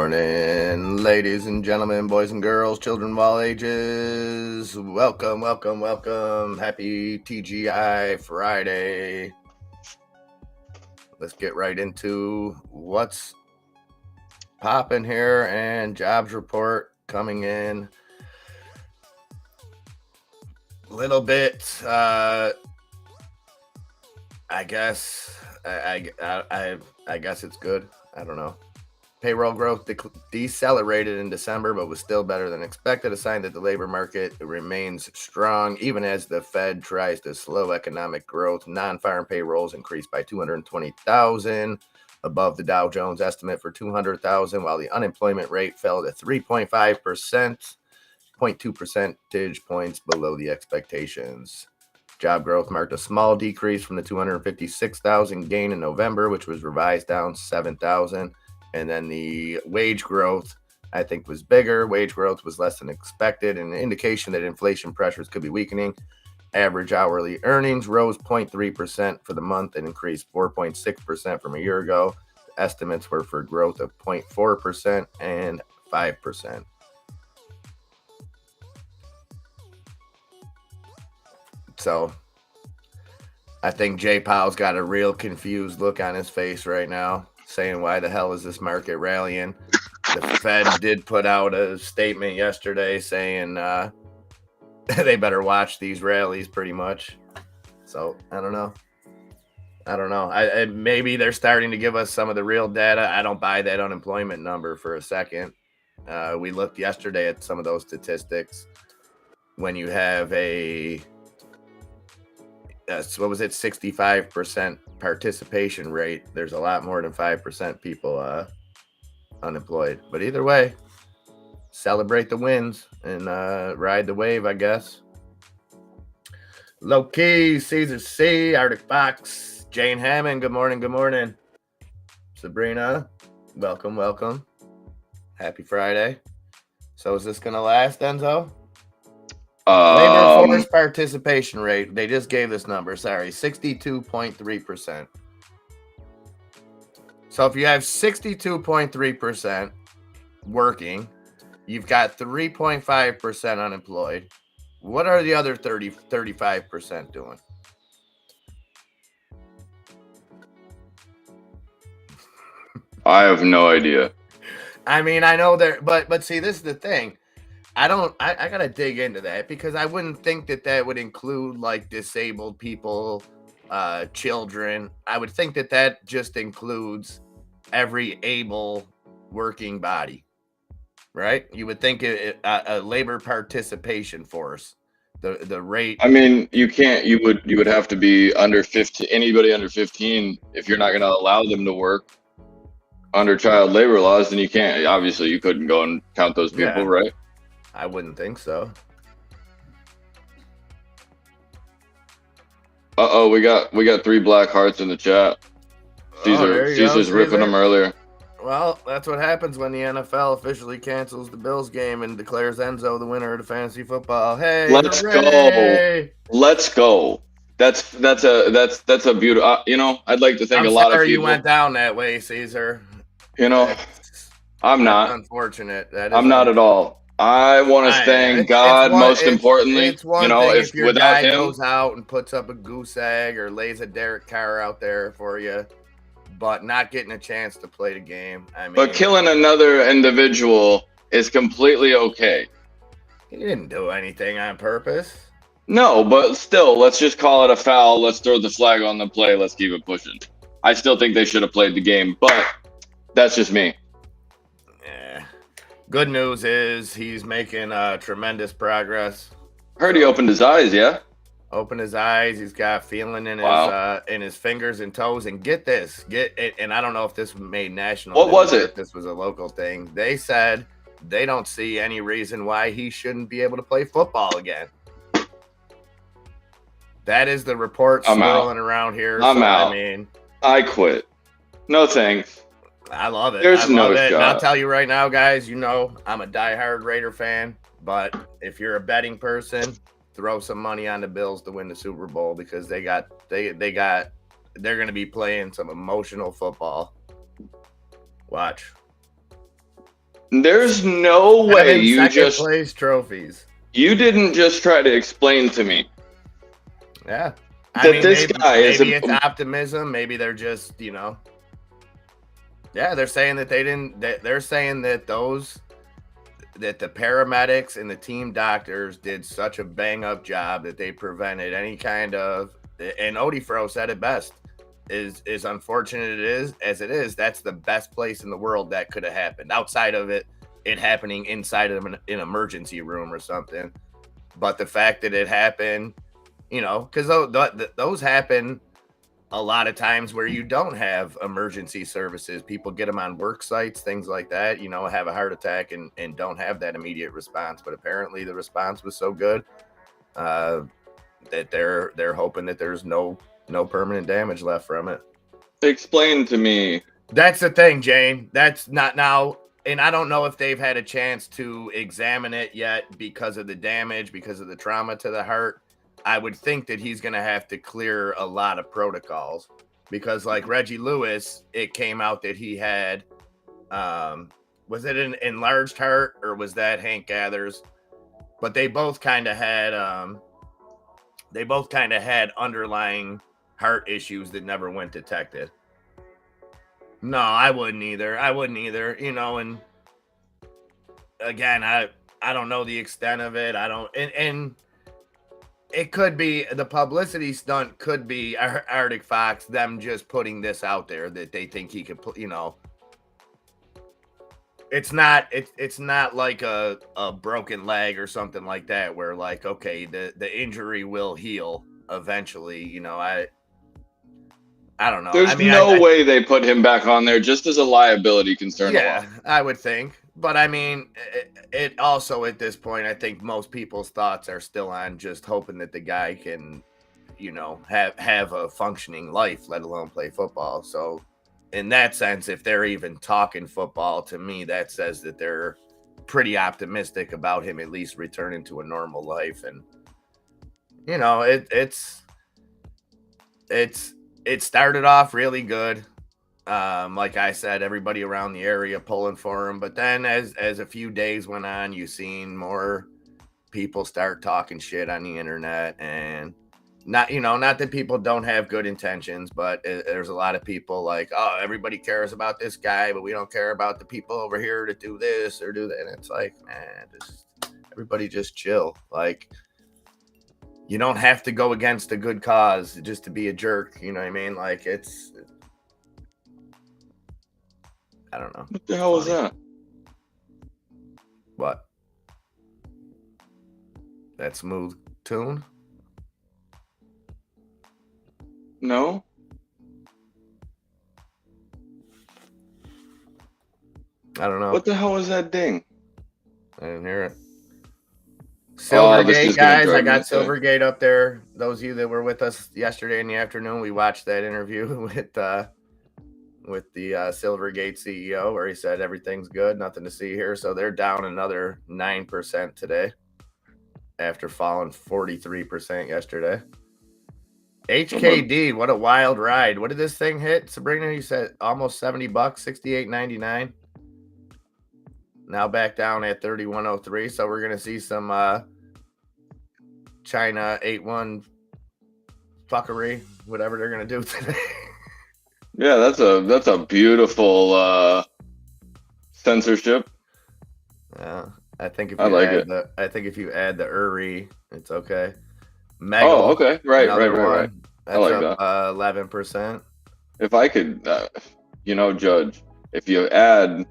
morning, ladies and gentlemen, boys and girls, children of all ages. Welcome. Happy TGI Friday. Let's get right into what's popping here, and jobs report coming in a little bit. I guess it's good. I don't know. Payroll growth decelerated in December, but was still better than expected, a sign that the labor market remains strong, even as the Fed tries to slow economic growth. Non-farm payrolls increased by 220,000, above the Dow Jones estimate for 200,000, while the unemployment rate fell to 3.5%, 0.2 percentage points below the expectations. Job growth marked a small decrease from the 256,000 gain in November, which was revised down 7,000. And then the wage growth, I think, was bigger. Wage growth was less than expected, an indication that inflation pressures could be weakening. Average hourly earnings rose 0.3% for the month and increased 4.6% from a year ago. The estimates were for growth of 0.4% and 5%. So I think Jay Powell's got a real confused look on his face right now, saying, why the hell is this market rallying? The Fed did put out a statement yesterday saying they better watch these rallies pretty much. So I don't know. I maybe they're starting to give us some of the real data. I don't buy that unemployment number for a second. We looked yesterday at some of those statistics. When you have a 65% participation rate, there's a lot more than 5% people unemployed. But either way, celebrate the wins and ride the wave, I guess. Low Key, Caesar C, Arctic Fox, Jane Hammond, good morning. Sabrina, welcome. Happy Friday. So is this going to last, Enzo? Labor force participation rate, they just gave this number, 62.3%. So if you have 62.3% working, you've got 3.5% unemployed. What are the other 35% doing? I have no idea. I mean, I know there, but see, this is the thing. I got to dig into that, because I wouldn't think that would include like disabled people, children. I would think that just includes every able working body, right? You would think a labor participation force, the rate. I mean, you would have to be under 15, anybody under 15, if you're not going to allow them to work under child labor laws, then you can't. Obviously, you couldn't go and count those people, right? I wouldn't think so. We got 3 black hearts in the chat. Caesar's ripping them earlier. Well, that's what happens when the NFL officially cancels the Bills game and declares Enzo the winner of the fantasy football. Hey, let's hooray! go. That's a beautiful. I'd like to think a lot of people. You went down that way, Caesar. I'm not. Unfortunate. I'm not at all. I want to thank God, most importantly. It's one thing if your guy goes out and puts up a goose egg or lays a Derek Carr out there for you, but not getting a chance to play the game. I mean, but killing another individual is completely okay. He didn't do anything on purpose. No, but still, let's just call it a foul. Let's throw the flag on the play. Let's keep it pushing. I still think they should have played the game, but that's just me. Yeah. Good news is he's making tremendous progress. Heard he opened his eyes, yeah? Opened his eyes. He's got feeling in his fingers and toes. And get this, and I don't know if this made national. What was it? If this was a local thing. They said they don't see any reason why he shouldn't be able to play football again. That is the report swirling around here. I'm out. I mean, I quit. No thanks. I love it. There's no shot. And I'll tell you right now, guys, I'm a diehard Raider fan, but if you're a betting person, throw some money on the Bills to win the Super Bowl, because they're going to be playing some emotional football. Watch. There's no way place trophies. You didn't just try to explain to me. Yeah. This guy is maybe it's optimism. Maybe they're just, yeah, they're saying that they're saying that that the paramedics and the team doctors did such a bang up job that they prevented any kind of, and Odifro said it best, is unfortunate as it is, that's the best place in the world that could have happened outside of it happening inside of an emergency room or something. But the fact that it happened, because those happen a lot of times where you don't have emergency services. People get them on work sites, things like that, have a heart attack and don't have that immediate response. But apparently the response was so good that they're hoping that there's no permanent damage left from it. Explain to me. That's the thing, Jane. That's not now. And I don't know if they've had a chance to examine it yet because of the damage, because of the trauma to the heart. I would think that he's going to have to clear a lot of protocols because, like Reggie Lewis, it came out that he had, was it an enlarged heart or was that Hank Gathers? But they both kind of had, underlying heart issues that never went detected. No, I wouldn't either. And again, I don't know the extent of it. I don't, and it could be the publicity stunt could be Arctic Fox, them just putting this out there that they think he could put, it's not like a broken leg or something like that where like, okay, the injury will heal eventually. I don't know. There's no way they put him back on there just as a liability concern. Yeah, I would think. But I mean, it also at this point, I think most people's thoughts are still on just hoping that the guy can, have a functioning life, let alone play football. So in that sense, if they're even talking football, to me, that says that they're pretty optimistic about him at least returning to a normal life. And, it started off really good. Like I said, everybody around the area pulling for him. But then as a few days went on, you seen more people start talking shit on the internet. And not that people don't have good intentions, but there's a lot of people like, oh, everybody cares about this guy, but we don't care about the people over here to do this or do that. And it's like, man, everybody just chill. Like, you don't have to go against a good cause just to be a jerk. You know what I mean? Like, I don't know. What the hell was that? What? That smooth tune? No. I don't know. What the hell was that ding? I didn't hear it. Silvergate, guys. I got Silvergate up there. Those of you that were with us yesterday in the afternoon, we watched that interview with the Silvergate CEO where he said everything's good, nothing to see here. So they're down another 9% today after falling 43% yesterday. HKD, what a wild ride. What did this thing hit, Sabrina? You said almost $70, $68.99. Now back down at 31.03. So we're gonna see some China 8-1 fuckery, whatever they're gonna do today. Yeah, that's a beautiful censorship. Yeah, I think if you add the Uri, it's okay. Mega, okay, right. That's I like up 11%. If I could, Judge, if you add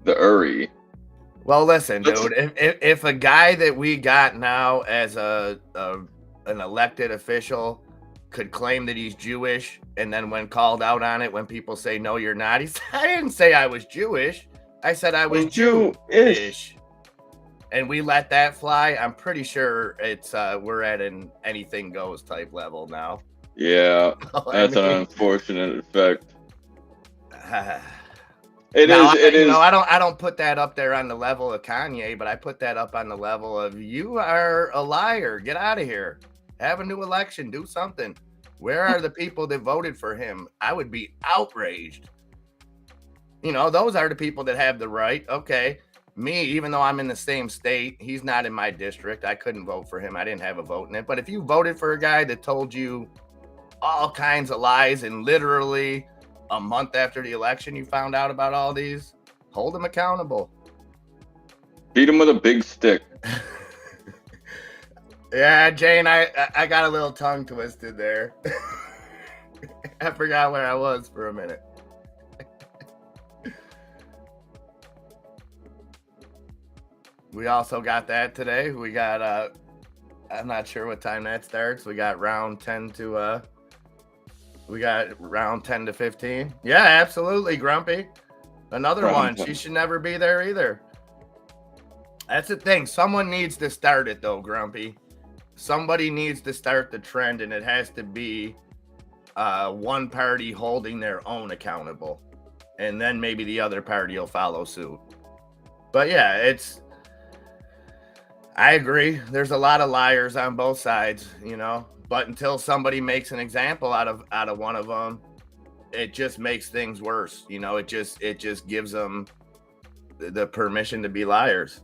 the Uri. Well, listen, dude. If a guy that we got now as an elected official could claim that he's Jewish, and then when called out on it, when people say no, you're not, I didn't say I was Jewish. I said I was Jewish. And we let that fly. I'm pretty sure it's we're at an anything goes type level now. Yeah, that's an unfortunate effect. It is. I don't put that up there on the level of Kanye, but I put that up on the level of you are a liar. Get out of here. Have a new election. Do something. Where are the people that voted for him? I would be outraged. You know, those are the people that have the right. Okay. Me, even though I'm in the same state, he's not in my district. I couldn't vote for him. I didn't have a vote in it. But if you voted for a guy that told you all kinds of lies and literally a month after the election you found out about all these, hold him accountable. Beat him with a big stick. Yeah, Jane, I got a little tongue twisted there. I forgot where I was for a minute. We also got that today. We got I'm not sure what time that starts. We got round 10 to we got round 10 to 15. Yeah, absolutely, Grumpy. Another round one. 10. She should never be there either. That's the thing. Someone needs to start it though, Grumpy. Somebody needs to start the trend, and it has to be one party holding their own accountable, and then maybe the other party will follow suit. But yeah, I agree. There's a lot of liars on both sides, you know. But until somebody makes an example out of one of them, it just makes things worse. You know, it just gives them the permission to be liars.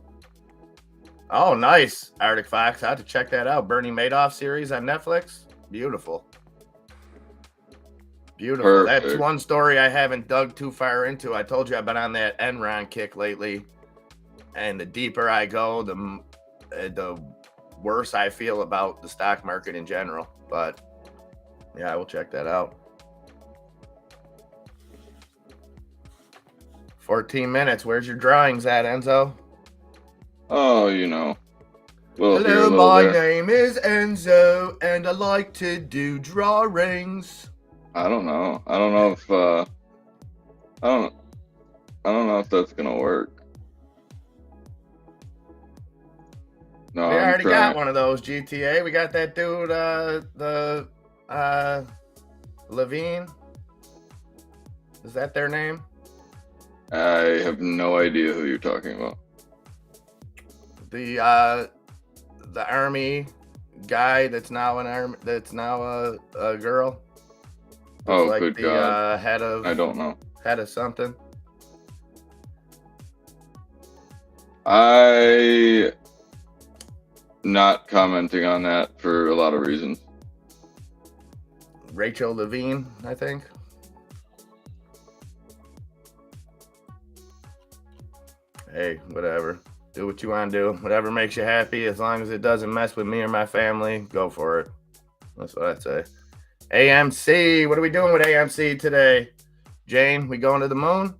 Oh, nice, Arctic Fox. I have to check that out. Bernie Madoff series on Netflix. Beautiful. Beautiful. That's one story I haven't dug too far into. I told you I've been on that Enron kick lately. And the deeper I go, the worse I feel about the stock market in general. But yeah, I will check that out. 14 minutes. Where's your drawings at, Enzo? Oh, you know. Hello, my name is Enzo, and I like to do drawings. I don't know. I don't know if I don't know if that's gonna work. No, we already got one of those, GTA. We got that dude, the Levine. Is that their name? I have no idea who you're talking about. The army guy that's now a girl. Oh, like good the, God! Head of, I don't know. Head of something. I not commenting on that for a lot of reasons. Rachel Levine, I think. Hey, whatever. Do what you want to do. Whatever makes you happy, as long as it doesn't mess with me or my family, go for it. That's what I'd say. AMC. What are we doing with AMC today? Jane, we going to the moon?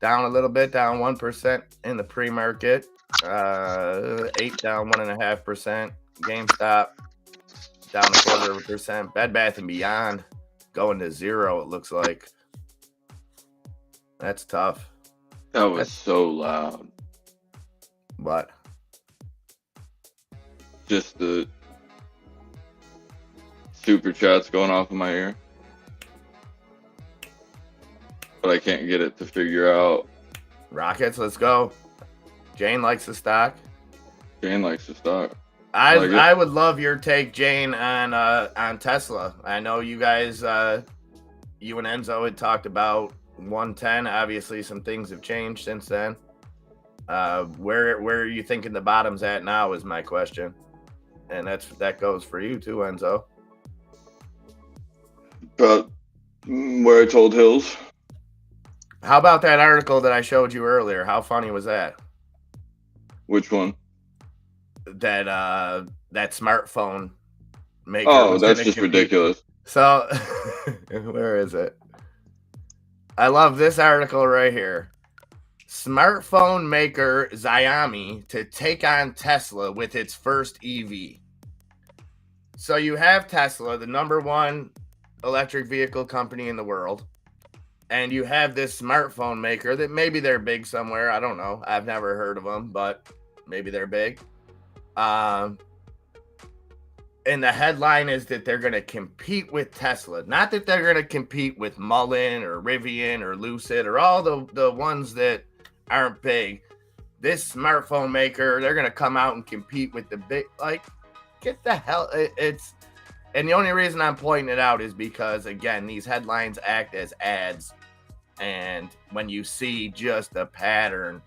Down a little bit, down 1% in the pre-market. 8 down 1.5%. GameStop down 0.25%. Bed Bath & Beyond going to 0, it looks like. That's tough. That was so loud. What? Just the super chats going off in my ear. But I can't get it to figure out. Rockets, let's go. Jane likes the stock. Jane likes the stock. I would love your take, Jane, on Tesla. I know you guys, you and Enzo had talked about 110. Obviously, some things have changed since then. Where are you thinking the bottom's at now is my question. And that goes for you too, Enzo. But where I told Hills. How about that article that I showed you earlier? How funny was that? Which one? That smartphone maker. Oh, that's just ridiculous. So, where is it? I love this article right here. Smartphone maker Xiaomi to take on Tesla with its first EV. So you have Tesla, the #1 electric vehicle company in the world. And you have this smartphone maker that maybe they're big somewhere. I don't know. I've never heard of them, but maybe they're big. And the headline is that they're going to compete with Tesla. Not that they're going to compete with Mullen or Rivian or Lucid or all the ones that aren't big. This smartphone maker, they're going to come out and compete with the big, like, get the hell. And the only reason I'm pointing it out is because, again, these headlines act as ads And when you see just a pattern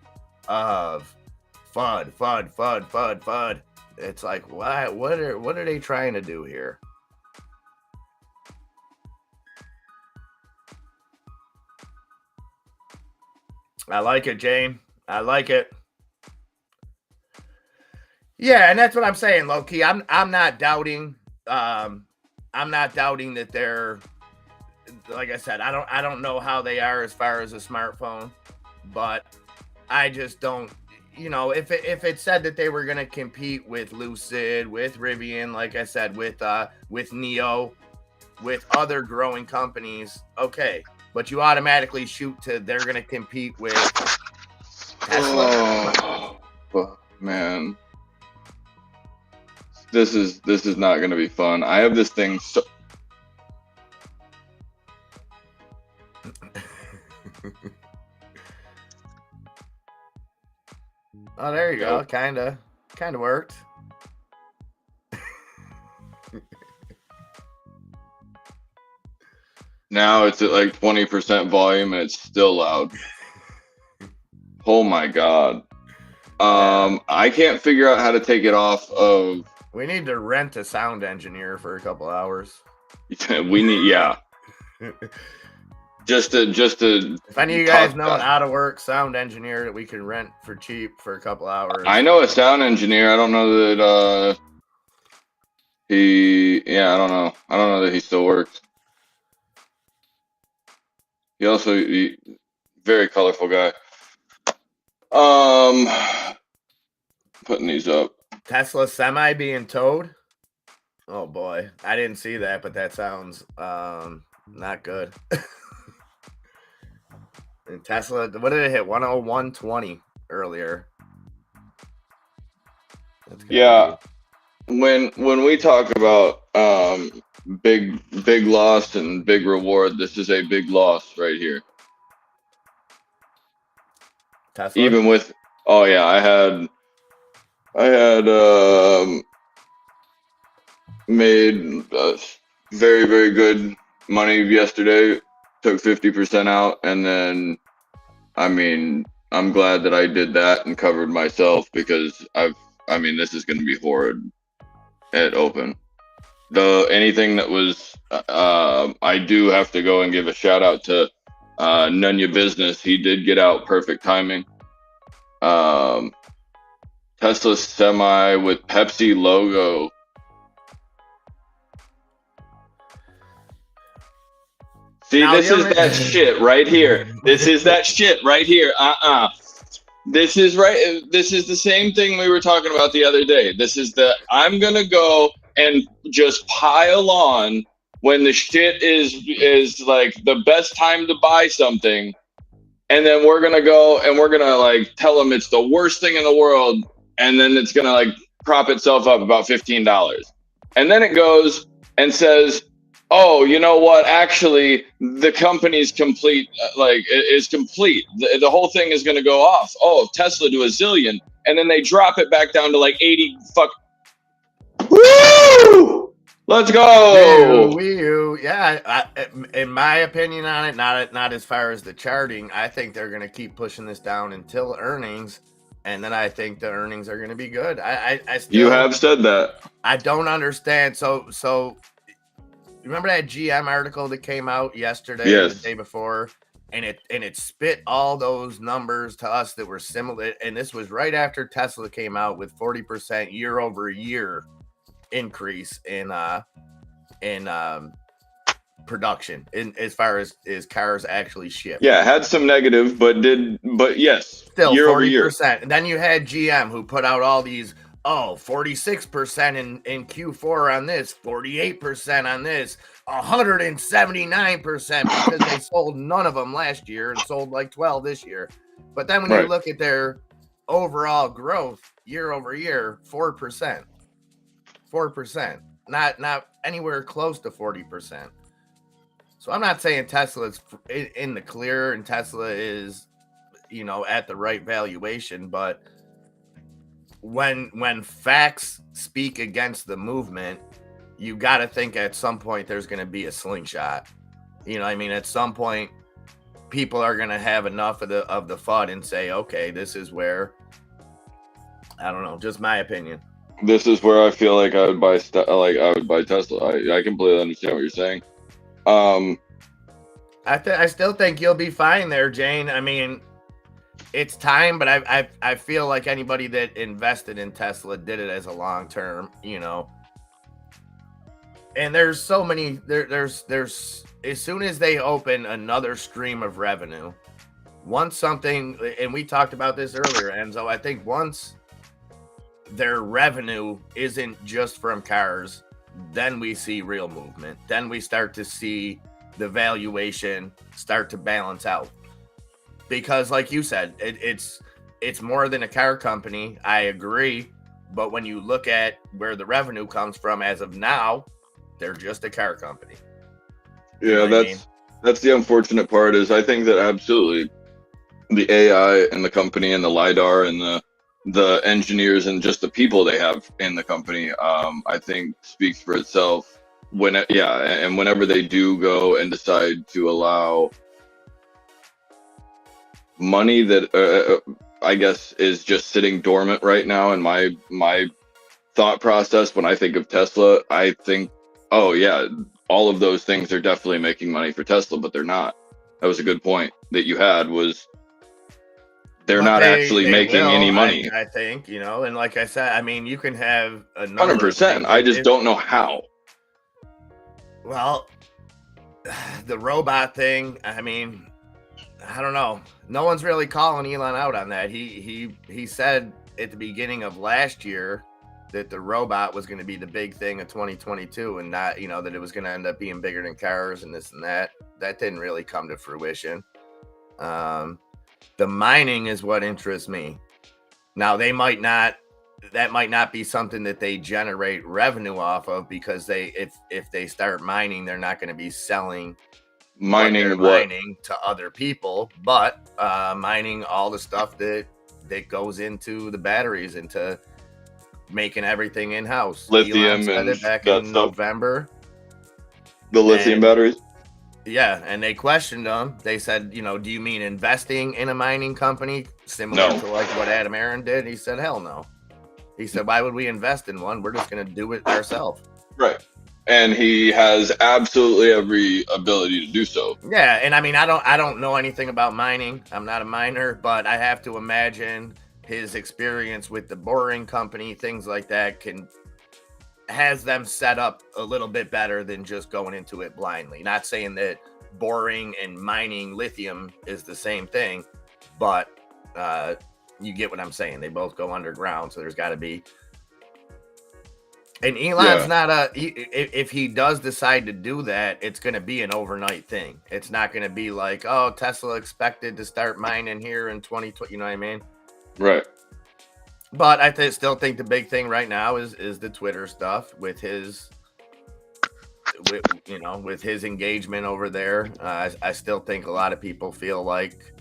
of FUD, FUD, FUD, FUD, FUD, it's like, what are they trying to do here? I like it, Jane. I like it. Yeah, and that's what I'm saying, low key. I'm not doubting. I'm not doubting that they're, like I said, I don't know how they are as far as a smartphone, but I just don't. You know, if it said that they were going to compete with Lucid, with Rivian, like I said, with Neo, with other growing companies, okay, but you automatically shoot to they're going to compete with Tesla. Oh, man, this is not going to be fun. I have this thing. Oh, there you go. Kind of worked. Now it's at like 20% volume and it's still loud. Oh my God. I can't figure out how to take it off of. We need to rent a sound engineer for a couple hours. We need, yeah. Just to. If any of you guys know an out of work sound engineer that we can rent for cheap for a couple hours. I know a sound engineer. I don't know that I don't know. I don't know that he still works. He very colorful guy. Putting these up. Tesla semi being towed. Oh boy, I didn't see that, but that sounds not good. And Tesla, what did it hit? 101.20 earlier. Yeah. When we talk about big loss and big reward, this is a big loss right here. Tesla? Even with, oh yeah, I had made very, very good money yesterday. Took 50% out, and then, I mean, I'm glad that I did that and covered myself, because this is going to be horrid at open. Anything that was, I do have to go and give a shout out to None Ya Business. He did get out perfect timing. Tesla semi with Pepsi logo. See, now, this is that shit right here. This is that shit right here. This is right. This is the same thing we were talking about the other day. This is I'm gonna go and just pile on when the shit is like the best time to buy something, and then we're gonna go and we're gonna like tell them it's the worst thing in the world, and then it's gonna like prop itself up about $15, and then it goes and says, oh, you know what? Actually, the company's complete. Is complete. The whole thing is going to go off. Oh, Tesla to a zillion, and then they drop it back down to like 80. Fuck. Woo! Let's go. Yeah. In my opinion on it, not as far as the charting. I think they're going to keep pushing this down until earnings, and then I think the earnings are going to be good. I still, you have said that. I don't understand. So. Remember that GM article that came out yesterday, yes, or the day before, and it spit all those numbers to us that were similar, and this was right after Tesla came out with 40% year-over-year increase in production as far as cars actually shipped. Yeah, had some negative, but yes, still 40%. And then you had GM who put out all these. 46% in Q4 on this, 48% on this, 179% because they sold none of them last year and sold like 12 this year. But then when you look at their overall growth year over year, 4%, not anywhere close to 40%. So I'm not saying Tesla is in the clear and Tesla is, at the right valuation, but when facts speak against the movement, you got to think at some point there's going to be a slingshot. At some point, people are going to have enough of the fun and say, okay, this is where, I don't know, just my opinion. This is where I feel like I would buy I would buy Tesla. I completely understand what you're saying. I still think you'll be fine there, Jane. I mean, it's time, but I feel like anybody that invested in Tesla did it as a long term, you know. And there's so many there's as soon as they open another stream of revenue, once something, and we talked about this earlier, Enzo, I think once their revenue isn't just from cars, then we see real movement. Then we start to see the valuation start to balance out. Because like you said, it's more than a car company. I agree. But when you look at where the revenue comes from as of now, they're just a car company. Yeah, that's the unfortunate part is I think that absolutely the AI and the company and the LiDAR and the engineers and just the people they have in the company, I think speaks for itself. And whenever they do go and decide to allow money that I guess is just sitting dormant right now in my thought process when I think of Tesla, I think, oh yeah, all of those things are definitely making money for Tesla, but they're not. That was a good point that you had, was they're But not actually making any will, money. I think, you know, and like I said, I mean, you can have a number 100%. I just don't know how. Well, the robot thing, I mean, I don't know. No one's really calling Elon out on that. He said at the beginning of last year that the robot was going to be the big thing of 2022 and not, you know, that it was going to end up being bigger than cars and this and that. That didn't really come to fruition. The mining is what interests me. Now, that might not be something that they generate revenue off of, because if they start mining, they're not going to be selling mining to other people, but mining all the stuff that goes into the batteries, into making everything in-house. Lithium Elon said it back in November. The lithium batteries? Yeah, and they questioned him. They said, you know, do you mean investing in a mining company similar to like what Adam Aaron did? He said, hell no. He said, why would we invest in one? We're just going to do it ourselves. Right. And he has absolutely every ability to do so. Yeah, and I mean, I don't know anything about mining. I'm not a miner, but I have to imagine his experience with the boring company, things like that, has them set up a little bit better than just going into it blindly. Not saying that boring and mining lithium is the same thing, but you get what I'm saying. They both go underground, so there's got to be. And Elon's not if he does decide to do that, it's going to be an overnight thing. It's not going to be like, oh, Tesla expected to start mining here in 2020. You know what I mean? Right. But I still think the big thing right now is the Twitter stuff with his engagement over there. I still think a lot of people feel like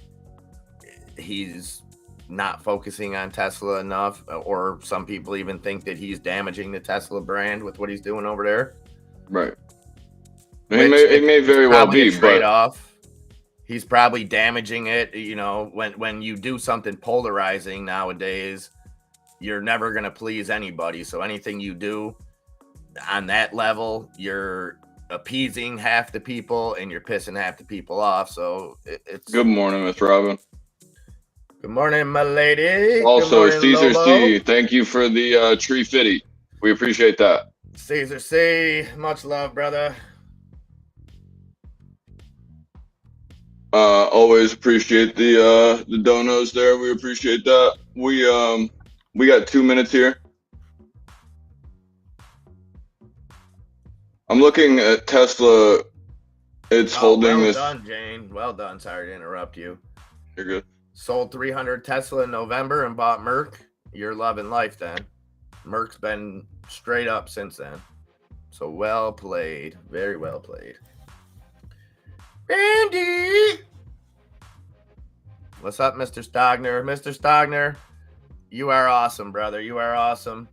he's not focusing on Tesla enough, or some people even think that he's damaging the Tesla brand with what he's doing over there. Right. It may very well be, but off. He's probably damaging it. You know, when you do something polarizing nowadays, you're never going to please anybody. So anything you do on that level, you're appeasing half the people and you're pissing half the people off. So it's. Good morning, Miss Robin. Good morning, my lady. Also, morning, Caesar Lobo. C, thank you for the tree fitty. We appreciate that. Caesar C, much love, brother. Always appreciate the donos there. We appreciate that. We got 2 minutes here. I'm looking at Tesla. It's holding this. Well done, Jane. Well done. Sorry to interrupt you. You're good. Sold 300 Tesla in November and bought Merck. You're loving life then. Merck's been straight up since then. So well played. Very well played. Randy! What's up, Mr. Stogner? Mr. Stogner, you are awesome, brother. You are awesome.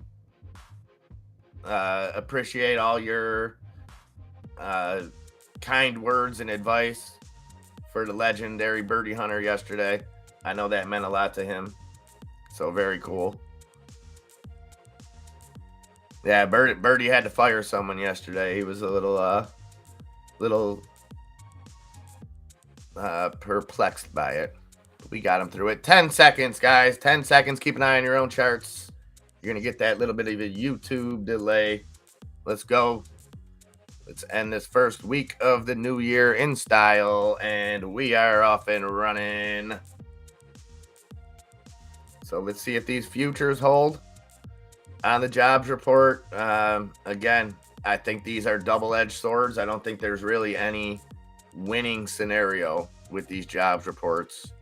Appreciate all your kind words and advice for the legendary birdie hunter yesterday. I know that meant a lot to him. So very cool. Yeah, Birdie had to fire someone yesterday. He was a little perplexed by it. But we got him through it. 10 seconds, guys. 10 seconds. Keep an eye on your own charts. You're going to get that little bit of a YouTube delay. Let's go. Let's end this first week of the new year in style. And we are off and running. So let's see if these futures hold on the jobs report. Again, I think these are double-edged swords. I don't think there's really any winning scenario with these jobs reports,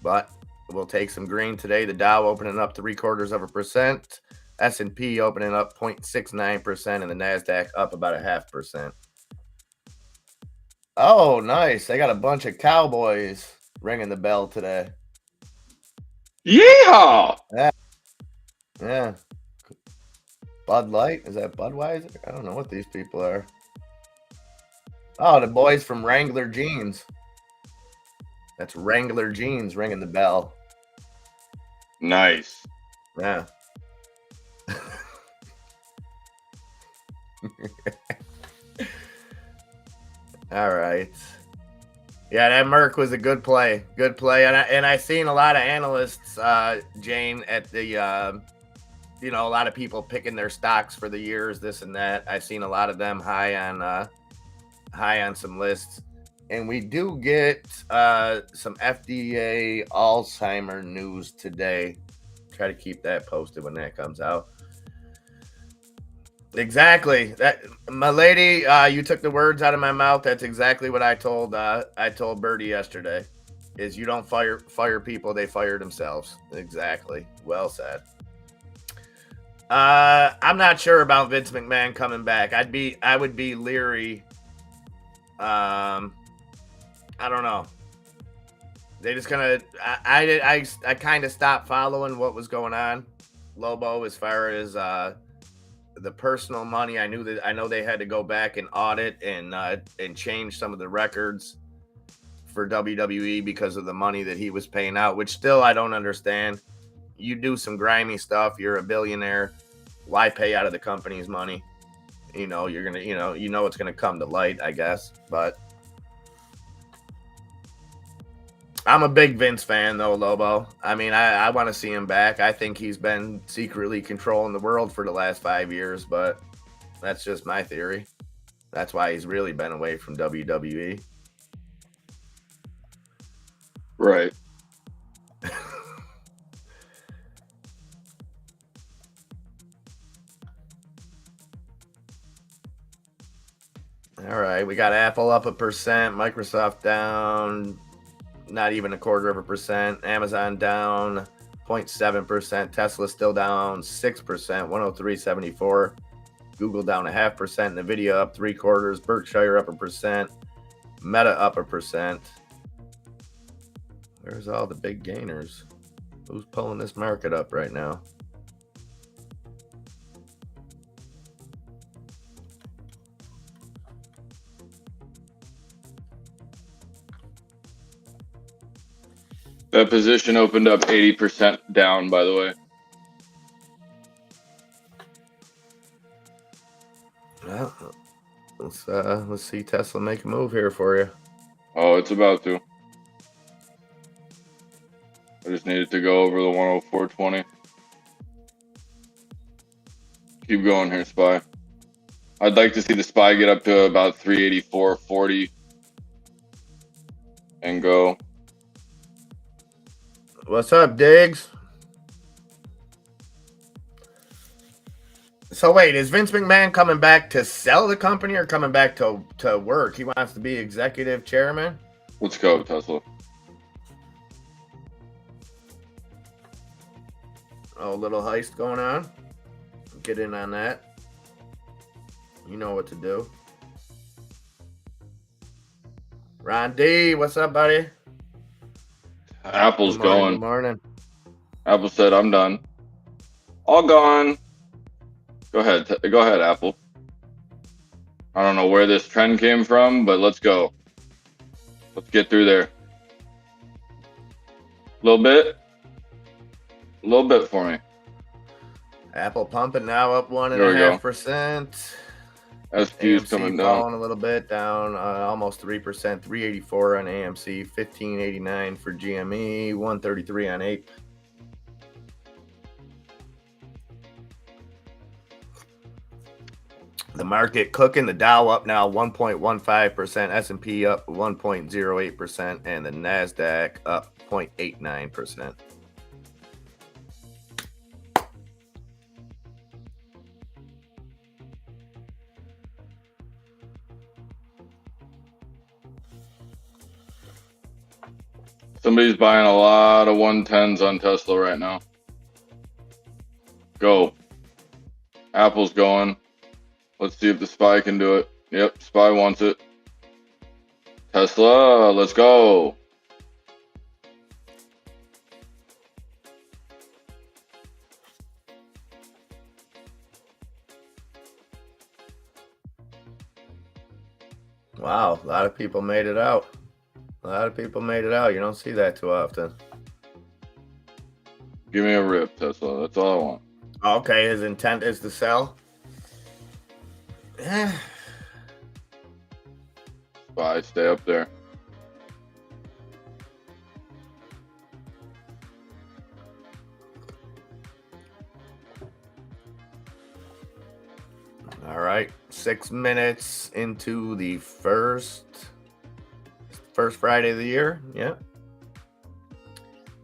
but we'll take some green today. The Dow opening up 0.75%, S&P opening up 0.69%, and the NASDAQ up about 0.5%. Oh, nice. They got a bunch of cowboys ringing the bell today. Yeah. Yeah. Bud Light? Is that Budweiser? I don't know what these people are. Oh, the boys from Wrangler Jeans. That's Wrangler Jeans ringing the bell. Nice. Yeah. All right. Yeah, that Merck was a good play. Good play. And I seen a lot of analysts, Jane, at the a lot of people picking their stocks for the years, this and that. I've seen a lot of them high on some lists. And we do get some FDA Alzheimer news today. Try to keep that posted when that comes out. Exactly. That, my lady, you took the words out of my mouth. That's exactly what I told Birdie yesterday. Is you don't fire people, they fire themselves. Exactly. Well said. I'm not sure about Vince McMahon coming back. I would be leery. I don't know. They just kind of I kind of stopped following what was going on, Lobo, as far as the personal money. I know they had to go back and audit and change some of the records for WWE because of the money that he was paying out, which still I don't understand. You do some grimy stuff, you're a billionaire, why pay out of the company's money? You're gonna it's gonna come to light, I guess. But I'm a big Vince fan, though, Lobo. I mean, I want to see him back. I think he's been secretly controlling the world for the last 5 years, but that's just my theory. That's why he's really been away from WWE. Right. All right, we got Apple up 1%, Microsoft down not even 0.25%, Amazon down 0.7%, Tesla still down 6%, 103.74, Google down 0.5%, Nvidia up 0.75%, Berkshire up 1%, Meta up 1%. Where's all the big gainers? Who's pulling this market up right now? That position opened up 80% down, by the way. Well, let's see Tesla make a move here for you. Oh, it's about to. I just needed to go over the 104.20. Keep going here, SPY. I'd like to see the SPY get up to about 384.40 and go. What's up, Diggs? So wait, is Vince McMahon coming back to sell the company or coming back to work? He wants to be executive chairman? Let's go, Tesla. Oh, a little heist going on. Get in on that. You know what to do. Ron D, what's up, buddy? Apple's Good morning, going. Good morning. Apple said, I'm done. All gone. Go ahead, Apple. I don't know where this trend came from, but let's go. Let's get through there. A little bit for me. Apple pumping now up There we go. 1.5%. SP's coming down. Falling a little bit, down almost 3%. 384 on AMC, 1589 for GME, 133 on Ape. The market cooking. The Dow up now 1.15%, S&P up 1.08%, and the Nasdaq up 0.89%. Somebody's buying a lot of 110s on Tesla right now. Go. Apple's going. Let's see if the SPY can do it. Yep, SPY wants it. Tesla, let's go. Wow, a lot of people made it out. You don't see that too often. Give me a rip, Tesla. That's all I want. Okay, his intent is to sell. SPY, stay up there. All right, 6 minutes into the first Friday of the year. Yeah.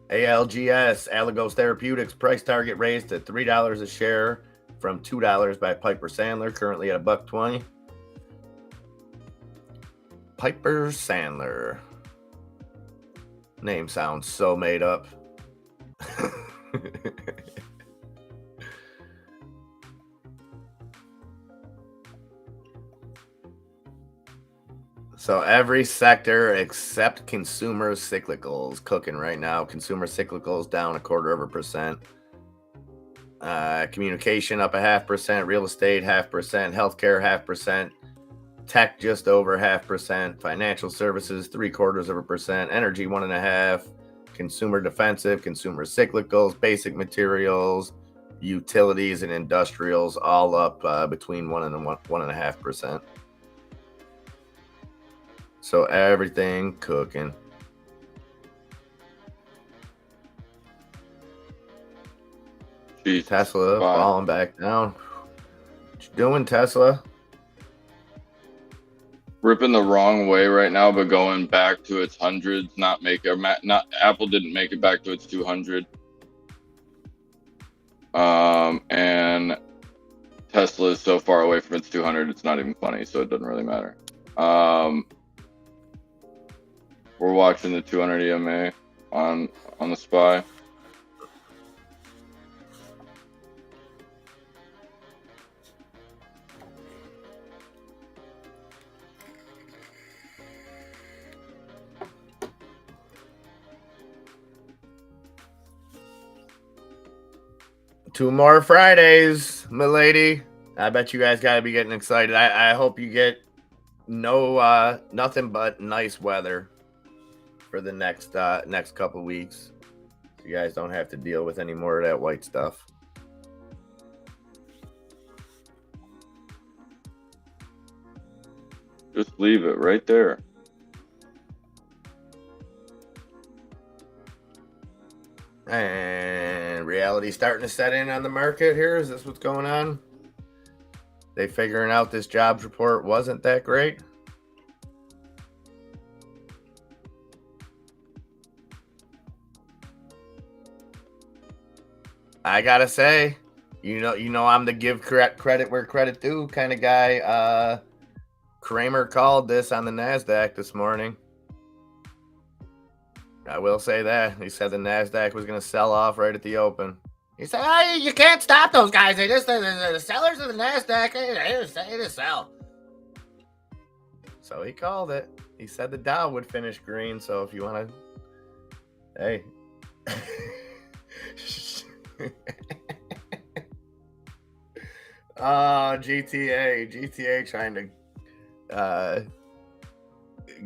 ALGS, Alagos Therapeutics, price target raised to $3 a share from $2 by Piper Sandler, currently at $1.20. Piper Sandler. Name sounds so made up. So every sector except consumer cyclicals cooking right now. Consumer cyclicals down 0.25%. Communication up 0.5%. Real estate 0.5%. Healthcare 0.5%. Tech just over 0.5%. Financial services 0.75%. Energy 1.5%. Consumer defensive. Consumer cyclicals. Basic materials. Utilities and industrials all up between 1% and 1.5%. So everything cooking. Jeez, Tesla falling back down. What you doing, Tesla? Ripping the wrong way right now, but going back to its hundreds. Apple didn't make it back to its 200. And Tesla is so far away from its 200, it's not even funny, so it doesn't really matter. We're watching the 200 EMA on the SPY. Two more Fridays, milady. I bet you guys got to be getting excited. I hope you get nothing but nice weather for the next couple weeks. So you guys don't have to deal with any more of that white stuff. Just leave it right there. And reality starting to set in on the market here. Is this what's going on? They figuring out this jobs report wasn't that great? I gotta say, you know, I'm the give credit where credit due kind of guy. Kramer called this on the NASDAQ this morning. I will say that. He said the NASDAQ was going to sell off right at the open. He said, hey, you can't stop those guys. They just the sellers of the NASDAQ, they just sell. So he called it. He said the Dow would finish green. So if you want to, hey. GTA trying to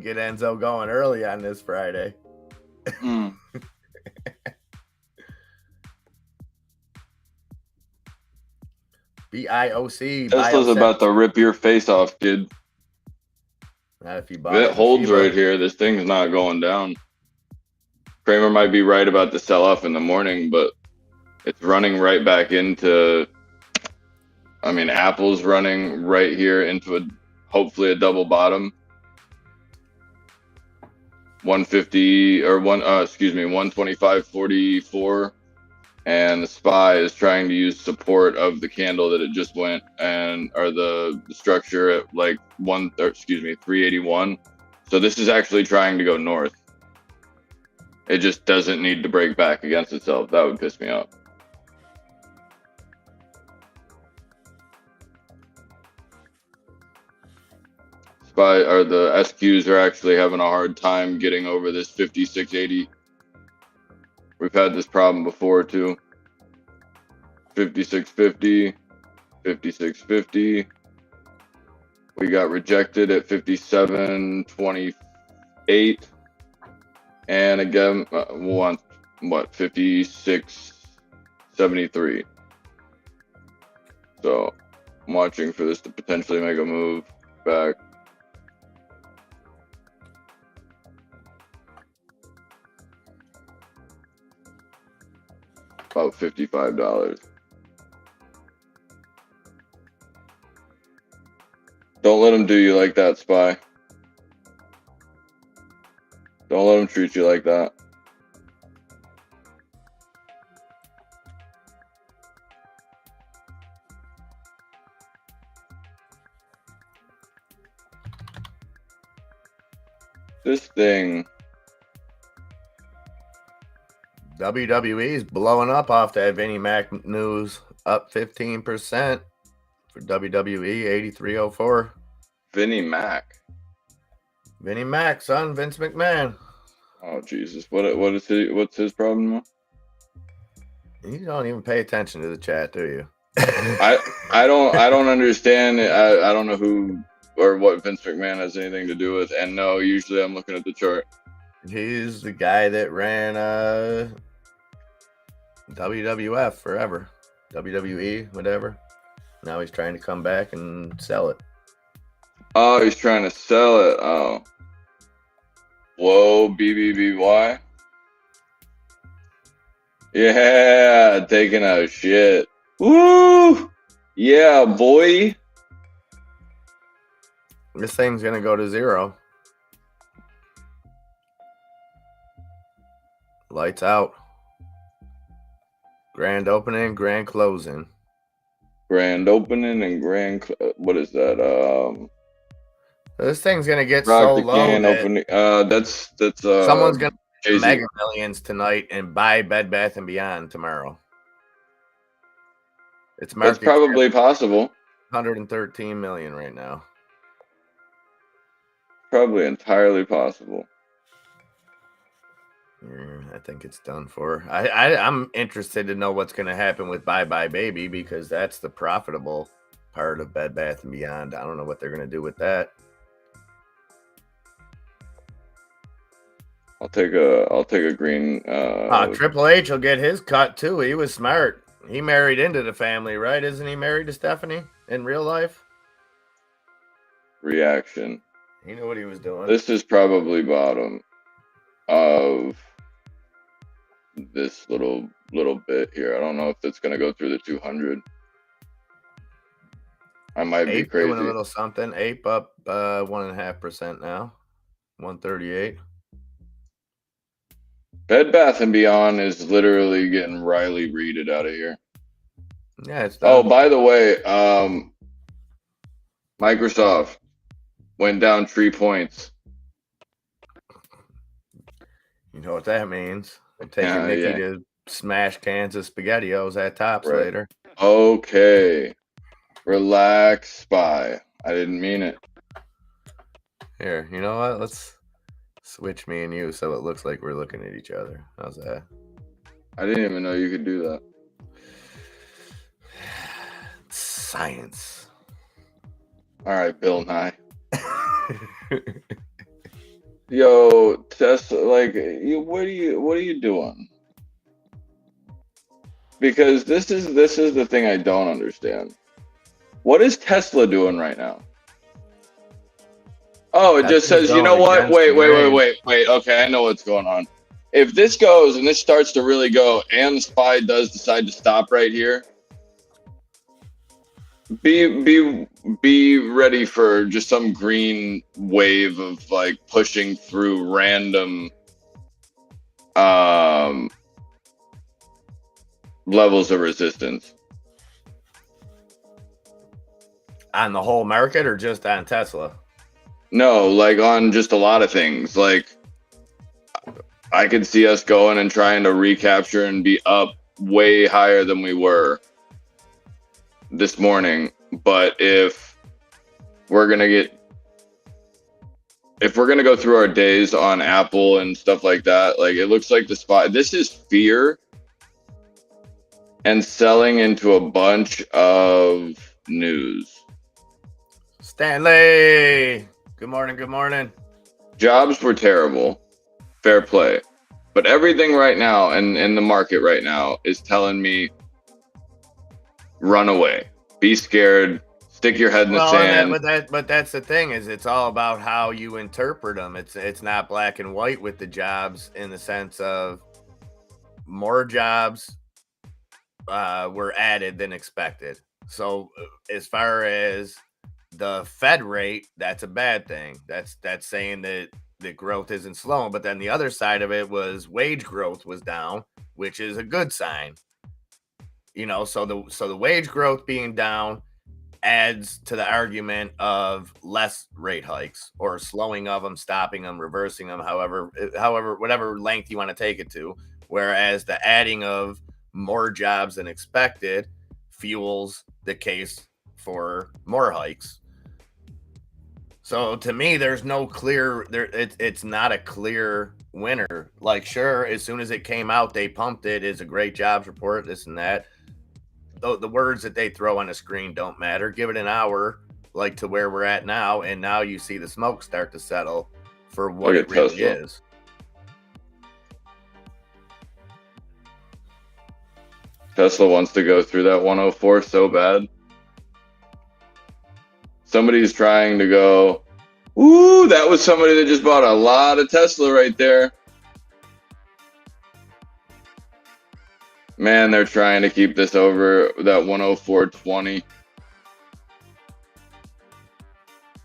get Enzo going early on this Friday. BIOC. Tesla's about to rip your face off, kid. Not if you bought If it holds right here, this thing's not going down. Kramer might be right about the sell-off in the morning, but it's running right back into. I mean, Apple's running right here into hopefully a double bottom. 150 or 125.44, and the SPY is trying to use support of the candle that it just went or the structure at like 381. So this is actually trying to go north. It just doesn't need to break back against itself. That would piss me off. SPY or the SQs are actually having a hard time getting over this 5680. We've had this problem before too. 5650, 5650. We got rejected at 5728. And again, 5673. So I'm watching for this to potentially make a move back. About $55. Don't let them do you like that, SPY. Don't let them treat you like that. This thing. WWE is blowing up off that Vinnie Mac news, up 15% for WWE 8304. Vinnie Mac. Vinnie Mac, son, Vince McMahon. Oh Jesus! What's his problem? You don't even pay attention to the chat, do you? I don't understand. I don't know who or what Vince McMahon has anything to do with. And no, usually I'm looking at the chart. He's the guy that ran WWF forever, WWE, whatever. Now he's trying to come back and sell it. Oh, he's trying to sell it. Oh, whoa, BBBY. Yeah, taking a shit. Woo! Yeah, boy. This thing's gonna go to zero. Lights out. Grand opening, grand closing. Grand opening and what is that? This thing's gonna get so low that opening. That's someone's gonna Jay-Z. Mega Millions tonight and buy Bed Bath and Beyond tomorrow. It's That's probably possible. 113 million right now. Probably entirely possible. I think it's done for. I'm interested to know what's going to happen with Bye Bye Baby, because that's the profitable part of Bed Bath and Beyond. I don't know what they're going to do with that. I'll take a green. Triple H will get his cut too. He was smart. He married into the family, right? Isn't he married to Stephanie in real life? Reaction. He knew what he was doing. This is probably bottom of this little bit here. I don't know if it's gonna go through the 200. I might be crazy. Doing a little something. Ape up 1.5% now. 138. Bed Bath and Beyond is literally getting Riley Reeded out of here. Yeah, it's done. Oh, by the way, Microsoft went down 3 points. You know what that means? They're taking Nikki to smash cans of SpaghettiOs at Tops later. Okay. Relax, SPY. I didn't mean it. Here, you know what? Let's switch me and you so it looks like we're looking at each other. How's that? I didn't even know you could do that. Science. All right, Bill Nye. Yo, Tesla, like, what are you doing? Because this is the thing I don't understand. What is Tesla doing right now? Oh, it just Tesla's says, you going know what? against the grain. Wait. Okay, I know what's going on. If this goes and this starts to really go, and the SPY does decide to stop right here, be ready for just some green wave of like pushing through random um levels of resistance. On the whole market or just on Tesla? No, like on just a lot of things. Like I could see us going and trying to recapture and be up way higher than we were this morning. But we're gonna get if we're gonna go through our days on Apple and stuff like that, like it looks like the spot. This is fear and selling into a bunch of news. Stanley, good morning. Good morning. Jobs were terrible, fair play, but everything right now and in the market right now is telling me run away, be scared, stick your head in the Well, sand. but that's the thing, is it's all about how you interpret them. It's not black and white with the jobs, in the sense of more jobs were added than expected. So as far as the Fed rate, that's a bad thing. That's saying that the growth isn't slowing. But then the other side of it was wage growth was down, which is a good sign. So the wage growth being down adds to the argument of less rate hikes, or slowing of them, stopping them, reversing them, however whatever length you want to take it to. Whereas the adding of more jobs than expected fuels the case for more hikes. So to me, there's no clear there. It's not a clear winner. Like, sure, as soon as it came out, they pumped it as a great jobs report, this and that. The words that they throw on the screen don't matter. Give it an hour, like to where we're at now, and now you see the smoke start to settle for what Look it at really Tesla. is. Tesla wants to go through that 104 so bad. Somebody's trying to go, ooh, that was somebody that just bought a lot of Tesla right there. Man, they're trying to keep this over that 104.20.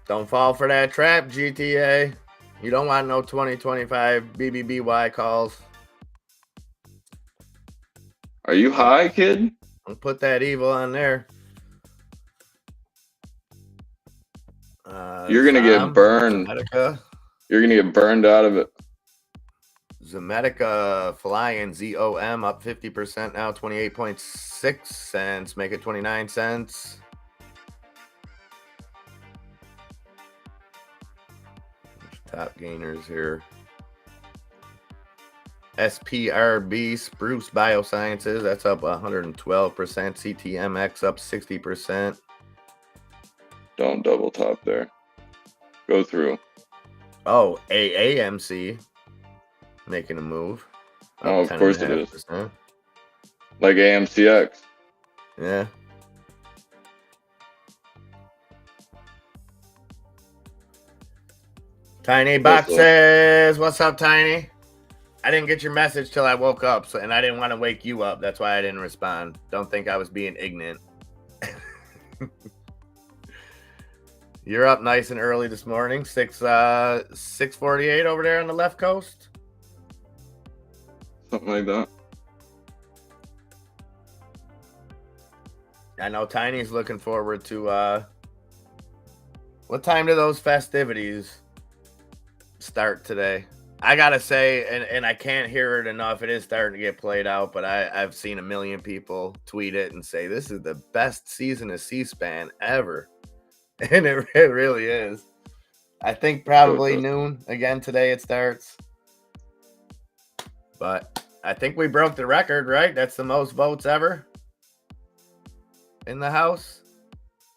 Don't fall for that trap, GTA. You don't want no 2025 BBBY calls. Are you high, kid? Don't put that evil on there. You're gonna get burned. Zemetica. You're gonna get burned out of it. Zemetica flying ZOM up 50% now, 28.6 cents. Make it 29 cents. Top gainers here. SPRB, Spruce Biosciences, that's up 112%. CTMX up 60%. Don't double top there. Go through. Oh, AAMC making a move. Oh, of course it is. 10.5%. Like AMCX. Yeah. Tiny Box says, what's up, Tiny? I didn't get your message till I woke up, and I didn't want to wake you up. That's why I didn't respond. Don't think I was being ignorant. You're up nice and early this morning. 6:48 over there on the left coast. Something like that. I know Tiny's looking forward to what time do those festivities start today? I gotta say, and I can't hear it enough, it is starting to get played out, but I've seen a million people tweet it and say this is the best season of C-SPAN ever. And it really is. I think probably noon again today it starts. But I think we broke the record, right? That's the most votes ever in the House.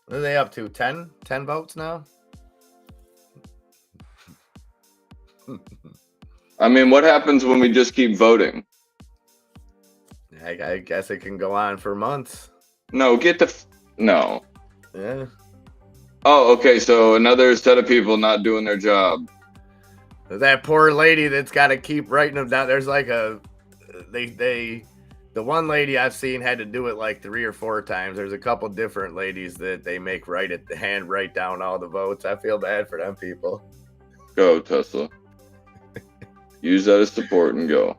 What are they up to? 10 votes now? I mean, what happens when we just keep voting? I guess it can go on for months. No, no. Yeah. Oh, okay. So another set of people not doing their job. That poor lady that's got to keep writing them down. There's like the one lady I've seen had to do it like 3 or 4 times. There's a couple different ladies that they make write down all the votes. I feel bad for them people. Go Tesla. Use that as support and go.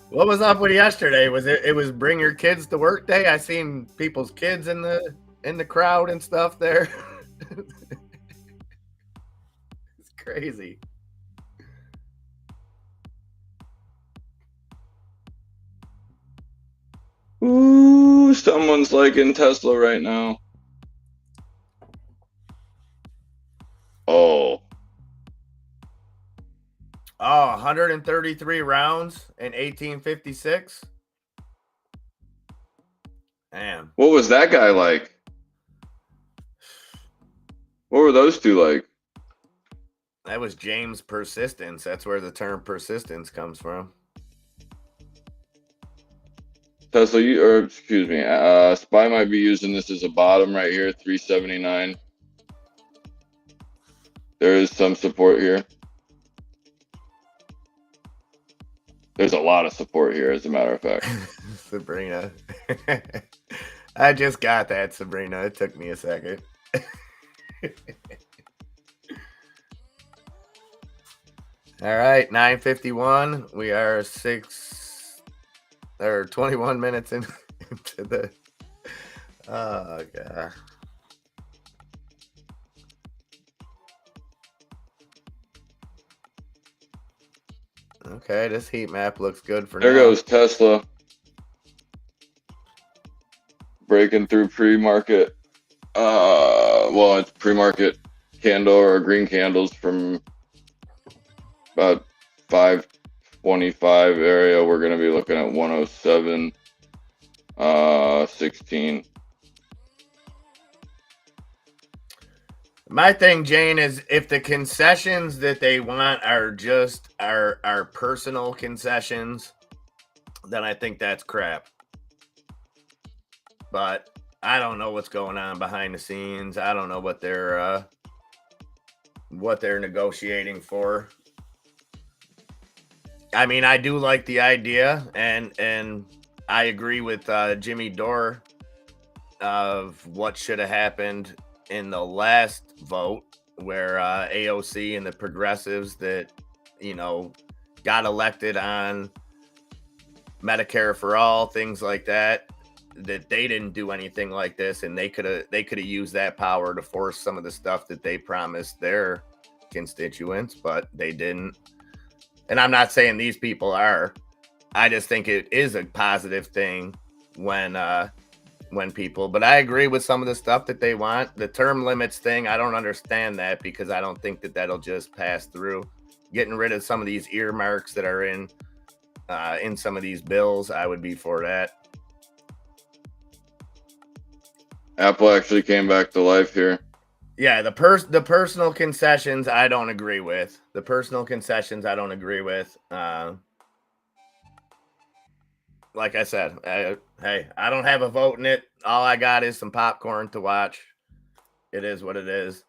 What was up with yesterday? It was bring your kids to work day? I seen people's kids in the crowd and stuff there. It's crazy. Ooh, someone's liking Tesla right now. Oh. Oh, 133 rounds in 1856. Damn. What was that guy like? What were those two like? That was James Persistence. That's where the term persistence comes from. Tesla, excuse me, Spy might be using this as a bottom right here, 379. There is some support here. There's a lot of support here, as a matter of fact. Sabrina. I just got that, Sabrina. It took me a second. All right, 9:51. We are 21 minutes into the. Oh god. Okay, this heat map looks good for now. There goes Tesla. Breaking through pre-market. Well, it's pre-market candle or green candles from about 525 area. We're going to be looking at 107, 16. My thing, Jane, is if the concessions that they want are just our personal concessions, then I think that's crap. But I don't know what's going on behind the scenes. I don't know what they're negotiating for. I mean, I do like the idea, and I agree with Jimmy Dore of what should have happened in the last vote, where AOC and the progressives that got elected on Medicare for all, things like that they didn't do anything like this, and they could have used that power to force some of the stuff that they promised their constituents, but they didn't. And I'm not saying these people are. I just think it is a positive thing when people, but I agree with some of the stuff that they want. The term limits thing, I don't understand that, because I don't think that that'll just pass through. Getting rid of some of these earmarks that are in some of these bills, I would be for that. Apple actually came back to life here. Yeah, the personal concessions I don't agree with. Like I said, hey, I don't have a vote in it. All I got is some popcorn to watch. It is what it is.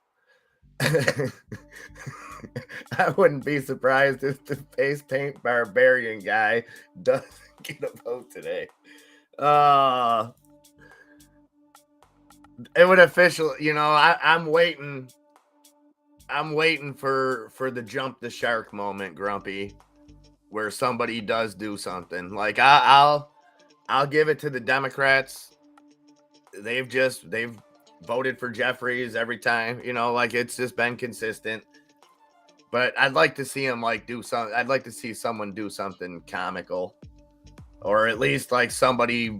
I wouldn't be surprised if the face paint barbarian guy doesn't get a vote today. It would officially, I'm waiting for the jump the shark moment, Grumpy, where somebody does do something. Like I'll give it to the Democrats. They've voted for Jeffries every time, like it's just been consistent. But I'd like to see him do something. I'd like to see someone do something comical, or at least somebody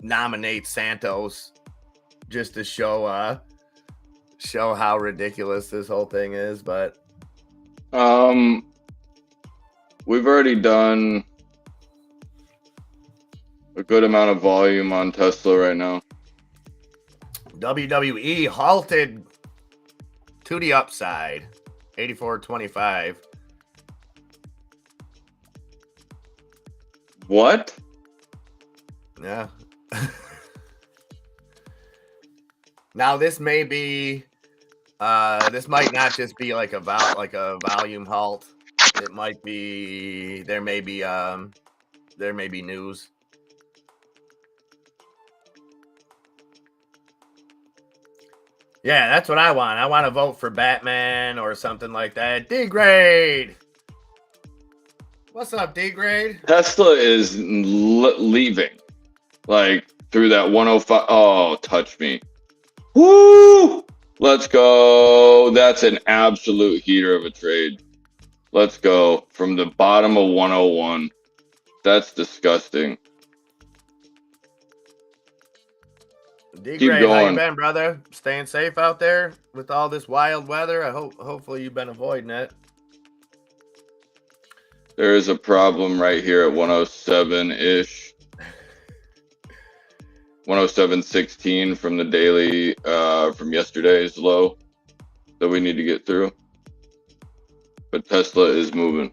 nominate Santos just to show how ridiculous this whole thing is. But we've already done a good amount of volume on Tesla right now. WWE halted to the upside. 84.25. What? Yeah. Now this may be this might not just be like a volume halt. It might be there may be news. Yeah, that's what I want. I want to vote for Batman or something like that. D-grade. What's up, D-grade? Tesla is leaving, like through that 105. Oh, touch me. Woo! Let's go. That's an absolute heater of a trade. Let's go from the bottom of 101. That's disgusting. D-grade, how you been, brother? Staying safe out there with all this wild weather? Hopefully you've been avoiding it. There is a problem right here at 107-ish. 107.16 from the daily from yesterday's low that we need to get through. But Tesla is moving.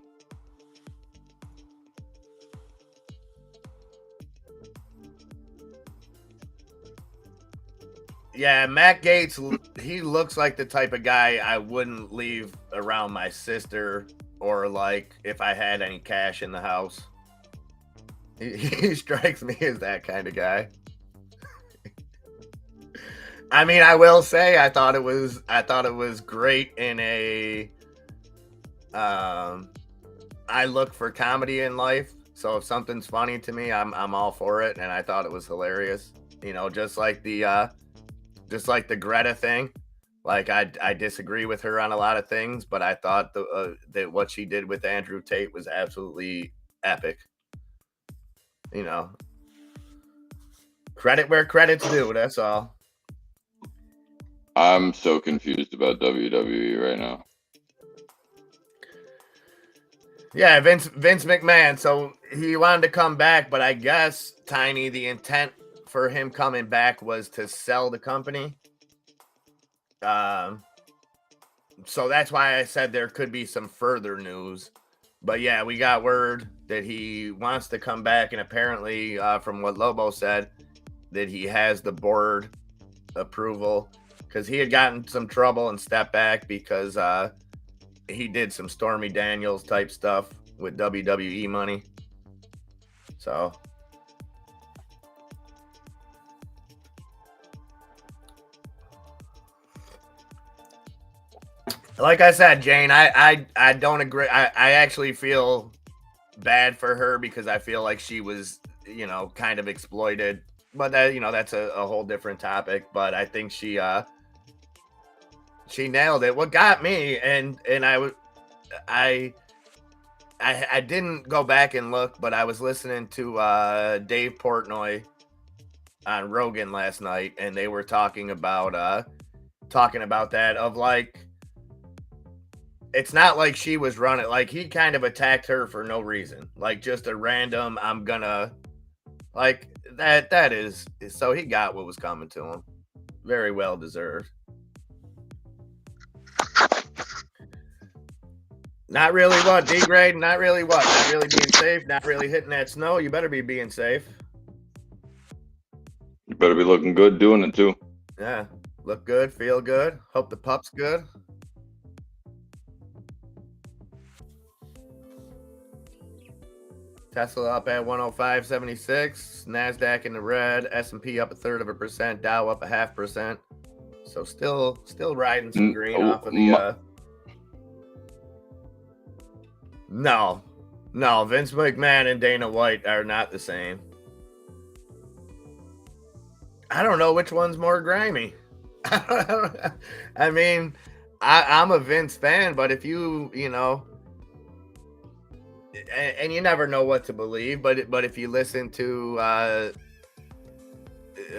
Yeah, Matt Gaetz, he looks like the type of guy I wouldn't leave around my sister or like if I had any cash in the house. He strikes me as that kind of guy. I mean, I will say I thought it was great in a I look for comedy in life. So if something's funny to me, I'm all for it, and I thought it was hilarious. You know, just like the Greta thing. Like I disagree with her on a lot of things, but I thought that what she did with Andrew Tate was absolutely epic. You know, credit where credit's due. That's all. I'm so confused about WWE right now. Yeah, Vince McMahon. So he wanted to come back, but I guess, Tiny, the intent for him coming back was to sell the company. So that's why I said there could be some further news. But yeah, we got word that he wants to come back, and apparently, from what Lobo said, that he has the board approval because he had gotten some trouble and stepped back because he did some Stormy Daniels type stuff with WWE money. So like I said, Jane, I don't agree. I actually feel bad for her because I feel like she was, you know, kind of exploited. But that, you know, that's a whole different topic. But I think she nailed it. What got me, and I didn't go back and look, but I was listening to Dave Portnoy on Rogan last night, and they were talking about that of like, it's not like she was running, like he kind of attacked her for no reason, like just a random I'm gonna like that is, so he got what was coming to him. Very well deserved. Not really what, D-grade? Not really what? Not really being safe? Not really hitting that snow? You better be being safe. You better be looking good doing it too. Yeah. Look good, feel good. Hope the pup's good. Tesla up at 105.76. NASDAQ in the red. S&P up 1/3%. Dow up 0.5%. So still riding some green off of the... No, Vince McMahon and Dana White are not the same. I don't know which one's more grimy. I mean, I'm a Vince fan, but if you know, and you never know what to believe, but if you listen to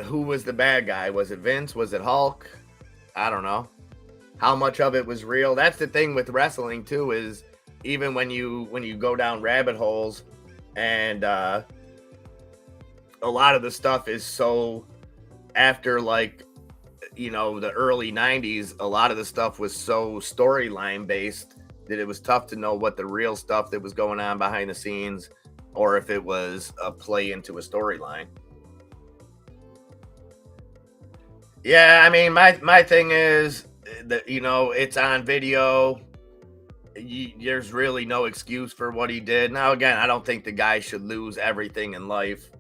who was the bad guy, was it Vince? Was it Hulk? I don't know. How much of it was real? That's the thing with wrestling too, is even when you go down rabbit holes, and a lot of the stuff is so after, like, you know, the early 90s, a lot of the stuff was so storyline based that it was tough to know what the real stuff that was going on behind the scenes or if it was a play into a storyline. Yeah, I mean, my thing is that, you know, it's on video. There's really no excuse for what he did. Now, again, I don't think the guy should lose everything in life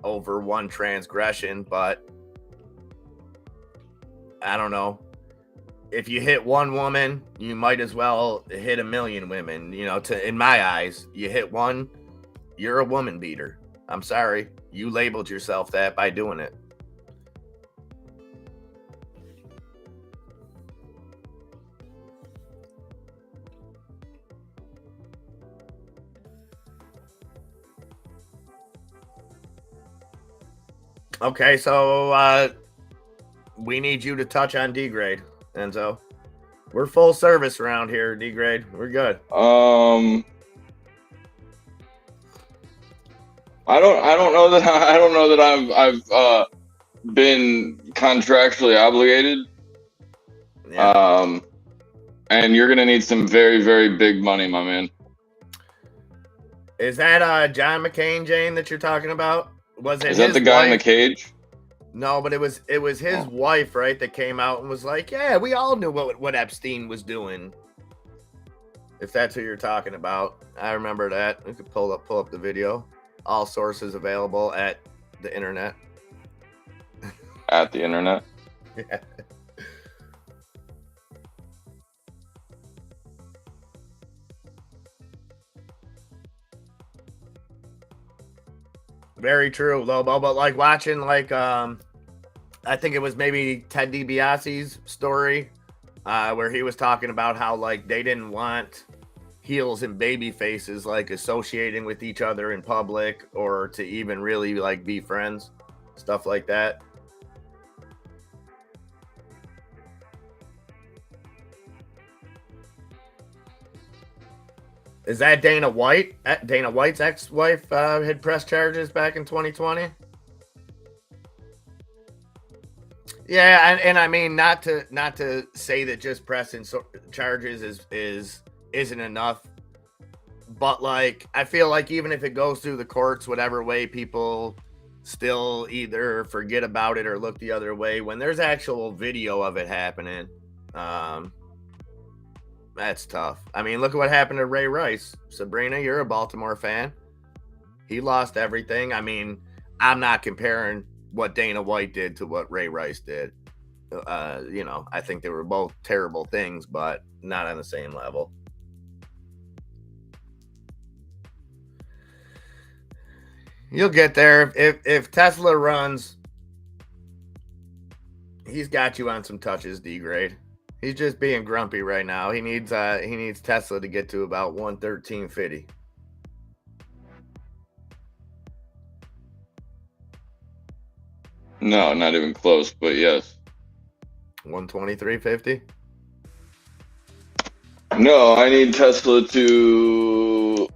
over one transgression, but I don't know. If you hit one woman, you might as well hit a million women. You know, in my eyes, you hit one, you're a woman beater. I'm sorry. You labeled yourself that by doing it. Okay, so we need you to touch on D-grade, Enzo. We're full service around here, D-grade. We're good. I don't know that I've been contractually obligated. Yeah. And you're gonna need some very, very big money, my man. Is that John McCain, Jane, that you're talking about? Was it? Is that the guy in the cage? No, but it was his wife, right, that came out and was like, "Yeah, we all knew what Epstein was doing." If that's who you're talking about, I remember that. We could pull up the video. All sources available at the internet. At the internet. Yeah. Very true, Lobo. But like watching, like, I think it was maybe Ted DiBiase's story, where he was talking about how like they didn't want heels and baby faces like associating with each other in public or to even really like be friends, stuff like that. Is that Dana White? Dana White's ex-wife had pressed charges back in 2020. Yeah, and I mean not to say that just pressing charges isn't enough, but like I feel like even if it goes through the courts, whatever way, people still either forget about it or look the other way when there's actual video of it happening. That's tough. I mean, look at what happened to Ray Rice. Sabrina, you're a Baltimore fan. He lost everything. I mean, I'm not comparing what Dana White did to what Ray Rice did. You know, I think they were both terrible things, but not on the same level. You'll get there. If Tesla runs, he's got you on some touches, D-grade. He's just being grumpy right now. He needs Tesla to get to about 113.50. No, not even close, but yes. 123.50? No, I need Tesla to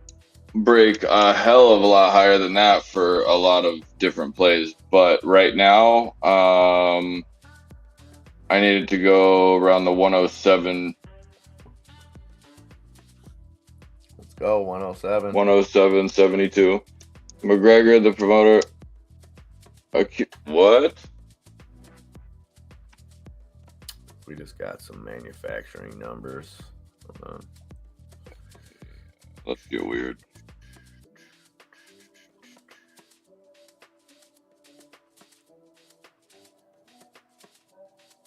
break a hell of a lot higher than that for a lot of different plays. But right now, I needed to go around the 107. Let's go, 107. 107.72. McGregor, the promoter. What? We just got some manufacturing numbers. Hold on. Let's feel weird.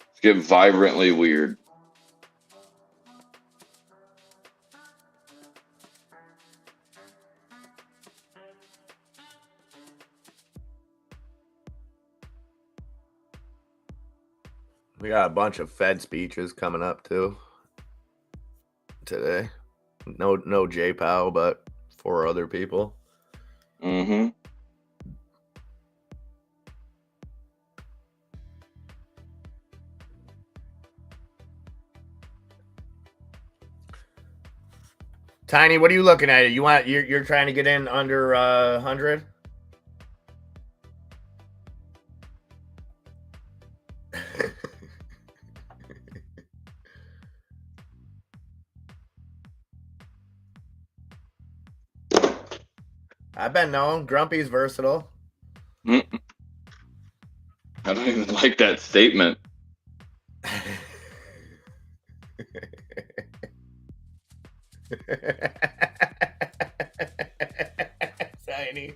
Let's get vibrantly weird. We got a bunch of Fed speeches coming up too today. No J Powell, but 4 other people. Mm-hmm. Tiny, what are you looking at? You're trying to get in under 100? I've been known. Grumpy's versatile. I don't even like that statement. Tiny.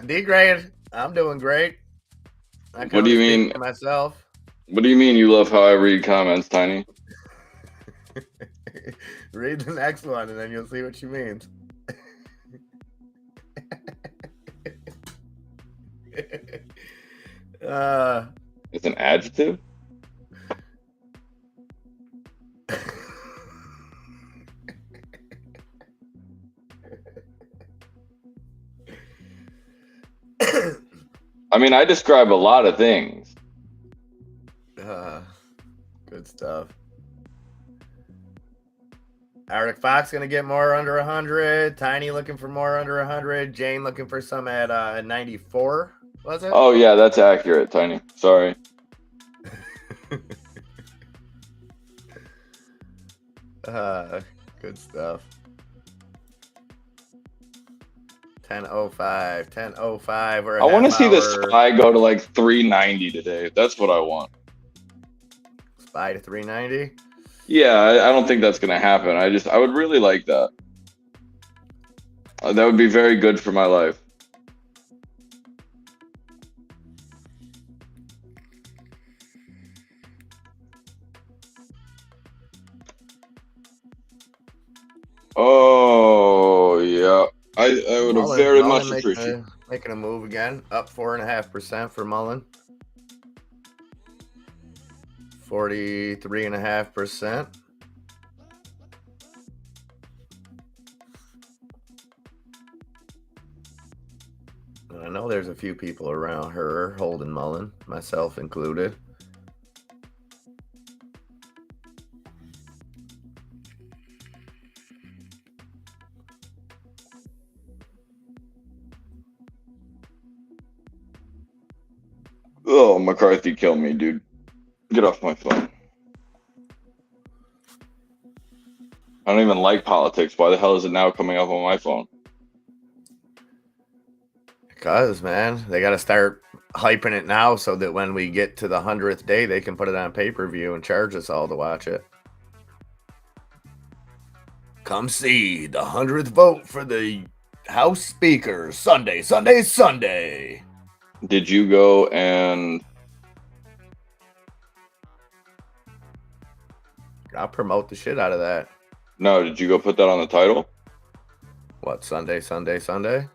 D grade. I'm doing great. What do you mean? Myself. What do you mean you love how I read comments, Tiny? Read the next one and then you'll see what she means. It's an adjective? I mean, I describe a lot of things. Good stuff. Arctic Fox gonna get more under 100. Tiny looking for more under 100. Jane looking for some at 94. Was it? Oh yeah, that's accurate, Tiny. Sorry. Good stuff. 10:05. 10:05. I want to see the SPY go to like 390 today. That's what I want. SPY to 390? Yeah, I don't think that's gonna happen. I would really like that. That would be very good for my life. Oh yeah, I would have very much appreciated making a move again, up 4.5% for Mullen. 43.5%. I know there's a few people around her holding Mullen, myself included. Oh, McCarthy killed me, dude. Get off my phone. I don't even like politics. Why the hell is it now coming up on my phone? Because, man, they got to start hyping it now so that when we get to the 100th day, they can put it on pay-per-view and charge us all to watch it. Come see the 100th vote for the House Speaker. Sunday, Sunday, Sunday. Did you go and... I'll promote the shit out of that. No, did you go put that on the title? What, Sunday, Sunday, Sunday?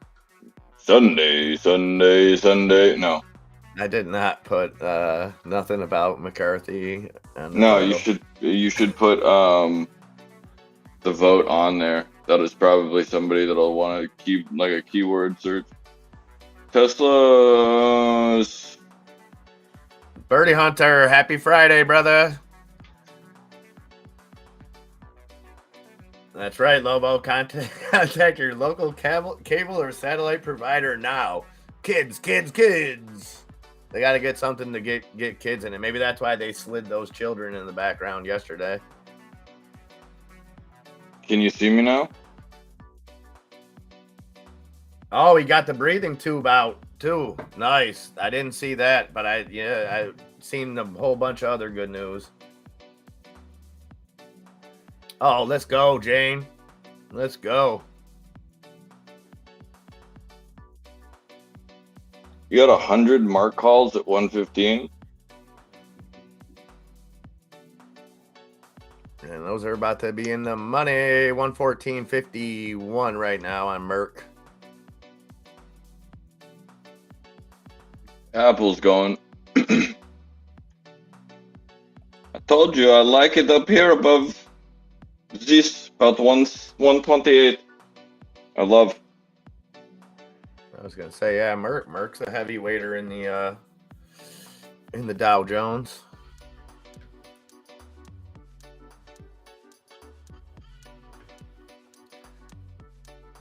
Sunday, Sunday, Sunday. No. I did not put nothing about McCarthy. No, title. You should put the vote on there. That is probably somebody that'll want to keep like a keyword search. Tesla's. Birdie Hunter, happy Friday, brother. That's right, Lobo. Contact your local cable or satellite provider now. Kids. They got to get something to get kids in it. Maybe that's why they slid those children in the background yesterday. Can you see me now? Oh, he got the breathing tube out too. Nice. I didn't see that, but I seen a whole bunch of other good news. Oh, let's go, Jane. Let's go. You got 100 mark calls at 115. And those are about to be in the money. 114.51 right now on Merck. Apple's going. I told you I like it up here above this, about 128. I love. I was gonna say, yeah, Merck's a heavyweighter in the Dow Jones.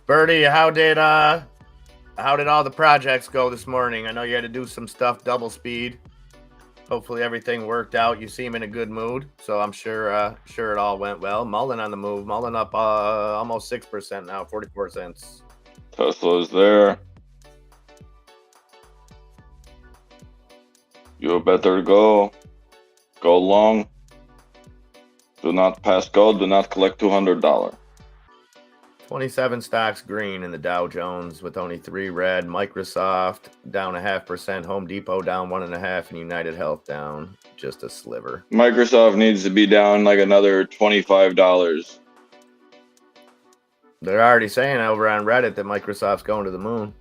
Birdie, how did all the projects go this morning? I know you had to do some stuff double speed. Hopefully everything worked out. You seem in a good mood, so I'm sure it all went well. Mullen on the move. Mullen up almost 6% now, 44 cents. Tesla is there. You better go. Go long. Do not pass go. Do not collect $200. 27 stocks green in the Dow Jones with only 3 red. Microsoft down 0.5%. Home Depot down 1.5%. And United Health down just a sliver. Microsoft needs to be down like another $25. They're already saying over on Reddit that Microsoft's going to the moon.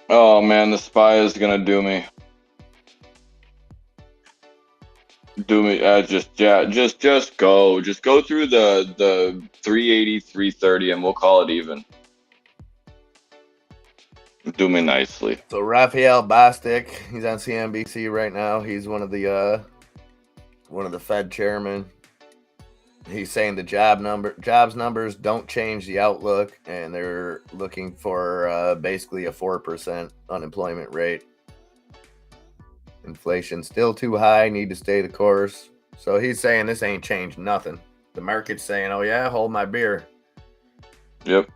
Oh man, the SPY is gonna do me. Just go. Just go through the 380, 330, and we'll call it even. Do me nicely. So Raphael Bostic, he's on CNBC right now. He's one of the Fed chairmen. He's saying the jobs numbers don't change the outlook, and they're looking for basically a 4% unemployment rate. Inflation still too high, need to stay the course. So he's saying this ain't changed nothing. The market's saying, oh yeah, hold my beer. Yep.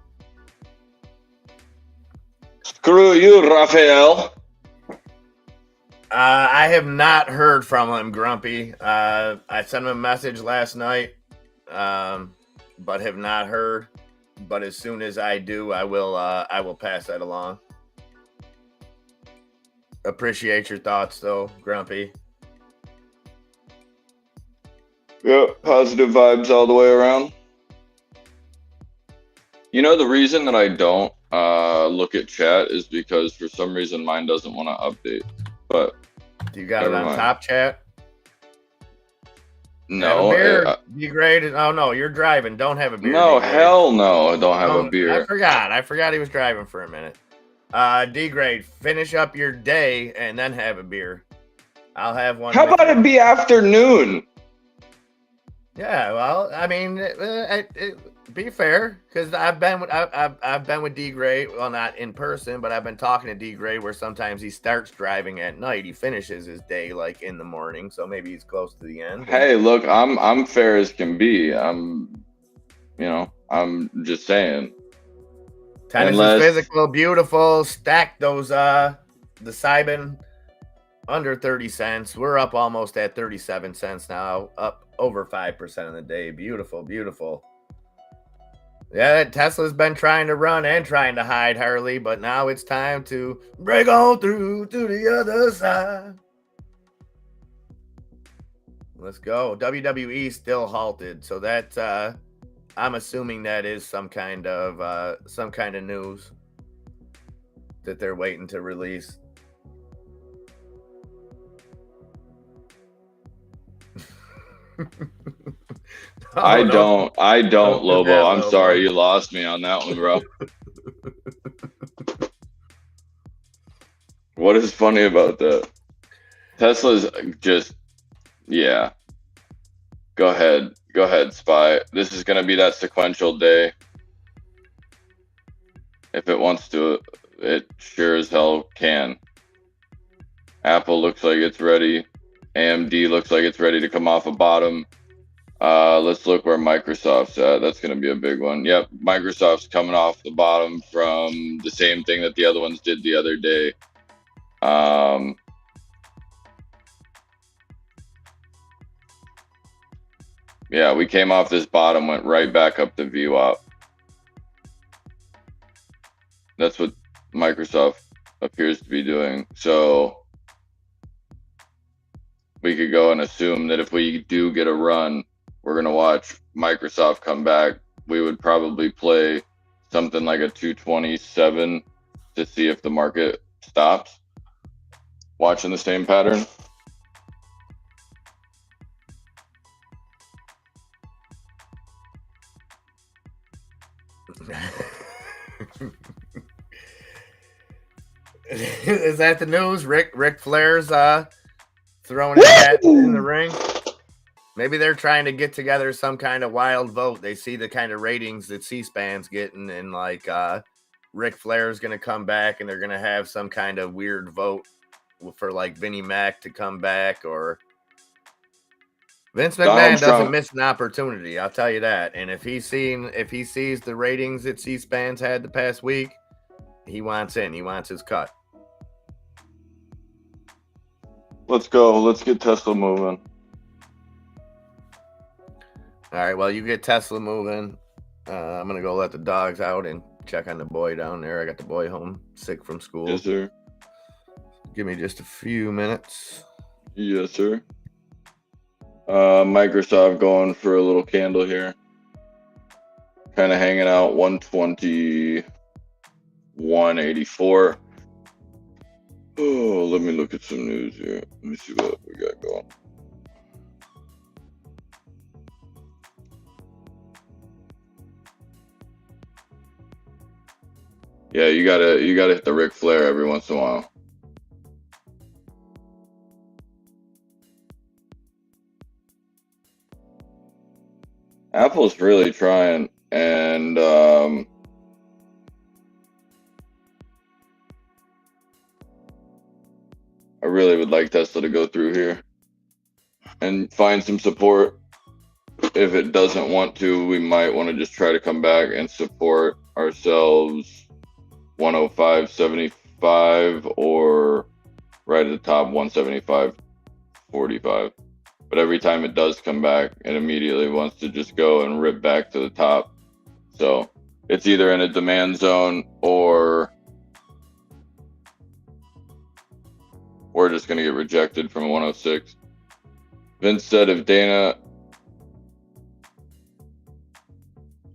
Screw you, Raphael. I have not heard from him, Grumpy. I sent him a message last night, but have not heard. But as soon as I do, I will pass that along. Appreciate your thoughts, though, Grumpy. Yep, positive vibes all the way around. You know, the reason that I don't look at chat is because for some reason mine doesn't want to update. But you got it on top chat? No. Degraded. Oh no, you're driving. Don't have a beer. No, hell no. I don't have a beer. I forgot he was driving for a minute. Degrade. Finish up your day and then have a beer. I'll have one. How about it be afternoon? Yeah, well, I mean, be fair, because I've been with D-Gray, well, not in person, but I've been talking to D-Gray where sometimes he starts driving at night. He finishes his day like in the morning, so maybe he's close to the end. Hey, look, I'm fair as can be. I'm just saying. Tennis is physical, beautiful. Stack those the Cybin under 30 cents. We're up almost at 37 cents now, up over 5% in the day. Beautiful, beautiful. Yeah, Tesla's been trying to run and trying to hide, Harley, but now it's time to break on through to the other side. Let's go. WWE still halted, so that I'm assuming that is some kind of news that they're waiting to release. I don't, Lobo. I'm sorry, you lost me on that one, bro. What is funny about that? Tesla's just, yeah. Go ahead, Spy. This is gonna be that sequential day. If it wants to, it sure as hell can. Apple looks like it's ready. AMD looks like it's ready to come off a bottom. Let's look where Microsoft's at. That's going to be a big one. Yep, Microsoft's coming off the bottom from the same thing that the other ones did the other day. Yeah, we came off this bottom, went right back up the VWAP. That's what Microsoft appears to be doing. So we could go and assume that if we do get a run, we're going to watch Microsoft come back. We would probably play something like a 227 to see if the market stops. Watching the same pattern. Is that the news? Ric Flair's throwing his hat in the ring. Maybe they're trying to get together some kind of wild vote. They see the kind of ratings that C-SPAN's getting, and like Ric Flair's going to come back, and they're going to have some kind of weird vote for like Vinnie Mac to come back, or Vince McMahon doesn't miss an opportunity. I'll tell you that. And if he sees the ratings that C-SPAN's had the past week, he wants in. He wants his cut. Let's go. Let's get Tesla moving. All right, well, you get Tesla moving. I'm going to go let the dogs out and check on the boy down there. I got the boy home sick from school. Yes, sir. Give me just a few minutes. Yes, sir. Microsoft going for a little candle here. Kind of hanging out 120, 184. Oh, let me look at some news here. Let me see what we got going. Yeah, you gotta hit the Ric Flair every once in a while. Apple's really trying, and I really would like Tesla to go through here and find some support. If it doesn't want to, we might want to just try to come back and support ourselves 105.75 or right at the top 175.45. But every time it does come back, it immediately wants to just go and rip back to the top. So it's either in a demand zone or we're just going to get rejected from 106. Vince said if Dana...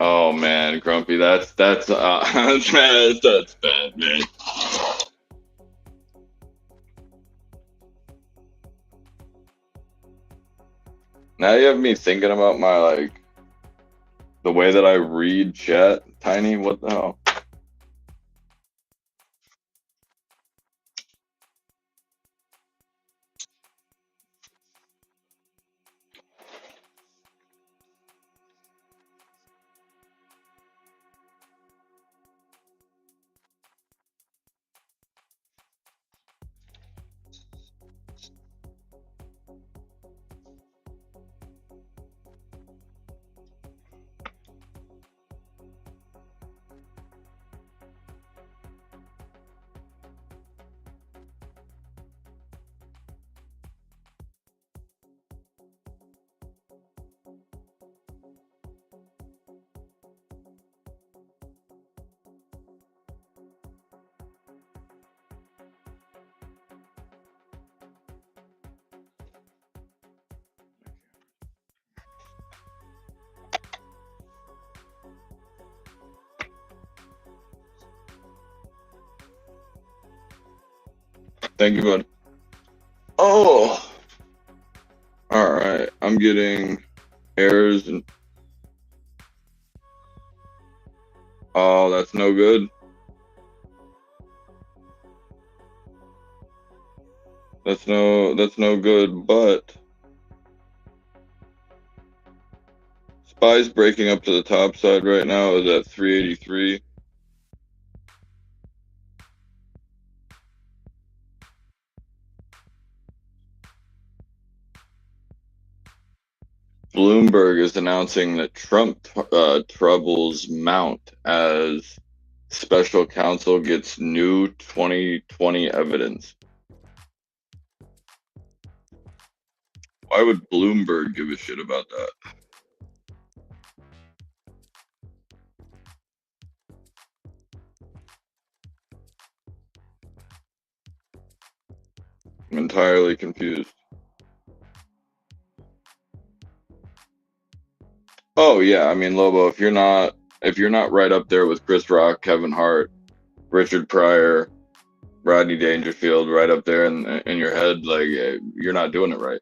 Oh man, Grumpy, that's bad, man. Now you have me thinking about my the way that I read chat. Tiny, what the hell? Thank you, bud. Oh, all right. I'm getting errors and oh, that's no good. That's no good. But SPY's breaking up to the top side right now is at 383. Bloomberg is announcing that Trump troubles mount as special counsel gets new 2020 evidence. Why would Bloomberg give a shit about that? I'm entirely confused. Oh yeah, I mean Lobo, if you're not right up there with Chris Rock, Kevin Hart, Richard Pryor, Rodney Dangerfield, right up there in your head, like you're not doing it right.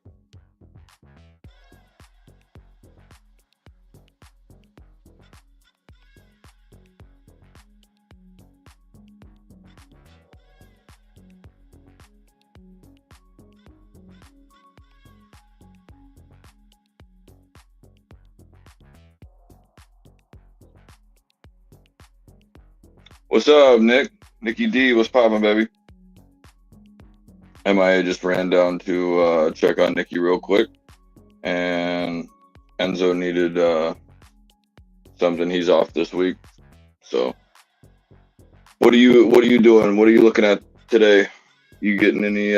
What's up, Nick? Nicky D, what's poppin', baby? MIA just ran down to check on Nicky real quick, and Enzo needed something. He's off this week, so what are you doing? What are you looking at today? You getting any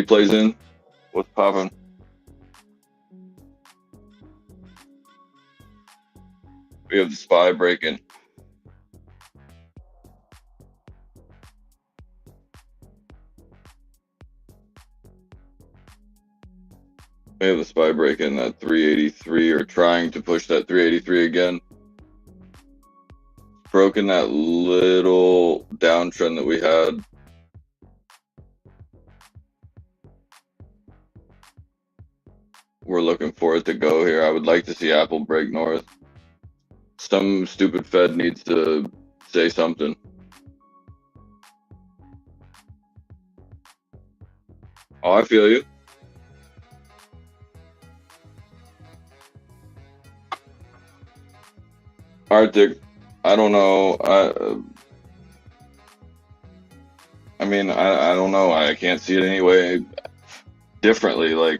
plays in? What's poppin'? We have the SPY breaking. We have the SPY breaking at 383, or trying to push that 383 again. Broken that little downtrend that we had. We're looking for it to go here. I would like to see Apple break north. Some stupid Fed needs to say something. Oh, I feel you. Arctic, I don't know. I mean, I don't know. I can't see it anyway differently. Like,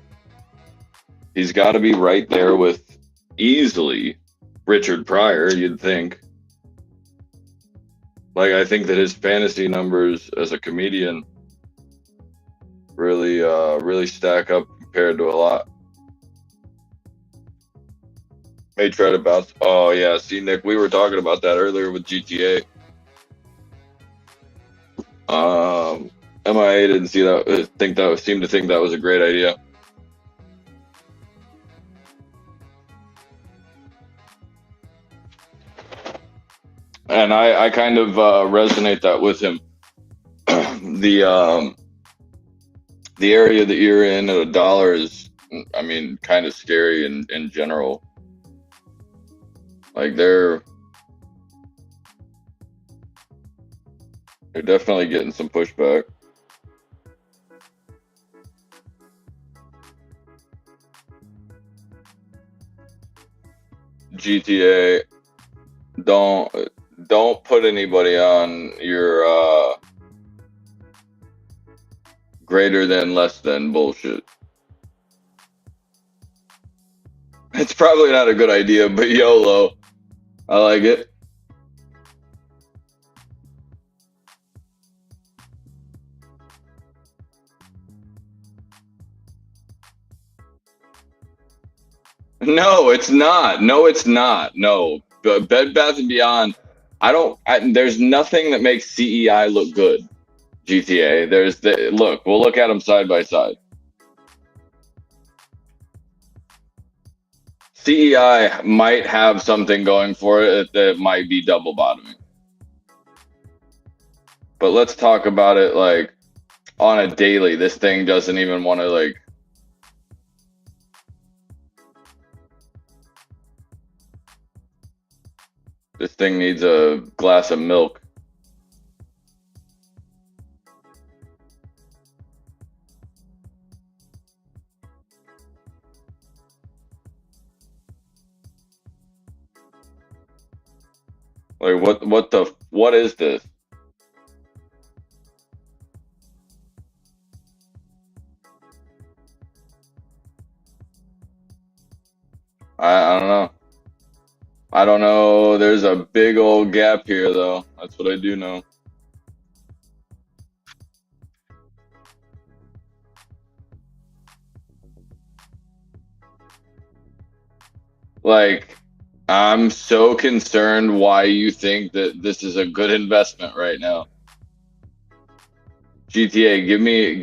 he's got to be right there with easily Richard Pryor, you'd think. Like, I think that his fantasy numbers as a comedian really stack up compared to a lot. May try to bounce. Oh yeah, see, Nick, we were talking about that earlier with GTA. MIA didn't see that. Seemed to think that was a great idea. And I kind of resonate that with him. The area that you're in at $1 is, I mean, kind of scary in general. Like they're definitely getting some pushback. GTA, don't put anybody on your greater than, less than bullshit. It's probably not a good idea, but YOLO. I like it. No, it's not. No, it's not. No. Bed Bath & Beyond, there's nothing that makes CEI look good. GTA. We'll look at them side by side. CEI might have something going for it that might be double bottoming. But let's talk about it like on a daily. This thing doesn't even want to like. This thing needs a glass of milk. Like what is this? I don't know. I don't know. There's a big old gap here though. That's what I do know. Like, I'm so concerned why you think that this is a good investment right now. GTA, give me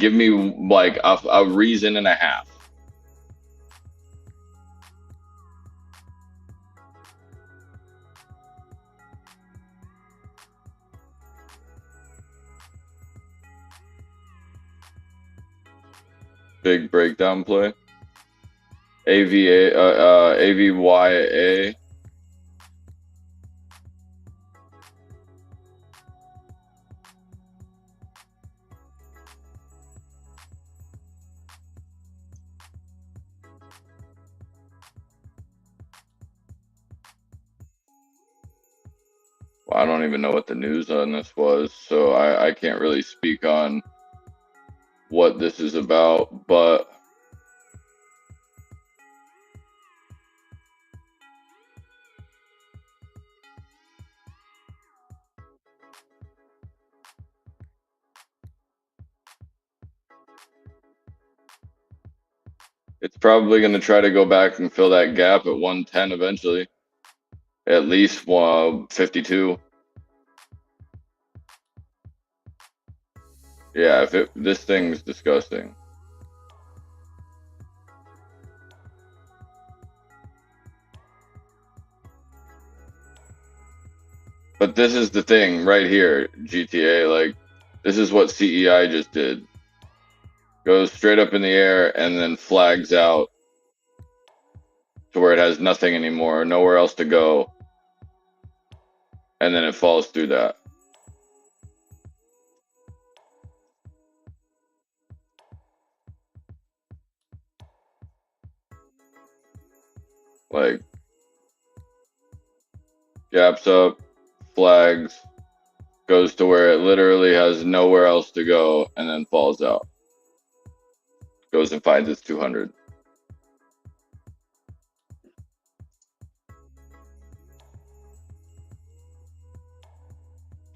like a reason and a half. Big breakdown play. AVYA. I don't even know what the news on this was, so I can't really speak on what this is about, but it's probably going to try to go back and fill that gap at 110 eventually, at least 52. Yeah, this thing's disgusting. But this is the thing right here, GTA. Like, this is what CEI just did. Goes straight up in the air and then flags out to where it has nothing anymore, nowhere else to go. And then it falls through that. Like, gaps up, flags, goes to where it literally has nowhere else to go, and then falls out. Goes and finds its 200.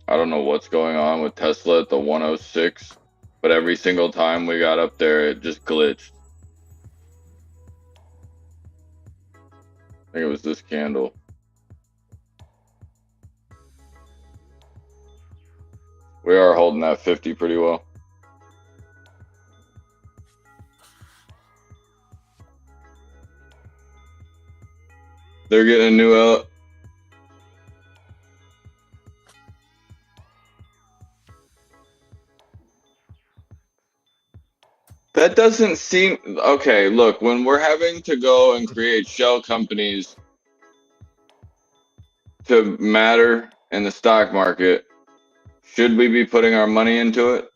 I don't know what's going on with Tesla at the 106, but every single time we got up there, it just glitched. I think it was this candle. We are holding that 50 pretty well. They're getting a new that doesn't seem okay. Look, when we're having to go and create shell companies to matter in the stock market, should we be putting our money into it?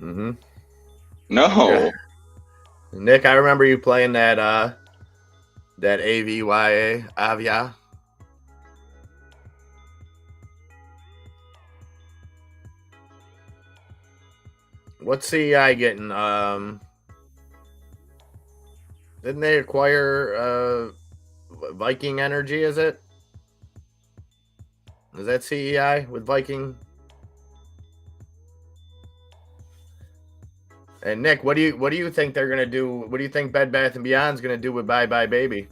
Mm-hmm. No. Yeah. Nick, I remember you playing that AVYA, Avia. What's CEI getting? Didn't they acquire Viking Energy, is it? Is that CEI with Viking? And Nick, what do you think they're gonna do? What do you think Bed Bath and Beyond's gonna do with Bye Bye Baby?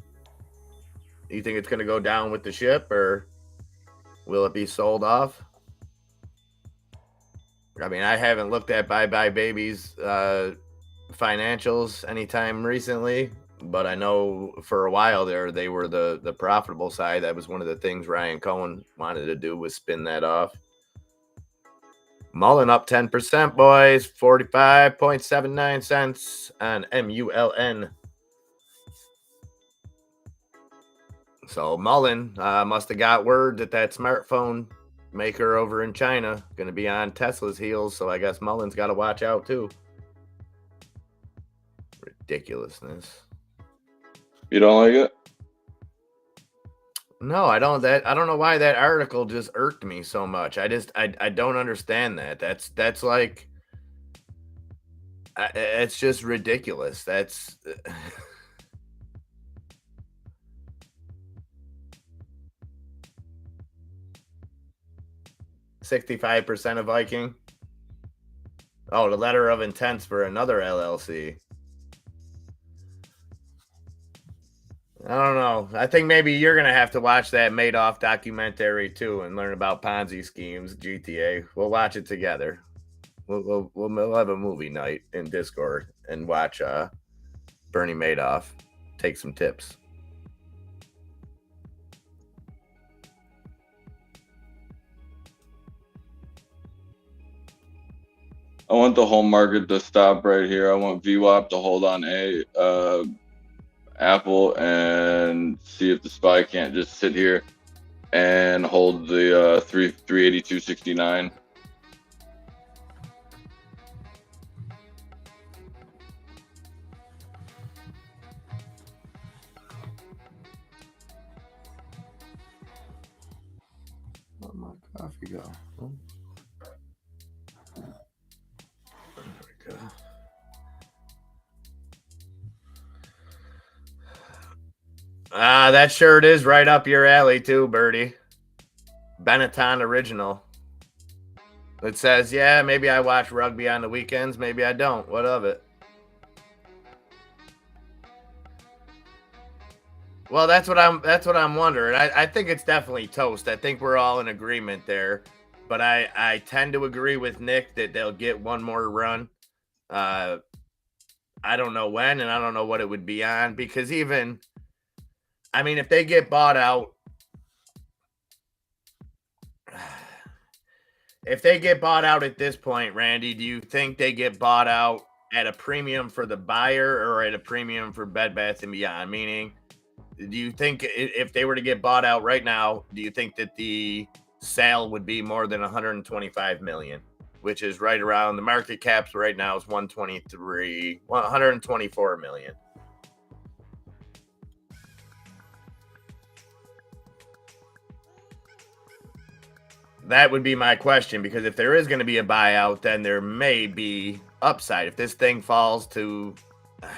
Do you think it's gonna go down with the ship, or will it be sold off? I mean, I haven't looked at Bye Bye Baby's financials anytime recently, but I know for a while there they were the profitable side. That was one of the things Ryan Cohen wanted to do, was spin that off. Mullen up 10%, boys. 45.79 cents on MULN. So Mullen must have got word that smartphone maker over in China going to be on Tesla's heels. So I guess Mullen's got to watch out too. Ridiculousness. You don't like it? No, I don't. I don't know why that article just irked me so much. I don't understand that. That's like, it's just ridiculous. That's 65% of Viking. Oh, the letter of intents for another LLC. I don't know. I think maybe you're going to have to watch that Madoff documentary too and learn about Ponzi schemes, GTA. We'll watch it together. We'll have a movie night in Discord and watch Bernie Madoff. Take some tips. I want the whole market to stop right here. I want VWAP to hold on Apple and see if the SPY can't just sit here and hold the 382.69. my coffee go? Oh. There we go. That shirt is right up your alley too, Birdie. Benetton original. It says, yeah, maybe I watch rugby on the weekends, maybe I don't. What of it? Well, that's what I'm wondering. I think it's definitely toast. I think we're all in agreement there. But I tend to agree with Nick that they'll get one more run. I don't know when, and I don't know what it would be on, because even, I mean, if they get bought out, if they get bought out at this point, Randy, do you think they get bought out at a premium for the buyer or at a premium for Bed Bath & Beyond? Meaning, do you think if they were to get bought out right now, do you think that the sale would be more than 125 million, which is right around, the market caps right now is 124 million? That would be my question, because if there is going to be a buyout, then there may be upside. If this thing falls to,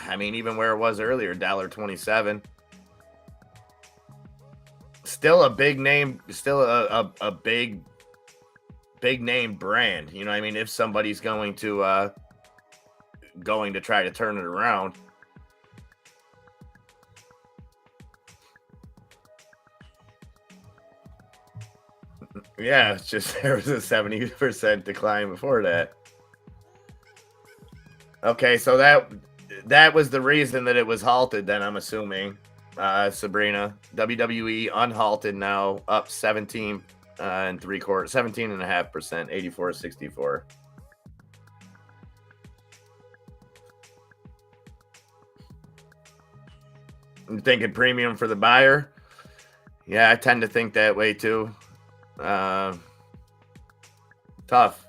I mean, even where it was earlier, $1.27, still a big name, still a big name brand. You know what I mean? If somebody's going to try to turn it around. Yeah, it's just there was a 70% decline before that. Okay, so that was the reason that it was halted then, I'm assuming. Sabrina, WWE unhalted now, up 17 and 17.5%, 84.64. I'm thinking premium for the buyer. Yeah, I tend to think that way too. Tough.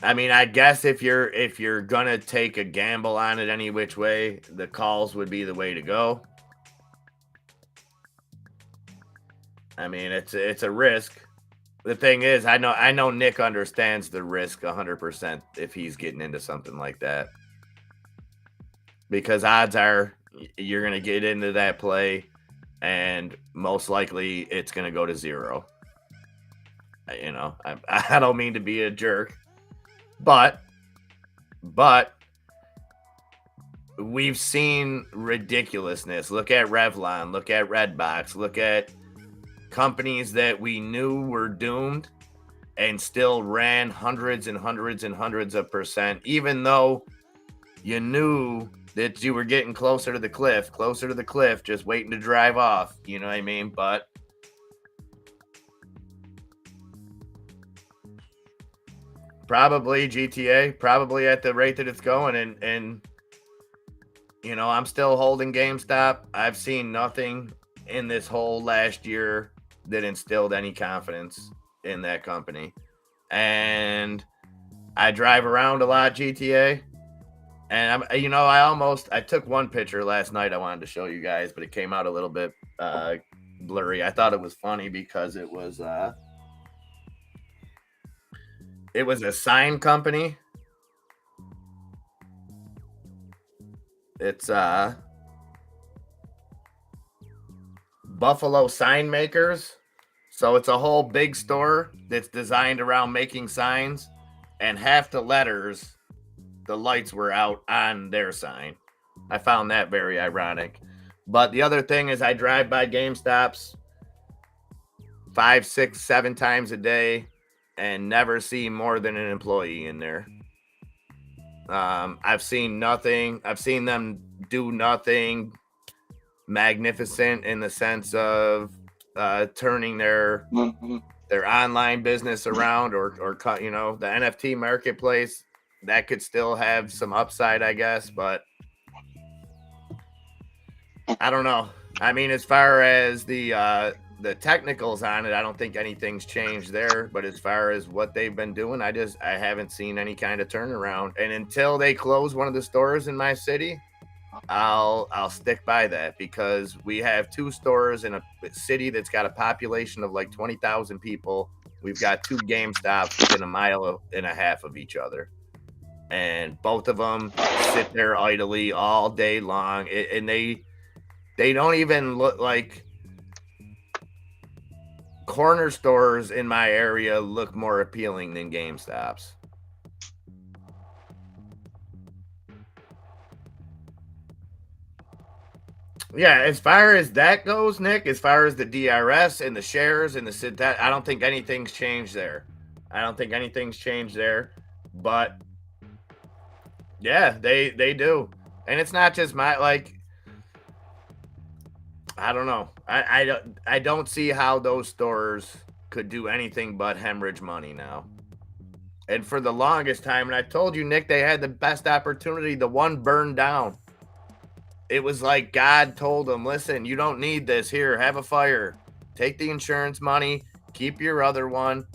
I mean, I guess if you're gonna take a gamble on it any which way, the calls would be the way to go. I mean, it's a risk. The thing is, I know Nick understands the risk 100% if he's getting into something like that, because odds are you're gonna get into that play, and most likely it's gonna go to zero. You know, I don't mean to be a jerk. But we've seen ridiculousness. Look at Revlon, look at Redbox, look at companies that we knew were doomed and still ran hundreds and hundreds and hundreds of percent, even though you knew that you were getting closer to the cliff, just waiting to drive off. You know what I mean? But probably GTA, probably at the rate that it's going. And you know, I'm still holding GameStop. I've seen nothing in this whole last year that instilled any confidence in that company. And I drive around a lot, GTA. And I took one picture last night I wanted to show you guys, but it came out a little bit blurry. I thought it was funny because it was a sign company. It's Buffalo Sign Makers. So it's a whole big store that's designed around making signs, and half the letters, the lights were out on their sign. I found that very ironic. But the other thing is, I drive by GameStops 5, 6, 7 times a day and never see more than an employee in there. I've seen nothing. I've seen them do nothing magnificent in the sense of turning their online business around, or the NFT marketplace. That could still have some upside, I guess, but I don't know. I mean, as far as the technicals on it, I don't think anything's changed there. But as far as what they've been doing, I haven't seen any kind of turnaround. And until they close one of the stores in my city, I'll stick by that because we have 2 stores in a city that's got a population of like 20,000 people. We've got 2 GameStops within a mile and a half of each other, and both of them sit there idly all day long, and they don't even look like corner stores in my area look more appealing than GameStops. Yeah, as far as that goes, Nick, as far as the DRS and the shares and that, I don't think anything's changed there. But yeah, they do, and it's not just my like. I don't know. I don't see how those stores could do anything but hemorrhage money now. And for the longest time, and I told you, Nick, they had the best opportunity. The one burned down. It was like God told them, listen, you don't need this. Here, have a fire. Take the insurance money. Keep your other one.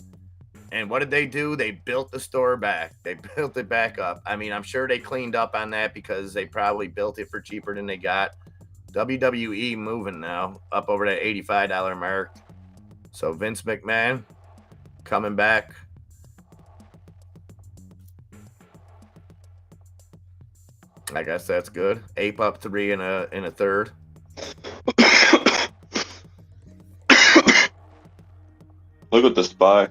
And what did they do? They built the store back. They built it back up. I mean, I'm sure they cleaned up on that because they probably built it for cheaper than they got. WWE moving now up over that $85 mark. So Vince McMahon coming back. I guess that's good. Ape up 3 in a third. Look at the SPY.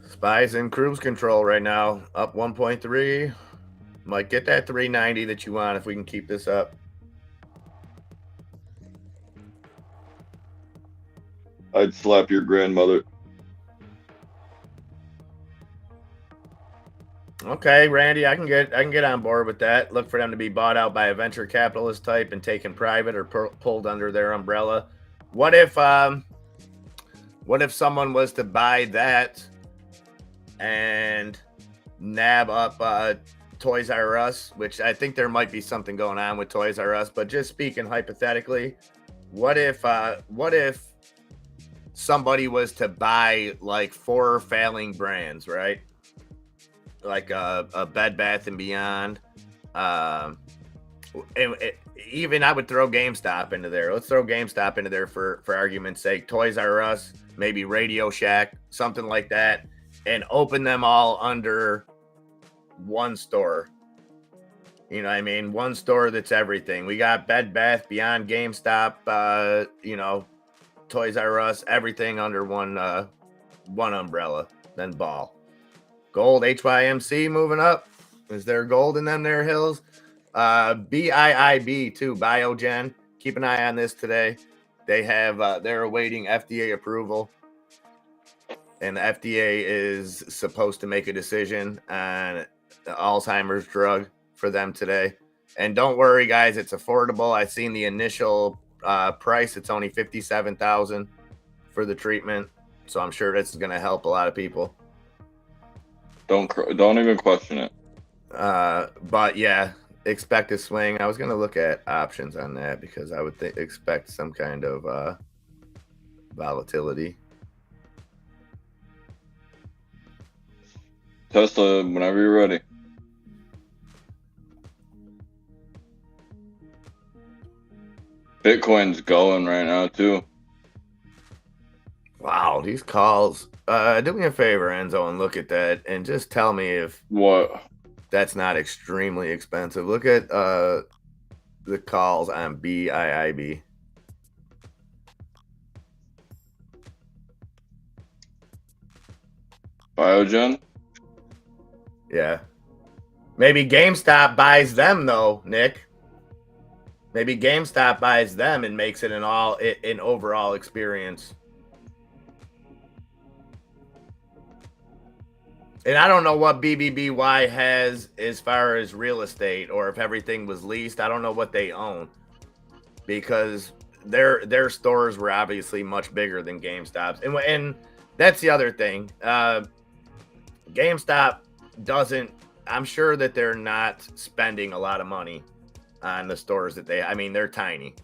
SPY's in cruise control right now, up 1.3. Might get that 390 that you want if we can keep this up. I'd slap your grandmother. Okay, Randy, I can get on board with that. Look for them to be bought out by a venture capitalist type and taken private or pulled under their umbrella. What if someone was to buy that and nab up Toys R Us, which I think there might be something going on with Toys R Us, but just speaking hypothetically, what if somebody was to buy like 4 failing brands, right? Like a Bed Bath and Beyond, even I would throw GameStop into there. Let's throw GameStop into there for argument's sake. Toys R Us, maybe Radio Shack, something like that, and open them all under one store. You know what I mean? One store that's everything. We got Bed Bath, Beyond, GameStop, Toys R Us, everything under one umbrella. Then ball. Gold, HYMC moving up. Is there gold in them there hills? BIIB too, Biogen. Keep an eye on this today. They have they're awaiting FDA approval, and the FDA is supposed to make a decision on the Alzheimer's drug for them today. And don't worry, guys, it's affordable. I've seen the initial price. It's only $57,000 for the treatment, so I'm sure this is going to help a lot of people. Don't even question it. But yeah, expect a swing. I was going to look at options on that because I would expect some kind of volatility. Tesla, whenever you're ready. Bitcoin's going right now too. Wow, these calls. Do me a favor, Enzo, and look at that, and just tell me if what that's not extremely expensive. Look at the calls on BIIB. Biogen. Yeah, maybe GameStop buys them though, Nick. Maybe GameStop buys them and makes it an overall experience. And I don't know what BBBY has as far as real estate, or if everything was leased. I don't know what they own because their stores were obviously much bigger than GameStop's. And that's the other thing. GameStop doesn't. I'm sure that they're not spending a lot of money on the stores that they. I mean, they're tiny.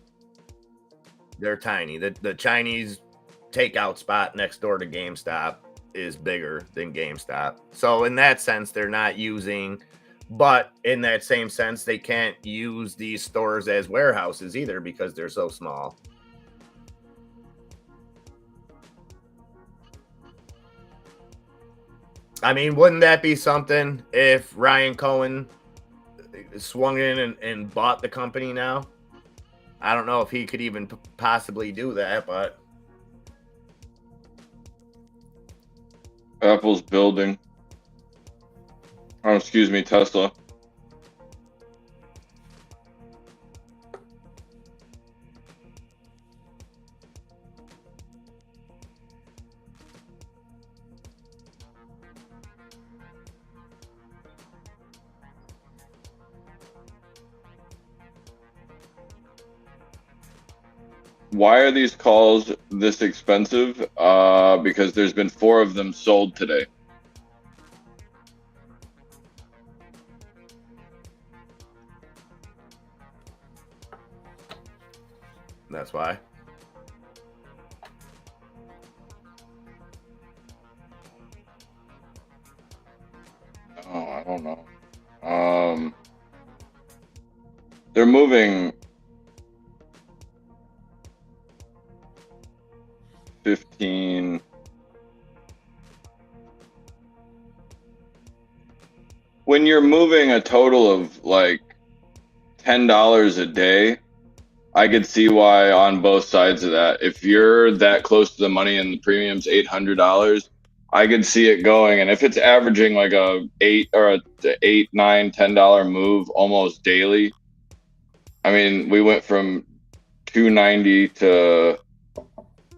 They're tiny. The Chinese takeout spot next door to GameStop is bigger than GameStop. So in that sense, they're not using, but in that same sense, they can't use these stores as warehouses either because they're so small. I mean, wouldn't that be something if Ryan Cohen swung in and bought the company now? I don't know if he could even possibly do that, but Apple's building. Oh, excuse me, Tesla. Why are these calls this expensive? Because there's been 4 of them sold today. that's why. Oh, I don't know. They're moving 15. When you're moving a total of like $10 a day, I could see why on both sides of that. If you're that close to the money and the premium's $800, I could see it going. And if it's averaging like a $8 or a $8, $9, $10 move almost daily, I mean, we went from 290 to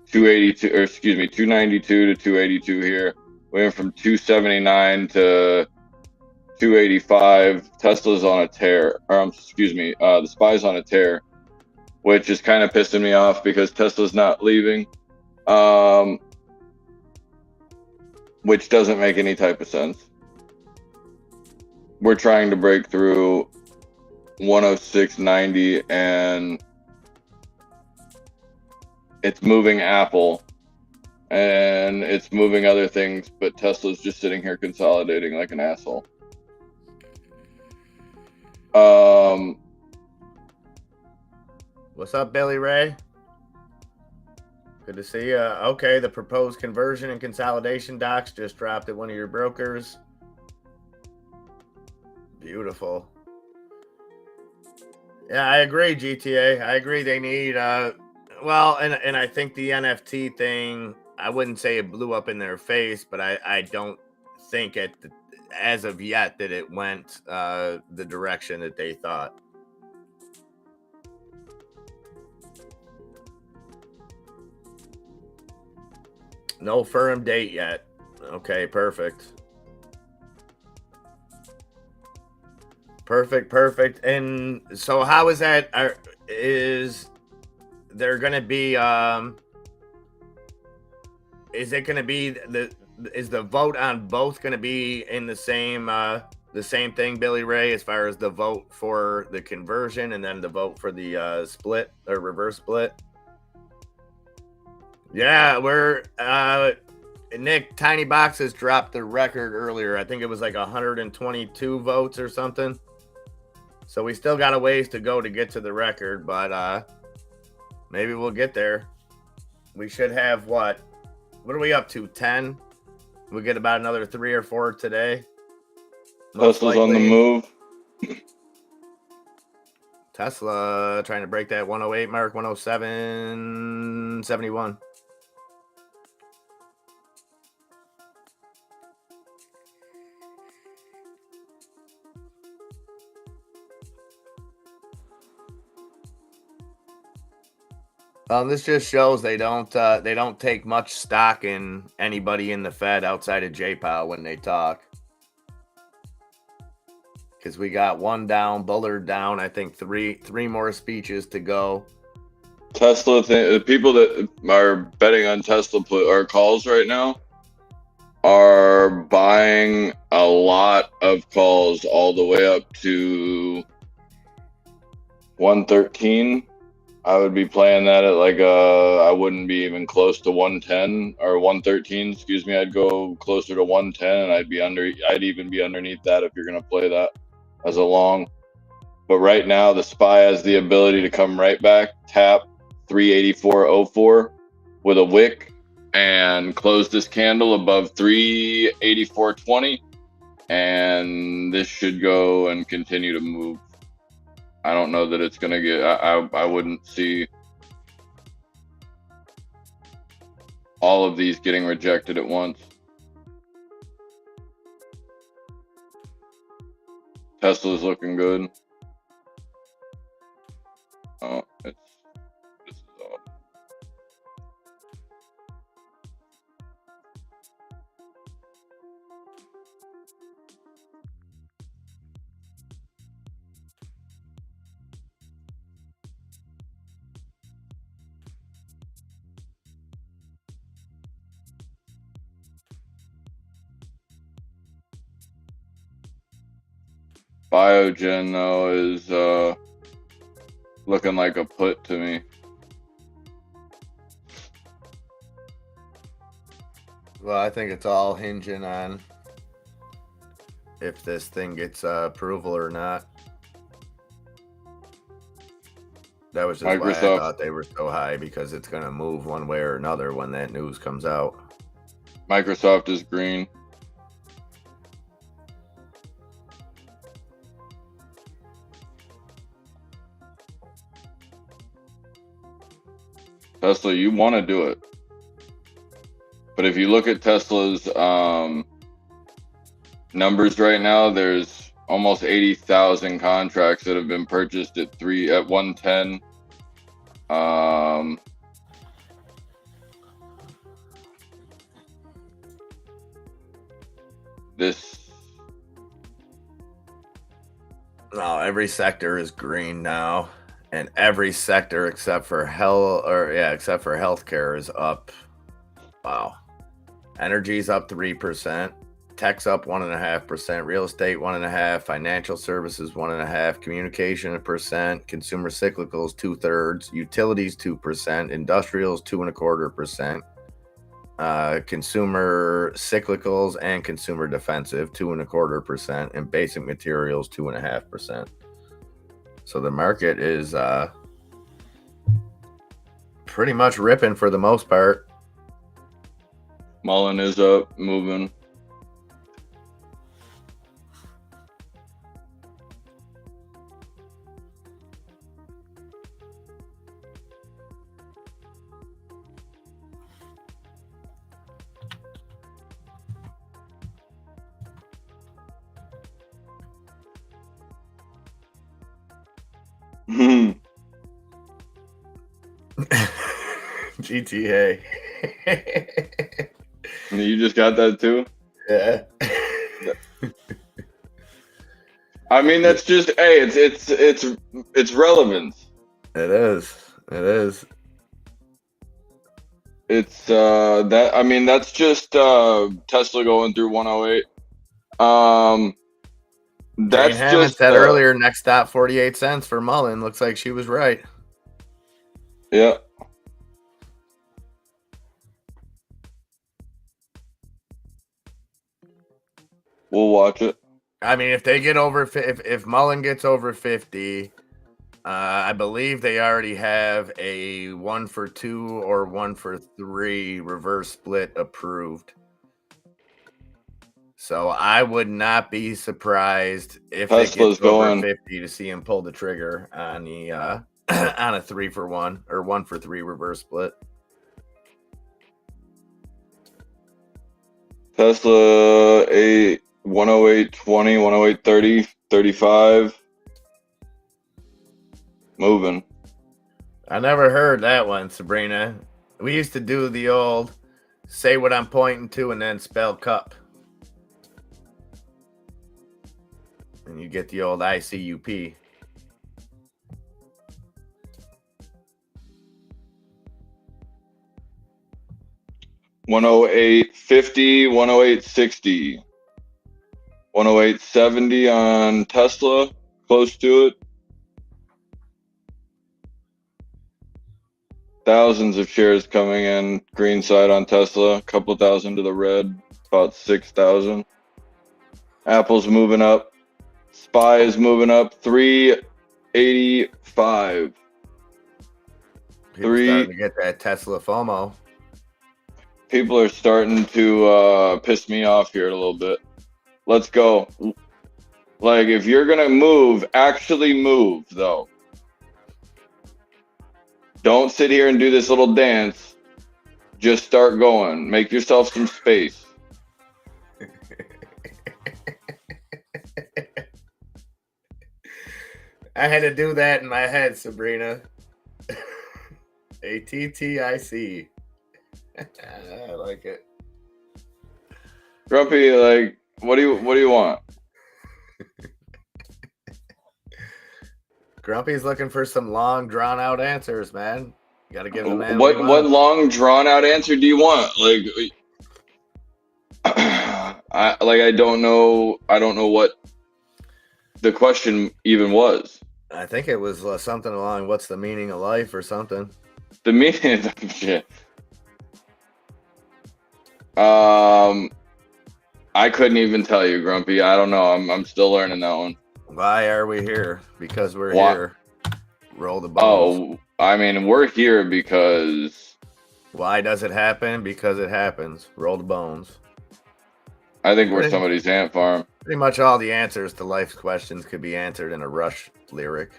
282, or excuse me, 292 to 282 here. We went from 279 to 285. Tesla's on a tear, or excuse me, the SPY's on a tear, which is kind of pissing me off because Tesla's not leaving, which doesn't make any type of sense. We're trying to break through 106.90 and it's moving Apple and it's moving other things, but Tesla's just sitting here consolidating like an asshole. What's up, Billy Ray? Good to see you. Okay, the proposed conversion and consolidation docs just dropped at one of your brokers. Beautiful. Yeah, I agree, GTA. I agree they need well, and I think the NFT thing, I wouldn't say it blew up in their face, but I don't think as of yet that it went the direction that they thought. No firm date yet. Okay, perfect. Perfect. And so how is that? Is there going to be is it going to be is the vote on both going to be in the same thing, Billy Ray, as far as the vote for the conversion and then the vote for the split or reverse split? Yeah, we're Nick, Tiny Boxes dropped the record earlier. I think it was like 122 votes or something. So we still got a ways to go to get to the record, but maybe we'll get there. We should have what are we up to? 10? We'll get about another 3 or 4 today. Tesla's on the move. Tesla trying to break that 108 mark, 107.71. This just shows they don't take much stock in anybody in the Fed outside of J-Powell when they talk. Because we got one down, Bullard down. I think three more speeches to go. Tesla, the people that are betting on Tesla or calls right now are buying a lot of calls all the way up to 113. I would be playing that at like I wouldn't be even close to 110 or 113. Excuse me. I'd go closer to 110, and I'd even be underneath that if you're gonna play that as a long. But right now, the SPY has the ability to come right back, tap 384.04 with a wick, and close this candle above 384.20, and this should go and continue to move. I don't know that it's gonna get. I wouldn't see all of these getting rejected at once. Tesla's looking good. Oh, this is off. Biogen though is looking like a put to me. Well, I think it's all hinging on if this thing gets approval or not. That was just why I thought they were so high, because it's going to move one way or another when that news comes out. Microsoft is green. Tesla, you want to do it. But if you look at Tesla's numbers right now, there's almost 80,000 contracts that have been purchased at 110. No, every sector is green now, and every sector except for healthcare is up. Wow. Energy's up 3%, tech's up 1.5%, real estate 1.5%, financial services 1.5%, communication 1%, consumer cyclicals 2/3, utilities 2%, industrials 2.25%, consumer cyclicals and consumer defensive 2.25%, and basic materials 2.5%. So the market is pretty much ripping for the most part. Mullen is up, moving. GTA. You just got that too? Yeah. I mean, that's just it's relevance. It is. It is. It's that I mean that's just Tesla going through 108. That's Jane Hammond just said earlier, next stop 48 cents for Mullen. Looks like she was right. Yeah. We'll watch it. I mean, if they get over, if Mullen gets over 50, I believe they already have a 1-for-2 or 1-for-3 reverse split approved. So I would not be surprised if it gets over 50 to see him pull the trigger on the on a 3-for-1 or 1-for-3 reverse split. Tesla 108.20, 108.30, 35. Moving. I never heard that one, Sabrina. We used to do the old say what I'm pointing to and then spell cup. And you get the old ICUP. $108.50, 108.60, 108.70 on Tesla, close to it. thousands of shares coming in green side on Tesla, a couple thousand to the red, about 6,000. Apple's moving up. SPY is moving up 385. People starting to get that Tesla FOMO. People are starting to piss me off here a little bit. Let's go. Like, if you're going to move, actually move, though. Don't sit here and do this little dance. Just start going. Make yourself some space. I had to do that in my head, Sabrina. ATTIC. I like it. Grumpy, like, what do you want? Grumpy's looking for some long, drawn out answers, man. You gotta give the man what long, drawn out answer do you want? Like, I don't know what the question even was. I think it was something along what's the meaning of life or something. The meaning of shit. I couldn't even tell you, Grumpy. I don't know. I'm still learning that one. Why are we here? Because we're here. Roll the bones. Oh, I mean, we're here because... Why does it happen? Because it happens. Roll the bones. I think we're somebody's ant farm. Pretty much all the answers to life's questions could be answered in a Rush lyric.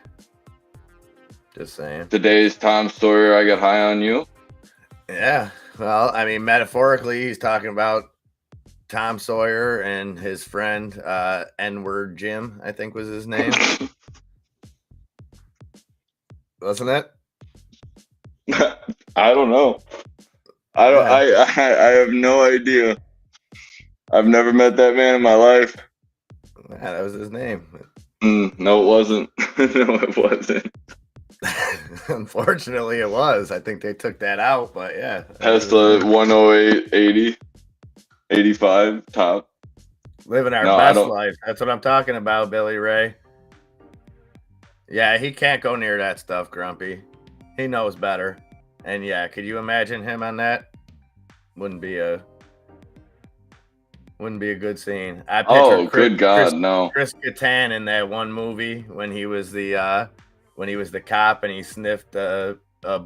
Just saying. Today's Tom Sawyer, I Got High on You. Yeah. Well, I mean, metaphorically, he's talking about Tom Sawyer and his friend, N-word Jim, I think was his name. Wasn't it? I don't know. I have no idea. I've never met that man in my life. Yeah, that was his name. No, it wasn't. No, it wasn't. Unfortunately, it was. I think they took that out, but yeah. Tesla 108, 80, 85, top. Living our best life. That's what I'm talking about, Billy Ray. Yeah, he can't go near that stuff, Grumpy. He knows better. And yeah, could you imagine him on that? Wouldn't be a good scene. I picture good God, no. Chris Kattan in that one movie when he was the cop and he sniffed a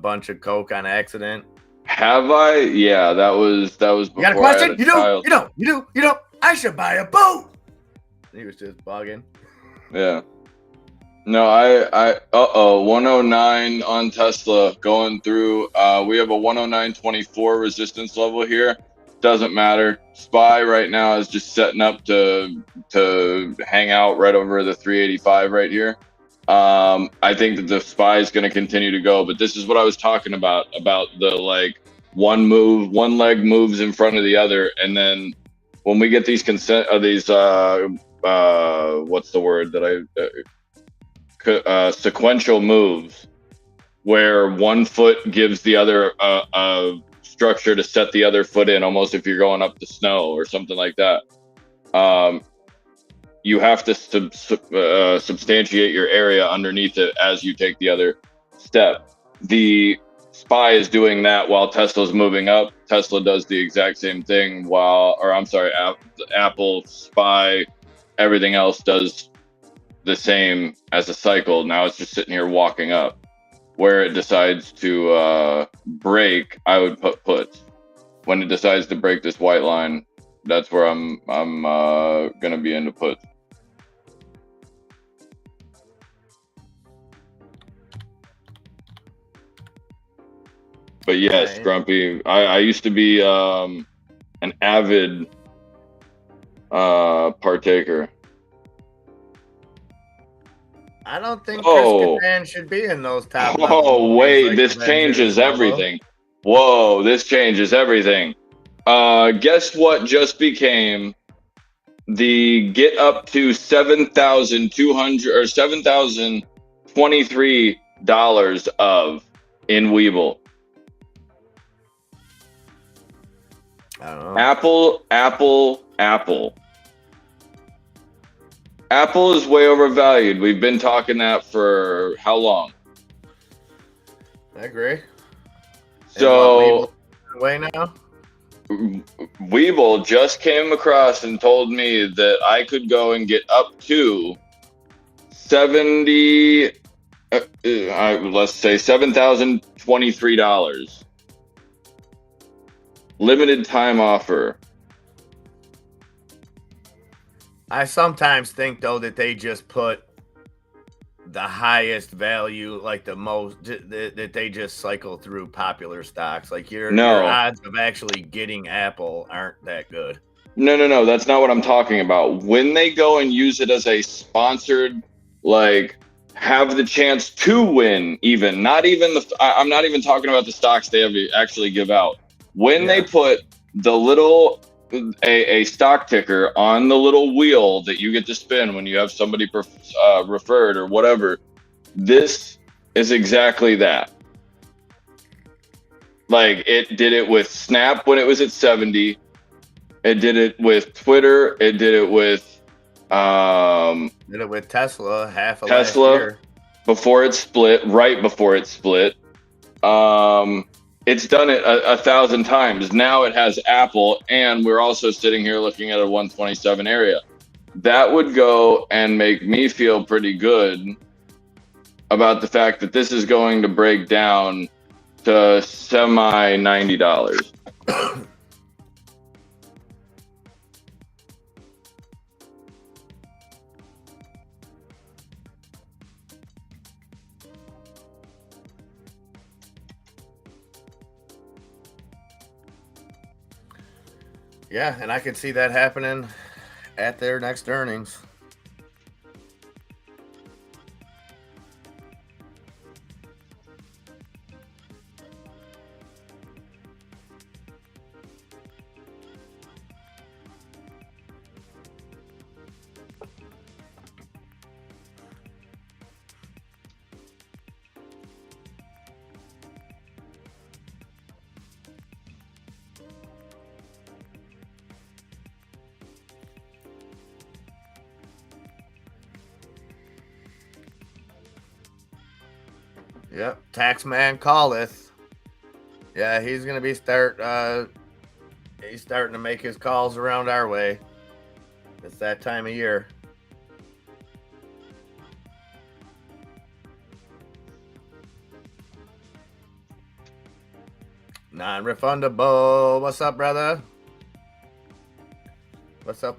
bunch of coke on accident. Have I? Yeah, that was before. You got a question? You do. I should buy a boat. He was just bugging. Yeah. No, I 109 on Tesla going through. We have a 109.24 resistance level here. Doesn't matter. SPY right now is just setting up to hang out right over the 385 right here. I think that the SPY is going to continue to go, but this is what I was talking about the like one leg moves in front of the other, and then when we get these what's the word that sequential moves where one foot gives the other a structure to set the other foot in, almost if you're going up the snow or something like that. You have to substantiate your area underneath it as you take the other step. The SPY is doing that while Tesla's moving up. Tesla does the exact same thing Apple, SPY, everything else does the same as a cycle. Now it's just sitting here walking up. Where it decides to break, I would put puts. When it decides to break this white line, that's where I'm gonna be into puts. But yes, right. Grumpy. I used to be an avid partaker. I don't think Chris Kattan should be in those top. Oh wait, like this changes everything. Whoa, this changes everything. Guess what just became the get up to $7,200 or $7,023 of in Webull? I don't know. Apple. Apple is way overvalued. We've been talking that for how long? I agree. So way now. Weeble just came across and told me that I could go and get up to 70, let's say $7,023. Limited time offer. I sometimes think though that they just put the highest value, like the most, that they just cycle through popular stocks. Like your odds of actually getting Apple aren't that good. No. That's not what I'm talking about. When they go and use it as a sponsored, like have the chance to win, even not even I'm not even talking about the stocks they actually give out. When they put the little a stock ticker on the little wheel that you get to spin when you have somebody referred or whatever, this is exactly that. Like it did it with Snap when it was at 70. It did it with Twitter. It did it with did it with Tesla last year before it split, right before it split. It's done it 1,000 times. Now it has Apple, and we're also sitting here looking at a 127 area. That would go and make me feel pretty good about the fact that this is going to break down to semi $90. Yeah, and I could see that happening at their next earnings. Yep, Taxman calleth. Yeah, he's gonna be he's starting to make his calls around our way. It's that time of year. Non-refundable. What's up, brother? What's up?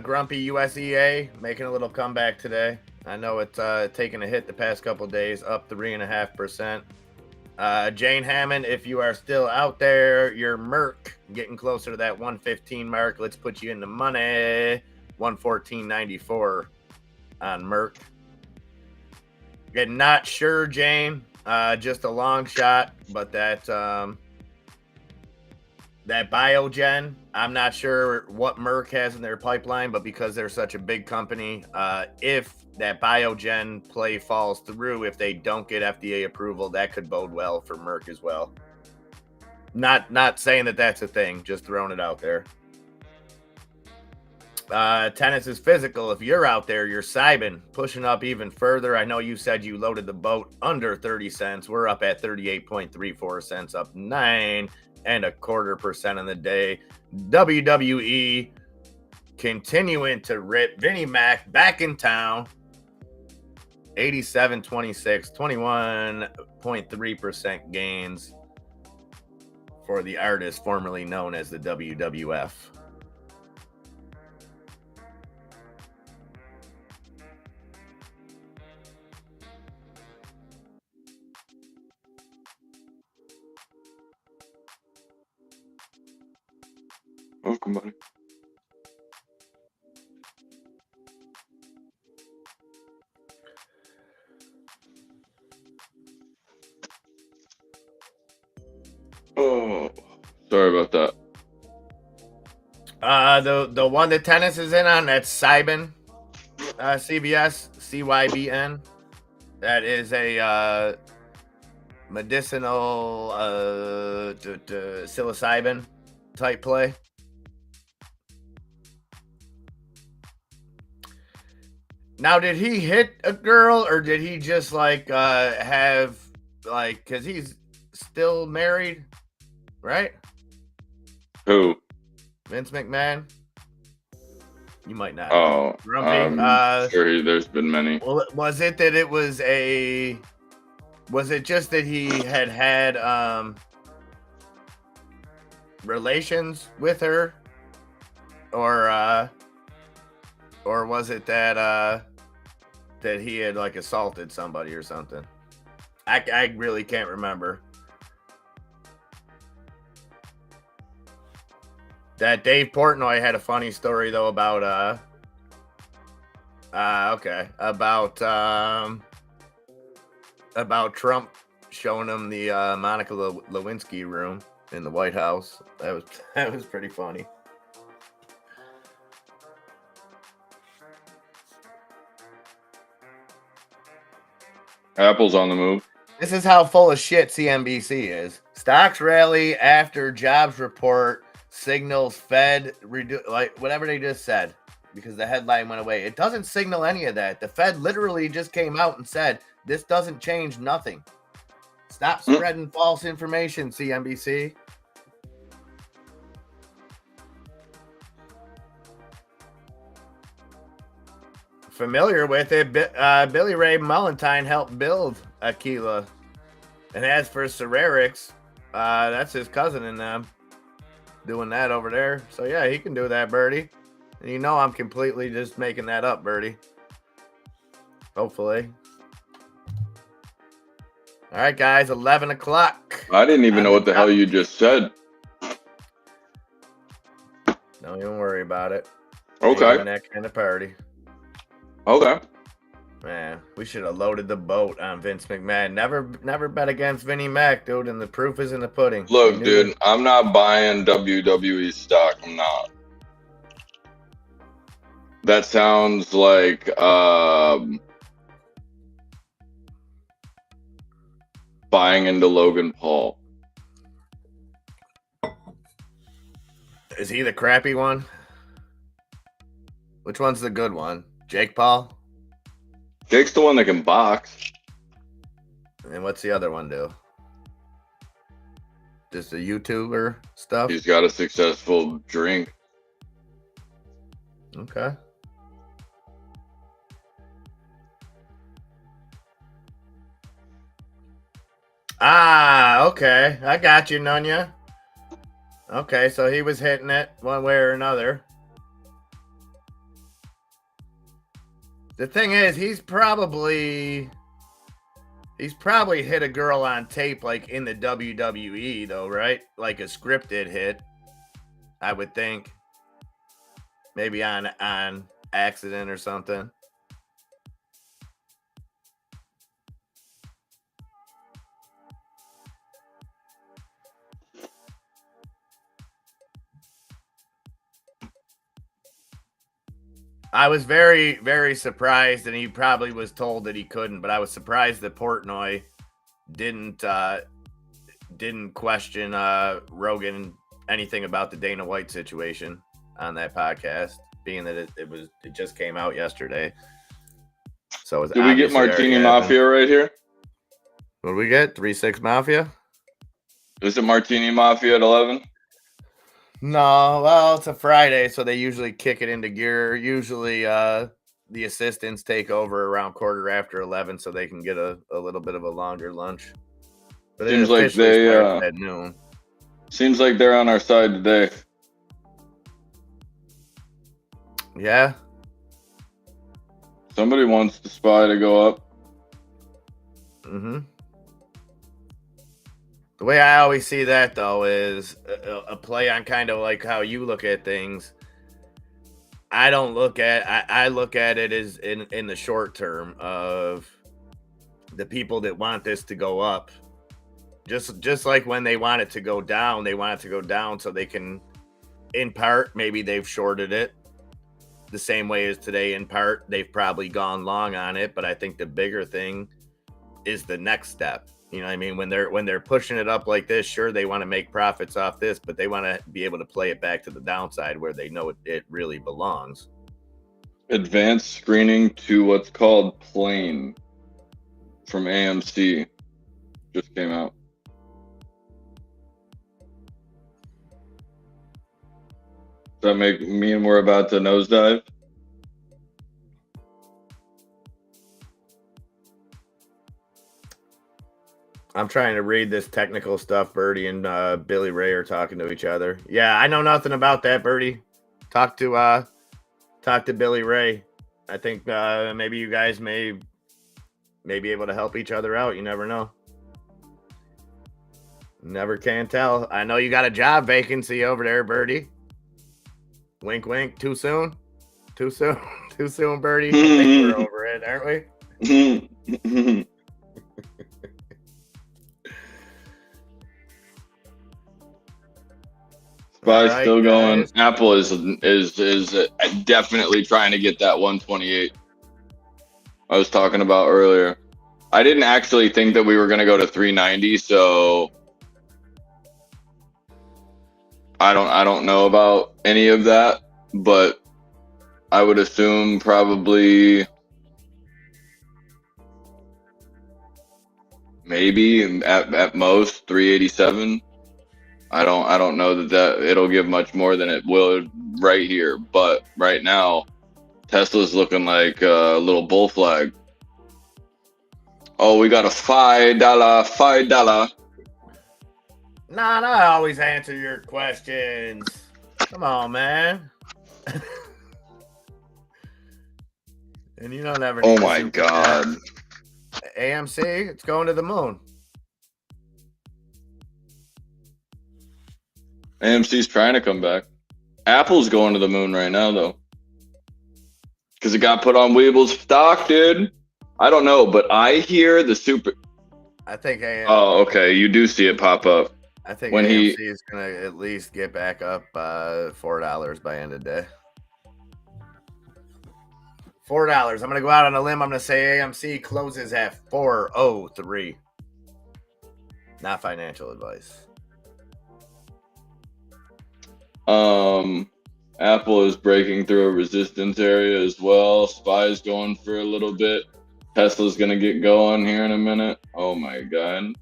Grumpy USEA making a little comeback today. I know it's taken a hit the past couple days, up 3.5%. Jane Hammond, if you are still out there, your Merck getting closer to that 115 mark. Let's put you in the money. 114.94 on Merck. Again, not sure, Jane. Just a long shot, but that Biogen, I'm not sure what Merck has in their pipeline, but because they're such a big company, if that Biogen play falls through, if they don't get FDA approval, that could bode well for Merck as well. Not saying that that's a thing, just throwing it out there. Tennis is physical. If you're out there, you're Sybin pushing up even further. I know you said you loaded the boat under 30 cents. We're up at 38.34 cents, up 9.25% on the day. WWE continuing to rip. Vinnie Mac back in town. 87.26, 21.3% gains for the artist formerly known as the WWF. Welcome, buddy. Oh, sorry about that. The one that tennis is in on, that's Cybin, CBS, CYBN. That is a medicinal psilocybin type play. Now, did he hit a girl, or did he just like have like, because he's still married, right? Who? Vince McMahon. You might not Oh, know. Grumpy. sure. There's been many. Well, was it that it was a? Was it just that he had relations with her, or was it that that he had like assaulted somebody or something? I really can't remember. That Dave Portnoy had a funny story though about about Trump showing him the Monica Lewinsky room in the White House. That was pretty funny. Apple's on the move. This is how full of shit CNBC is. Stocks rally after jobs report signals Fed like whatever they just said, because the headline went away. It doesn't signal any of that. The Fed literally just came out and said this doesn't change nothing. Stop spreading false information, CNBC. Familiar with it, Billy Ray Mullentine helped build Aquila. And as for Cererix, that's his cousin in them doing that over there. So yeah, he can do that, Birdie. And you know I'm completely just making that up, Birdie. Hopefully. All right, guys, 11 o'clock. I didn't even know what the hell you just said. Don't even worry about it. Okay. That kind of party. Okay. Man, we should have loaded the boat on Vince McMahon. Never bet against Vinnie Mac, dude, and the proof is in the pudding. Look, dude, I'm not buying WWE stock. I'm not. That sounds like buying into Logan Paul. Is he the crappy one? Which one's the good one? Jake Paul? Jake's the one that can box. And what's the other one do? Just a YouTuber stuff? He's got a successful drink. Okay. Ah, okay. I got you, Nunya. Okay, so he was hitting it one way or another. The thing is, he's probably hit a girl on tape, like in the WWE, though, right? Like a scripted hit, I would think. Maybe on accident or something. I was very, very surprised, and he probably was told that he couldn't, but I was surprised that Portnoy didn't question Rogan anything about the Dana White situation on that podcast, being that it just came out yesterday. So did we get Martini Mafia right here? What do we get? 3-6 Mafia? Is it Martini Mafia at 11? No, well, it's a Friday, so they usually kick it into gear. Usually the assistants take over around 11:15 so they can get a little bit of a longer lunch. But seems like they at noon. Seems like they're on our side today. Yeah. Somebody wants the SPY to go up. Mm-hmm. The way I always see that, though, is a play on kind of like how you look at things. I look at it as in the short term of the people that want this to go up. Just like when they want it to go down, so they can, in part, maybe they've shorted it the same way as today. In part, they've probably gone long on it, but I think the bigger thing is the next step. You know what I mean? When they're pushing it up like this, sure, they want to make profits off this, but they want to be able to play it back to the downside where they know it really belongs. Advanced screening to what's called plain from AMC just came out. that make me and we're about to nosedive? I'm trying to read this technical stuff. Birdie and Billy Ray are talking to each other. Yeah, I know nothing about that, Birdie. Talk to Billy Ray. I think maybe you guys may be able to help each other out. You never know. Never can tell. I know you got a job vacancy over there, Birdie. Wink, wink. Too soon? Too soon? Too soon, Birdie? I think we're over it, aren't we? Spy's right, still going. Guys. Apple is definitely trying to get that 128 I was talking about earlier. I didn't actually think that we were going to go to 390, so I don't know about any of that, but I would assume probably maybe at most 387. I don't know that it'll give much more than it will right here, but right now Tesla's looking like a little bull flag. Oh, we got a $5. Nah, I always answer your questions. Come on, man. And you don't ever. Oh my God. AMC, it's going to the moon. AMC's trying to come back. Apple's going to the moon right now, though. Because it got put on Weeble's stock, dude. I don't know, but I hear the super... I think AMC... Oh, okay. You do see it pop up. I think when AMC is going to at least get back up $4 by end of day. $4. I'm going to go out on a limb. I'm going to say AMC closes at 403. Not financial advice. Apple is breaking through a resistance area as well. Spy's going for a little bit. Tesla's gonna get going here in a minute. Oh my God.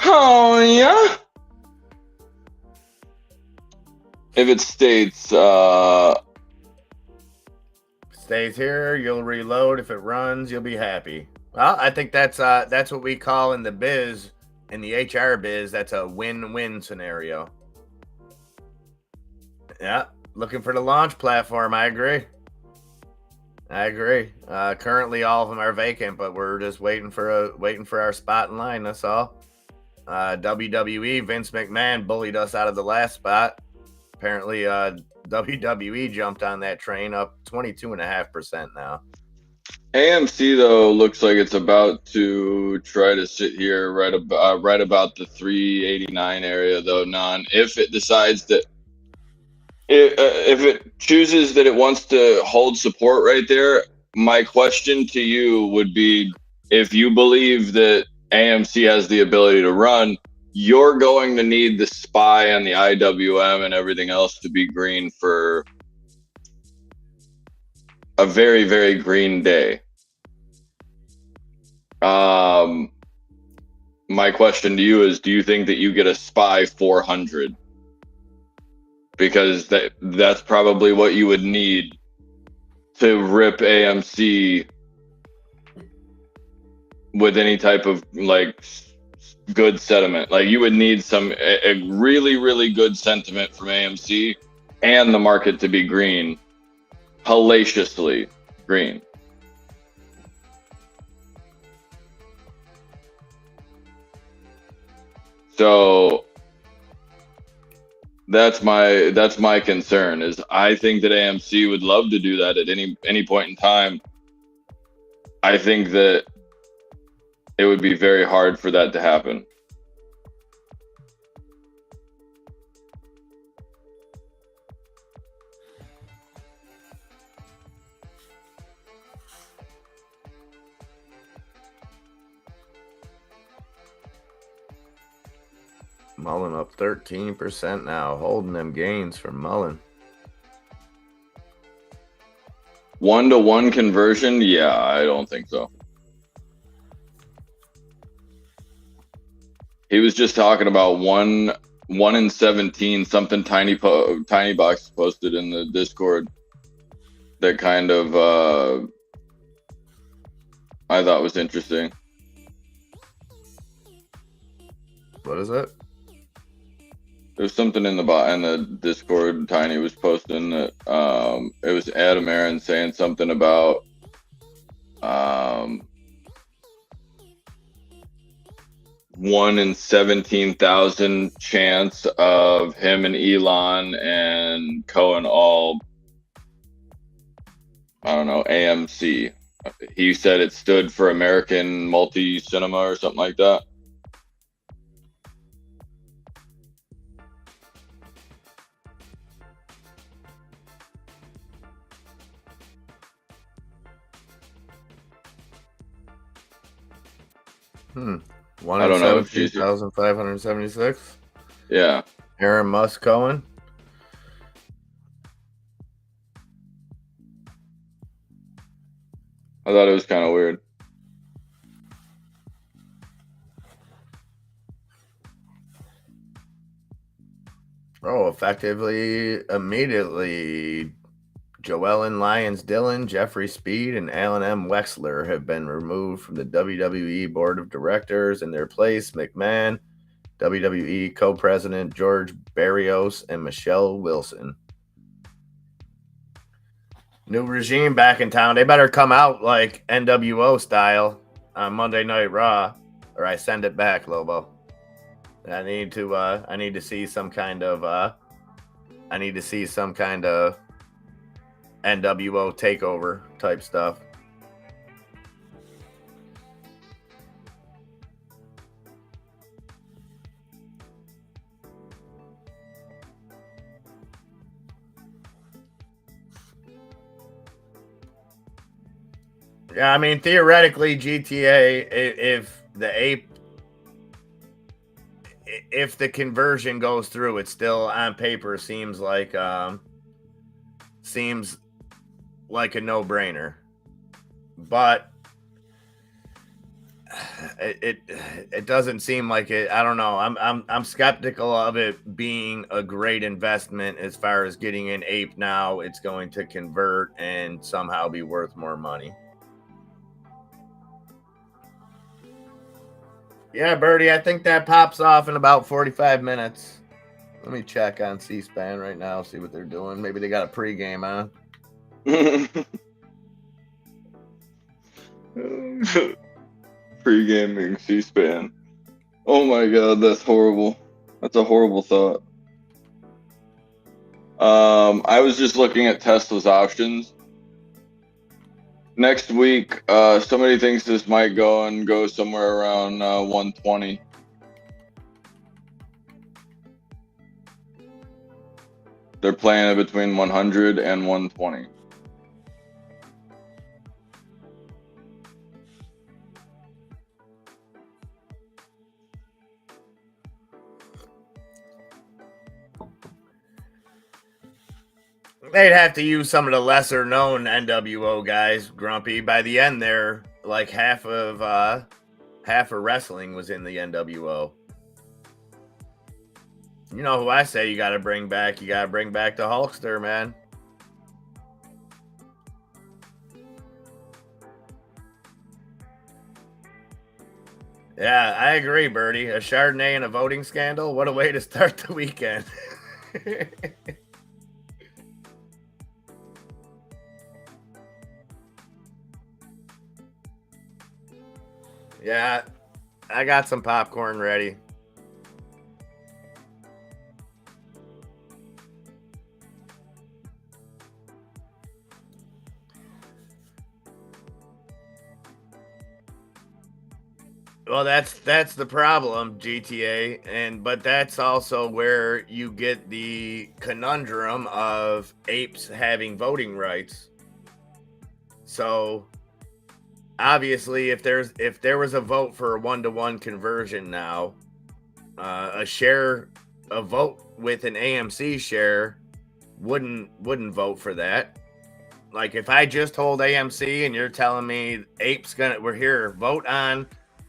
Oh yeah. If it stays here, you'll reload. If it runs, you'll be happy. Well, I think that's what we call in the biz, in the HR biz, that's a win-win scenario. Yeah, looking for the launch platform. I agree. Currently, all of them are vacant, but we're just waiting for our spot in line. That's all. WWE, Vince McMahon bullied us out of the last spot. Apparently, WWE jumped on that train, up 22.5% now. AMC though looks like it's about to try to sit here right about the 389 area though. If it decides that. If it chooses that it wants to hold support right there, my question to you would be, if you believe that AMC has the ability to run, you're going to need the SPY and the IWM and everything else to be green for a very, very green day. My question to you is, do you think that you get a SPY 400? Because that's probably what you would need to rip AMC with any type of like good sentiment. Like you would need a really, really good sentiment from AMC and the market to be green, hellaciously green. So that's my concern, is I think that AMC would love to do that at any point in time. I think that it would be very hard for that to happen. Mullen up 13% now, holding them gains from Mullen. 1-to-1 conversion? Yeah, I don't think so. He was just talking about one 1 in 17, something tiny box posted in the Discord that kind of I thought was interesting. What is it? There's something in the Discord Tiny was posting that it was Adam Aaron saying something about 1 in 17,000 chance of him and Elon and Cohen all, I don't know, AMC. He said it stood for American Multi Cinema or something like that. One I in don't know if 17,576. Yeah. Aaron Musk Cohen. I thought it was kind of weird. Oh, effectively, immediately, Joellen Lyons Dillon, Jeffrey Speed, and Alan M. Wexler have been removed from the WWE Board of Directors. In their place, McMahon, WWE co-president George Barrios, and Michelle Wilson. New regime back in town. They better come out like NWO style on Monday Night Raw, or I send it back, Lobo. I need to see some kind of NWO takeover type stuff. Yeah, I mean, theoretically, GTA, if the conversion goes through, it still on paper seems like a no-brainer. But it doesn't seem like it. I don't know. I'm skeptical of it being a great investment as far as getting an ape now. It's going to convert and somehow be worth more money. Yeah, Birdie, I think that pops off in about 45 minutes. Let me check on C-SPAN right now, see what they're doing. Maybe they got a pregame on. Pre-gaming C-SPAN. Oh my god, that's horrible. That's a horrible thought. I was just looking at Tesla's options. Next week, somebody thinks this might go somewhere around 120. They're playing it between 100 and 120. They'd have to use some of the lesser known NWO guys, Grumpy. By the end there, like half of wrestling was in the NWO. You know who I say you gotta bring back? You gotta bring back the Hulkster, man. Yeah, I agree, Birdie. A Chardonnay and a voting scandal? What a way to start the weekend. Yeah, I got some popcorn ready. Well, that's the problem, GTA, but that's also where you get the conundrum of apes having voting rights. So obviously, if there was a vote for a 1-to-1 conversion now, a vote with an AMC share wouldn't vote for that. Like if I just hold AMC and you're telling me we're here, vote on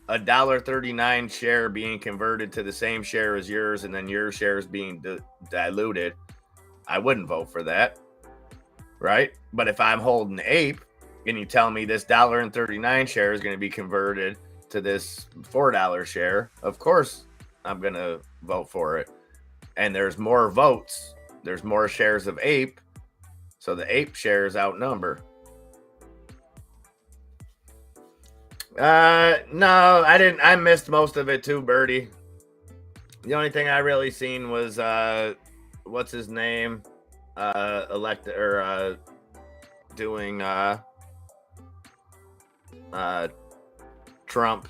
$1.39 share being converted to the same share as yours, and then your shares being diluted, I wouldn't vote for that, right? But if I'm holding Ape, and you tell me this $1.39 share is going to be converted to this $4 share, of course I'm going to vote for it. And there's more votes, there's more shares of Ape, so the Ape shares outnumber. No, I didn't. I missed most of it too, Birdie. The only thing I really seen was what's his name, elected or doing Trump,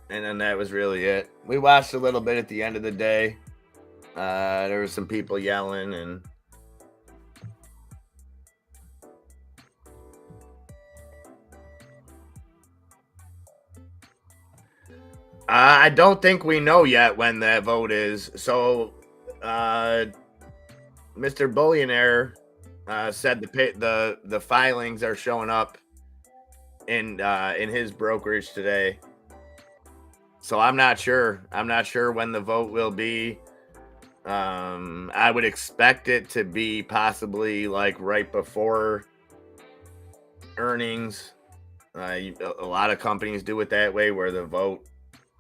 and then that was really it. We watched a little bit at the end of the day. There was some people yelling and. I don't think we know yet when that vote is. So, Mr. Billionaire said the filings are showing up in his brokerage today. So I'm not sure. I'm not sure when the vote will be. I would expect it to be possibly like right before earnings. A lot of companies do it that way, where the vote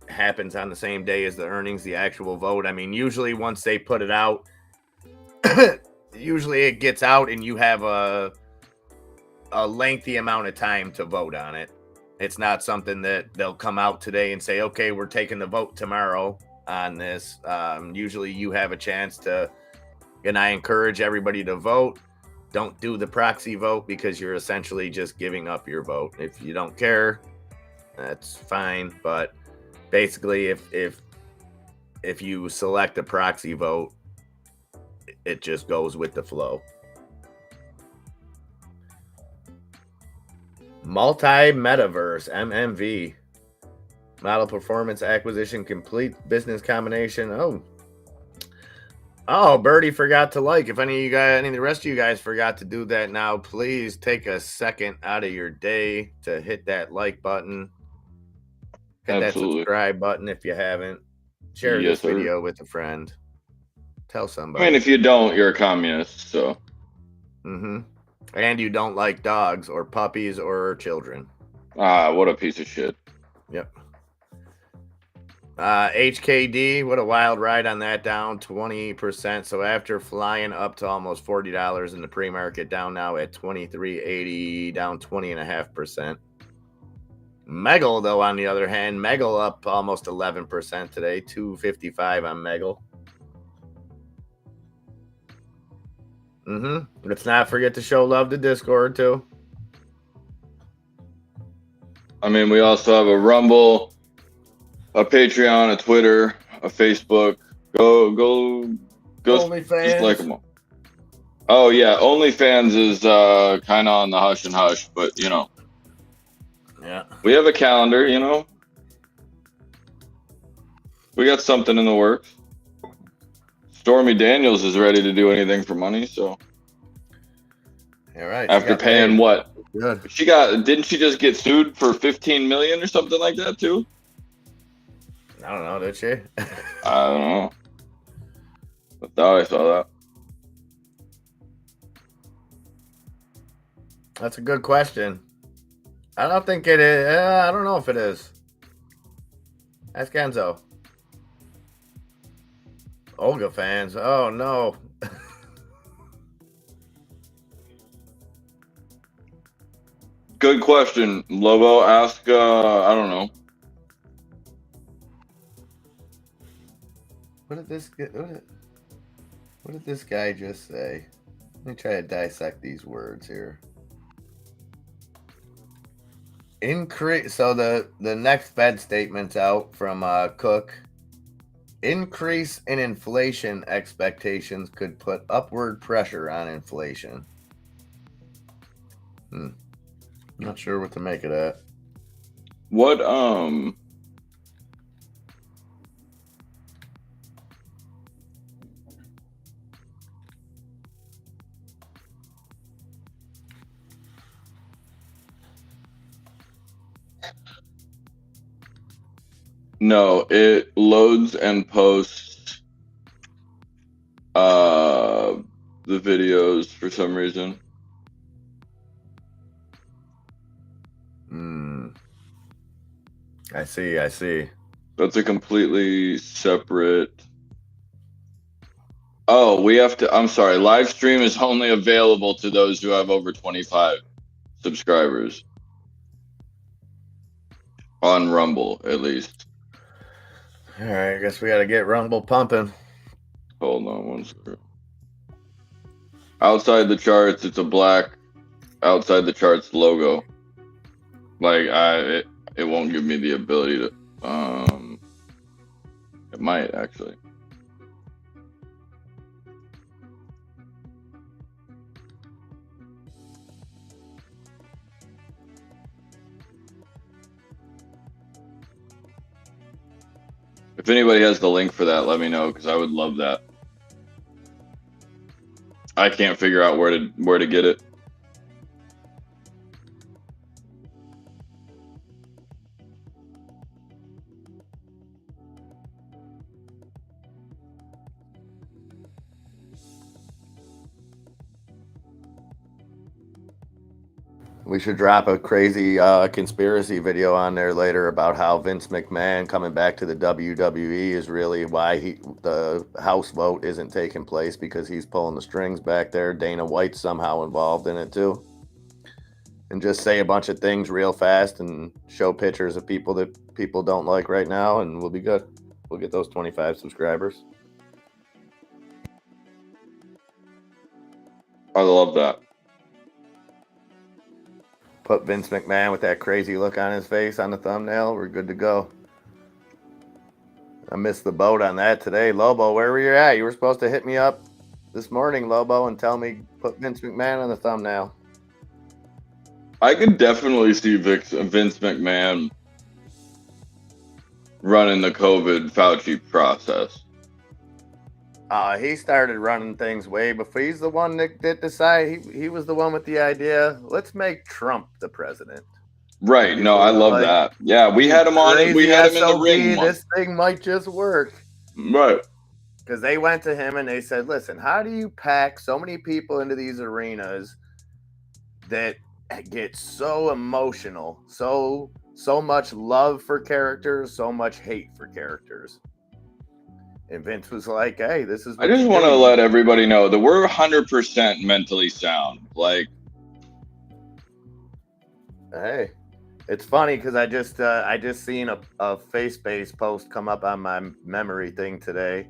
happens on the same day as the earnings, the actual vote. I mean, usually once they put it out, usually it gets out and you have a lengthy amount of time to vote on it. It's not something that they'll come out today and say, okay, we're taking the vote tomorrow on this. Usually you have a chance to, and I encourage everybody to vote. Don't do the proxy vote, because you're essentially just giving up your vote. If you don't care, that's fine, but basically, if you select a proxy vote, it just goes with the flow. Multi-metaverse, MMV. Model performance acquisition complete. Business combination. Oh, Birdie forgot to like. If any of the rest of you guys forgot to do that now, please take a second out of your day to hit that like button. Hit that subscribe button if you haven't. Share this video with a friend. Tell somebody. I mean, if you don't, you're a communist, so. And you don't like dogs or puppies or children. What a piece of shit. Yep. HKD, what a wild ride on that, down 20%. So after flying up to almost $40 in the pre-market, down now at $23.80, down 20.5%. Megal, though, on the other hand, Megal up almost 11% today, 255 on Megal. Let's not forget to show love to Discord too. I mean, we also have a Rumble, a Patreon, a Twitter, a Facebook. Go OnlyFans. Just like them all. Oh yeah, OnlyFans is kind of on the hush and hush, but you know. Yeah. We have a calendar, you know. We got something in the works. Stormy Daniels is ready to do anything for money, so. All right. After paying paid. What? Good. Didn't she just get sued for 15 million or something like that too? I don't know, did she? I don't know. I thought I saw that. That's a good question. I don't think it is. I don't know if it is. Ask Enzo. Olga fans. Oh, no. Good question, Lobo. Ask, I don't know. What did this guy just say? Let me try to dissect these words here. Increase. So the next Fed statement's out from Cook. Increase in inflation expectations could put upward pressure on inflation. Not sure what to make of that. What No, it loads and posts the videos for some reason. I see. That's a completely separate. Oh, we have to. I'm sorry. Live stream is only available to those who have over 25 subscribers on Rumble, at least. All right, I guess we got to get Rumble pumping. Hold on one second. Outside the charts, it's a black outside the charts logo. Like it won't give me the ability to. It might actually. If anybody has the link for that, let me know because I would love that. I can't figure out where to get it. We should drop a crazy conspiracy video on there later about how Vince McMahon coming back to the WWE is really why the House vote isn't taking place, because he's pulling the strings back there. Dana White's somehow involved in it too. And just say a bunch of things real fast and show pictures of people that people don't like right now, and we'll be good. We'll get those 25 subscribers. I love that. Put Vince McMahon with that crazy look on his face on the thumbnail. We're good to go. I missed the boat on that today. Lobo, where were you at? You were supposed to hit me up this morning, Lobo, and tell me put Vince McMahon on the thumbnail. I could definitely see Vince McMahon running the COVID Fauci process. He started running things way before. He's the one that did decide. He was the one with the idea. Let's make Trump the president. Right. No, I love that. Yeah, we had him on it. We had him in the ring. This thing might just work. Right. Because they went to him and they said, listen, how do you pack so many people into these arenas that get so emotional, so much love for characters, so much hate for characters? And Vince was like, hey, this is what I just want to let everybody know that we're 100% mentally sound. Like, hey, it's funny because I just seen a face-based post come up on my memory thing today,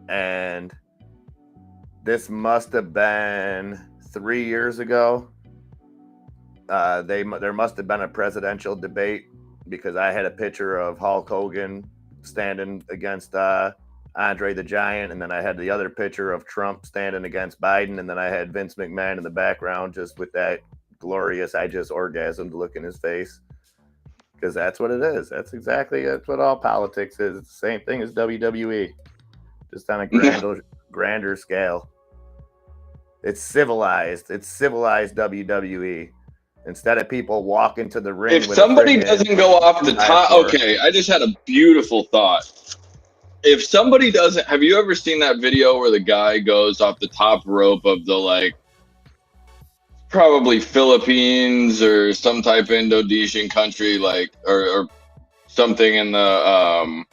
and this must have been 3 years ago. There must have been a presidential debate, because I had a picture of Hulk Hogan standing against Andre the Giant, and then I had the other picture of Trump standing against Biden, and then I had Vince McMahon in the background just with that glorious I just orgasmed look in his face, because that's what it is. That's what all politics is. It's the same thing as WWE, just on a grander scale. It's civilized WWE. Instead of people walking to the ring, if somebody doesn't go off the top, okay, I just had a beautiful thought. If somebody doesn't, have you ever seen that video where the guy goes off the top rope of the, like, probably Philippines or some type of Indonesian country, like, or something in the,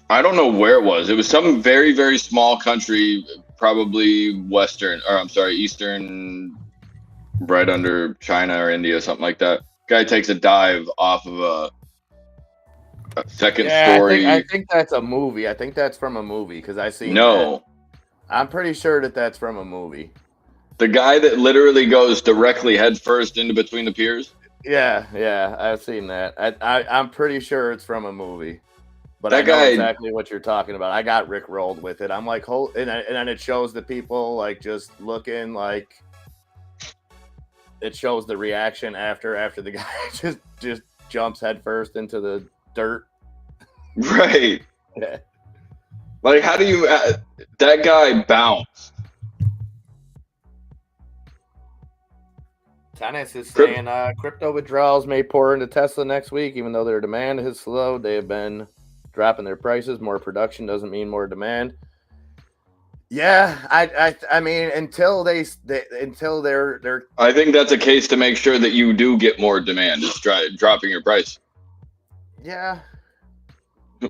I don't know where it was. It was some very, very small country, probably Eastern, right under China or India, something like that. Guy takes a dive off of a second story. I think that's a movie. I think that's from a movie, because I seen that. I'm pretty sure that's from a movie. The guy that literally goes directly head first into between the piers? Yeah, I've seen that. I'm pretty sure it's from a movie. But that I know guy, exactly what you're talking about. I got rickrolled with it. I'm like, and then it shows the people like just looking like, it shows the reaction after the guy just jumps headfirst into the dirt. Right. Yeah. Like, how do you? That guy bounced. Tennis is saying crypto withdrawals may pour into Tesla next week, even though their demand has slowed. They have been dropping their prices. More production doesn't mean more demand. Yeah, I mean until they're. I think that's a case to make sure that you do get more demand. Is dropping your price. Yeah.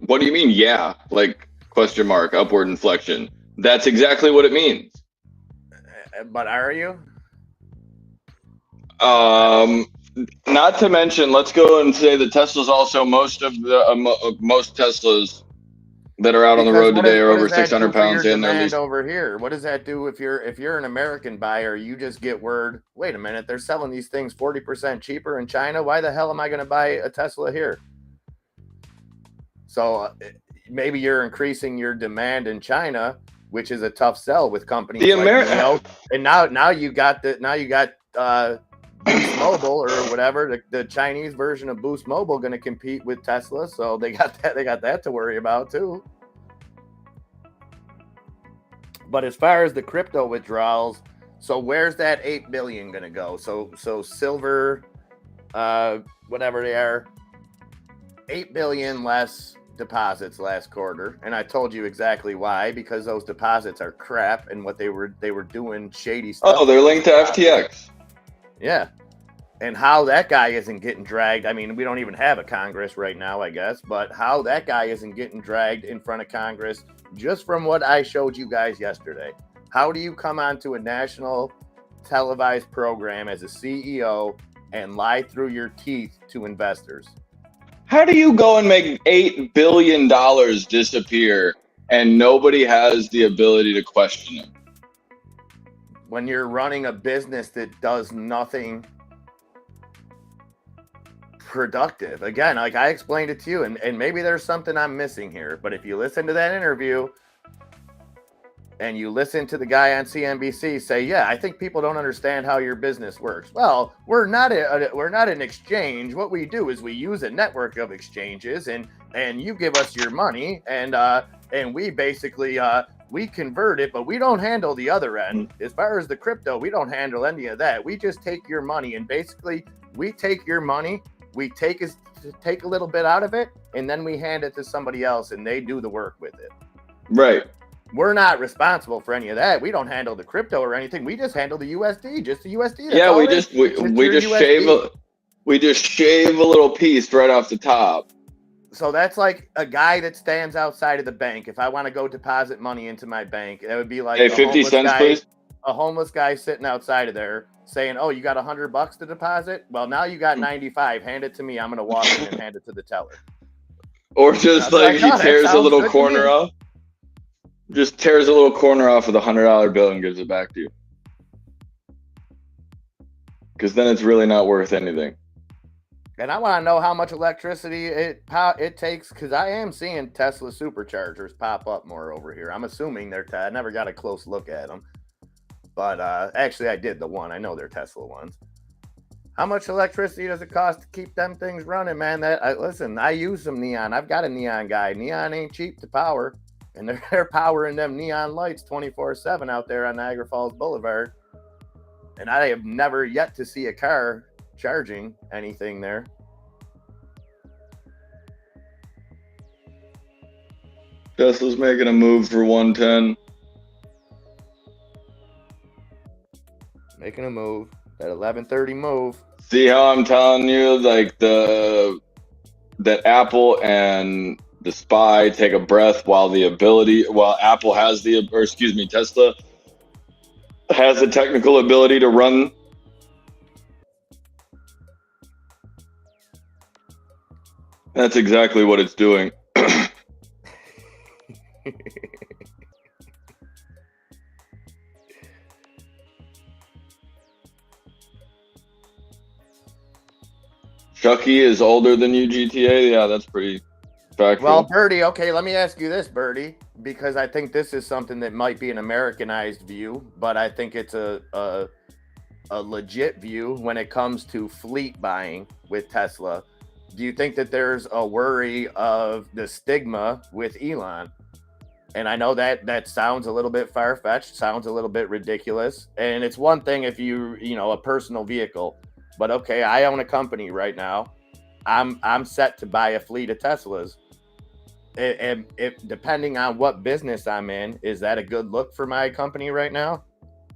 What do you mean? Yeah, like question mark, upward inflection. That's exactly what it means. But are you? Not to mention, let's go and say that Tesla's also most Teslas that are out on the road today are over 600 pounds and they're least over here. What does that do if you're an American buyer? You just get word. Wait a minute, they're selling these things 40% cheaper in China. Why the hell am I going to buy a Tesla here? So maybe you're increasing your demand in China, which is a tough sell with companies and now you got Boost Mobile or whatever, the Chinese version of Boost Mobile going to compete with Tesla, so they got that to worry about too. But as far as the crypto withdrawals, so where's that 8 billion going to go? So silver, whatever they are, 8 billion less deposits last quarter, and I told you exactly why, because those deposits are crap and what they were doing shady stuff. Oh, they're linked to FTX. Yeah. And how that guy isn't getting dragged. I mean, we don't even have a Congress right now, I guess, but how that guy isn't getting dragged in front of Congress just from what I showed you guys yesterday. How do you come onto a national televised program as a CEO and lie through your teeth to investors? How do you go and make $8 billion disappear and nobody has the ability to question it? When you're running a business that does nothing productive. Again, like I explained it to you, and maybe there's something I'm missing here, but if you listen to that interview and you listen to the guy on CNBC say, yeah, I think people don't understand how your business works. Well, we're not an exchange. What we do is we use a network of exchanges, and you give us your money, and we basically we convert it, but we don't handle the other end. As far as the crypto, we don't handle any of that. We just take your money, and basically we take your money, we take a little bit out of it, and then we hand it to somebody else, and they do the work with it. Right. We're not responsible for any of that. We don't handle the crypto or anything. We just handle the USD, just the USD. That's yeah, we just shave a little piece right off the top. So that's like a guy that stands outside of the bank. If I want to go deposit money into my bank, it would be like, hey, 50 cents, please. A homeless guy sitting outside of there saying, "Oh, you got $100 to deposit? Well, now you got 95. Hand it to me. I'm going to walk in and hand it to the teller." Or just like he tears a little corner off. Just tears a little corner off of the $100 bill and gives it back to you. Because then it's really not worth anything. And I want to know how much electricity it takes, because I am seeing Tesla superchargers pop up more over here. I'm assuming they're I never got a close look at them. But actually, I did the one. I know they're Tesla ones. How much electricity does it cost to keep them things running, man? Listen, I use some neon. I've got a neon guy. Neon ain't cheap to power. And they're powering them neon lights 24/7 out there on Niagara Falls Boulevard. And I have never yet to see a car charging anything there. Tesla's making a move for 110. Making a move. That 11:30 move. See how I'm telling you, like that Apple and the SPY take a breath while Tesla has the technical ability to run. That's exactly what it's doing. Chucky is older than you, GTA? Yeah, that's pretty factual. Well, Birdie, okay, let me ask you this, Birdie, because I think this is something that might be an Americanized view, but I think it's a legit view when it comes to fleet buying with Tesla. Do you think that there's a worry of the stigma with Elon? And I know that sounds a little bit far-fetched, sounds a little bit ridiculous. And it's one thing if a personal vehicle, but okay, I own a company right now. I'm set to buy a fleet of Teslas. And if depending on what business I'm in, is that a good look for my company right now?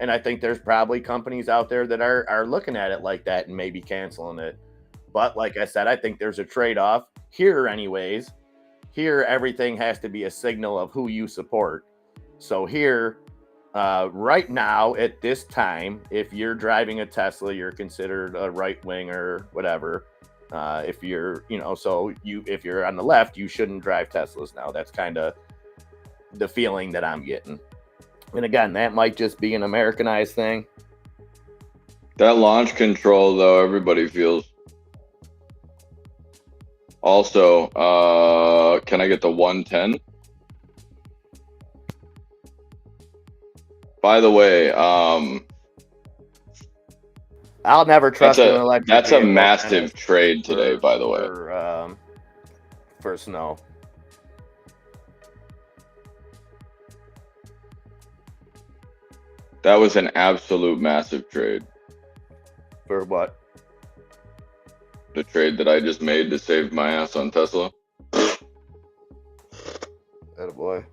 And I think there's probably companies out there that are looking at it like that and maybe canceling it. But like I said, I think there's a trade-off here anyways. Here, everything has to be a signal of who you support. So here, right now, at this time, if you're driving a Tesla, you're considered a right wing or whatever. If you're, if you're on the left, you shouldn't drive Teslas now. That's kind of the feeling that I'm getting. And again, that might just be an Americanized thing. That launch control, though, everybody feels. Also, can I get the 110? By the way, I'll never trust an electric that's vehicle. A massive trade today, by the way. For snow. That was an absolute massive trade. For what? The trade that I just made to save my ass on Tesla. Attaboy.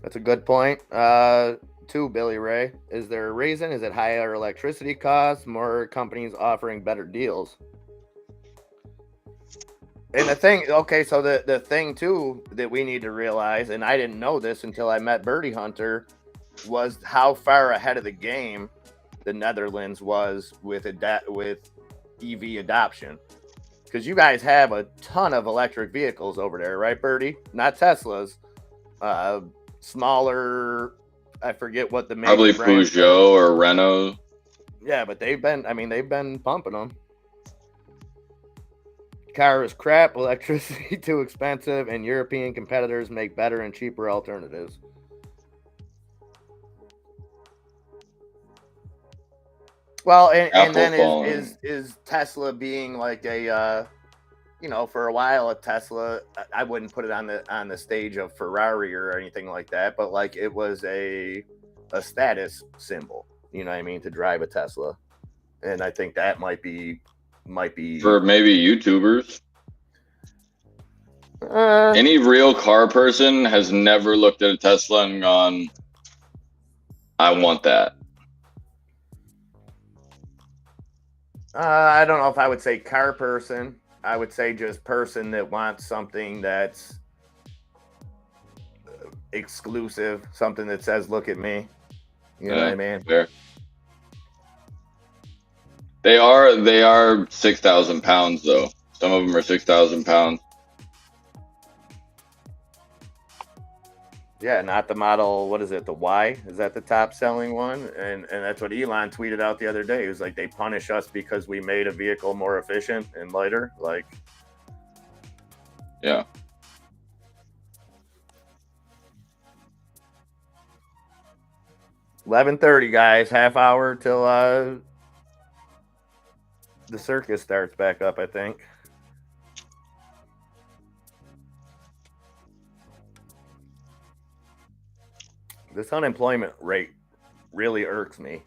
That's a good point. Too, Billy Ray. Is there a reason? Is it higher electricity costs? More companies offering better deals? And the thing, okay, so the thing too that we need to realize, and I didn't know this until I met Birdie Hunter, was how far ahead of the game the Netherlands was with EV adoption. Because you guys have a ton of electric vehicles over there, right, Birdie? Not Teslas. Smaller, I forget what the major probably Peugeot or Renault. Yeah, but they've been pumping them. Car is crap, electricity too expensive, and European competitors make better and cheaper alternatives. Well, and then is Tesla being like a for a while a Tesla, I wouldn't put it on the stage of Ferrari or anything like that, but like it was a status symbol, you know what I mean, to drive a Tesla. And I think that might be for maybe YouTubers. Any real car person has never looked at a Tesla and gone, I want that. I don't know if I would say car person. I would say just person that wants something that's exclusive, something that says, look at me. You know what I mean? Fair. They are 6,000 pounds though. Some of them are 6,000 pounds. Yeah, not the model. What is it? The Y? Is that the top selling one? And that's what Elon tweeted out the other day. He was like, they punish us because we made a vehicle more efficient and lighter. Like, yeah. $11:30, guys. Half hour till the circus starts back up, I think. This unemployment rate really irks me.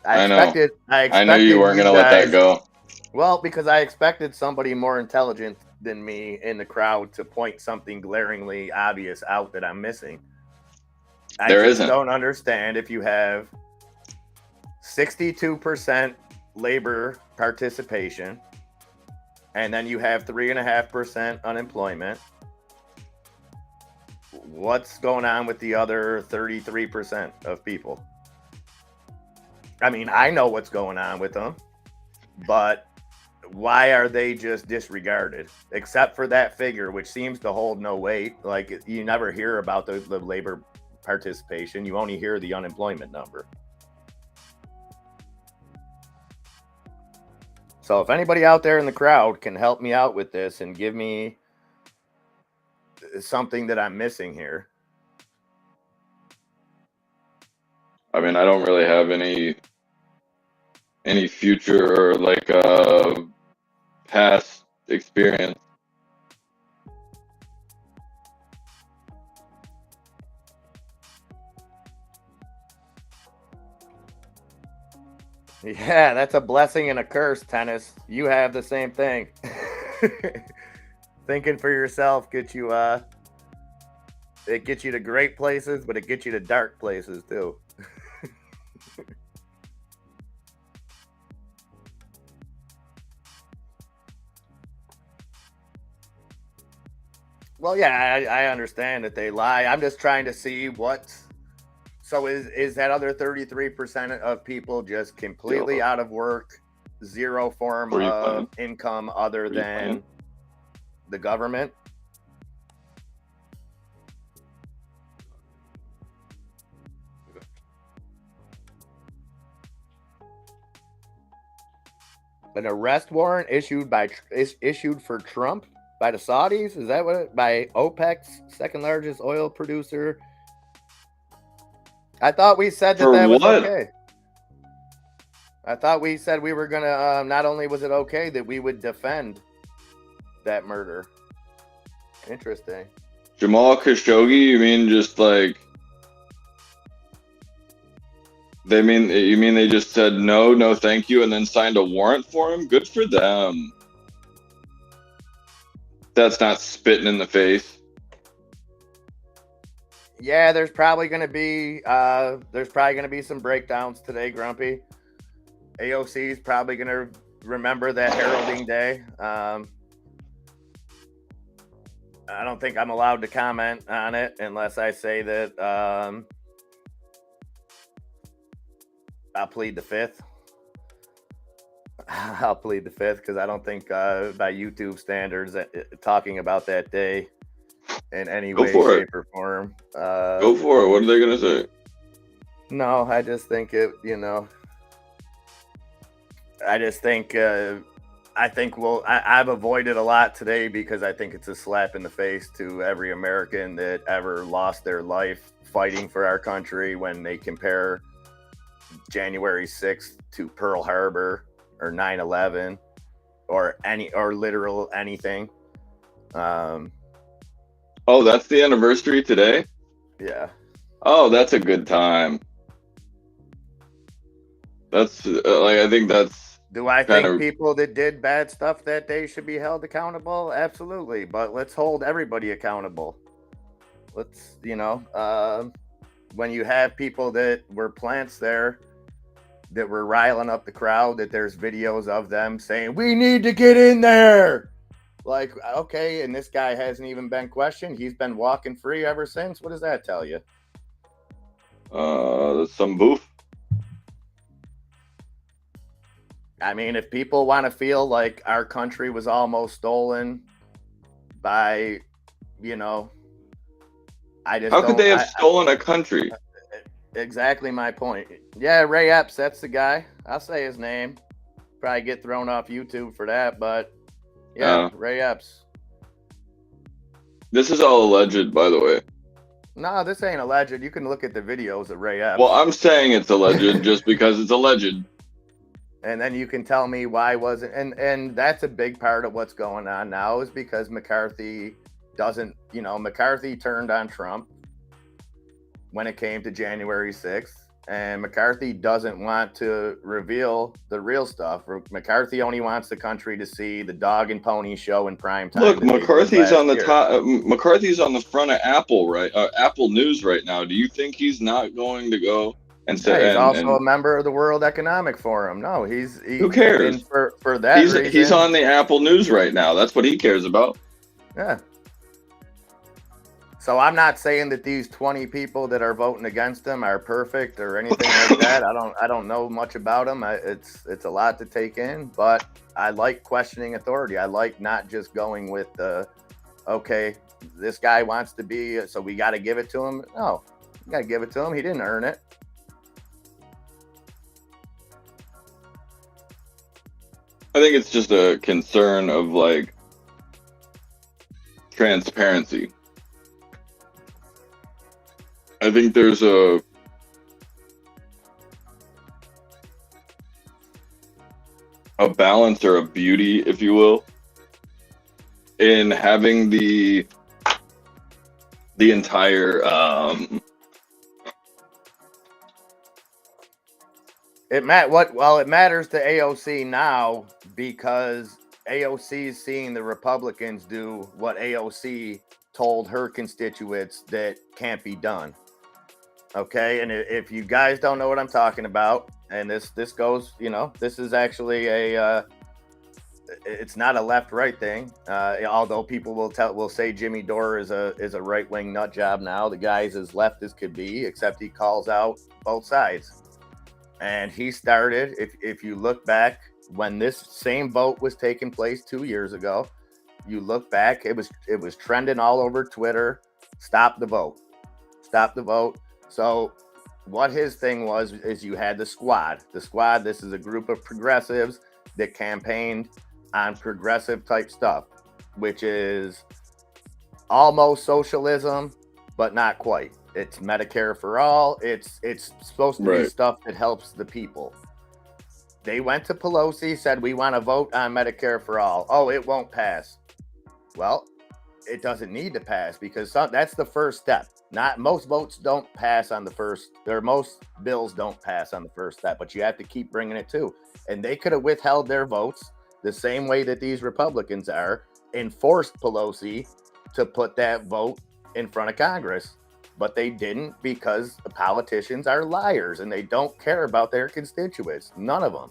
I know you weren't going to let that go. Well, because I expected somebody more intelligent than me in the crowd to point something glaringly obvious out that I'm missing. I just don't understand if you have 62% labor participation and then you have 3.5% unemployment. What's going on with the other 33% of people? I mean, I know what's going on with them, but why are they just disregarded? Except for that figure, which seems to hold no weight. Like, you never hear about the labor participation. You only hear the unemployment number. So if anybody out there in the crowd can help me out with this and give me something that I'm missing here. I mean, I don't really have any future or like past experience. Yeah, that's a blessing and a curse, tennis. You have the same thing. Thinking for yourself gets you it gets you to great places, but it gets you to dark places too. Well, yeah, I understand that they lie. I'm just trying to see what. So is that other 33% of people just completely out of work, zero form of income other than the government? An arrest warrant issued for Trump by the Saudis? Is that what by OPEC's second largest oil producer? I thought we said that was okay. I thought we said we were gonna. Not only was it okay that we would defend that murder. Interesting. Jamal Khashoggi? You mean just like? You mean they just said no, thank you, and then signed a warrant for him? Good for them. That's not spitting in the face. Yeah, there's probably gonna be some breakdowns today, Grumpy. AOC is probably gonna remember that heralding day. I don't think I'm allowed to comment on it unless I say that I'll plead the fifth. I'll plead the fifth because I don't think by YouTube standards talking about that day in any way, shape, or form. Go for it. What are they going to say? No, I just think it, I just think, I've avoided a lot today because I think it's a slap in the face to every American that ever lost their life fighting for our country when they compare January 6th to Pearl Harbor or 9/11 or literal anything. Oh, that's the anniversary today? Yeah. Oh, that's a good time. That's I think that's. Do I think people that did bad stuff that day should be held accountable? Absolutely. But let's hold everybody accountable. Let's, when you have people that were plants there that were riling up the crowd, that there's videos of them saying, we need to get in there. Like, okay, and this guy hasn't even been questioned. He's been walking free ever since. What does that tell you? That's some boof. I mean, if people want to feel like our country was almost stolen by, I just How could they have stolen a country? Exactly my point. Yeah, Ray Epps, that's the guy. I'll say his name. Probably get thrown off YouTube for that, but yeah, Ray Epps. This is all alleged, by the way. No, this ain't alleged. You can look at the videos of Ray Epps. Well, I'm saying it's alleged just because it's alleged. And then you can tell me why wasn't, and that's a big part of what's going on now is because McCarthy doesn't, McCarthy turned on Trump when it came to January 6th, and McCarthy doesn't want to reveal the real stuff. McCarthy only wants the country to see the dog and pony show in prime time. Look, McCarthy's on the top. McCarthy's on the front of Apple, right? Apple News right now. Do you think he's not going to go and say? Yeah, he's also a member of the World Economic Forum. No, who cares? And for that reason, he's on the Apple News right now. That's what he cares about. Yeah. So I'm not saying that these 20 people that are voting against him are perfect or anything like that. I don't know much about them. It's a lot to take in, but I like questioning authority. I like not just going with okay, this guy wants to be, so we got to give it to him. No, you got to give it to him. He didn't earn it. I think it's just a concern of like transparency. I think there's a balance or a beauty, if you will, in having the entire It matters to AOC now because AOC is seeing the Republicans do what AOC told her constituents that can't be done. Okay, and if you guys don't know what I'm talking about, and this goes, this is actually it's not a left right thing. Although people will say Jimmy Dore is a right wing nut job now. The guy's as left as could be, except he calls out both sides. And he started. If you look back when this same vote was taking place 2 years ago, you look back, it was trending all over Twitter. Stop the vote. Stop the vote. So what his thing was is you had the squad. The squad, this is a group of progressives that campaigned on progressive type stuff, which is almost socialism, but not quite. It's Medicare for all. It's supposed to be stuff that helps the people. They went to Pelosi, said, we want to vote on Medicare for all. Oh, it won't pass. Well, it doesn't need to pass because that's the first step. Not most votes don't pass on the first, or most bills don't pass on the first step, but you have to keep bringing it too. And they could have withheld their votes the same way that these Republicans are and forced Pelosi to put that vote in front of Congress. But they didn't because the politicians are liars and they don't care about their constituents. None of them.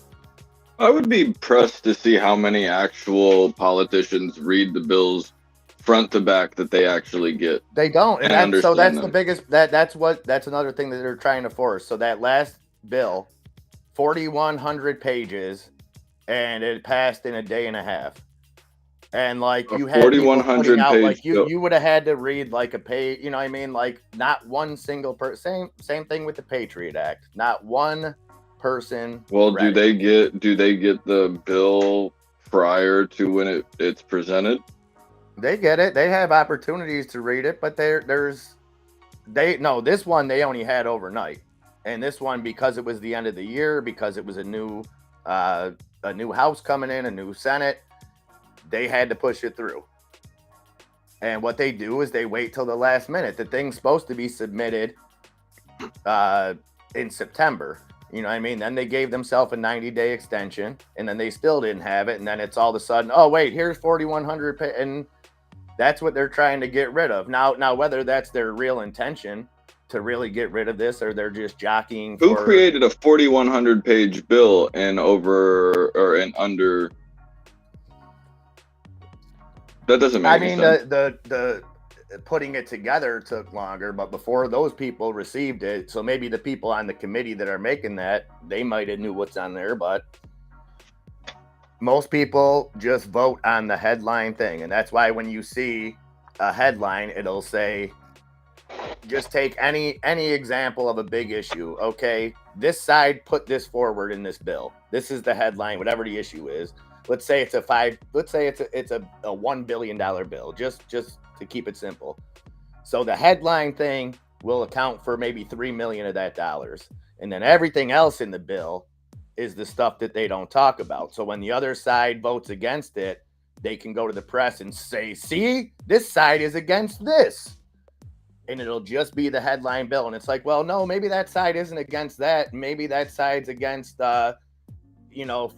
I would be pressed to see how many actual politicians read the bills front to back that they actually get. They don't. And that's the biggest, that's another thing that they're trying to force. So that last bill, 4,100 pages, and it passed in a day and a half. And like you had 4,100 out, page like you would have had to read like a page, you know what I mean? Like not one single person. Same thing with the Patriot Act. Not one person. Well, do they get the bill prior to when it's presented? They get it. They have opportunities to read it, but this one they only had overnight. And this one, because it was the end of the year, because it was a new House coming in, a new Senate, they had to push it through. And what they do is they wait till the last minute. The thing's supposed to be submitted in September. You know what I mean? Then they gave themselves a 90-day extension, and then they still didn't have it. And then it's all of a sudden, oh, wait, here's 4,100. And that's what they're trying to get rid of. Now, whether that's their real intention to really get rid of this or they're just jockeying. Who created a 4,100 page bill in under? That doesn't make any sense. The putting it together took longer, but before those people received it, so maybe the people on the committee that are making that, they might have knew what's on there, but most people just vote on the headline thing. And that's why when you see a headline, it'll say, just take any example of a big issue. Okay, this side put this forward in this bill. This is the headline, whatever the issue is. Let's say it's a $1 billion bill, just to keep it simple. So the headline thing will account for maybe $3 million of that dollars. And then everything else in the bill is the stuff that they don't talk about. So when the other side votes against it, they can go to the press and say, see, this side is against this. And it'll just be the headline bill. And it's like, well, no, maybe that side isn't against that. Maybe that side's against,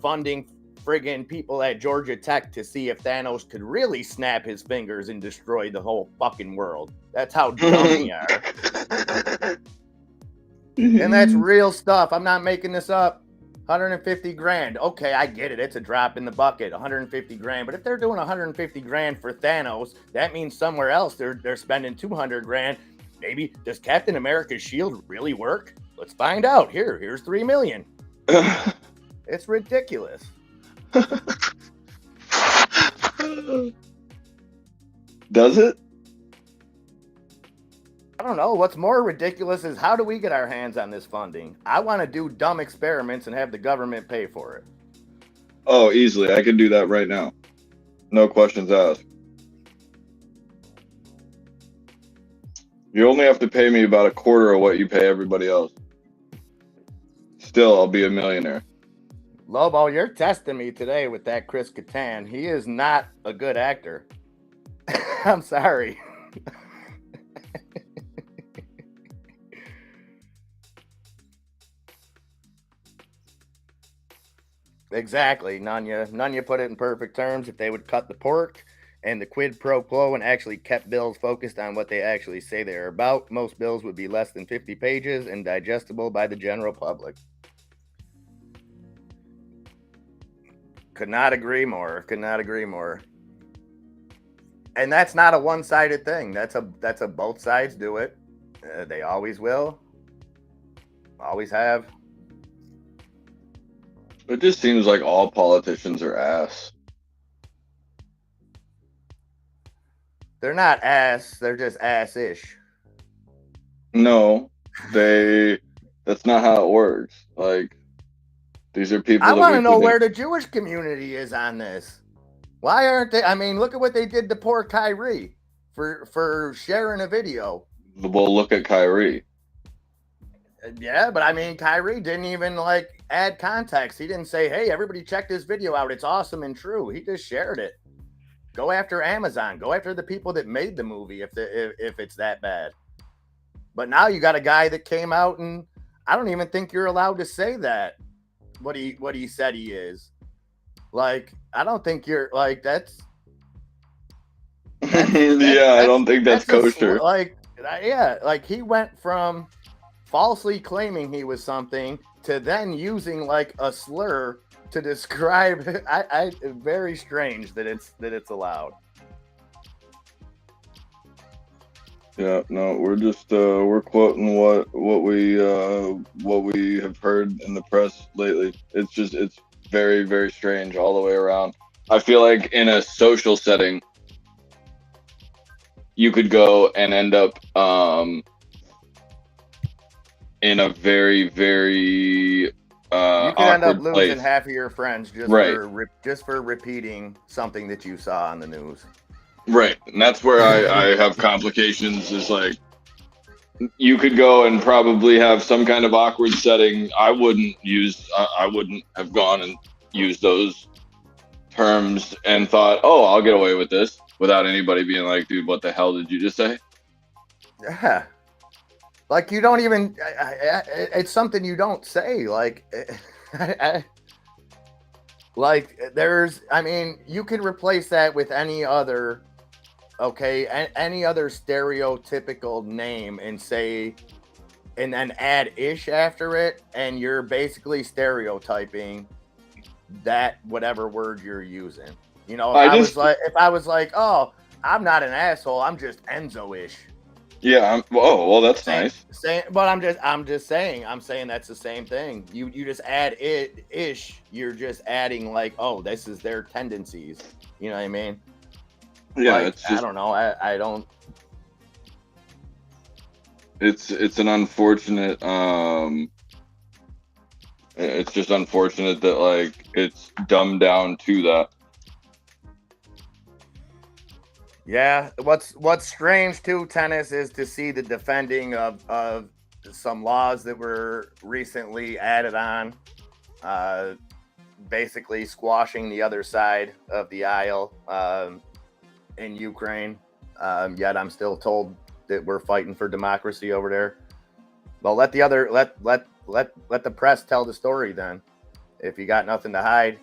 funding friggin' people at Georgia Tech to see if Thanos could really snap his fingers and destroy the whole fucking world. That's how dumb we are. And that's real stuff. I'm not making this up. 150 grand. Okay, I get it. It's a drop in the bucket, 150 grand. But if they're doing 150 grand for Thanos, that means somewhere else they're spending 200 grand. Maybe, does Captain America's shield really work? Let's find out. Here's 3 million. It's ridiculous. Does it? I don't know. What's more ridiculous is how do we get our hands on this funding? I want to do dumb experiments and have the government pay for it. Oh, easily. I can do that right now. No questions asked. You only have to pay me about a quarter of what you pay everybody else. Still, I'll be a millionaire. Lobo, you're testing me today with that Chris Kattan. He is not a good actor. I'm sorry. Exactly. Nunya put it in perfect terms. If they would cut the pork and the quid pro quo and actually kept bills focused on what they actually say they're about, most bills would be less than 50 pages and digestible by the general public. Could not agree more. Could not agree more. And that's not a one-sided thing. That's a both sides do it. They always will. Always have. It just seems like all politicians are ass. They're not ass. They're just ass-ish. No, that's not how it works. Like, these are people I that want we to know put where in. the Jewish community is on this. Why aren't they? I mean, look at what they did to poor Kyrie for sharing a video. Well, look at Kyrie. Yeah, but I mean, Kyrie didn't even like add context. He didn't say, "Hey, everybody, check this video out. It's awesome and true." He just shared it. Go after Amazon. Go after the people that made the movie if it's that bad. But now you got a guy that came out and I don't even think you're allowed to say that. What he said he is. Like, I don't think you're like that's Yeah, I don't think that's kosher. like he went from falsely claiming he was something to then using like a slur to describe I very strange that it's allowed. Yeah, no, we're just we're quoting what we have heard in the press lately. It's very, very strange all the way around. I feel like in a social setting, you could go and end up in a very, very you could end up awkward losing place. half of your friends just for repeating something that you saw on the news. Right, and that's where I have complications. Is like you could go and probably have some kind of awkward setting. I wouldn't have gone and used those terms and thought, oh, I'll get away with this without anybody being like, dude, what the hell did you just say? Yeah. Like you don't even, it's something you don't say. Like, like there's, I mean, you can replace that with any other, okay, any other stereotypical name and say, and then add ish after it. And you're basically stereotyping that whatever word you're using. You know, if I was like, oh, I'm not an asshole, I'm just Enzo-ish. Yeah. Well, that's nice. But I'm just saying that's the same thing. You just add it ish. You're just adding like, oh, this is their tendencies. You know what I mean? Yeah. Like, it's just, I don't know. I don't. It's an unfortunate. It's just unfortunate that like it's dumbed down to that. Yeah, what's strange too, tennis, is to see the defending of some laws that were recently added on, basically squashing the other side of the aisle in Ukraine. Yet I'm still told that we're fighting for democracy over there. Well, let the press tell the story then. If you got nothing to hide,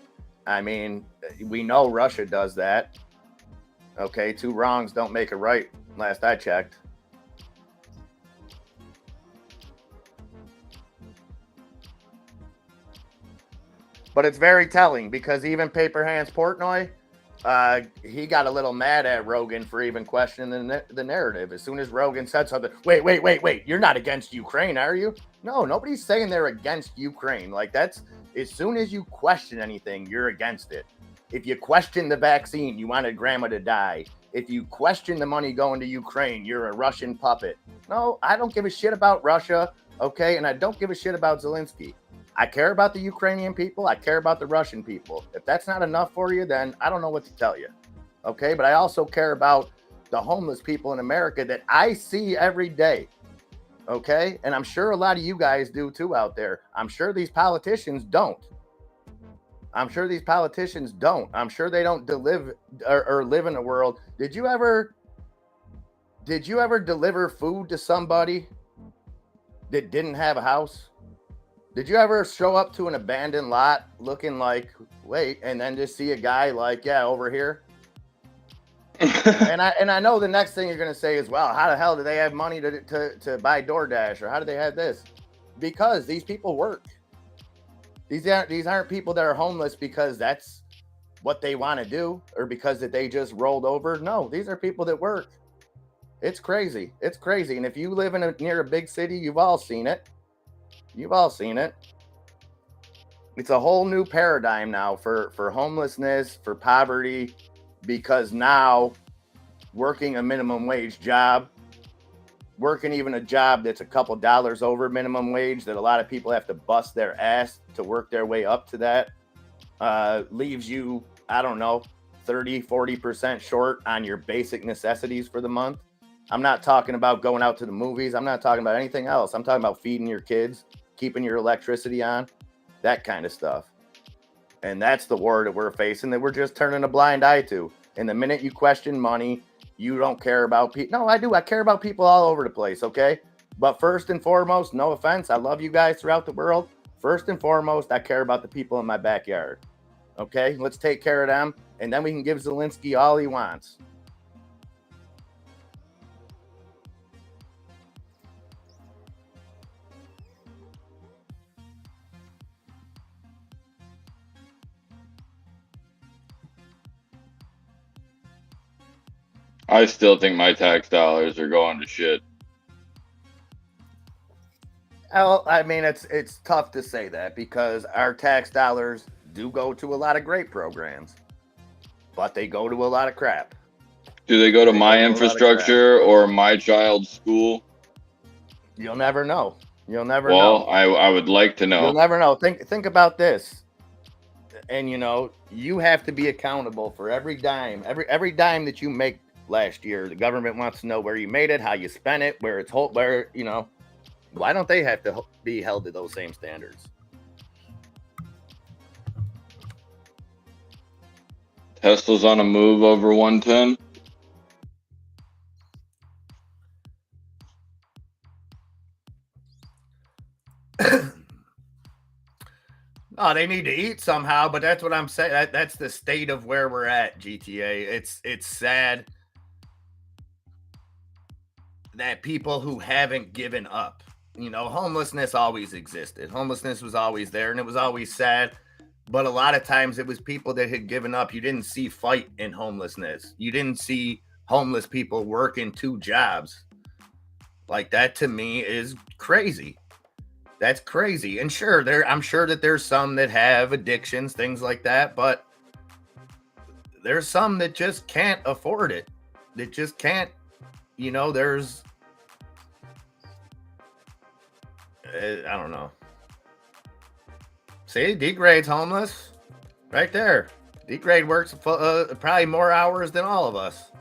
I mean, we know Russia does that. Okay, two wrongs don't make a right, last I checked. But it's very telling because even Paper Hands Portnoy, he got a little mad at Rogan for even questioning the narrative. As soon as Rogan said something, wait, you're not against Ukraine, are you? No, nobody's saying they're against Ukraine. Like, that's, as soon as you question anything, you're against it. If you question the vaccine, you wanted grandma to die. If you question the money going to Ukraine, you're a Russian puppet. No, I don't give a shit about Russia, okay? And I don't give a shit about Zelensky. I care about the Ukrainian people. I care about the Russian people. If that's not enough for you, then I don't know what to tell you, okay? But I also care about the homeless people in America that I see every day, okay? And I'm sure a lot of you guys do too out there. I'm sure these politicians don't. I'm sure these politicians don't. I'm sure they don't live in a world. Did you ever deliver food to somebody that didn't have a house? Did you ever show up to an abandoned lot looking like, wait, and then just see a guy like, yeah, over here? and I know the next thing you're gonna say is, well, how the hell do they have money to buy DoorDash, or how do they have this? Because these people work. These aren't people that are homeless because that's what they want to do, or because that they just rolled over. No, these are people that work. It's crazy. It's crazy. And if you live near a big city, you've all seen it. You've all seen it. It's a whole new paradigm now for homelessness, for poverty, because now working a minimum wage job, working even a job that's a couple dollars over minimum wage, that a lot of people have to bust their ass to work their way up to that, leaves you, I don't know, 30-40% short on your basic necessities for the month. I'm not talking about going out to the movies. I'm not talking about anything else. I'm talking about feeding your kids, keeping your electricity on, that kind of stuff. And that's the war that we're facing, that we're just turning a blind eye to. And the minute you question money, you don't care about people. No, I do. I care about people all over the place, okay? But first and foremost, no offense, I love you guys throughout the world. First and foremost, I care about the people in my backyard. Okay? Let's take care of them, and then we can give Zelensky all he wants. I still think my tax dollars are going to shit. Well, I mean, it's tough to say that, because our tax dollars do go to a lot of great programs, but they go to a lot of crap. Do they go to my infrastructure or my child's school? You'll never know. You'll never know. Well, I would like to know. You'll never know. Think about this. And you have to be accountable for every dime. Every dime that you make last year. The government wants to know where you made it, how you spent it, where it's why don't they have to be held to those same standards? Tesla's on a move over 110. Oh, they need to eat somehow, but that's what I'm saying. That's the state of where we're at, GTA. It's sad that people who haven't given up, homelessness always existed. Homelessness was always there, and it was always sad. But a lot of times it was people that had given up. You didn't see fight in homelessness. You didn't see homeless people working 2 jobs. Like, that to me is crazy. That's crazy. And sure, I'm sure that there's some that have addictions, things like that, but there's some that just can't afford it. That just can't, there's, I don't know. See, D-Grade's homeless right there. D-Grade works probably more hours than all of us.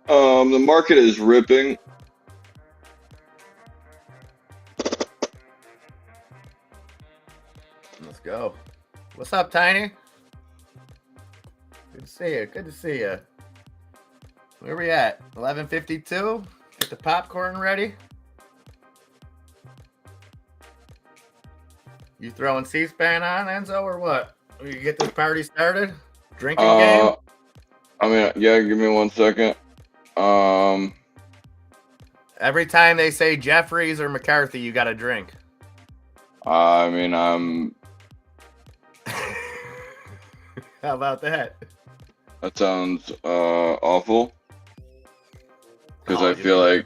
The market is ripping. Let's go. What's up, Tiny? Good to see you. Good to see you. Where we at? 11:52. Get the popcorn ready. You throwing C-SPAN on, Enzo, or what? You get this party started? Drinking game? I mean, yeah. Give me 1 second. Every time they say Jeffries or McCarthy, you got to drink. I mean, I'm. How about that? That sounds awful. Because I feel like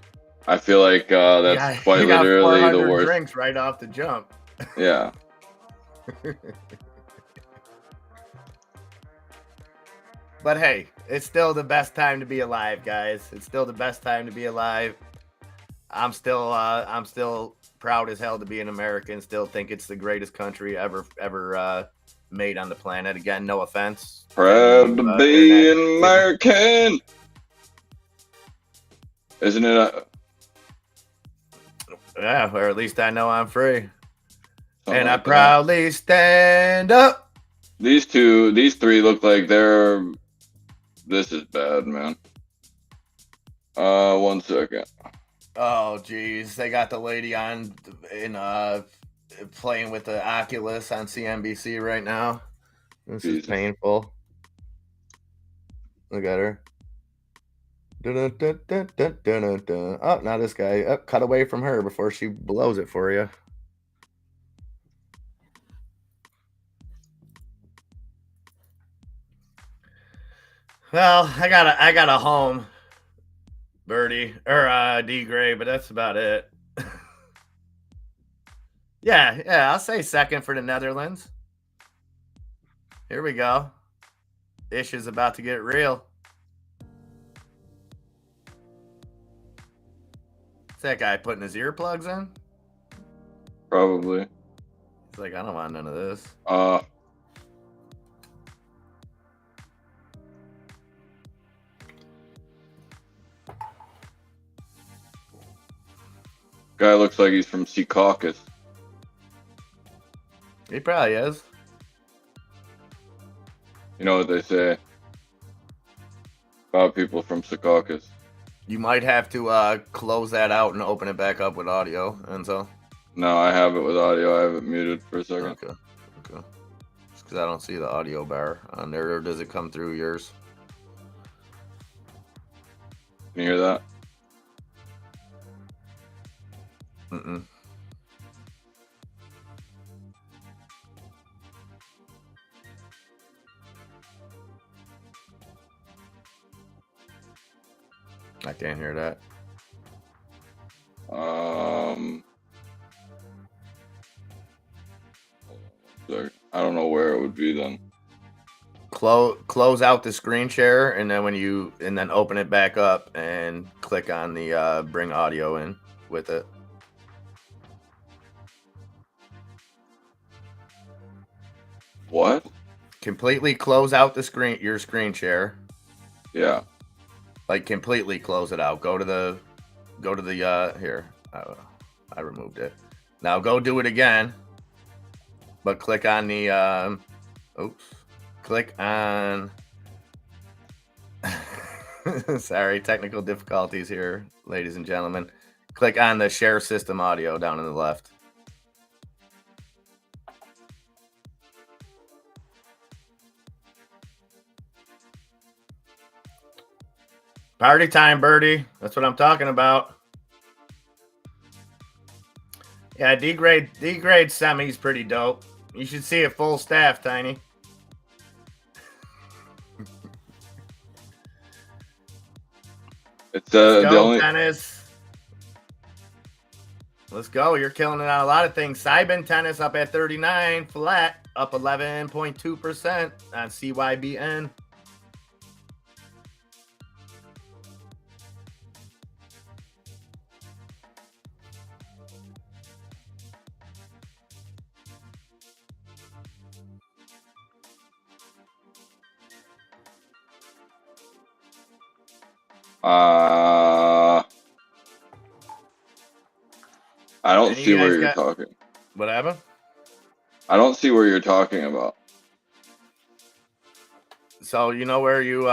that's quite literally the worst. Drinks right off the jump. Yeah. But hey, it's still the best time to be alive, guys. It's still the best time to be alive. I'm still proud as hell to be an American. Still think it's the greatest country ever made on the planet. Again, no offense. Proud to be an American. Isn't it? Yeah, or at least I know I'm free. And I proudly stand up. These 3 look like they're. This is bad, man. 1 second. Oh, geez. They got the lady on in playing with the Oculus on CNBC right now. This is Jesus. painful. Look at her. Dun-dun-dun-dun-dun-dun-dun. Oh, now this guy. Oh, cut away from her before she blows it for you. Well, I got a home, Birdie or D Gray, but that's about it. Yeah, I'll say second for the Netherlands. Here we go. Ish is about to get real. Is that guy putting his earplugs in? Probably. He's like, I don't want none of this. Guy looks like he's from Secaucus. He probably is. You know what they say about people from Secaucus? You might have to close that out and open it back up with audio, and so. No, I have it with audio. I have it muted for a second. Okay. Just because I don't see the audio bar on there, or does it come through yours? Can you hear that? Mm-mm. I can't hear that. I don't know where it would be then. Close out the screen share, and then open it back up and click on the bring audio in with it. What? Completely close out your screen share. Yeah. Like completely close it out. Go to the here. I removed it. Now go do it again. But click on the click on sorry, technical difficulties here, ladies and gentlemen. Click on the share system audio down on the left. Party time, Birdie. That's what I'm talking about. Yeah, D grade semi's pretty dope. You should see a full staff, Tiny. It's Let's the go, only tennis. Let's go. You're killing it on a lot of things. Cybin tennis up at 39, flat, up 11.2% on CYBN. I don't see where you're talking. What happened? I don't see where you're talking about. So you know where you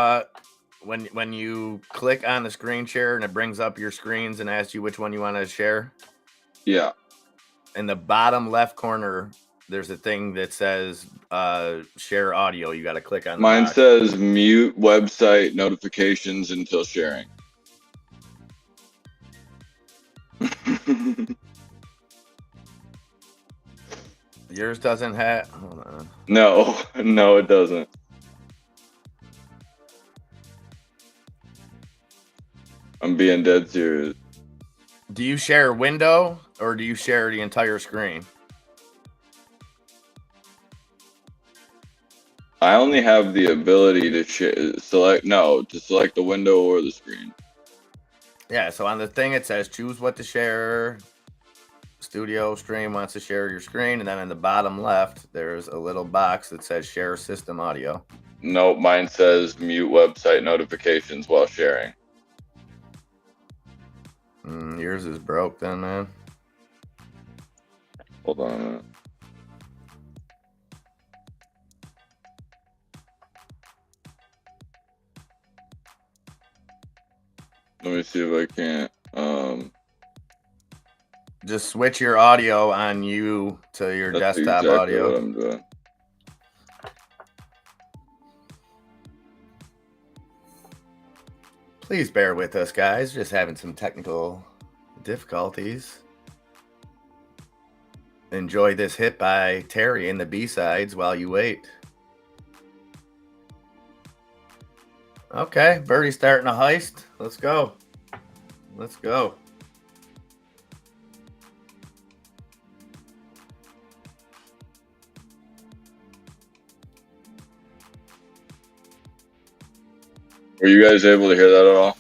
when you click on the screen share and it brings up your screens and asks you which one you want to share? Yeah. In the bottom left corner, there's a thing that says share audio. You got to click on. Mine says mute website notifications until sharing. Yours doesn't have. Hold on. No, it doesn't. I'm being dead serious. Do you share a window or do you share the entire screen? I only have the ability to select the window or the screen. Yeah, so on the thing it says choose what to share. Studio stream wants to share your screen, and then in the bottom left there's a little box that says share system audio. Nope, mine says mute website notifications while sharing. Yours is broke then, man. Hold on a minute. Let me see if I can't Just switch your audio on you to your desktop exactly audio. What I'm doing. Please bear with us, guys. Just having some technical difficulties. Enjoy this hit by Terry in the B-sides while you wait. Okay, Birdie's starting a heist. Let's go. Let's go. Were you guys able to hear that at all?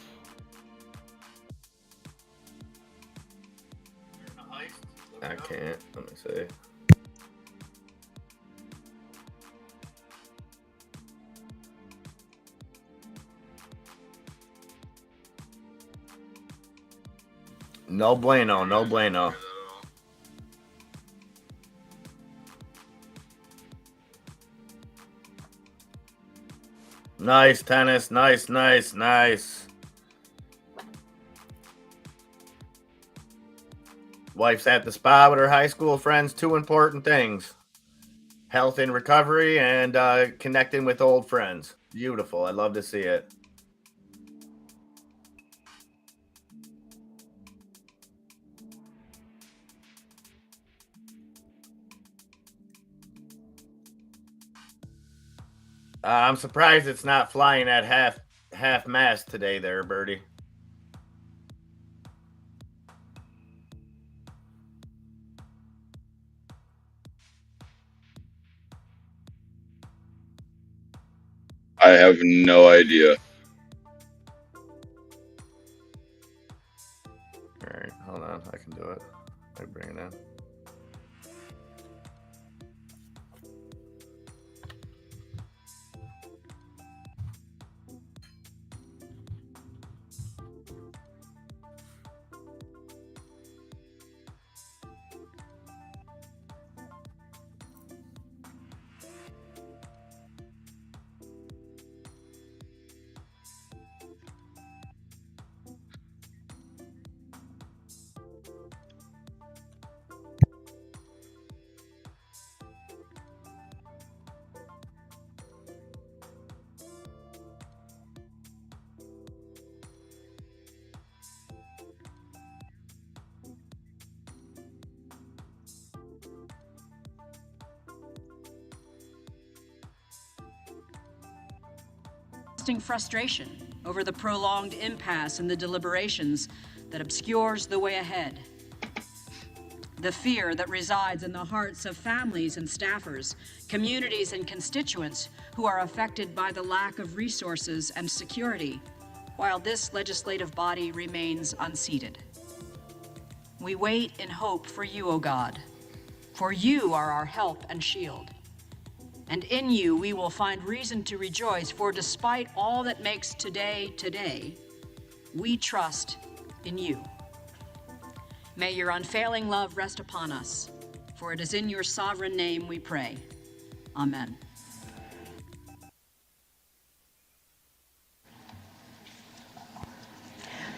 I can't. Let me see. No bueno, no bueno. Nice tennis, nice. Wife's at the spa with her high school friends. 2 important things: health and recovery, and connecting with old friends. Beautiful. I love to see it. I'm surprised it's not flying at half mast today there, Birdie. I have no idea. All right, hold on. I can do it. I bring it in. Frustration over the prolonged impasse in the deliberations that obscures the way ahead. The fear that resides in the hearts of families and staffers, communities and constituents who are affected by the lack of resources and security, while this legislative body remains unseated. We wait in hope for you, O God, for you are our help and shield. And in you we will find reason to rejoice, for despite all that makes today, we trust in you. May your unfailing love rest upon us, for it is in your sovereign name we pray. Amen.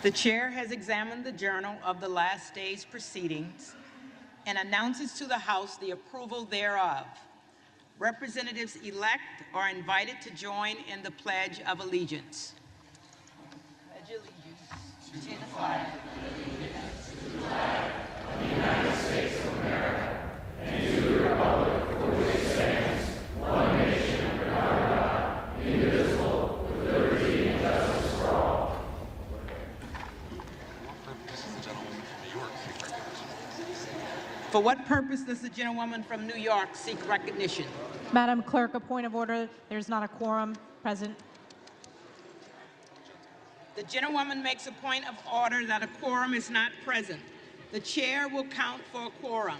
The chair has examined the journal of the last day's proceedings and announces to the House the approval thereof. Representatives-elect are invited to join in the Pledge of Allegiance. Pledge allegiance to the flag of the United States of America and to the republic for which it stands, one nation under God, indivisible, with liberty and justice for all. For what purpose does the gentlewoman from New York seek recognition? Madam Clerk, a point of order. There's not a quorum present. The gentlewoman makes a point of order that a quorum is not present. The chair will count for a quorum.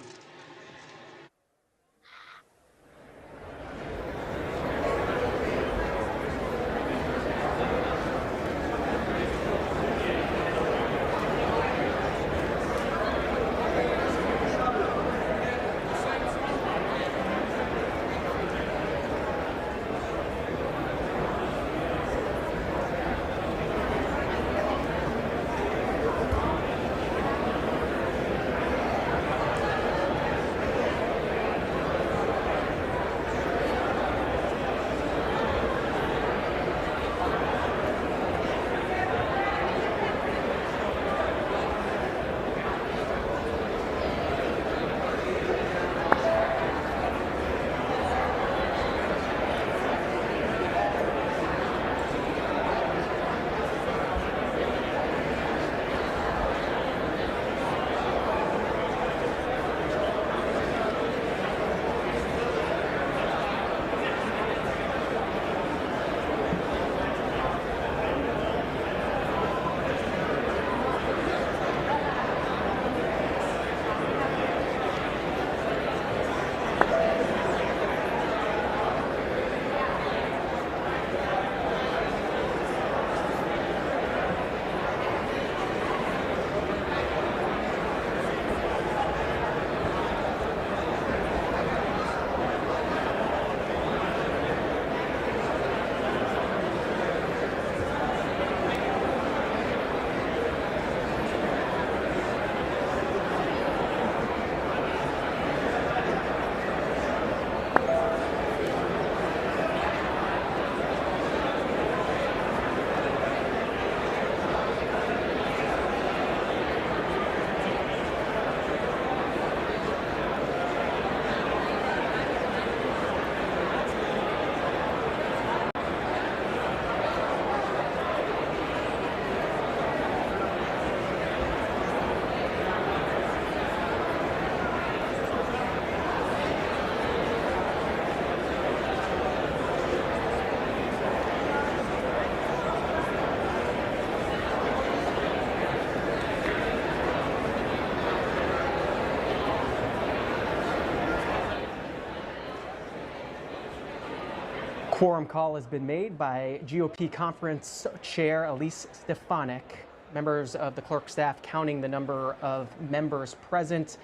Quorum call has been made by GOP Conference Chair Elise Stefanik. Members of the clerk staff counting the number of members present.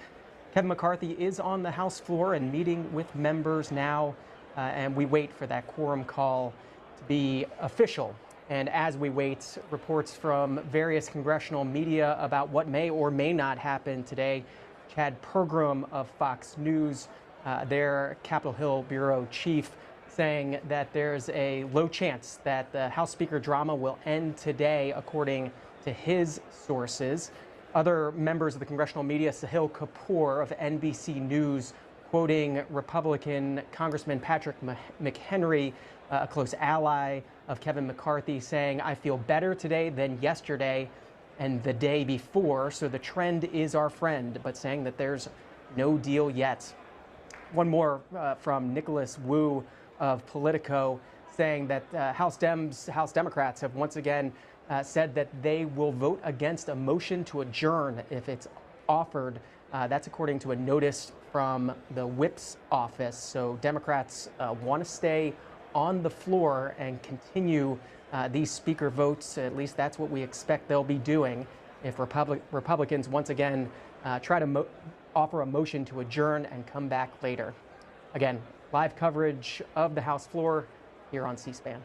Kevin McCarthy is on the House floor and meeting with members now, and we wait for that quorum call to be official. And as we wait, reports from various congressional media about what may or may not happen today. Chad Pergram of Fox News, their Capitol Hill bureau chief, saying that there's a low chance that the House Speaker drama will end today, according to his sources. Other members of the congressional media, Sahil Kapoor of NBC News, quoting Republican Congressman Patrick McHenry, a close ally of Kevin McCarthy, saying, "I feel better today than yesterday and the day before, so the trend is our friend," but saying that there's no deal yet. One more from Nicholas Wu of Politico, saying that House Democrats have once again said that they will vote against a motion to adjourn if it's offered. That's according to a notice from the whip's office. So Democrats want to stay on the floor and continue these speaker votes. At least that's what we expect they'll be doing if Republicans once again try to offer a motion to adjourn and come back later. Again, live coverage of the House floor here on C-SPAN.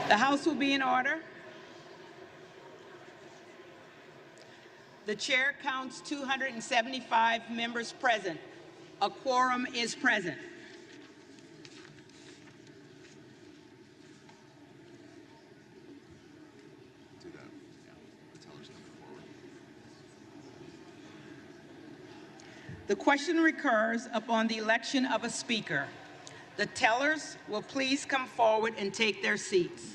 The House will be in order. The chair counts 275 members present. A quorum is present. The question recurs upon the election of a speaker. The tellers will please come forward and take their seats.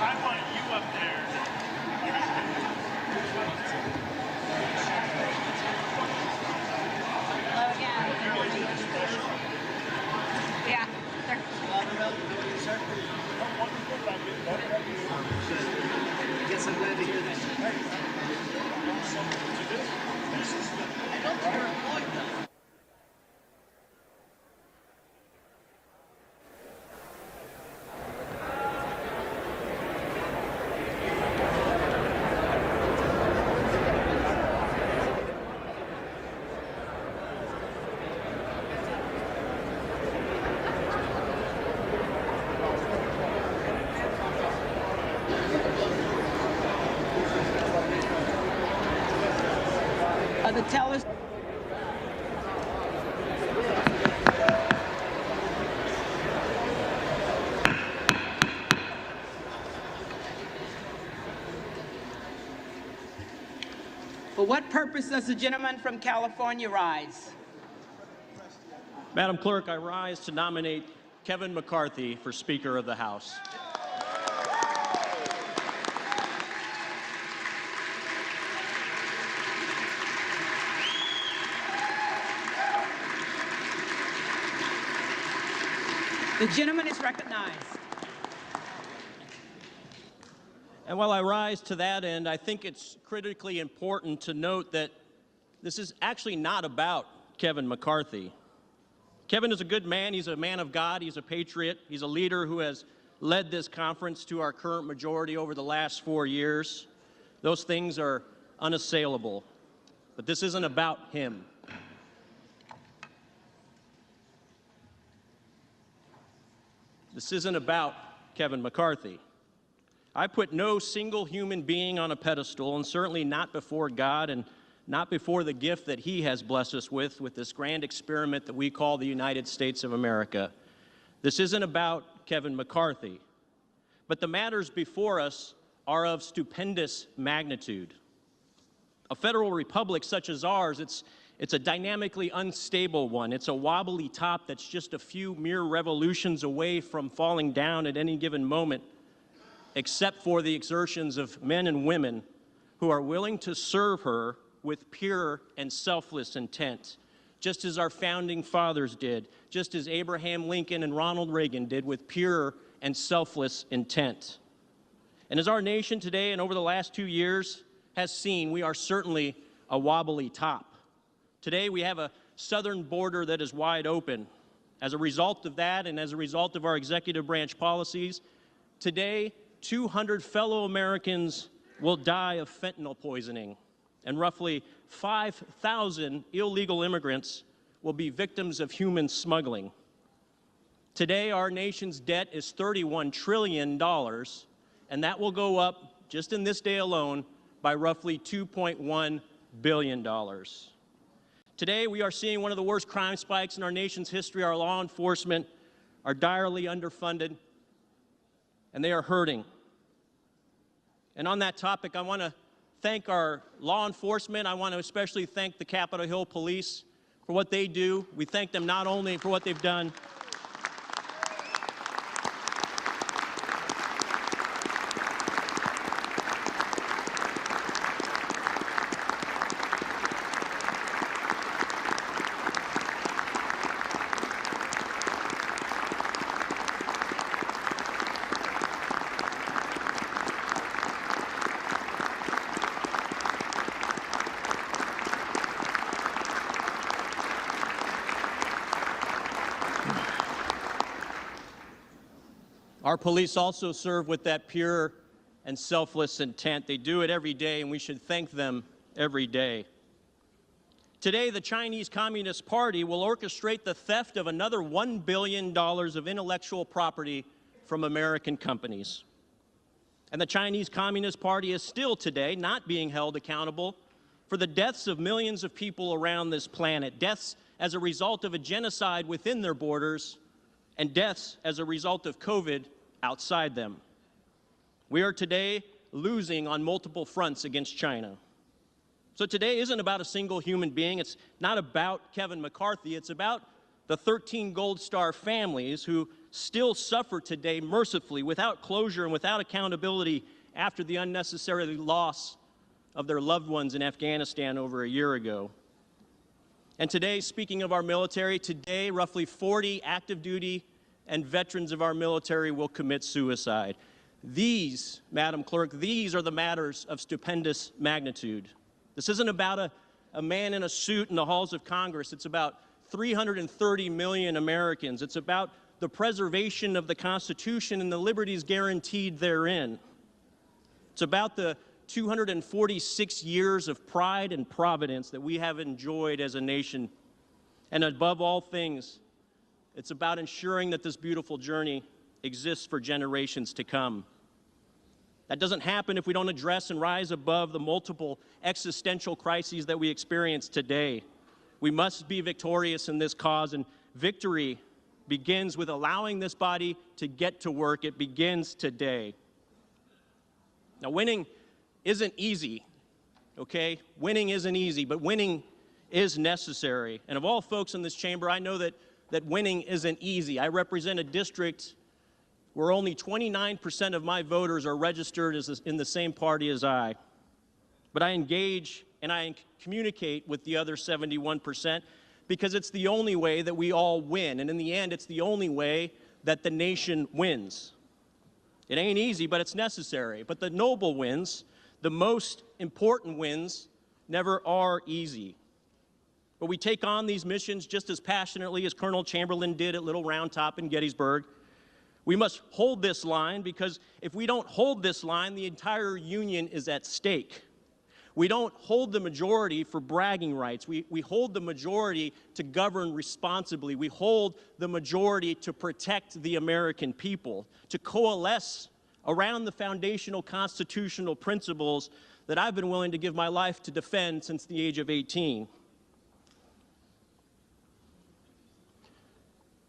I want you up The tellers. For what purpose does the gentleman from California rise? Madam Clerk, I rise to nominate Kevin McCarthy for Speaker of the House. The gentleman is recognized. And while I rise to that end, I think it's critically important to note that this is actually not about Kevin McCarthy. Kevin is a good man. He's a man of God. He's a patriot. He's a leader who has led this conference to our current majority over the last 4 years. Those things are unassailable. But this isn't about him. This isn't about Kevin McCarthy. I put no single human being on a pedestal, and certainly not before God and not before the gift that he has blessed us with this grand experiment that we call the United States of America. This isn't about Kevin McCarthy, but the matters before us are of stupendous magnitude. A federal republic such as ours, it's a dynamically unstable one. It's a wobbly top that's just a few mere revolutions away from falling down at any given moment, except for the exertions of men and women who are willing to serve her with pure and selfless intent, just as our founding fathers did, just as Abraham Lincoln and Ronald Reagan did with pure and selfless intent. And as our nation today and over the last 2 years has seen, we are certainly a wobbly top. Today we have a southern border that is wide open. As a result of that and as a result of our executive branch policies, today 200 fellow Americans will die of fentanyl poisoning, and roughly 5,000 illegal immigrants will be victims of human smuggling. Today, our nation's debt is $31 trillion, and that will go up, just in this day alone, by roughly $2.1 billion. Today, we are seeing one of the worst crime spikes in our nation's history. Our law enforcement are direly underfunded, and they are hurting. And on that topic, I want to thank our law enforcement. I want to especially thank the Capitol Hill Police for what they do. We thank them not only for what they've done, our police also serve with that pure and selfless intent. They do it every day, and we should thank them every day. Today, the Chinese Communist Party will orchestrate the theft of another $1 billion of intellectual property from American companies. And the Chinese Communist Party is still today not being held accountable for the deaths of millions of people around this planet, deaths as a result of a genocide within their borders, and deaths as a result of COVID outside them. We are today losing on multiple fronts against China. So today isn't about a single human being. It's not about Kevin McCarthy. It's about the 13 Gold Star families who still suffer today mercifully, without closure and without accountability after the unnecessary loss of their loved ones in Afghanistan over a year ago. And today, speaking of our military, today roughly 40 active duty and veterans of our military will commit suicide. These, Madam Clerk, these are the matters of stupendous magnitude. This isn't about a man in a suit in the halls of Congress. It's about 330 million Americans. It's about the preservation of the Constitution and the liberties guaranteed therein. It's about the 246 years of pride and providence that we have enjoyed as a nation. And above all things, it's about ensuring that this beautiful journey exists for generations to come. That doesn't happen if we don't address and rise above the multiple existential crises that we experience today. We must be victorious in this cause, and victory begins with allowing this body to get to work. It begins today. Now, winning isn't easy, okay? Winning isn't easy, but winning is necessary. And of all folks in this chamber, I know that winning isn't easy. I represent a district where only 29% of my voters are registered in the same party as I. But I engage and I communicate with the other 71% because it's the only way that we all win. And in the end, it's the only way that the nation wins. It ain't easy, but it's necessary. But the noble wins, the most important wins, never are easy. But we take on these missions just as passionately as Colonel Chamberlain did at Little Round Top in Gettysburg. We must hold this line because if we don't hold this line, the entire Union is at stake. We don't hold the majority for bragging rights. We hold the majority to govern responsibly. We hold the majority to protect the American people, to coalesce around the foundational constitutional principles that I've been willing to give my life to defend since the age of 18.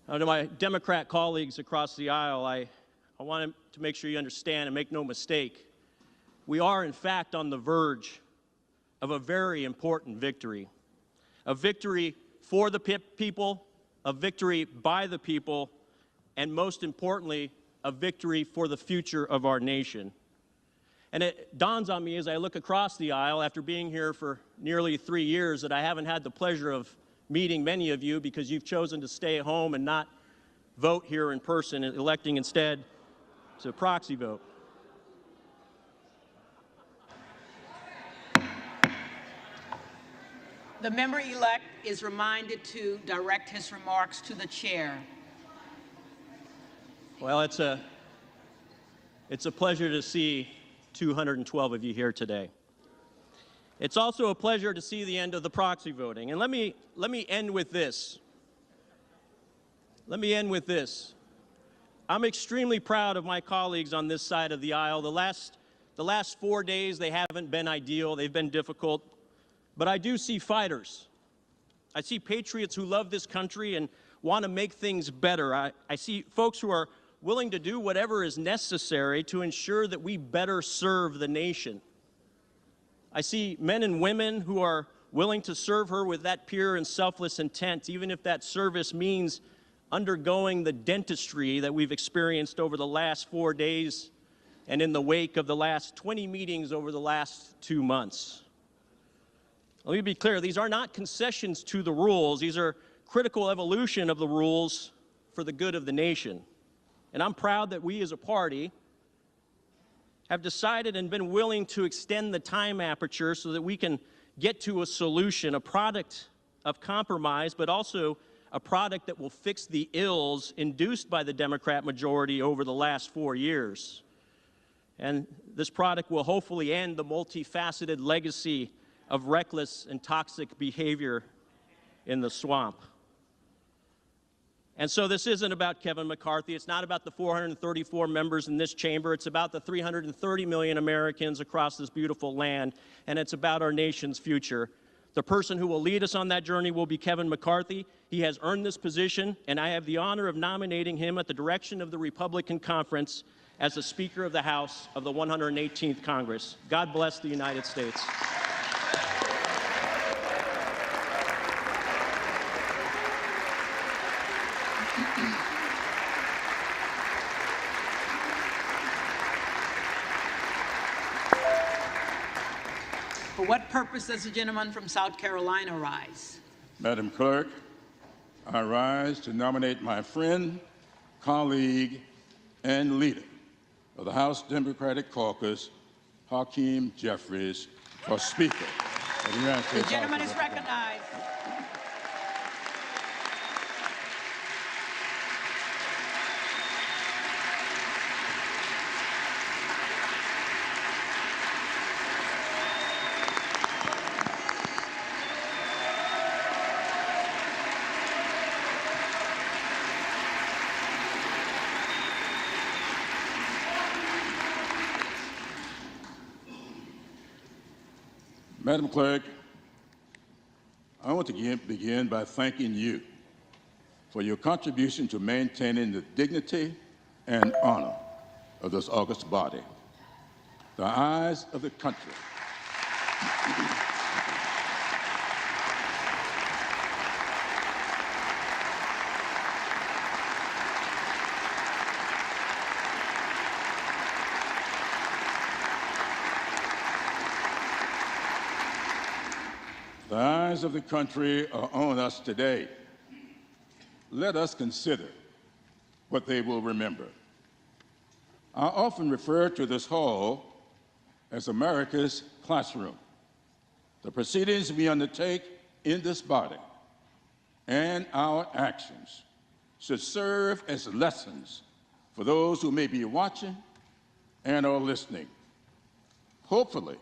Now, to my Democrat colleagues across the aisle, I want to make sure you understand and make no mistake. We are, in fact, on the verge of a very important victory. A victory for the people, a victory by the people, and most importantly, a victory for the future of our nation. And it dawns on me as I look across the aisle after being here for nearly 3 years that I haven't had the pleasure of meeting many of you because you've chosen to stay at home and not vote here in person, electing instead to proxy vote. The member-elect is reminded to direct his remarks to the chair. Well, it's a pleasure to see 212 of you here today. It's also a pleasure to see the end of the proxy voting. And let me end with this. Let me end with this. I'm extremely proud of my colleagues on this side of the aisle. The last 4 days, they haven't been ideal. They've been difficult. But I do see fighters. I see patriots who love this country and want to make things better. I see folks who are willing to do whatever is necessary to ensure that we better serve the nation. I see men and women who are willing to serve her with that pure and selfless intent, even if that service means undergoing the dentistry that we've experienced over the last 4 days and in the wake of the last 20 meetings over the last 2 months. Let me be clear, these are not concessions to the rules. These are critical evolution of the rules for the good of the nation. And I'm proud that we as a party have decided and been willing to extend the time aperture so that we can get to a solution, a product of compromise, but also a product that will fix the ills induced by the Democrat majority over the last 4 years. And this product will hopefully end the multifaceted legacy of reckless and toxic behavior in the swamp. And so this isn't about Kevin McCarthy. It's not about the 434 members in this chamber. It's about the 330 million Americans across this beautiful land, and it's about our nation's future. The person who will lead us on that journey will be Kevin McCarthy. He has earned this position, and I have the honor of nominating him at the direction of the Republican Conference as the Speaker of the House of the 118th Congress. God bless the United States. For what purpose does the gentleman from South Carolina rise? Madam Clerk, I rise to nominate my friend, colleague, and leader of the House Democratic Caucus, Hakeem Jeffries, for Speaker of the United States. The gentleman is recognized. Madam Clerk, I want to begin by thanking you for your contribution to maintaining the dignity and honor of this august body, the eyes of the country. The eyes of the country are on us today. Let us consider what they will remember. I often refer to this hall as America's classroom. The proceedings we undertake in this body and our actions should serve as lessons for those who may be watching and are listening. Hopefully,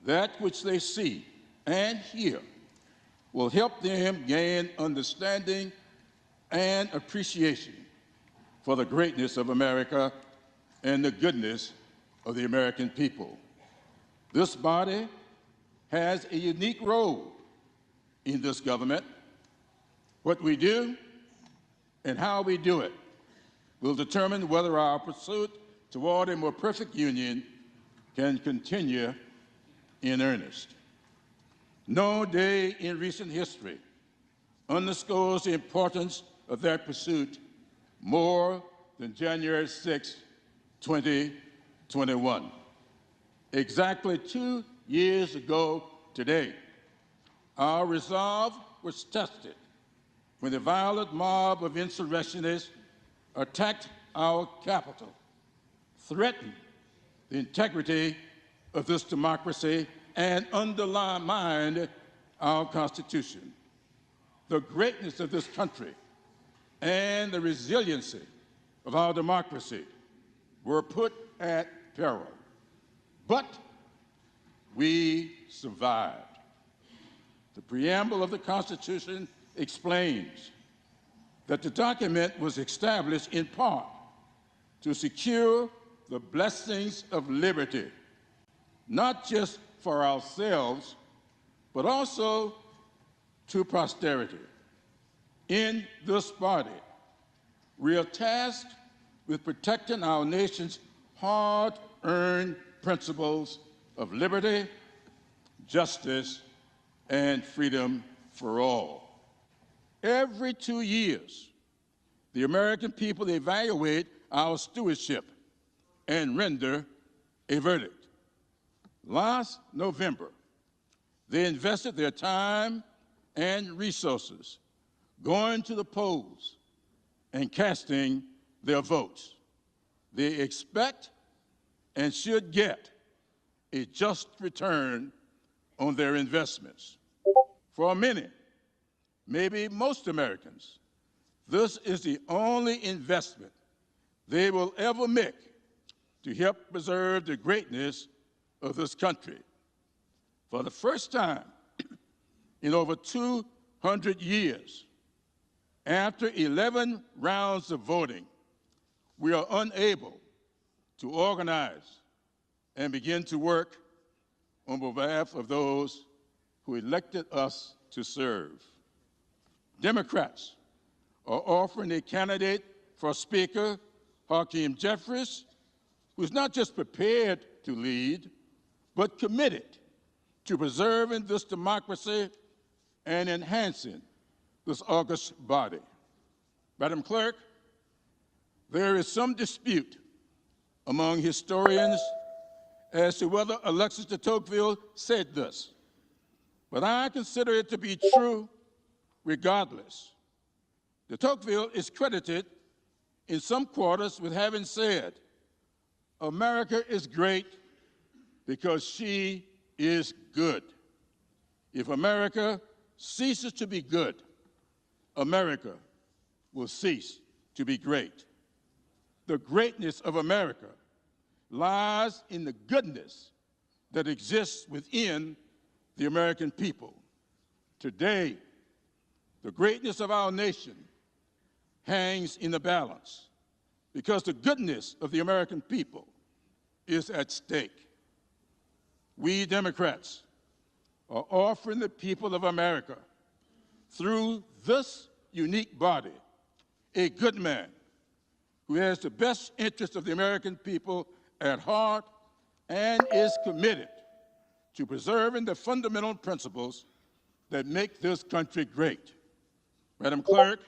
that which they see and hear will help them gain understanding and appreciation for the greatness of America and the goodness of the American people. This body has a unique role in this government. What we do and how we do it will determine whether our pursuit toward a more perfect union can continue in earnest. No day in recent history underscores the importance of that pursuit more than January 6, 2021. Exactly 2 years ago today, our resolve was tested when the violent mob of insurrectionists attacked our capital, threatened the integrity of this democracy, and undermined our Constitution. The greatness of this country and the resiliency of our democracy were put at peril. But we survived. The preamble of the Constitution explains that the document was established in part to secure the blessings of liberty, not just for ourselves, but also to posterity. In this body, we are tasked with protecting our nation's hard-earned principles of liberty, justice, and freedom for all. Every 2 years, the American people evaluate our stewardship and render a verdict. Last November, they invested their time and resources going to the polls and casting their votes. They expect and should get a just return on their investments. For many, maybe most Americans, this is the only investment they will ever make to help preserve the greatness of this country. For the first time in over 200 years, after 11 rounds of voting, we are unable to organize and begin to work on behalf of those who elected us to serve. Democrats are offering a candidate for Speaker, Hakeem Jeffries, who's not just prepared to lead, but committed to preserving this democracy and enhancing this august body. Madam Clerk, there is some dispute among historians as to whether Alexis de Tocqueville said this, but I consider it to be true regardless. De Tocqueville is credited in some quarters with having said, "America is great because she is good. If America ceases to be good, America will cease to be great." The greatness of America lies in the goodness that exists within the American people. Today, the greatness of our nation hangs in the balance because the goodness of the American people is at stake. We Democrats are offering the people of America, through this unique body, a good man who has the best interest of the American people at heart and is committed to preserving the fundamental principles that make this country great. Madam Clerk,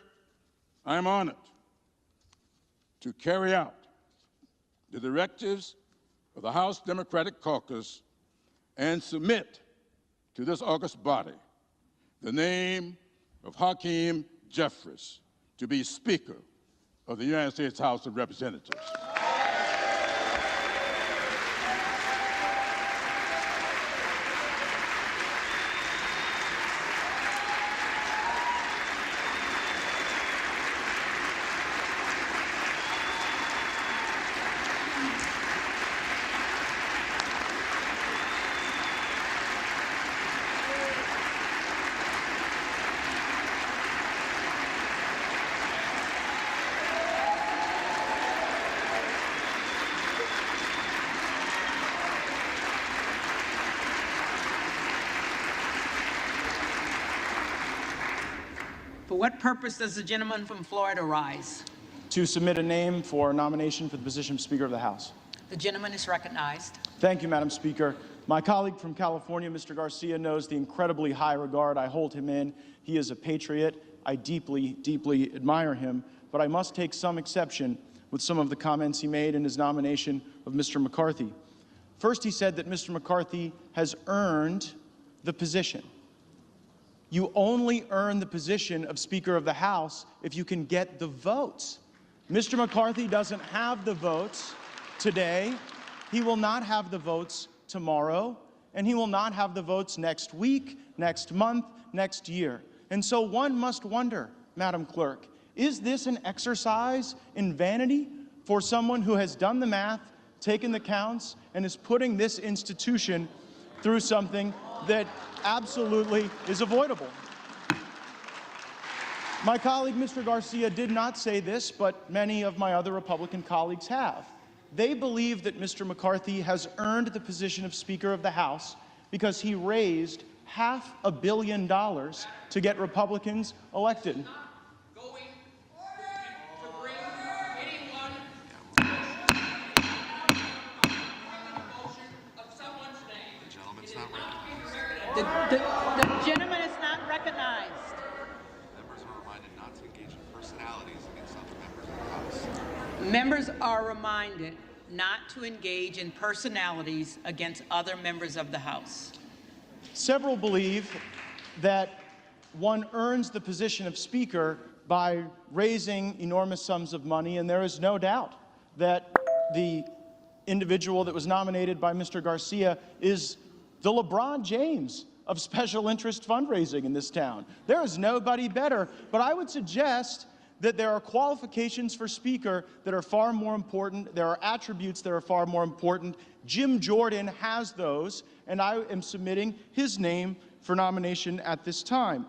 I am honored to carry out the directives of the House Democratic Caucus and submit to this august body the name of Hakeem Jeffries to be Speaker of the United States House of Representatives. For what purpose does the gentleman from Florida rise? To submit a name for nomination for the position of Speaker of the House. The gentleman is recognized. Thank you, Madam Speaker. My colleague from California, Mr. Garcia, knows the incredibly high regard I hold him in. He is a patriot. I deeply, deeply admire him. But I must take some exception with some of the comments he made in his nomination of Mr. McCarthy. First, he said that Mr. McCarthy has earned the position. You only earn the position of Speaker of the House if you can get the votes. Mr. McCarthy doesn't have the votes today. He will not have the votes tomorrow, and he will not have the votes next week, next month, next year. And so one must wonder, Madam Clerk, is this an exercise in vanity for someone who has done the math, taken the counts, and is putting this institution through something that absolutely is avoidable? My colleague, Mr. Garcia, did not say this, but many of my other Republican colleagues have. They believe that Mr. McCarthy has earned the position of Speaker of the House because he raised $500 million to get Republicans elected. The gentleman is not recognized. Members are reminded not to engage in personalities against other members of the House. Members are reminded not to engage in personalities against other members of the House. Several believe that one earns the position of Speaker by raising enormous sums of money, and there is no doubt that the individual that was nominated by Mr. Garcia is the LeBron James of special interest fundraising in this town. There is nobody better, but I would suggest that there are qualifications for Speaker that are far more important. There are attributes that are far more important. Jim Jordan has those, and I am submitting his name for nomination at this time.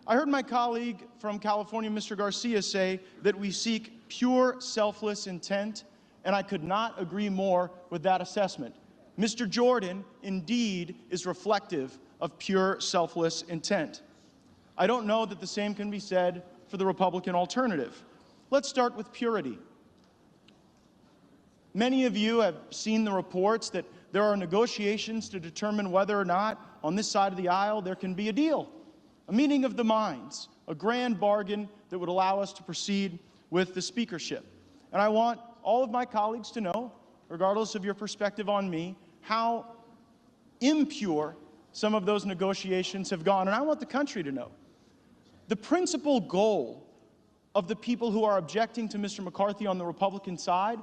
I heard my colleague from California, Mr. Garcia, say that we seek pure, selfless intent, and I could not agree more with that assessment. Mr. Jordan, indeed, is reflective of pure, selfless intent. I don't know that the same can be said for the Republican alternative. Let's start with purity. Many of you have seen the reports that there are negotiations to determine whether or not, on this side of the aisle, there can be a deal, a meeting of the minds, a grand bargain that would allow us to proceed with the speakership. And I want all of my colleagues to know, regardless of your perspective on me, how impure some of those negotiations have gone. And I want the country to know. The principal goal of the people who are objecting to Mr. McCarthy on the Republican side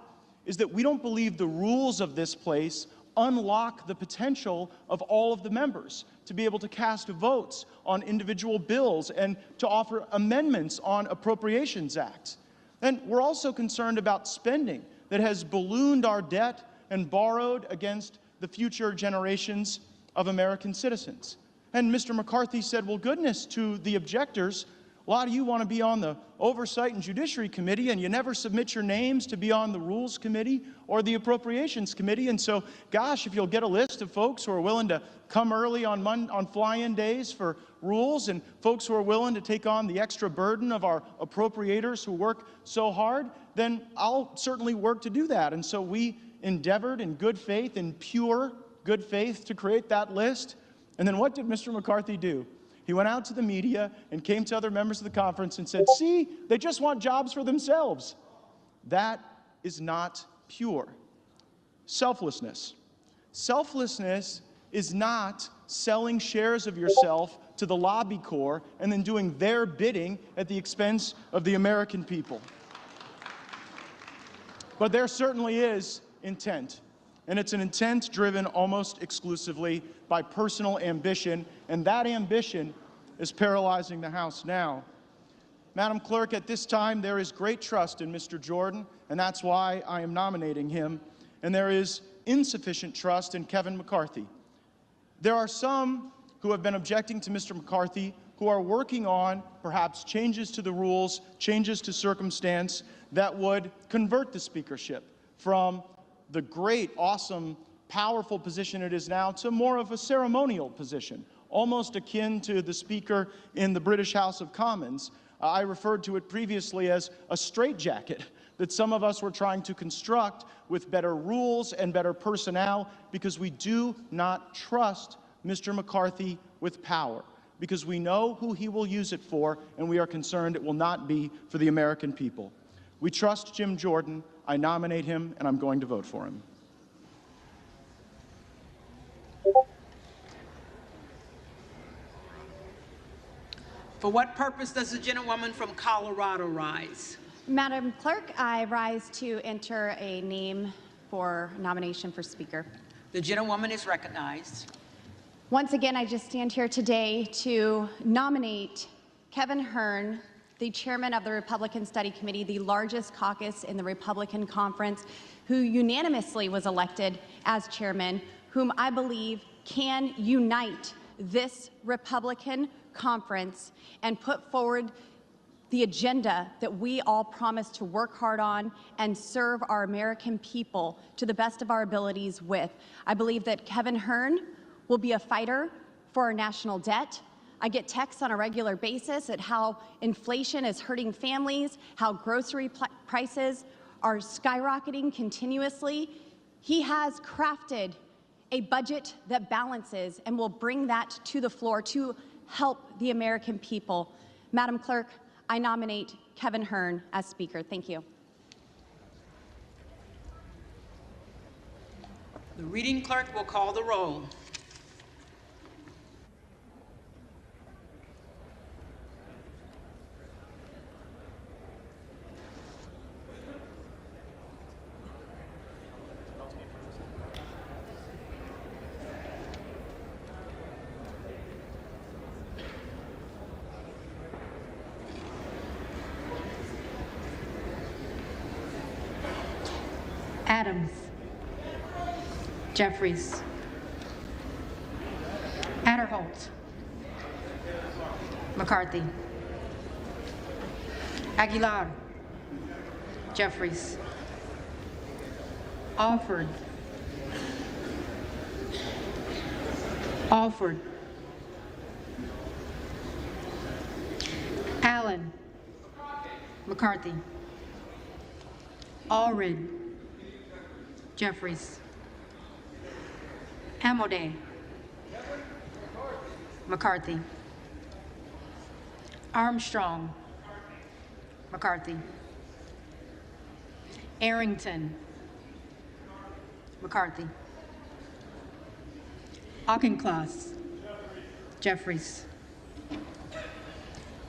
is that we don't believe the rules of this place unlock the potential of all of the members to be able to cast votes on individual bills and to offer amendments on appropriations acts. And we're also concerned about spending that has ballooned our debt and borrowed against the future generations of American citizens. And Mr. McCarthy said, well, goodness, to the objectors, A lot of you want to be on the Oversight and Judiciary Committee, and you never submit your names to be on the Rules Committee or the Appropriations Committee. And so, gosh, if you'll get a list of folks who are willing to come early on fly-in days for rules, and folks who are willing to take on the extra burden of our appropriators who work so hard, then I'll certainly work to do that. And so we endeavored in good faith, in pure good faith, to create that list. And then what did Mr. McCarthy do? He went out to the media and came to other members of the conference and said, see, they just want jobs for themselves. That is not pure. Selflessness. Selflessness is not selling shares of yourself to the lobby corps and then doing their bidding at the expense of the American people. But there certainly is intent. And it's an intent driven almost exclusively by personal ambition, and that ambition is paralyzing the House now. Madam Clerk, at this time, there is great trust in Mr. Jordan, and that's why I am nominating him, and there is insufficient trust in Kevin McCarthy. There are some who have been objecting to Mr. McCarthy who are working on perhaps changes to the rules, changes to circumstance that would convert the speakership from the great, awesome, powerful position it is now to more of a ceremonial position, almost akin to the Speaker in the British House of Commons. I referred to it previously as a straitjacket that some of us were trying to construct with better rules and better personnel because we do not trust Mr. McCarthy with power, because we know who he will use it for, and we are concerned it will not be for the American people. We trust Jim Jordan. I nominate him, and I'm going to vote for him. For what purpose does the gentlewoman from Colorado rise? Madam Clerk, I rise to enter a name for nomination for Speaker. The gentlewoman is recognized. Once again, I just stand here today to nominate Kevin Hern, the chairman of the Republican Study Committee, the largest caucus in the Republican Conference, who unanimously was elected as chairman, whom I believe can unite this Republican conference and put forward the agenda that we all promise to work hard on and serve our American people to the best of our abilities with. I believe that Kevin Hern will be a fighter for our national debt. I get texts on a regular basis at how inflation is hurting families, how grocery prices are skyrocketing continuously. He has crafted a budget that balances and will bring that to the floor to help the American people. Madam Clerk, I nominate Kevin Hern as Speaker. Thank you. The reading clerk will call the roll. Adams. Jeffries. Adderholt. McCarthy. Aguilar. Jeffries. Alford. Alford. Allen. McCarthy. Allred. Jeffries. Amodei. McCarthy. Armstrong. McCarthy. Arrington. McCarthy. Auchincloss. Jeffries.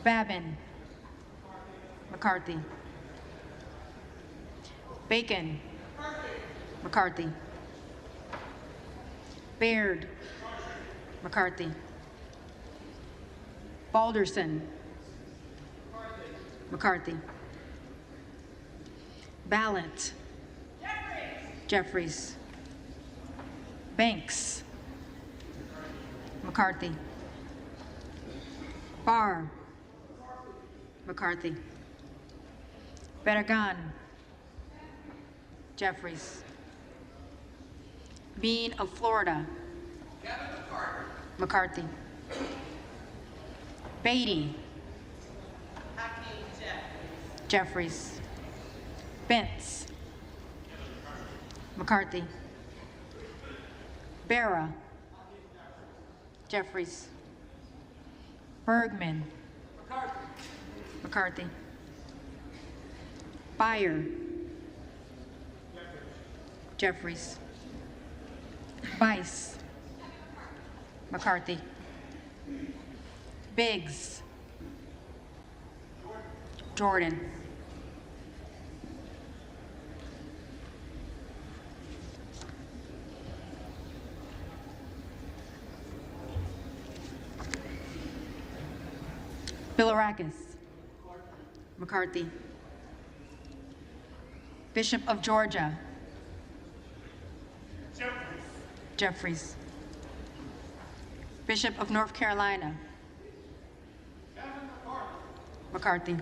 Babin. McCarthy. Bacon. McCarthy. Baird. McCarthy. Balderson. McCarthy. Ballant. Jeffries. Banks. McCarthy. Barr. McCarthy. Barragan. Jeffries. Bean of Florida. McCarthy. Beatty. Jeffries. Bentz. McCarthy. Barra. Jeffries. Bergman. McCarthy. Beyer. Jeffries. Bice. McCarthy. Biggs. Jordan. Bilirakis. McCarthy. Bishop of Georgia. Jeffries. Bishop of North Carolina. McCarthy.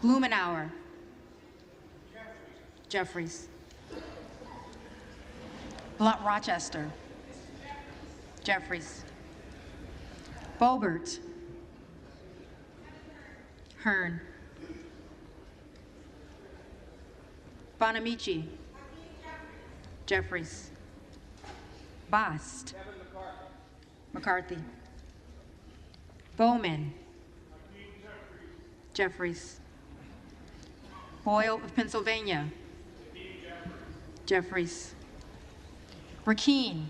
Blumenauer. Jeffries. Blunt Rochester. Jeffries. Bobert. Hearn. Bonamici. Jeffries. Bost. McCarthy. Bowman. Jeffries. Boyle of Pennsylvania. Jeffries. Rakeen.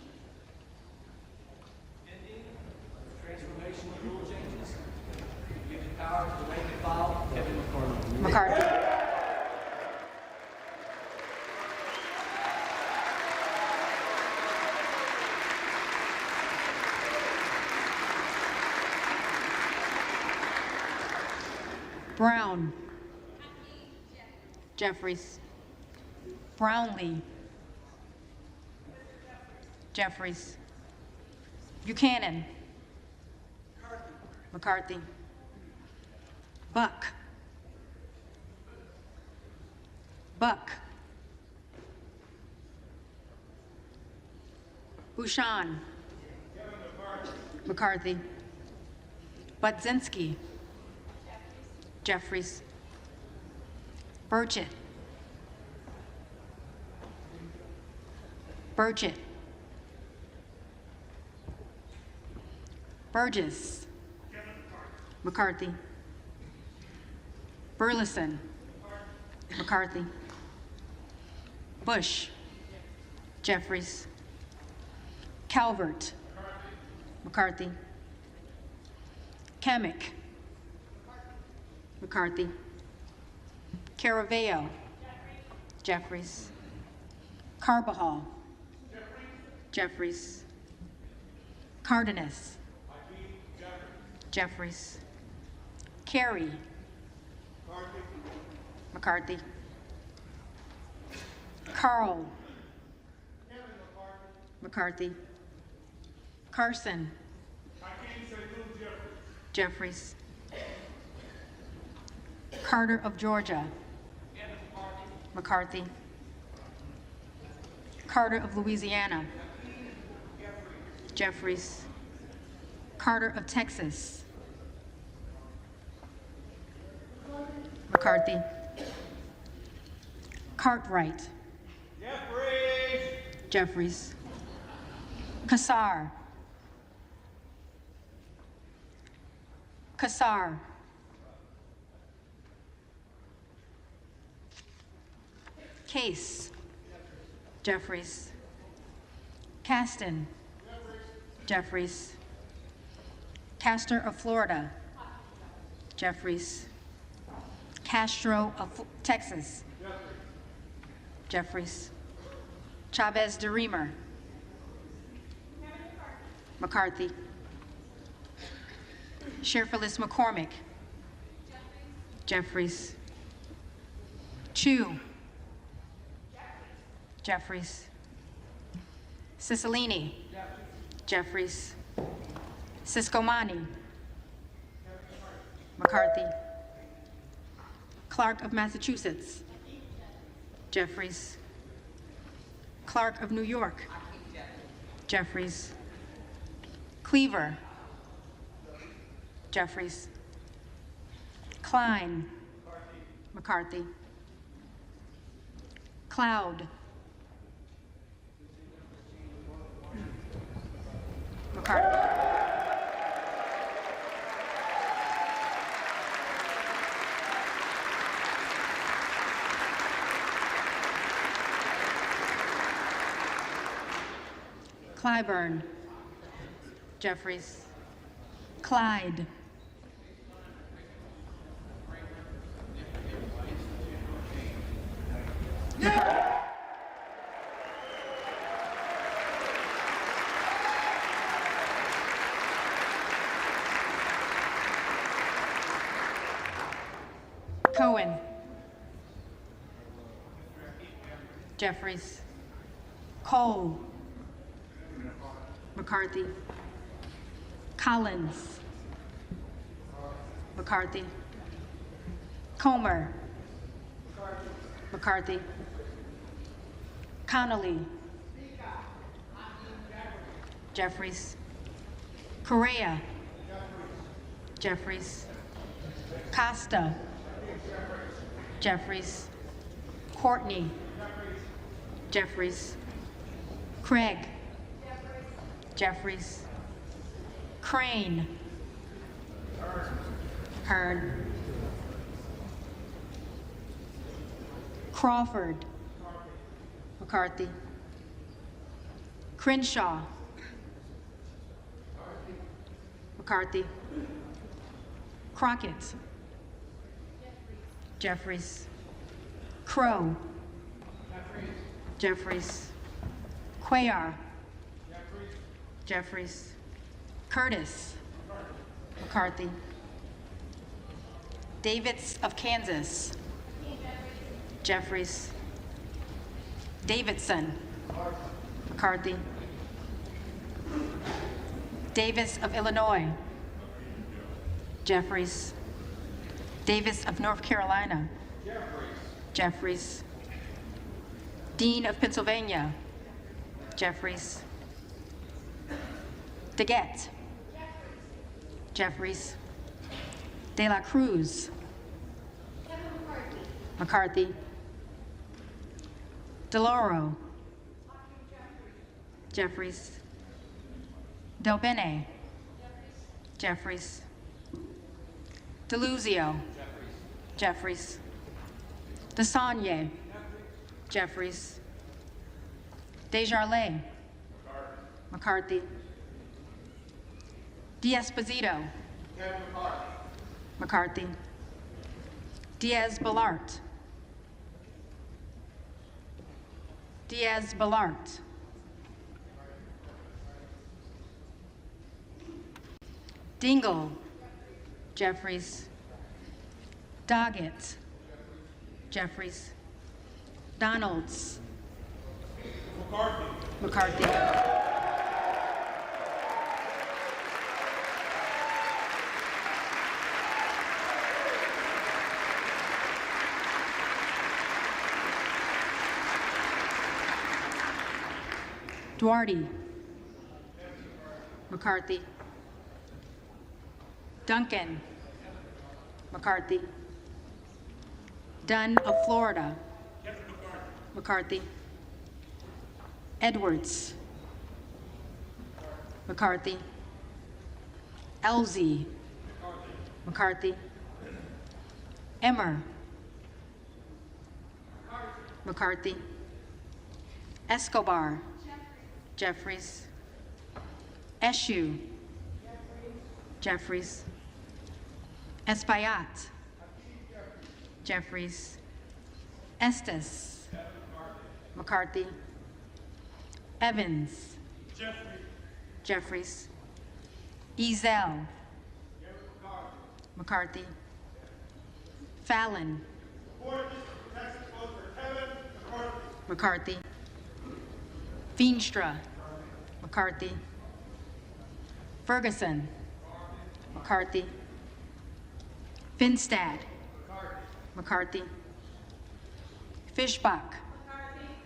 McCarthy. Brown. Jeffries. Brownlee. Jeffries. Buchanan. McCarthy. Buck. Buck. Bouchon. McCarthy. Budzinski. Jeffries. Burchett. Burchett. Burgess. McCarthy. Burleson. McCarthy. Bush. Jeffries. Calvert. McCarthy. Kemick. McCarthy. Caraveo. Jeffries. Carbajal. Jeffries. Cardenas. Jeffries. Carey. McCarthy. Carl. McCarthy. Carson. Jeffries. Carter of Georgia. McCarthy. Carter of Louisiana. Jeffries. Carter of Texas. McCarthy. Cartwright. Jeffries. Kassar. Kassar. Case. Jeffries. Caston. Jeffries. Castor of Florida. Jeffries. Castro of Texas. Jeffries. Chavez de Reamer. McCarthy. Sheriff-Phyllis McCormick. Jeffries. Chu. Jeffries. Cicilline. Jeffries. Siscomani. McCarthy. Clark of Massachusetts. Jeffries. Clark of New York. Jeffries. Cleaver. Jeffries. Klein. McCarthy. Cloud. McCarthy. Clyburn. Jeffries. Clyde. Cohen. Jeffries. Cole. McCarthy. Collins. McCarthy. Comer. McCarthy. Connolly. Jeffries. Correa. Jeffries. Costa. Jeffries. Courtney. Jeffries. Craig. Jeffries. Crane. Hearn. Crawford. McCarthy. Crenshaw. McCarthy. Crockett. Jeffries. Crow. Jeffries. Cuellar. Jeffries. Curtis. McCarthy. Davids of Kansas. Jeffries. Davidson. McCarthy. Davis of Illinois. Jeffries. Davis of North Carolina. Jeffries. Dean of Pennsylvania. Jeffries. DeGette. Jeffries. De La Cruz. McCarthy. DeLauro. Jeffries. Del Bene. Jeffries. DeLuzio. Jeffries. DeSaulnier. Jeffries. Desjardins. McCarthy. D'Esposito. McCarthy. Diaz-Balart. Diaz-Balart. Dingle. Jeffries. Doggett. Jeffries. Donalds. McCarthy. Duarte. McCarthy. Duncan. McCarthy. Dunn of Florida. McCarthy. Edwards. McCarthy. Elzy. McCarthy. Emmer. McCarthy. Escobar. Jeffries. Eshu. Jeffries. Espaillat. Jeffries. Estes. McCarthy. Evans. Jeffries. Ezel. McCarthy. Fallon. McCarthy. Veenstra. McCarthy. Ferguson. McCarthy. Finstad. McCarthy. Fishbach.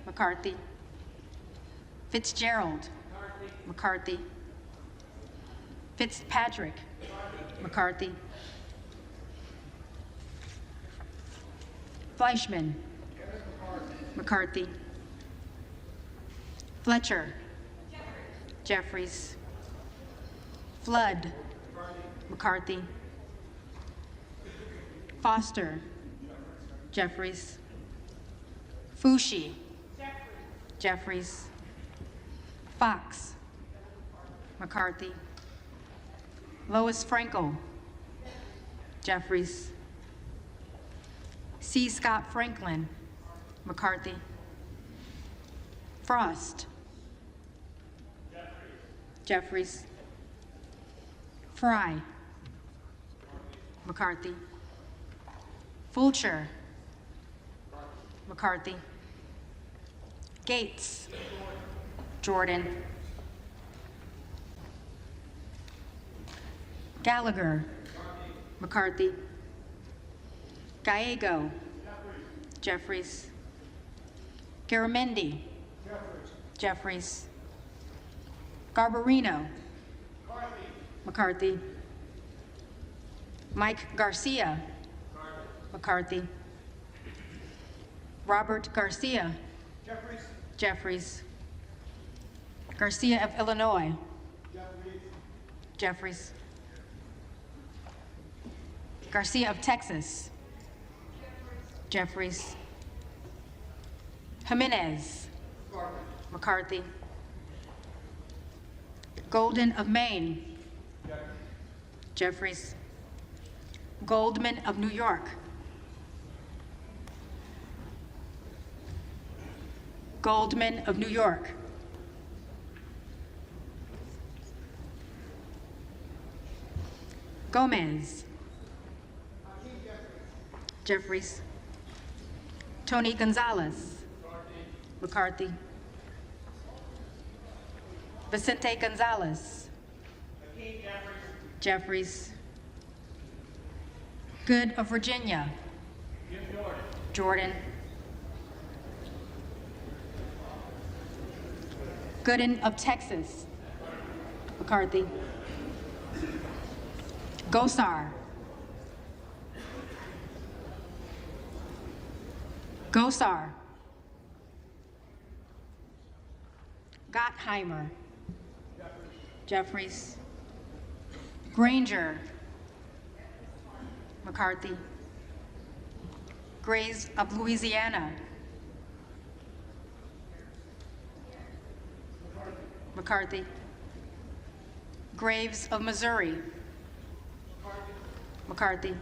McCarthy. Fitzgerald. McCarthy. Fitzpatrick. McCarthy. Fleischman. McCarthy. Fletcher. Jeffries. Flood. McCarthy. Foster. Jeffries. Fushi. Jeffries. Fox. McCarthy. Lois Frankel. Jeffries. C. Scott Franklin. McCarthy. Frost. Jeffries. Fry. McCarthy. Fulcher. McCarthy. Gates. Jordan. Gallagher. McCarthy. Gallego. Jeffries. Garamendi. Jeffries. Garbarino. McCarthy. Mike Garcia. McCarthy. Robert Garcia. Jeffries. Garcia of Illinois. Jeffries. Garcia of Texas. Jeffries. Jimenez. McCarthy. Golden of Maine. Jeffries. Goldman of New York. Goldman of New York. Gomez. Jeffries. Tony Gonzalez. McCarthy. Vicente Gonzalez. Jeffries. Good of Virginia. Jordan. Gooden of Texas. McCarthy. Gosar. Gosar. Gottheimer. Jeffries. Granger. McCarthy. Grays of Louisiana. McCarthy. Graves of Missouri. McCarthy.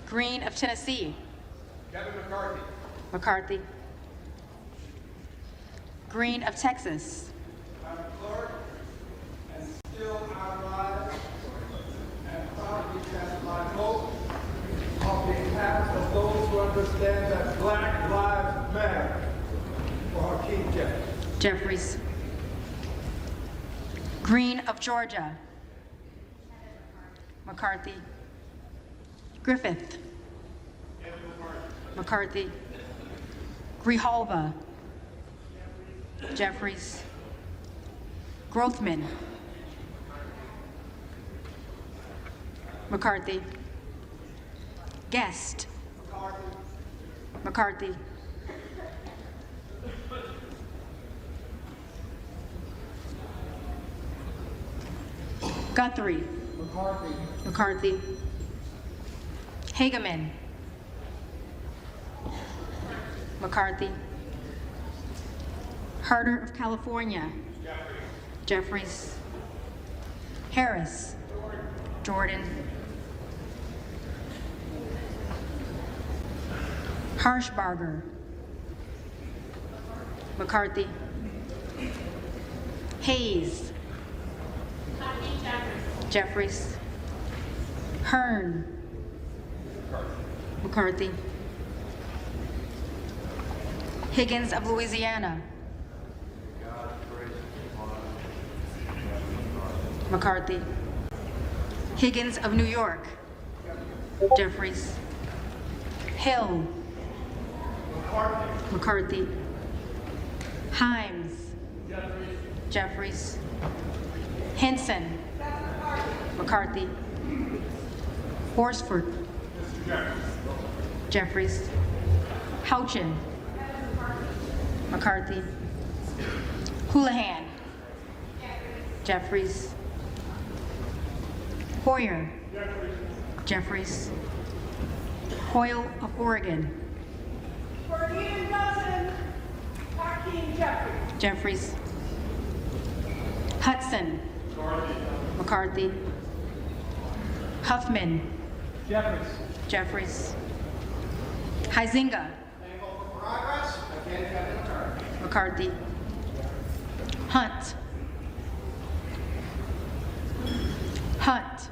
Green of Tennessee. Kevin McCarthy. McCarthy. Green of Texas. Madam Clerk, and still I rise and proudly cast my vote on behalf of those who understand that Black Lives Matter for Hakeem Jeffries. Jeffries. Green of Georgia. McCarthy. Griffith. McCarthy. Grijalva. Jeffries. Grothman. McCarthy. Guest. McCarthy. Guthrie. McCarthy. McCarthy. Hageman. McCarthy. Harder of California. Jeffries. Harris. Jordan. Harshbarger. McCarthy. Hayes. Jeffries. Hearn. McCarthy. Higgins of Louisiana. McCarthy. Higgins of New York. Jeffries. Hill. McCarthy. Himes. Jeffries. Henson. McCarthy. Horsford. Jeffries. Houchin. McCarthy. Houlihan. Jeffries. Hoyer. Jeffries. Hoyle of Oregon. Jeffries. Hudson. McCarthy. Huffman. Jeffries. Huizinga. McCarthy. Hunt. Hunt.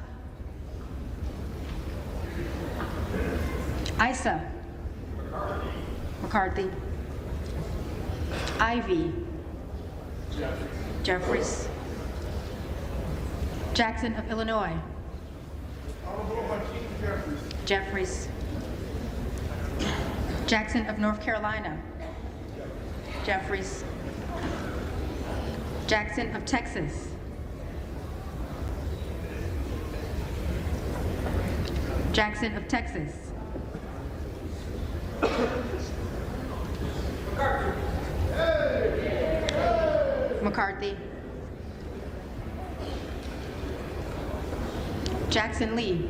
Issa. McCarthy. Ivy. Jeffries. Jackson of Illinois. Jeffries. Jackson of North Carolina. Jeffries. Jackson of Texas. Jackson of Texas. McCarthy. Jackson Lee.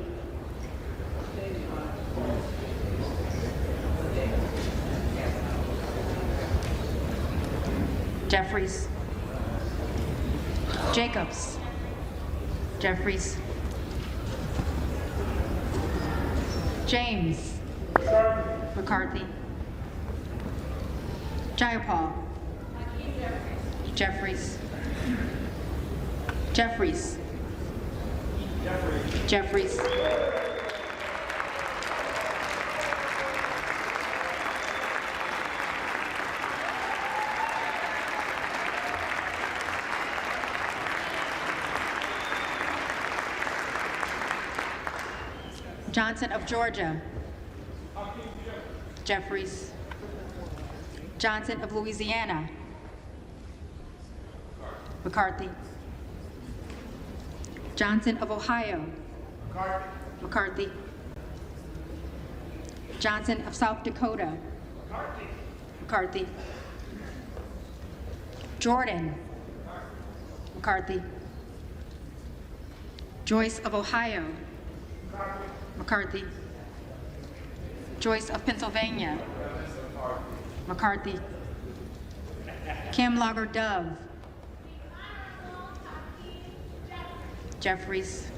Jeffries. Jacobs. Jeffries. James. McCarthy. Jayapal. Jeffries. Jeffries. Jeffries. Johnson of Georgia. Jeffries. Johnson of Louisiana. McCarthy. Johnson of Ohio. McCarthy. Johnson of South Dakota. McCarthy. Jordan. McCarthy. Joyce of Ohio. McCarthy. Joyce of Pennsylvania. McCarthy. Kim Lager Dove. Jeffries.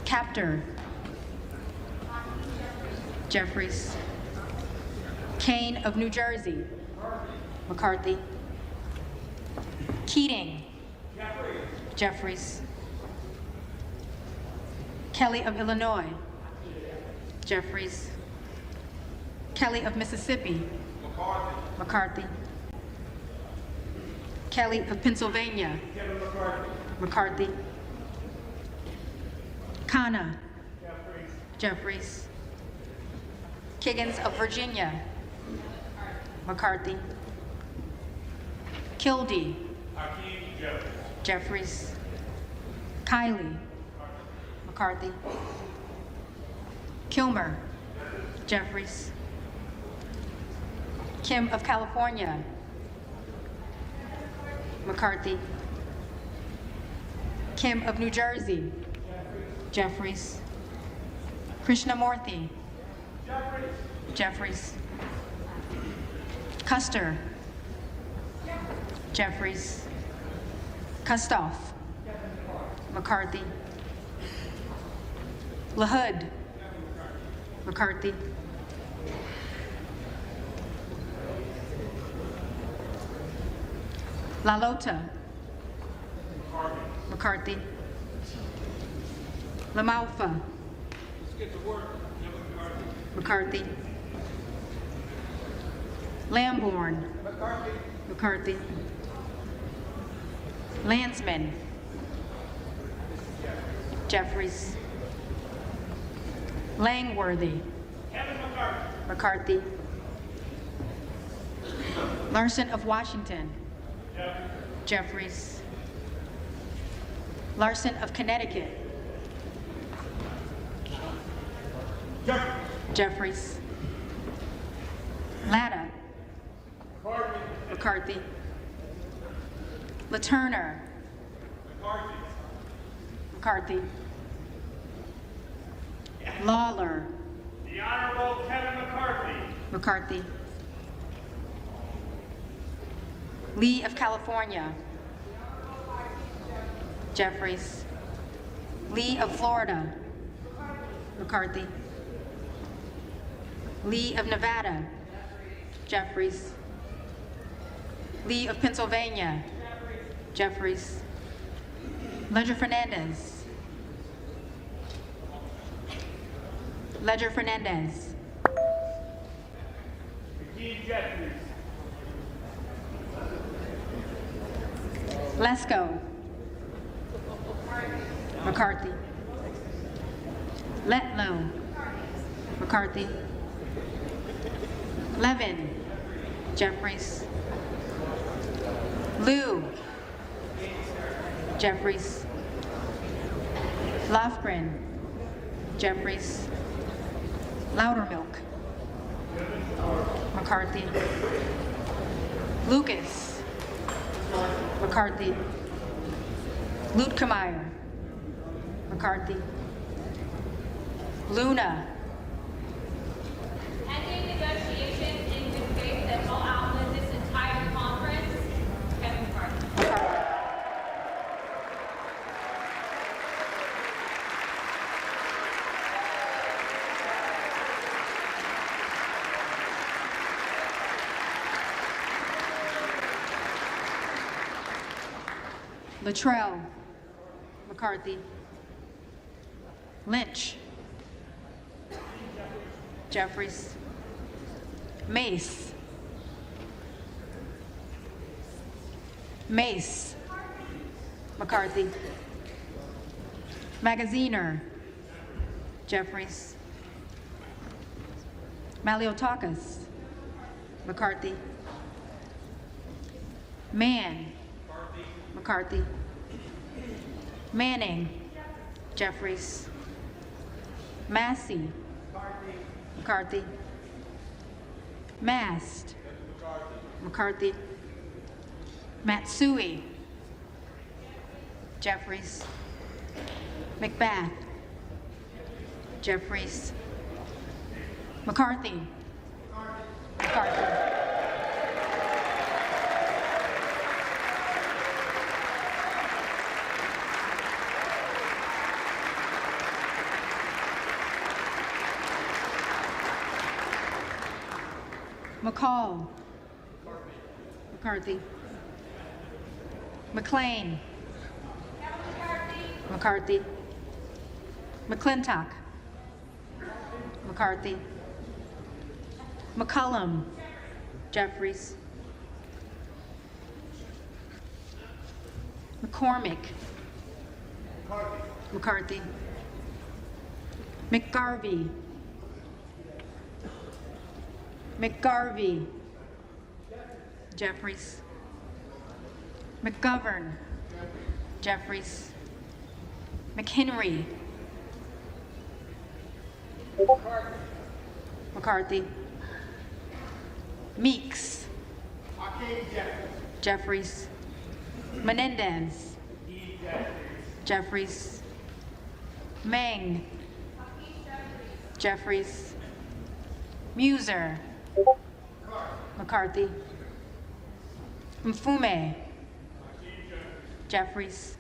Captor. Jeffries. Kane of New Jersey. McCarthy. Keating. Jeffries. Kelly of Illinois. Jeffries. Kelly of Mississippi. McCarthy. Kelly of Pennsylvania. McCarthy. Khanna. Jeffries. Kiggins of Virginia. McCarthy. Kildee. Jeffries. Kiley. McCarthy. Kilmer. Jeffries. Kim of California. McCarthy. Kim of New Jersey. Jeffries. Krishnamurthy. Jeffries. Custer. Jeffries. Kustoff. McCarthy. LaHood. McCarthy. LaLota. McCarthy. LaMalfa. McCarthy. Lamborn. McCarthy. Landsman. Jeffries. Langworthy. McCarthy. Larson of Washington. Jeffries. Larson of Connecticut. Jeffries. Latta. McCarthy. LaTurner. McCarthy. Lawler. The Honorable Kevin McCarthy. McCarthy. Lee of California. Jeffries. Lee of Florida. McCarthy. Lee of Nevada. Jeffries. Lee of Pennsylvania. Jeffries. Ledger Fernandez. Ledger Fernandez. Jeffries. Lesko. McCarthy. Letlow. McCarthy. Levin. Jeffries. Liu. Jeffries. Lofgren. Jeffries. Loudermilk. McCarthy. Lucas. McCarthy. Luetkemeyer. McCarthy. Luna. Ending negotiations in good faith that will outlive this entire conference. Kevin McCarthy. Luttrell. McCarthy. Lynch. Jeffries. Mace. Mace. McCarthy. Magaziner. Jeffries. Maliotakis. McCarthy. Mann. McCarthy. Manning. Jeffries. Massey. McCarthy. Mast. McCarthy. Matsui. Jeffries. McBath. Jeffries. McCarthy. McCarthy. McCall. McCarthy. McLean. McCarthy. McClintock. McCarthy. McCullum. Jeffries. McCormick. McCarthy. McGarvey. McGarvey. Jeffries. McGovern. Jeffries. McHenry. McCarthy. Meeks. Jeffries. Menendez. Jeffries. Meng. Jeffries. Muser. McCarthy. Mfume. Jeffries.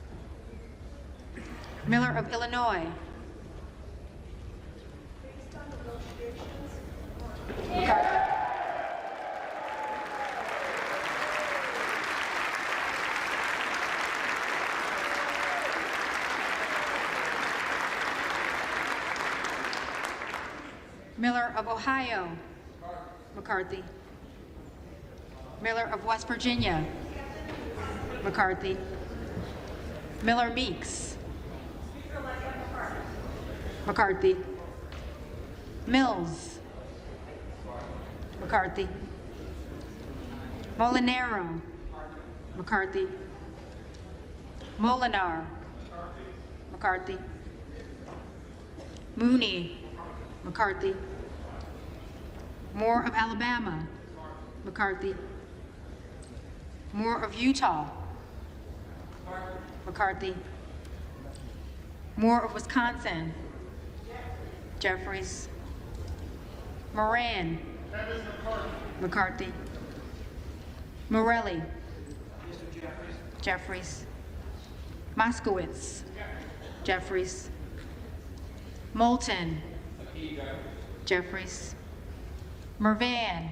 Miller of Illinois. McCarthy. Miller of Ohio, McCarthy. Miller of West Virginia, McCarthy. Miller Meeks, McCarthy. Mills, McCarthy. Molinaro, McCarthy. Molinar, McCarthy. Mooney, McCarthy. Moore of Alabama, McCarthy. Moore of Utah, McCarthy. Moore of Wisconsin, Jeffries. Moran, McCarthy. Morelli, Jeffries. Moskowitz, Jeffries. Moulton, Jeffries. Mervan,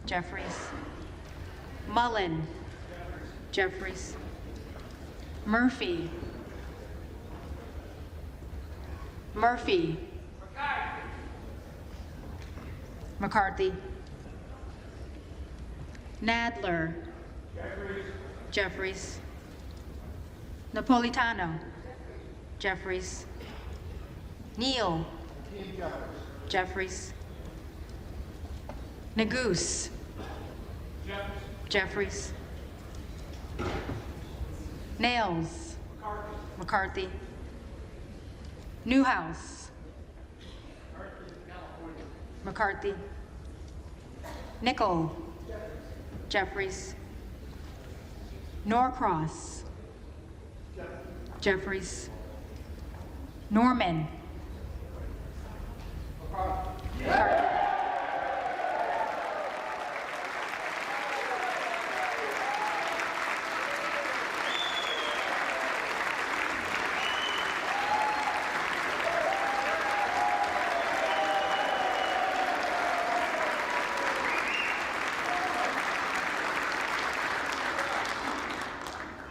Jeffries. Mullen, Jeffries. Murphy, Murphy. McCarthy. Nadler, Jeffries. Napolitano, Jeffries. Neal, Jeffries. Neguse, Jeffries. Nails, McCarthy. Newhouse, McCarthy. Nickel, Jeffries. Norcross, Jeffries. Norman, McCarthy.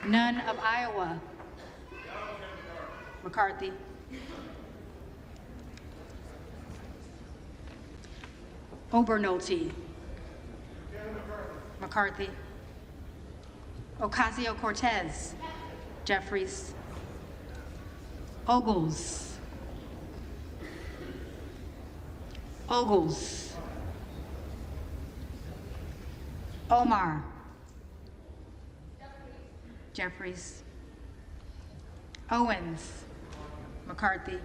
None of Iowa, McCarthy. Obernolte, McCarthy. Ocasio-Cortez, Jeffries. Ogles, Ogles. Omar, Jeffries. Owens, McCarthy.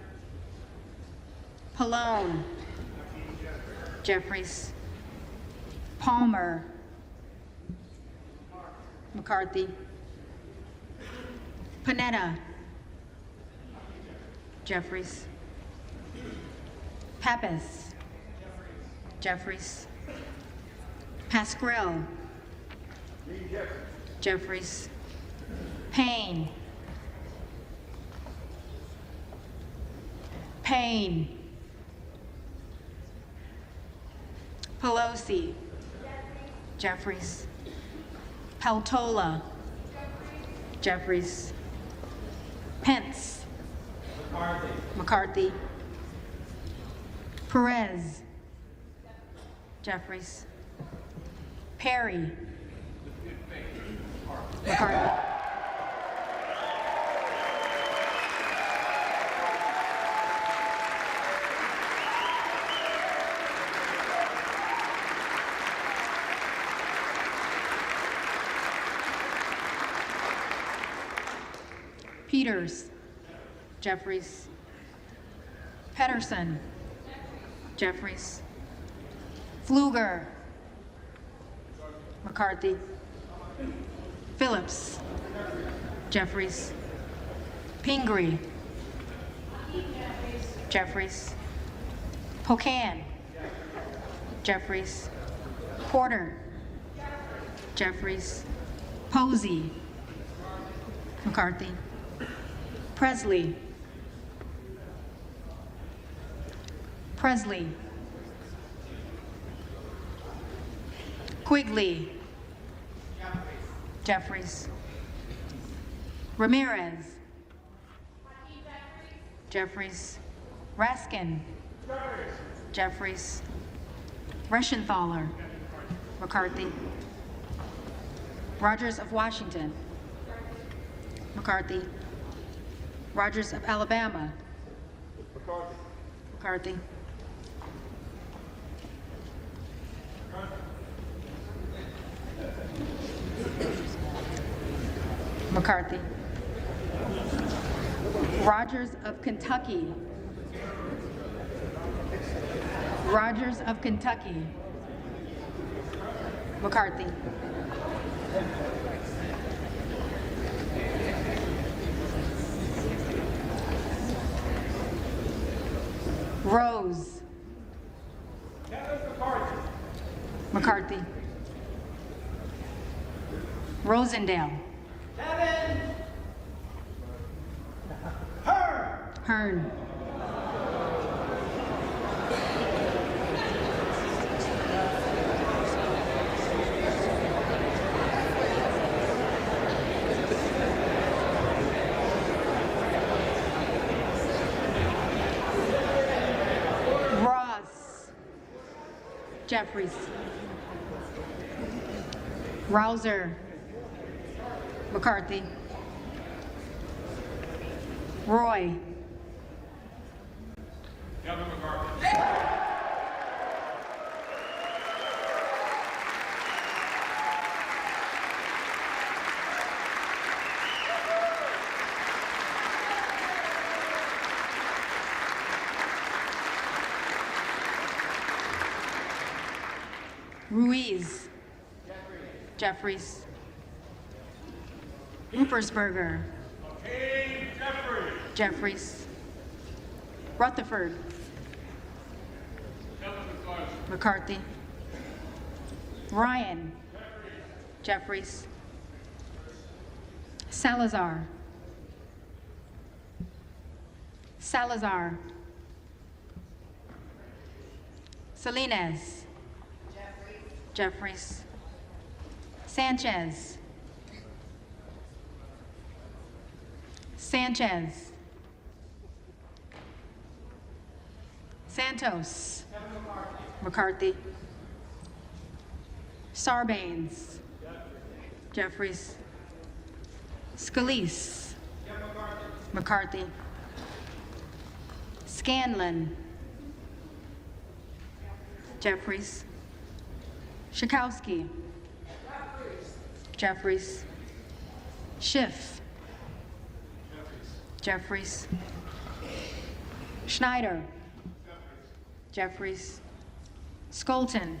Pallone, Jeffries. Palmer, McCarthy. Panetta, Jeffries. Pappas, Jeffries. Pascrill, Jeffries. Payne, Payne. Pelosi, Jeffries. Peltola, Jeffries. Pence, McCarthy. Perez, Jeffries. Perry, McCarthy. Peters, Jeffries. Pedersen, Jeffries. Pfluger, McCarthy. Phillips, Jeffries. Pingree, Jeffries. Pocan, Jeffries. Porter, Jeffries. Posey, McCarthy. Presley, Presley. Quigley, Jeffries. Ramirez, Jeffries. Raskin, Jeffries. Reschenthaler. McCarthy. Rogers of Washington. McCarthy. Rogers of Alabama. McCarthy. McCarthy. Rogers of Kentucky. Rogers of Kentucky. McCarthy. Rose. McCarthy. Rosendale. Hearn. Ross. Jeffries. Rouser. McCarthy. Roy. Kevin McCarthy. Ruiz. Jeffries. Ruppersberger. Jeffries. Rutherford. McCarthy. Ryan. Jeffries. Salazar. Salazar. Salinas. Jeffries. Sanchez. Sanchez. Santos. McCarthy. Sarbanes. Jeffries. Scalise. McCarthy. Scanlon. Jeffries. Schakowsky. Jeffries. Schiff. Jeffries. Schneider. Jeffries. Skolton.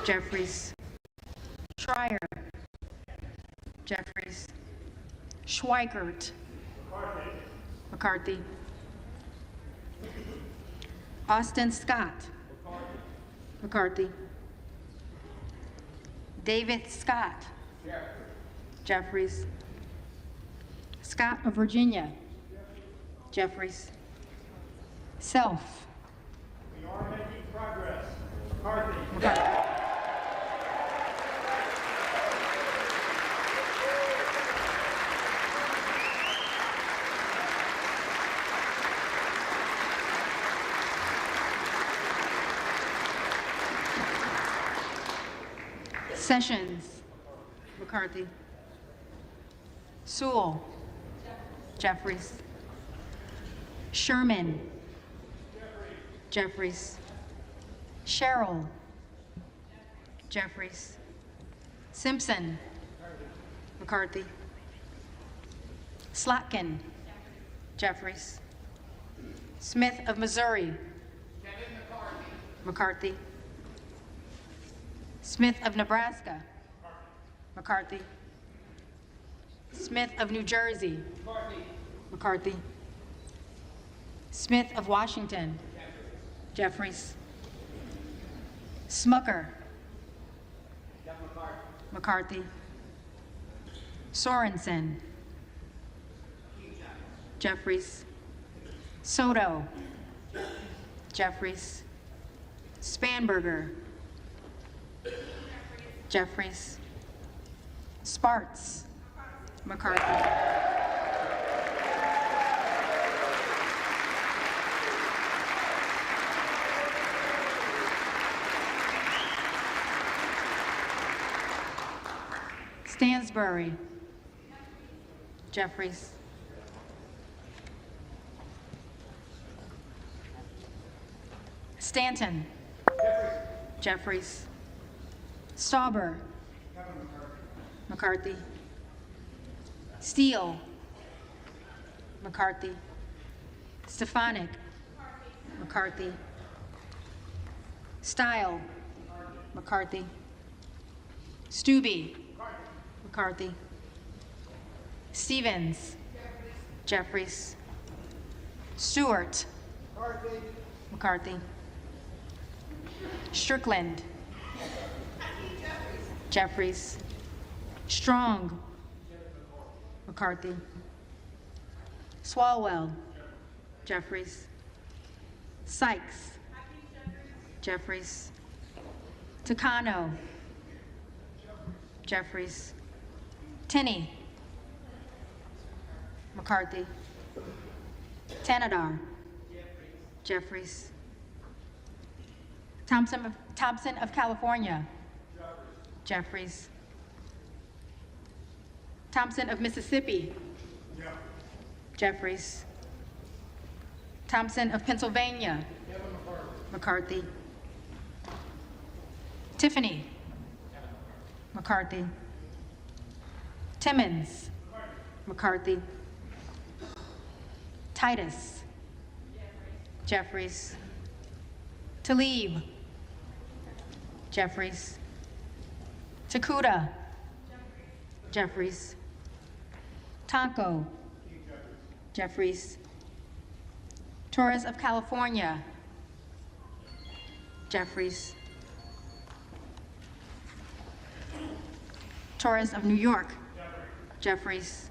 Jeffries. Schreier. Jeffries. Schweikert. McCarthy. Austin Scott. McCarthy. David Scott. Jeffries. Scott of Virginia. Jeffries. Self. We are making progress. McCarthy. McCarthy. Sessions. McCarthy. Sewell. Jeffries. Sherman. Jeffries. Sherrill. Jeffries. Simpson. McCarthy. Slotkin. Jeffries. Smith of Missouri. McCarthy. Smith of Nebraska. McCarthy. Smith of New Jersey. McCarthy. Smith of Washington. Jeffries. Smucker. McCarthy. Sorensen. Jeffries. Soto. Jeffries. Spanberger. Jeffries. Sparts. McCarthy. Stansbury. Jeffries. Stanton. Jeffries. Stauber. McCarthy. Steele. McCarthy. Stefanik. McCarthy. Stile. McCarthy. Stube. McCarthy. Stevens. Jeffries. Stewart. McCarthy. Strickland. Jeffries. Strong. McCarthy. Swalwell. Jeffries. Sykes. Jeffries. Takano. Jeffries. Tenney. McCarthy. Tanadar. Jeffries. Thompson of California. Jeffries. Thompson of Mississippi. Jeffries. Thompson of Pennsylvania. McCarthy. Tiffany. McCarthy. Timmons. McCarthy. Titus. Jeffries. Talib. Jeffries. Takuda. Jeffries. Tonko. Jeffries. Torres of California. Jeffries. Torres of New York. Jeffries.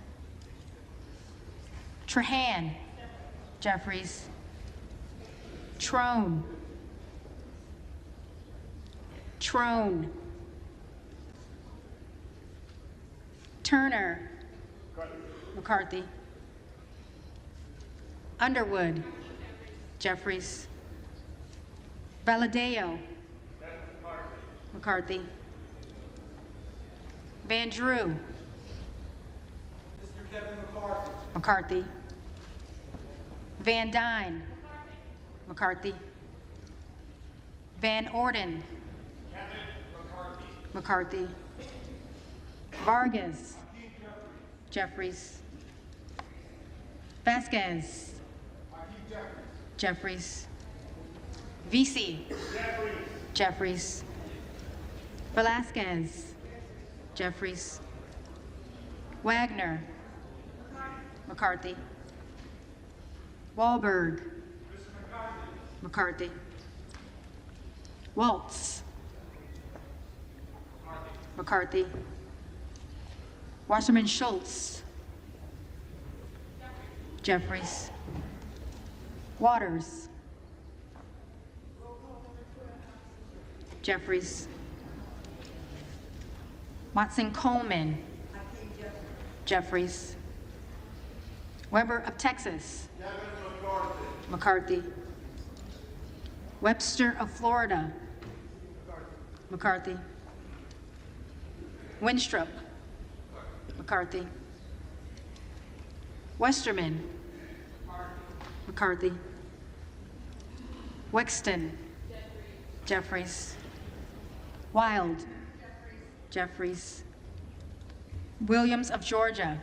Trahan. Jeffries. Trone. Trone. Turner. McCarthy. Underwood. Jeffries. Valadeo. McCarthy. Van Drew. McCarthy. Van Dyne. McCarthy. Van Orden. McCarthy. Vargas. Jeffries. Vasquez. Jeffries. Vesey. Jeffries. Velasquez. Jeffries. Wagner. McCarthy. Wahlberg. McCarthy. Waltz. McCarthy. Wasserman Schultz. Jeffries. Waters. Jeffries. Watson Coleman. Jeffries. Weber of Texas. McCarthy. Webster of Florida. McCarthy. Winstrup. McCarthy. Westerman. McCarthy. Wexton. Jeffries. Wild. Jeffries. Williams of Georgia.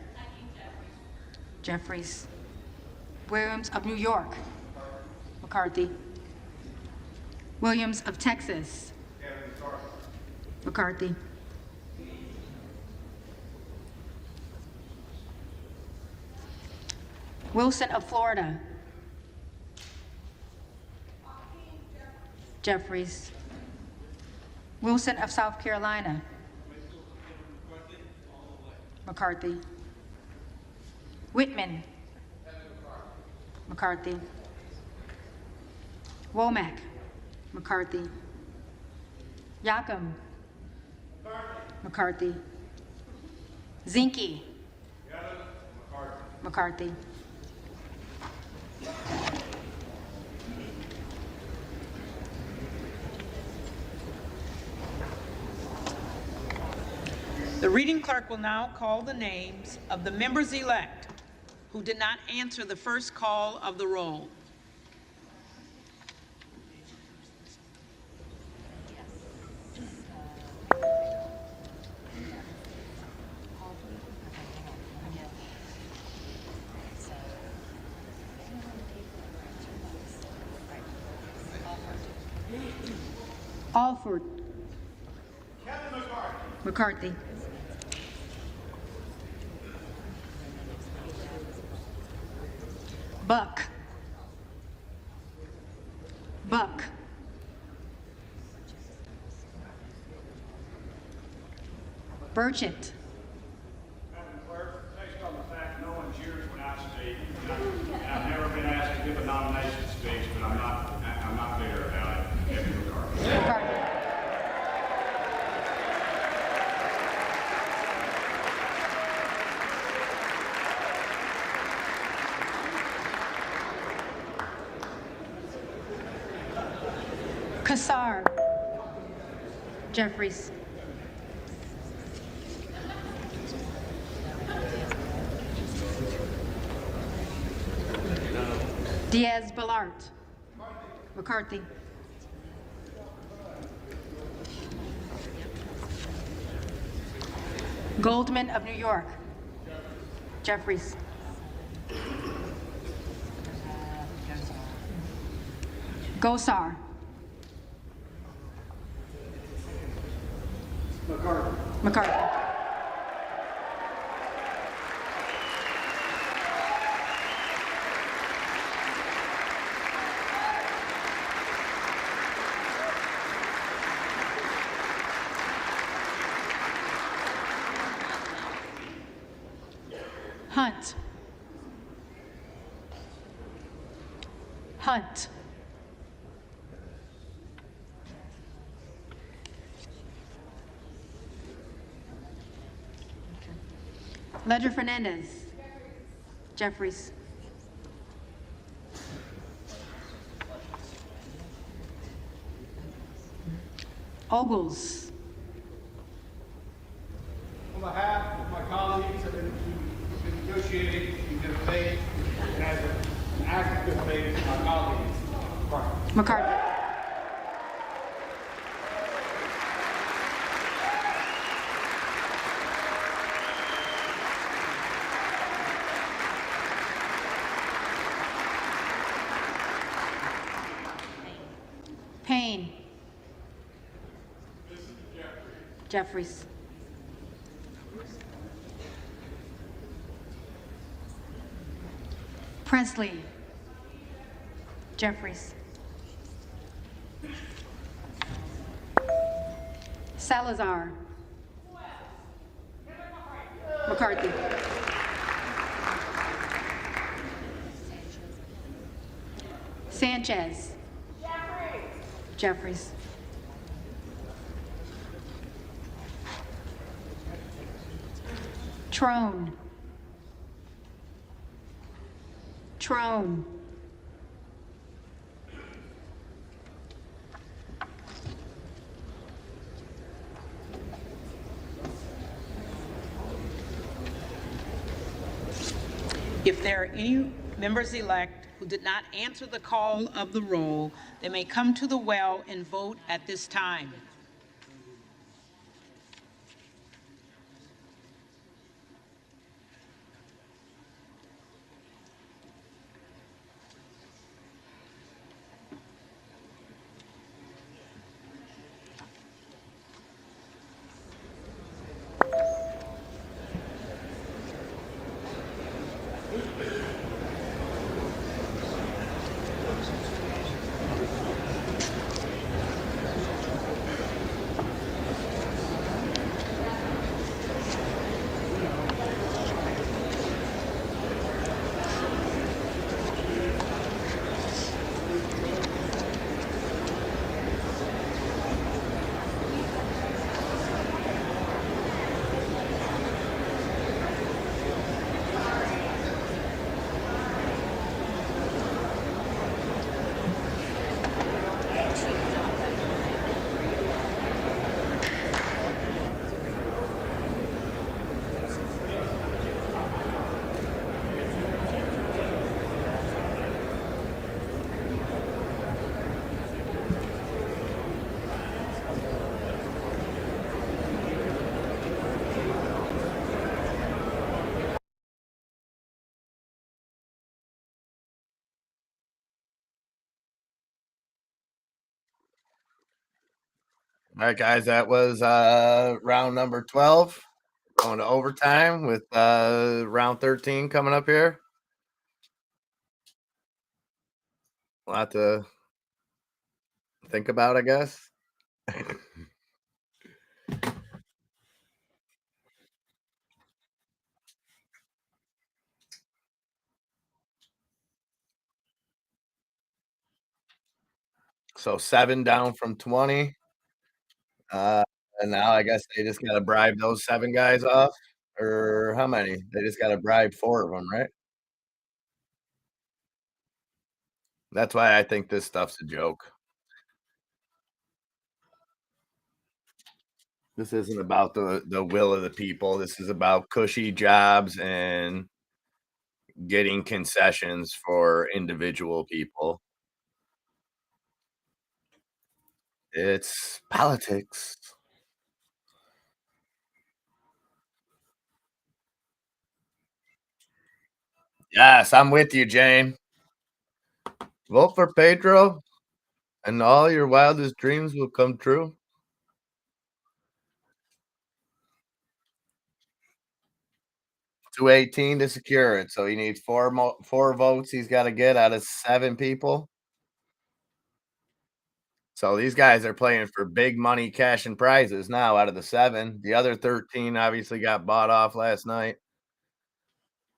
Jeffries. Williams of New York. McCarthy. Williams of Texas. McCarthy. Wilson of Florida. Jeffries. Wilson of South Carolina. McCarthy. Whitman. McCarthy. Womack. McCarthy. Yacom. McCarthy. Zinke. McCarthy. The reading clerk will now call the names of the members-elect who did not answer the first call of the roll. Alford. Kevin McCarthy. McCarthy. Buck. Buck. Burchett. Madam Clerk, based on the fact no one's here to announce a, and I've never been asked to give a nomination speech, but I'm not bitter about it. Kevin McCarthy. McCarthy. Kassar. Jeffries. Diaz-Balart. McCarthy. Goldman of New York. Jeffries. Gosar. McCarthy. McCarthy. Hunt. Hunt. Ledger Fernandez. Jeffries. Ogles. On behalf of my colleagues that have been negotiating in good faith, and as an act of good faith, my colleagues, McCarthy. McCarthy. Payne. Jeffries. Presley. Jeffries. Salazar. McCarthy. Sanchez. Jeffries. Trone. Trone. If there are any members-elect who did not answer the call of the roll, they may come to the well and vote at this time. All right, guys, that was round number 12. Going to overtime with round 13 coming up here. A lot to think about, I guess. So 7 down from 20. And now I guess they just got to bribe those 7 guys off, or how many? They just got to bribe 4 of them, right? That's why I think this stuff's a joke. This isn't about the will of the people. This is about cushy jobs and getting concessions for individual people. It's politics. Yes, I'm with you, Jane. Vote for Pedro, and all your wildest dreams will come true. 218 to secure it. So he needs 4 votes he's got to get out of 7 people. So these guys are playing for big money cash and prizes now out of the 7. The other 13 obviously got bought off last night.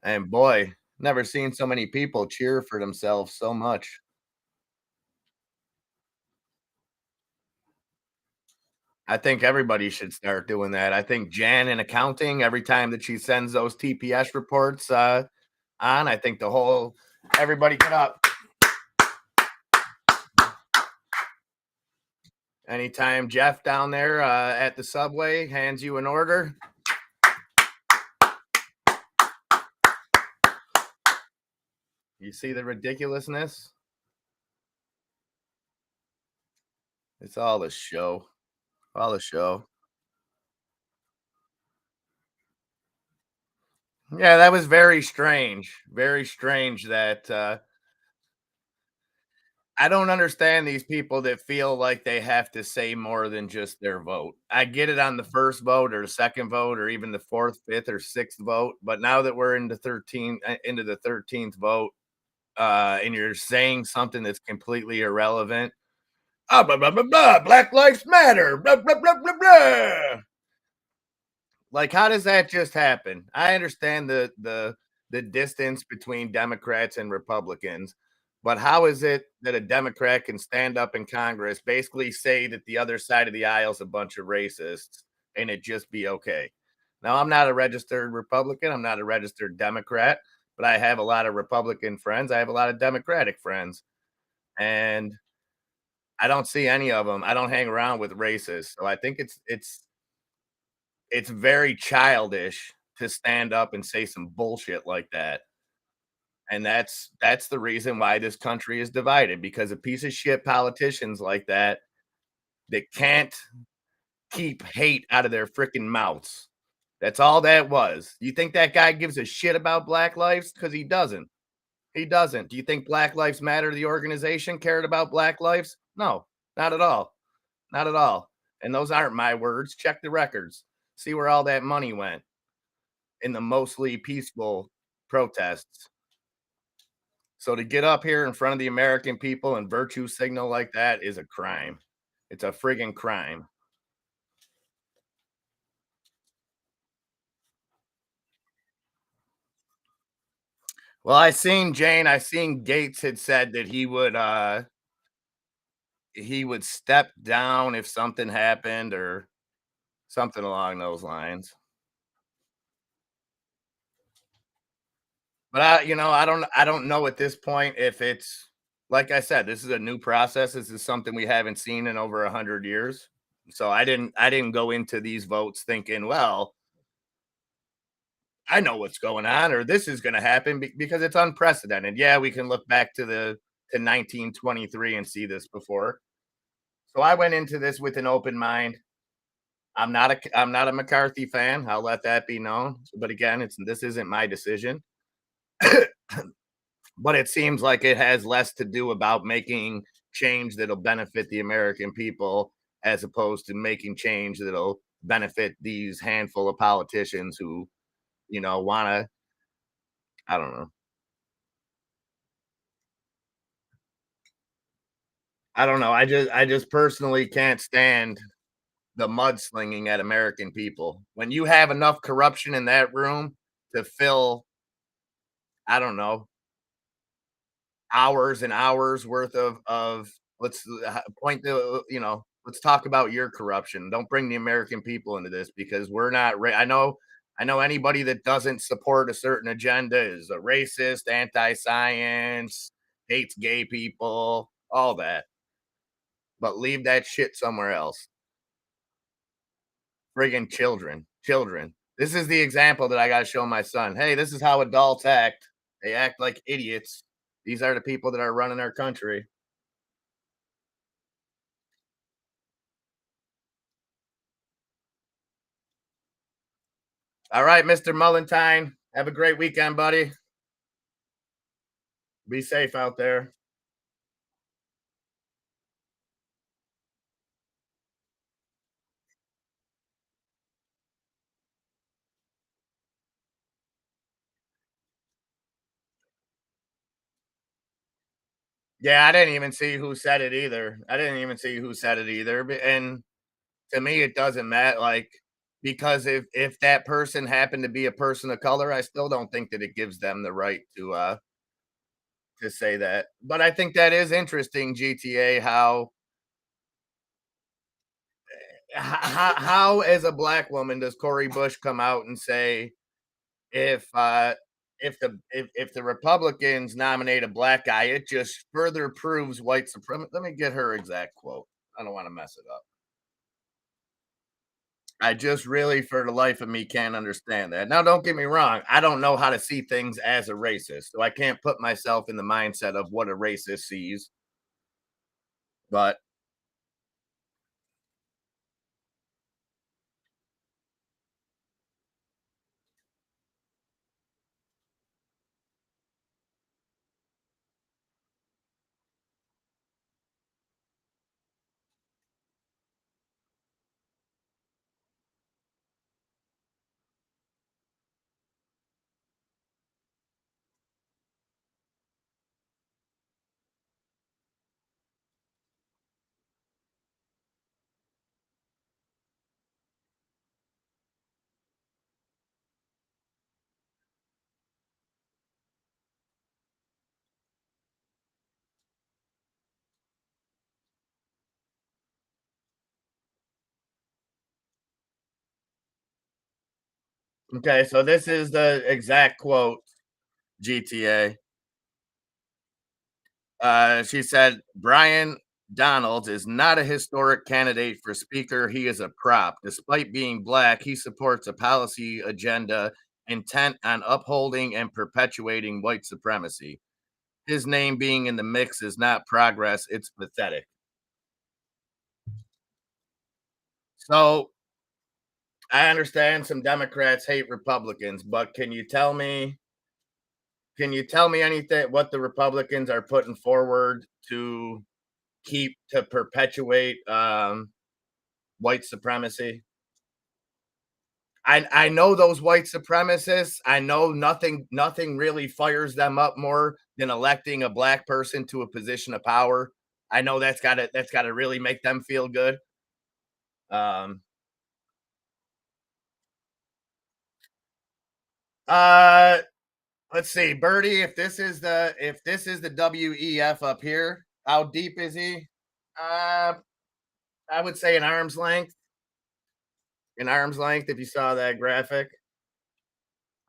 And boy, never seen so many people cheer for themselves so much. I think everybody should start doing that. I think Jan in accounting, every time that she sends those TPS reports on, I think everybody get up. Anytime Jeff down there at the subway hands you an order, you see the ridiculousness? It's all a show. All a show. Yeah, that was very strange. Very strange that I don't understand these people that feel like they have to say more than just their vote. I get it on the first vote or the second vote or even the 4th, 5th, or 6th vote, but now that we're into the 13th vote, and you're saying something that's completely irrelevant. Blah, blah, blah, blah, Black Lives Matter. Blah, blah, blah, blah, blah. Like, how does that just happen? I understand the distance between Democrats and Republicans, but how is it that a Democrat can stand up in Congress, basically say that the other side of the aisle is a bunch of racists, and it just be okay? Now, I'm not a registered Republican. I'm not a registered Democrat, but I have a lot of Republican friends. I have a lot of Democratic friends, and I don't see any of them. I don't hang around with racists, so I think it's very childish to stand up and say some bullshit like that. And that's the reason why this country is divided, because of piece of shit politicians like that can't keep hate out of their freaking mouths. That's all that was. You think that guy gives a shit about Black lives? Because he doesn't. He doesn't. Do you think Black Lives Matter, the organization, cared about Black lives? No, not at all. Not at all. And those aren't my words. Check the records. See where all that money went in the mostly peaceful protests. So to get up here in front of the American people and virtue signal like that is a crime. It's a friggin' crime. Well, I seen Gates had said that he would step down if something happened or something along those lines. But I don't know at this point if it's, like I said, this is a new process. This is something we haven't seen in over 100 years. So I didn't go into these votes thinking, well, I know what's going on or this is going to happen because it's unprecedented. Yeah, we can look back to 1923 and see this before. So I went into this with an open mind. I'm not a McCarthy fan. I'll let that be known. But again, this isn't my decision. But it seems like it has less to do about making change that'll benefit the American people as opposed to making change that'll benefit these handful of politicians who, want to, I don't know. I don't know. I just personally can't stand the mudslinging at American people. When you have enough corruption in that room to fill, I don't know, hours and hours worth of let's point to, let's talk about your corruption. Don't bring the American people into this because we're not I know anybody that doesn't support a certain agenda is a racist, anti-science, hates gay people, all that. But leave that shit somewhere else. Friggin' children. Children. This is the example that I gotta show my son. Hey, this is how adults act. They act like idiots. These are the people that are running our country. All right, Mr. Mullentine. Have a great weekend, buddy. Be safe out there. Yeah, I didn't even see who said it either. And to me, it doesn't matter. Like, because if that person happened to be a person of color, I still don't think that it gives them the right to say that. But I think that is interesting, GTA, how as a black woman does Cori Bush come out and say if the Republicans nominate a black guy, it just further proves white supremacy. Let me get her exact quote. I don't want to mess it up. I just really, for the life of me, can't understand that. Now, don't get me wrong. I don't know how to see things as a racist, so I can't put myself in the mindset of what a racist sees. But okay, so this is the exact quote, GTA. She said, Brian Donalds is not a historic candidate for speaker. He is a prop. Despite being black, he supports a policy agenda intent on upholding and perpetuating white supremacy. His name being in the mix is not progress, it's pathetic. So I understand some Democrats hate Republicans, but can you tell me anything what the Republicans are putting forward to perpetuate white supremacy? I know those white supremacists. I know nothing really fires them up more than electing a black person to a position of power. I know that's gotta really make them feel good. Um uh let's see, Birdie, if this is the WEF up here, how deep is he? Uh I would say an arm's length. An arm's length if you saw that graphic.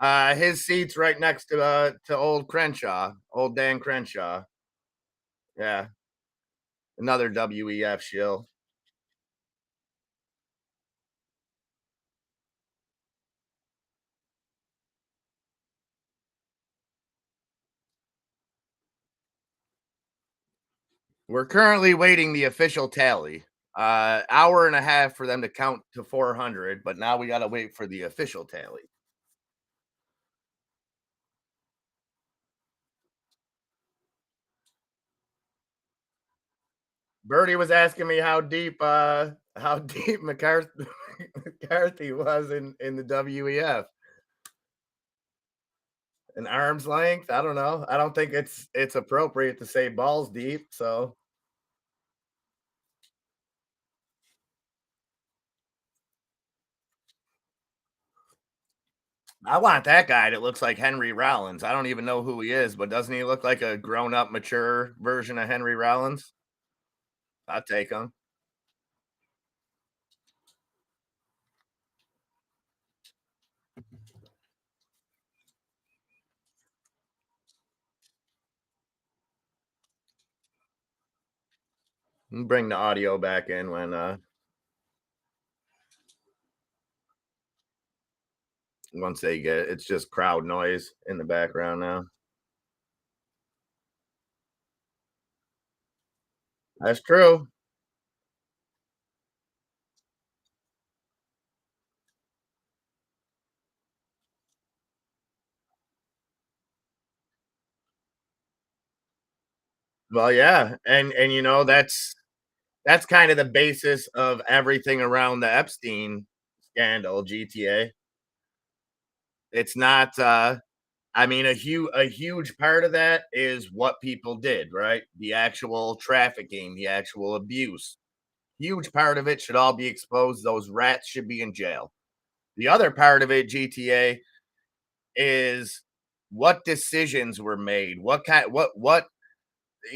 His seat's right next to old Crenshaw, old Dan Crenshaw. Yeah, another WEF shill. We're currently waiting the official tally. Hour and a half for them to count to 400, but now we got to wait for the official tally. Birdie was asking me how deep McCarthy was in the WEF. An arm's length. I don't know. I don't think it's appropriate to say balls deep. So I want that guy that looks like Henry Rollins. I don't even know who he is, but doesn't he look like a grown up, mature version of Henry Rollins? I'll take him. Bring the audio back in when once they get it. It's just crowd noise in the background now. That's true. Well, yeah, and that's kind of the basis of everything around the Epstein scandal, GTA. It's not I mean a huge part of that is what people did, right? The actual trafficking, the actual abuse. Huge part of it should all be exposed. Those rats should be in jail. The other part of it, GTA, is what decisions were made. What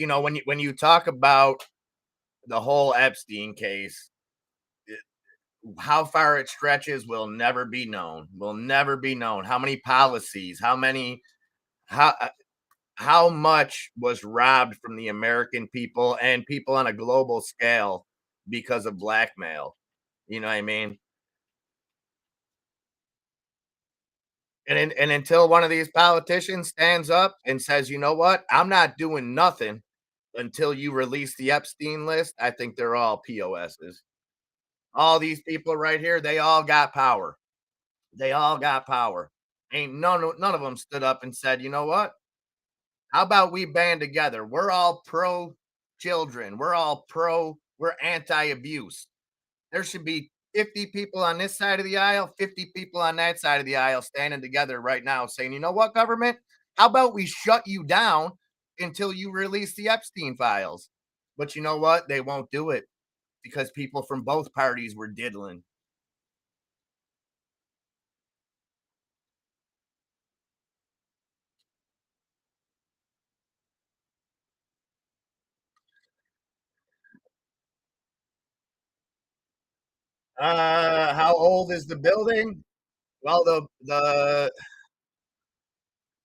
when you talk about the whole Epstein case, how far it stretches will never be known. Will never be known. How many policies, how how much was robbed from the American people and people on a global scale because of blackmail. You know what I mean? And until one of these politicians stands up and says, "You know what? I'm not doing nothing until you release the Epstein list," I think they're all POSs. All these people right here, they all got power. They all got power. Ain't none of them stood up and said, "You know what? How about we band together? We're all pro children. We're anti abuse. There should be 50 people on this side of the aisle, 50 people on that side of the aisle standing together right now saying, you know what, government? How about we shut you down until you release the Epstein files?" But you know what? They won't do it because people from both parties were diddling. How old is the building? Well, the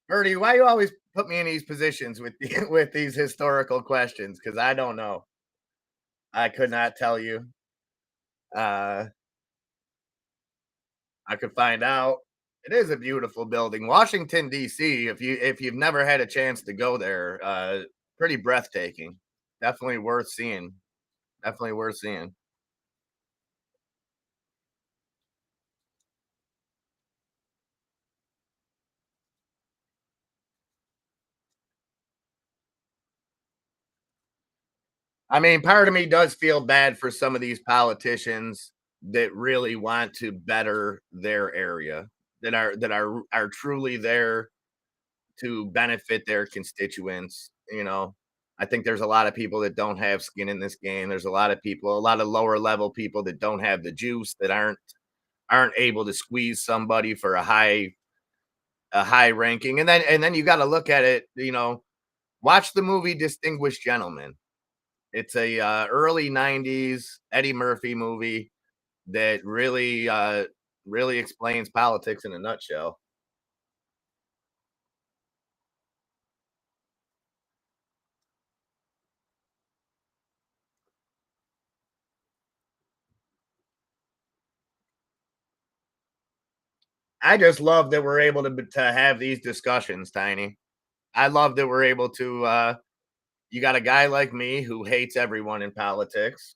Bertie, why you always put me in these positions with with these historical questions? Because I don't know. I could not tell you. Uh, I could find out. It is a beautiful building. Washington D.C. If you've never had a chance to go there, pretty breathtaking. Definitely worth seeing. Definitely worth seeing. I mean, part of me does feel bad for some of these politicians that really want to better their area, that are truly there to benefit their constituents. I think there's a lot of people that don't have skin in this game. There's a lot of people, a lot of lower level people that don't have the juice, that aren't able to squeeze somebody for a high ranking. And then you got to look at it. Watch the movie Distinguished Gentleman. It's a early '90s Eddie Murphy movie that really explains politics in a nutshell. I just love that we're able to have these discussions, Tiny. I love that we're able to. You got a guy like me who hates everyone in politics,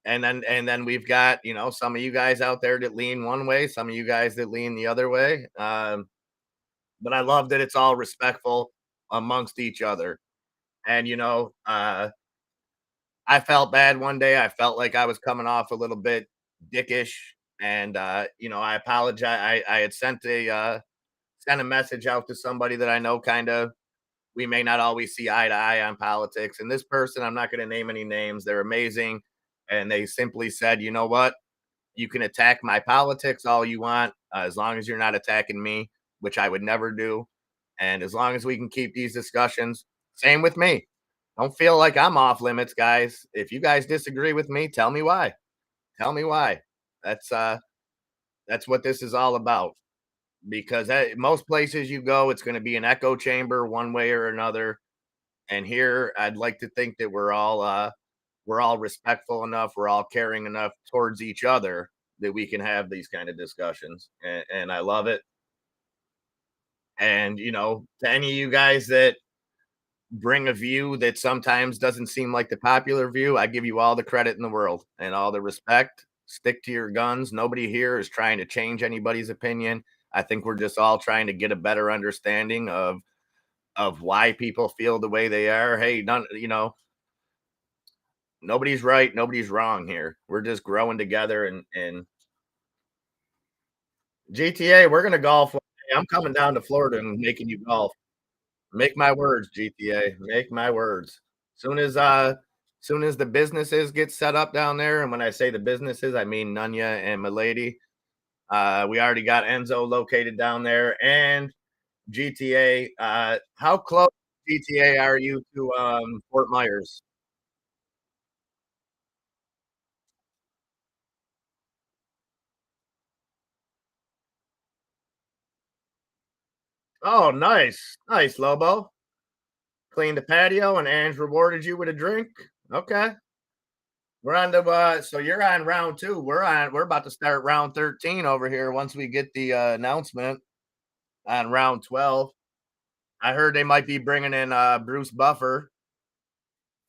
and then we've got some of you guys out there that lean one way, some of you guys that lean the other way. But I love that it's all respectful amongst each other, and I felt bad one day. I felt like I was coming off a little bit dickish, and I apologize. I had sent a message out to somebody that I know kind of we may not always see eye to eye on politics. And this person, I'm not going to name any names, they're amazing. And they simply said, you know what? You can attack my politics all you want, as long as you're not attacking me, which I would never do. And as long as we can keep these discussions, same with me. Don't feel like I'm off limits, guys. If you guys disagree with me, tell me why. Tell me why. That's what this is all about. Because most places you go, it's going to be an echo chamber one way or another. And here, I'd like to think that we're all respectful enough, we're all caring enough towards each other that we can have these kind of discussions. And I love it. And to any of you guys that bring a view that sometimes doesn't seem like the popular view, I give you all the credit in the world and all the respect. Stick to your guns. Nobody here is trying to change anybody's opinion. I think we're just all trying to get a better understanding of why people feel the way they are. Hey, nobody's right, nobody's wrong here. We're just growing together and GTA, we're gonna golf one day. I'm coming down to Florida and making you golf. Make my words, GTA. Make my words. Soon as the businesses get set up down there, and when I say the businesses, I mean Nunya and Milady. We already got Enzo located down there and GTA. How close GTA are you to Fort Myers? Oh, nice. Nice, Lobo. Cleaned the patio and Ange rewarded you with a drink. Okay. We're on the so you're on round two. We're about to start round 13 over here once we get the announcement on round 12. I heard they might be bringing in Bruce Buffer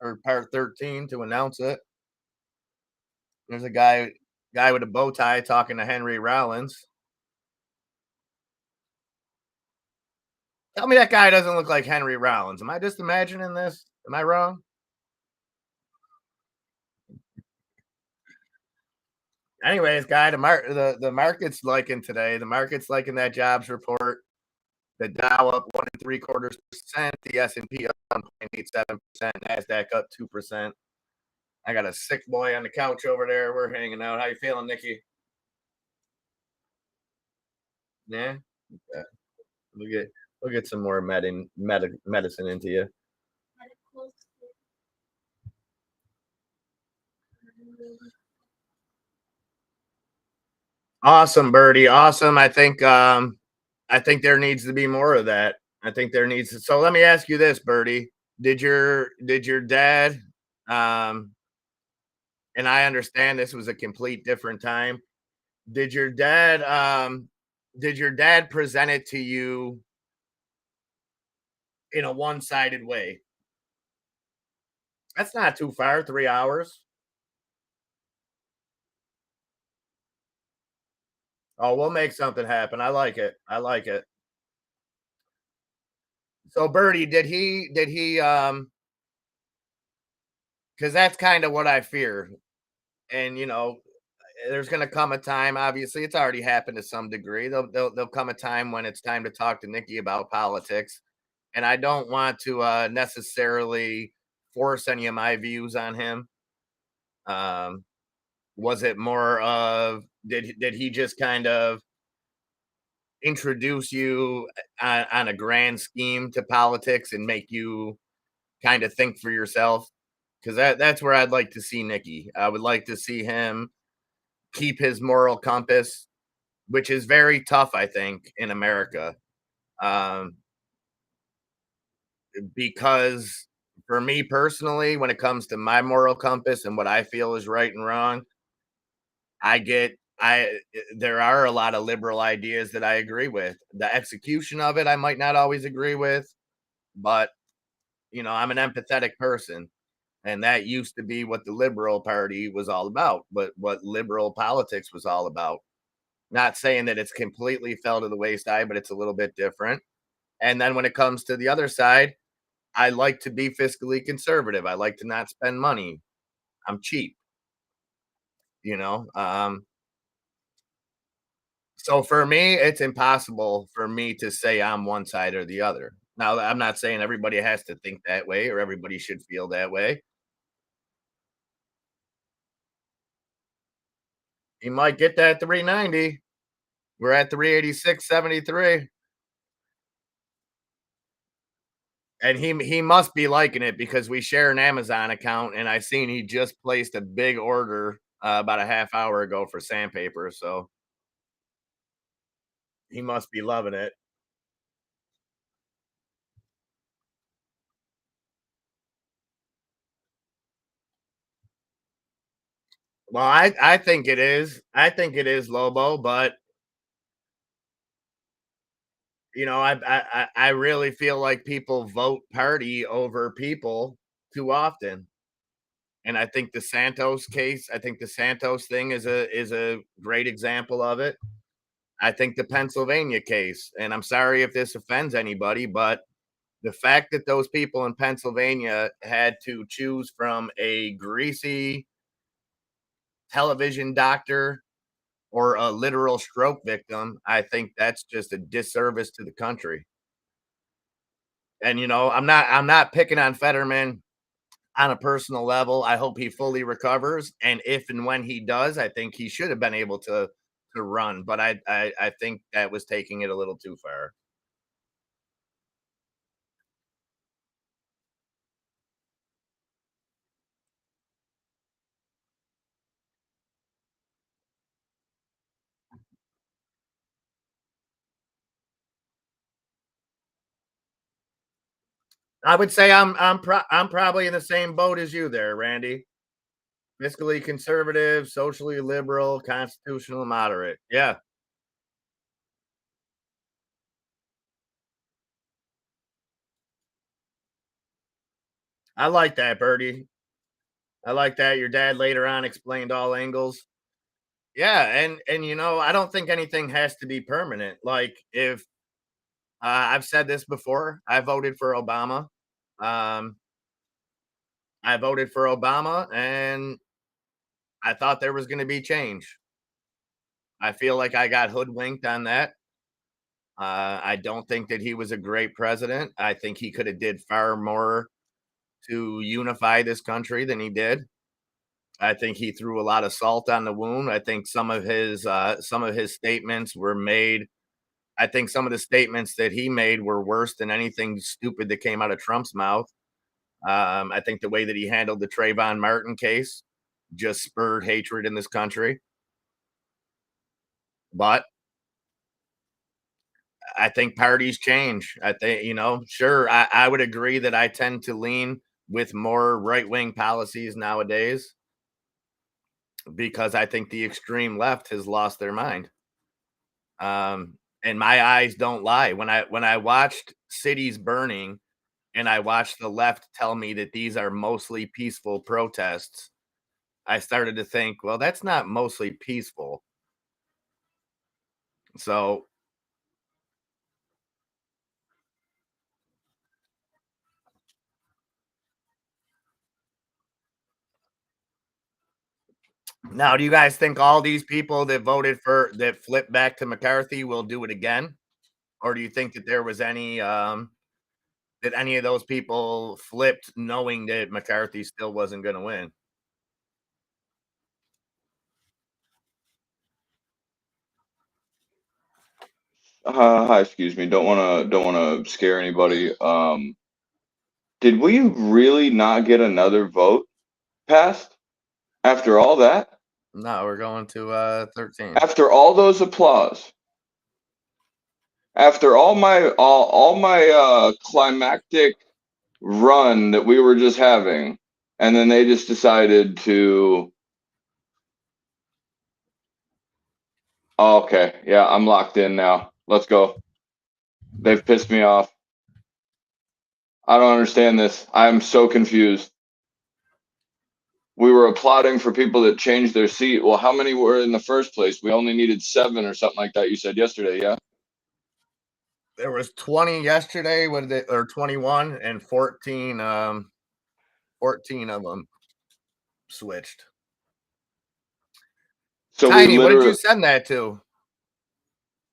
or part 13 to announce it. There's a guy with a bow tie talking to Henry Rollins. Tell me that guy doesn't look like Henry Rollins. Am I just imagining this? Am I wrong? Anyways, guy, the market's liking today. The market's liking that jobs report. The Dow up 1.75%, the S&P up 1.87%, Nasdaq up 2%. I got a sick boy on the couch over there. We're hanging out. How you feeling, Nikki? Yeah. Okay. We'll get some more medicine into you. Awesome, Birdie. Awesome. I think there needs to be more of that. I think there needs to, so let me ask you this, Birdie. Did your dad and I understand this was a complete different time. Did your dad present it to you in a one-sided way? That's not too far, 3 hours. Oh, we'll make something happen. I like it. I like it. So Birdie, because that's kind of what I fear. And there's gonna come a time, obviously, it's already happened to some degree. There'll come a time when it's time to talk to Nikki about politics. And I don't want to necessarily force any of my views on him. Um, was it more of did he just kind of introduce you on a grand scheme to politics and make you kind of think for yourself? Because that's where I'd like to see Nikki. I would like to see him keep his moral compass, which is very tough, I think, in America. Um, because for me personally, when it comes to my moral compass and what I feel is right and wrong, I there are a lot of liberal ideas that I agree with. The execution of it, I might not always agree with, but I'm an empathetic person. And that used to be what the Liberal Party was all about, but what liberal politics was all about. Not saying that it's completely fell to the wayside, but it's a little bit different. And then when it comes to the other side, I like to be fiscally conservative. I like to not spend money. I'm cheap, you know. So for me, it's impossible for me to say I'm one side or the other. Now, I'm not saying everybody has to think that way or everybody should feel that way. He might get that 390. We're at 386.73. And he must be liking it because we share an Amazon account, and I seen he just placed a big order about a half hour ago for sandpaper, so he must be loving it. Well, I think it is. I think it is Lobo, but you know, I really feel like people vote party over people too often. And I think the Santos case, I think the Santos thing is a great example of it. I think the Pennsylvania case, and I'm sorry if this offends anybody, but the fact that those people in Pennsylvania had to choose from a greasy television doctor or a literal stroke victim, I think that's just a disservice to the country. And you know, I'm not picking on Fetterman on a personal level. I hope he fully recovers, and if and when he does, I think he should have been able to run. But I think that was taking it a little too far. I would say I'm probably in the same boat as you there, Randy. Fiscally conservative, socially liberal, constitutional moderate. Yeah, I like that, Birdie. I like that. Your dad later on explained all angles. Yeah, and you know, I don't think anything has to be permanent. Like if I've said this before, I voted for Obama. Um, I voted for Obama, and I thought there was going to be change. I feel like I got hoodwinked on that. I don't think that he was a great president. I think he could have did far more to unify this country than he did. I think he threw a lot of salt on the wound. I think some of his statements were made. I think some of the statements that he made were worse than anything stupid that came out of Trump's mouth. I think the way that he handled the Trayvon Martin case just spurred hatred in this country. But I think parties change. I think, you know, sure, I would agree that I tend to lean with more right wing policies nowadays because I think the extreme left has lost their mind. And my eyes don't lie. When I watched cities burning and I watched the left tell me that these are mostly peaceful protests, I started to think, well, that's not mostly peaceful. So now, do you guys think all these people that voted for that flipped back to McCarthy will do it again? Or do you think that there was any that any of those people flipped knowing that McCarthy still wasn't going to win? Hi, excuse me. Don't wanna scare anybody. Did we really not get another vote passed after all that? No, we're going to 13. After all those applause, after all my climactic run that we were just having, and then they just decided to. Oh, okay, yeah, I'm locked in now. Let's go. They've pissed me off. I don't understand this. I'm so confused. We were applauding for people that changed their seat. Well, how many were in the first place? We only needed 7 or something like that. You said yesterday, yeah? There was 20 yesterday, what did it, or 21 and 14 14 of them. switched. So Tiny, we what did you literally. send that to?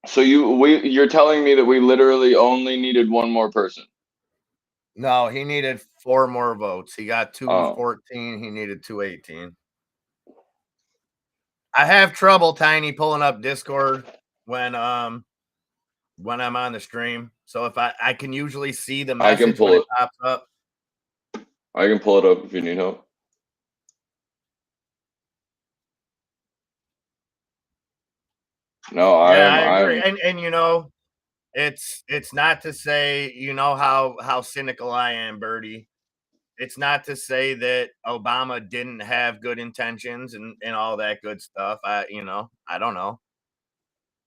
So you're telling me that we literally only needed one more person? No, he needed 4 more votes. He got 214. He needed 218. I have trouble, Tiny, pulling up Discord when I'm on the stream. So if I can usually see the I can message pull when it it. pops up. I can pull it up if you need help. No, Yeah, I agree. I'm And you know, it's not to say, you know how cynical I am, Birdie. It's not to say that Obama didn't have good intentions and all that good stuff. I don't know.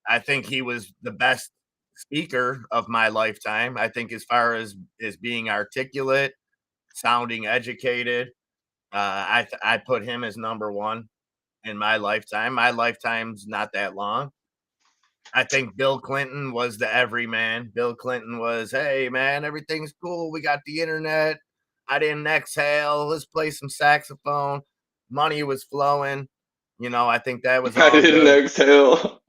I think he was the best speaker of my lifetime. I think as far as being articulate, sounding educated, I put him as number one in my lifetime. My lifetime's not that long. I think Bill Clinton was the everyman. Bill Clinton was, hey man, everything's cool. We got the internet. I didn't exhale. Let's play some saxophone. Money was flowing. I think that was I all didn't good. exhale.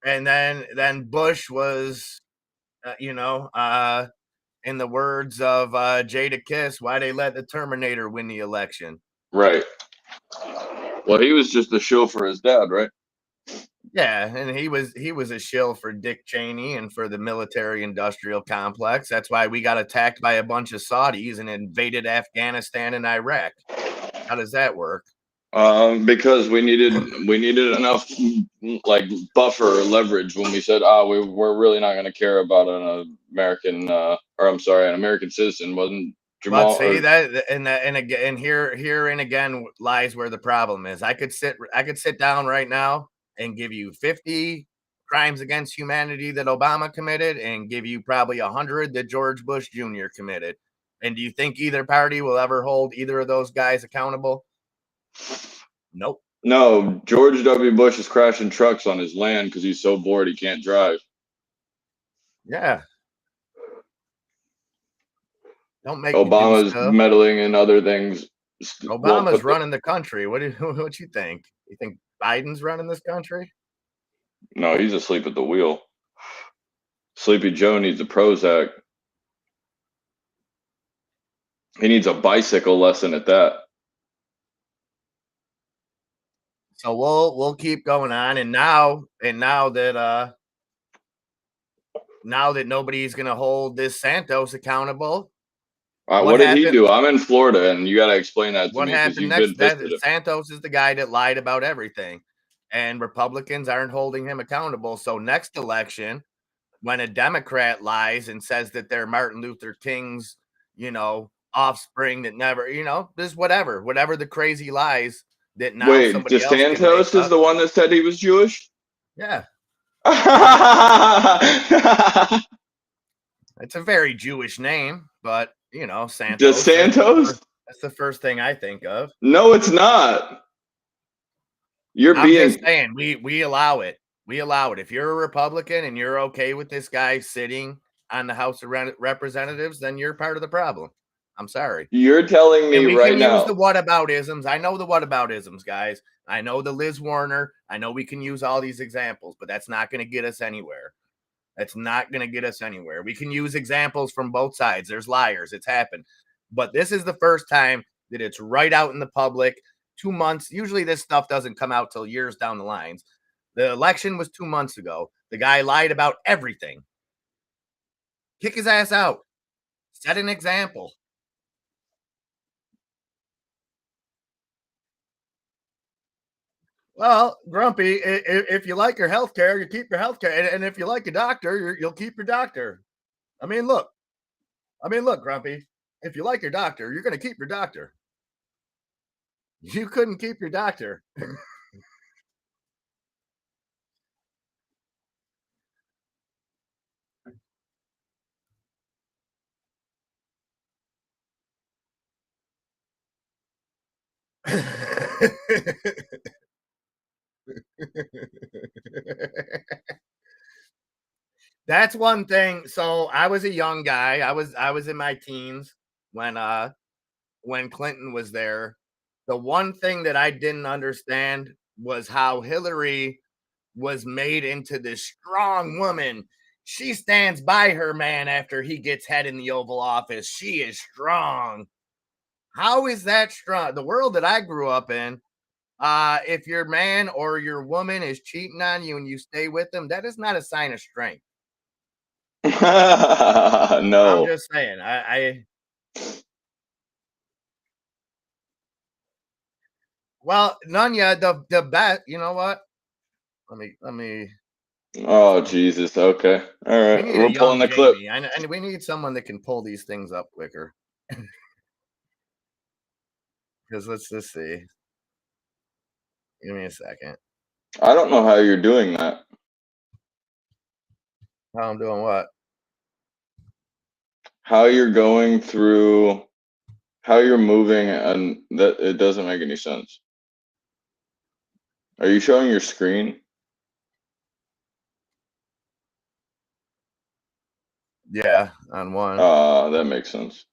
And then Bush was, in the words of Jada Kiss, why they let the Terminator win the election. Right. Well, he was just a shill for his dad, right? Yeah, and he was a shill for Dick Cheney and for the military industrial complex. That's why we got attacked by a bunch of Saudis and invaded Afghanistan and Iraq. How does that work? Because we needed enough like buffer or leverage when we said, we're really not going to care about an American, an American citizen. Wasn't But Jamal see or that, and again, herein again lies where the problem is. I could sit down right now and give you 50 crimes against humanity that Obama committed, and give you probably 100 that George Bush Jr. committed. And do you think either party will ever hold either of those guys accountable? Nope. No, George W. Bush is crashing trucks on his land because he's so bored he can't drive. Yeah. Don't make me do Obama's stuff. meddling in other things. Won't Obama's put the, running the country. What you think? You think Biden's running this country? No, he's asleep at the wheel. Sleepy Joe needs a Prozac. He needs a bicycle lesson at that. So we'll keep going on, and now that nobody's gonna hold this Santos accountable. What did he do? I'm in Florida, and you got to explain that to What me because happened you've next? been That visiting. Santos is the guy that lied about everything, and Republicans aren't holding him accountable. So next election, when a Democrat lies and says that they're Martin Luther King's, offspring that never, this whatever the crazy lies that now Wait, somebody else can make DeSantis is up. the one that said he was Jewish? Yeah. It's a very Jewish name, but Santos. DeSantos? That's the first thing I think of. No, it's not. I'm just saying we allow it. We allow it. If you're a Republican and you're okay with this guy sitting on the House of Representatives, then you're part of the problem. I'm sorry. You're telling me And we right can use now. the whataboutisms. I know the whataboutisms, guys. I know the Liz Warner. I know we can use all these examples, but that's not going to get us anywhere. That's not going to get us anywhere. We can use examples from both sides. There's liars. It's happened. But this is the first time that it's right out in the public. 2 months. Usually this stuff doesn't come out till years down the lines. The election was 2 months ago. The guy lied about everything. Kick his ass out. Set an example. Well, Grumpy, if you like your health care, you keep your health care. And if you like a doctor, you'll keep your doctor. I mean, look, Grumpy, if you like your doctor, you're going to keep your doctor. You couldn't keep your doctor. That's one thing. So I was a young guy. I was in my teens when when Clinton was there. The one thing that I didn't understand was how Hillary was made into this strong woman. She stands by her man after he gets head in the Oval Office. She is strong. How is that strong? The world that I grew up in, if your man or your woman is cheating on you and you stay with them, that is not a sign of strength. I'm No. just saying. Well, Nunya, the bet. You know what? Let me. Oh Jesus. Okay. All We right. need a We're pulling young the clip. Jamie, and we need someone that can pull these things up quicker. Because let's just see. Give me a second. I don't know how you're doing that. How I'm doing what? How you're going through, how you're moving, and that it doesn't make any sense. Are you showing your screen? Yeah, on one. That makes sense.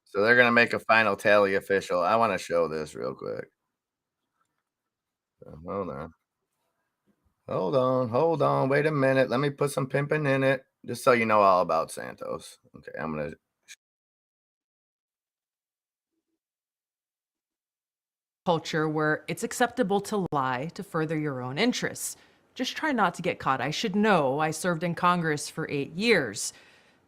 So they're gonna make a final tally official. I want to show this real quick. So hold on. Wait a minute. Let me put some pimping in it, just so you know all about Santos. Okay, I'm gonna. Culture where it's acceptable to lie to further your own interests. Just try not to get caught. I should know. I served in Congress for 8 years.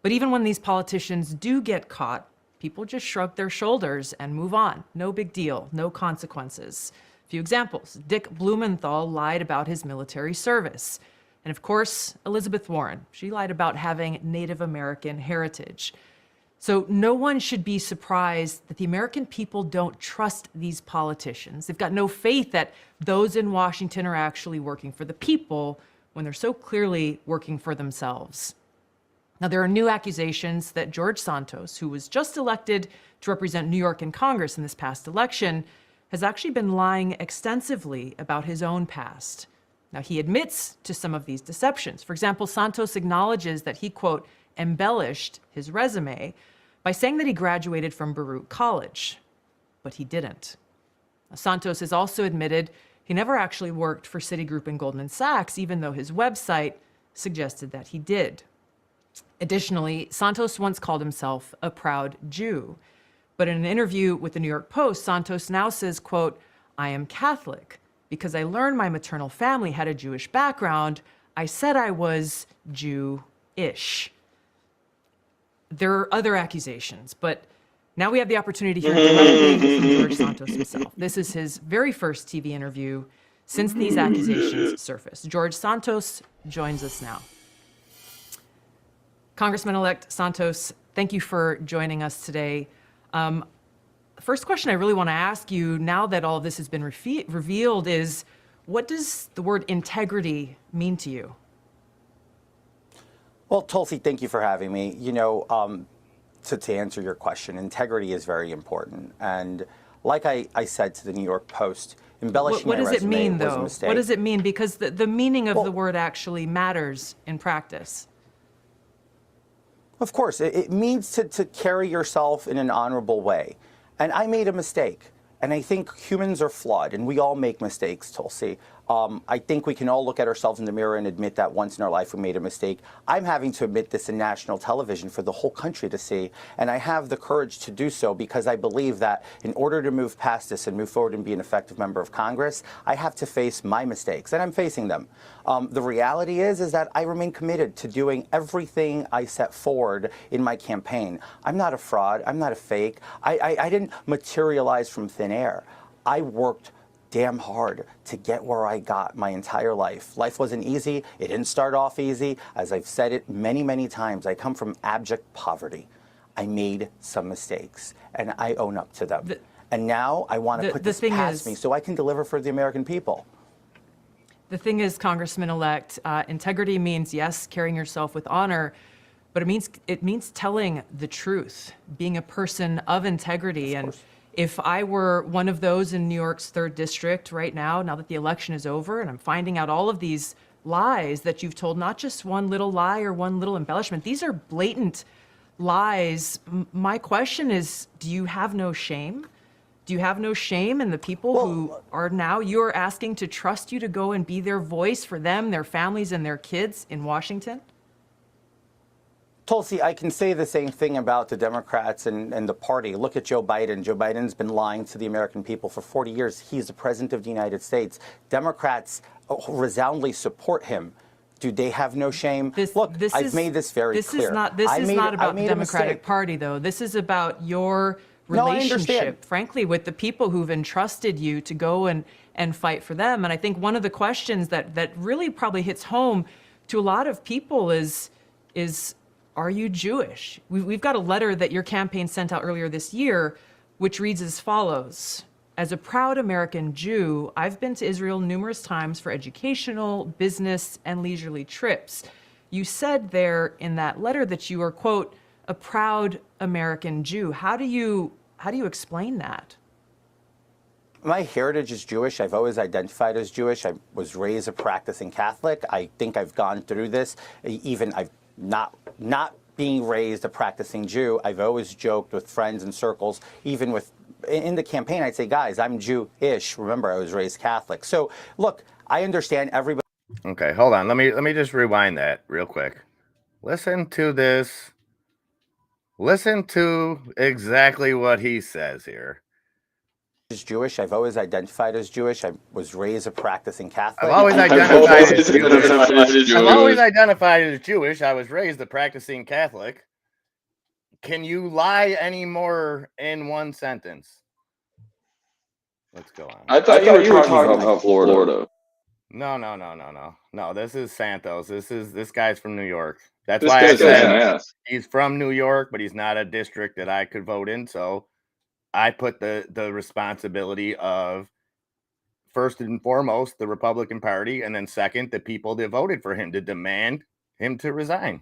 But even when these politicians do get caught, people just shrug their shoulders and move on. No big deal, no consequences. A few examples. Dick Blumenthal lied about his military service. And of course, Elizabeth Warren. She lied about having Native American heritage. So no one should be surprised that the American people don't trust these politicians. They've got no faith that those in Washington are actually working for the people when they're so clearly working for themselves. Now, there are new accusations that George Santos, who was just elected to represent New York in Congress in this past election, has actually been lying extensively about his own past. Now, he admits to some of these deceptions. For example, Santos acknowledges that he, quote, embellished his resume by saying that he graduated from Baruch College, but he didn't. Now, Santos has also admitted he never actually worked for Citigroup and Goldman Sachs, even though his website suggested that he did. Additionally, Santos once called himself a proud Jew. But in an interview with the New York Post, Santos now says, quote, I am Catholic because I learned my maternal family had a Jewish background. I said I was Jew-ish. There are other accusations, but now we have the opportunity to hear directly from George Santos himself. This is his very first TV interview since these accusations surfaced. George Santos joins us now. Congressman-elect Santos, thank you for joining us today. The first question I really want to ask you, now that all of this has been revealed, is what does the word integrity mean to you? Well, Tulsi, thank you for having me. You know, to answer your question, integrity is very important. And like I said to the New York Post, embellishing my resume was a mistake. What does it mean, though? What does it mean? Because the meaning of the word actually matters in practice. Of course, it means to carry yourself in an honorable way. And I made a mistake. And I think humans are flawed, and we all make mistakes, Tulsi. I think we can all look at ourselves in the mirror and admit that once in our life we made a mistake. I'm having to admit this in national television for the whole country to see, and I have the courage to do so because I believe that in order to move past this and move forward and be an effective member of Congress, I have to face my mistakes, and I'm facing them. The reality is that I remain committed to doing everything I set forward in my campaign. I'm not a fraud. I'm not a fake. I didn't materialize from thin air. I worked damn hard to get where I got my entire life. Life wasn't easy. It didn't start off easy. As I've said it many, many times, I come from abject poverty. I made some mistakes, and I own up to them. And now I want to put this past me so I can deliver for the American people. The thing is, Congressman-elect, integrity means, yes, carrying yourself with honor, but it means telling the truth, being a person of integrity. And if I were one of those in New York's 3rd District right now that the election is over, and I'm finding out all of these lies that you've told, not just one little lie or one little embellishment, these are blatant lies. My question is, do you have no shame? Do you have no shame in the people who are now you're asking to trust you to go and be their voice for them, their families, and their kids in Washington? Tulsi, I can say the same thing about the Democrats and the party. Look at Joe Biden. Joe Biden's been lying to the American people for 40 years. He's the president of the United States. Democrats resoundingly support him. Do they have no shame? I've made this very clear. This is not about the Democratic Party, though. This is about your relationship, frankly, with the people who've entrusted you to go and fight for them. And I think one of the questions that really probably hits home to a lot of people is are you Jewish? We've got a letter that your campaign sent out earlier this year, which reads as follows. As a proud American Jew, I've been to Israel numerous times for educational, business, and leisurely trips. You said there in that letter that you are, quote, a proud American Jew. How do you explain that? My heritage is Jewish. I've always identified as Jewish. I was raised a practicing Catholic. I think I've gone through this. Even I've not being raised a practicing Jew. I've always joked with friends and circles, even in the campaign, I'd say, guys, I'm Jewish. Remember, I was raised Catholic. So look, I understand everybody. Okay, hold on. Let me just rewind that real quick. Listen to this. Listen to exactly what he says here. Is Jewish. I've always identified as Jewish. I was raised a practicing Catholic. I've always identified as Jewish. I've always identified as Jewish. I was raised a practicing Catholic. Can you lie any more in one sentence? Let's go on. I thought you were talking about Florida. No. This is Santos. This guy's from New York. That's This why I guy's said ass. he's from New York, but he's not a district that I could vote in. So I put the responsibility of first and foremost the Republican Party, and then second the people that voted for him to demand him to resign.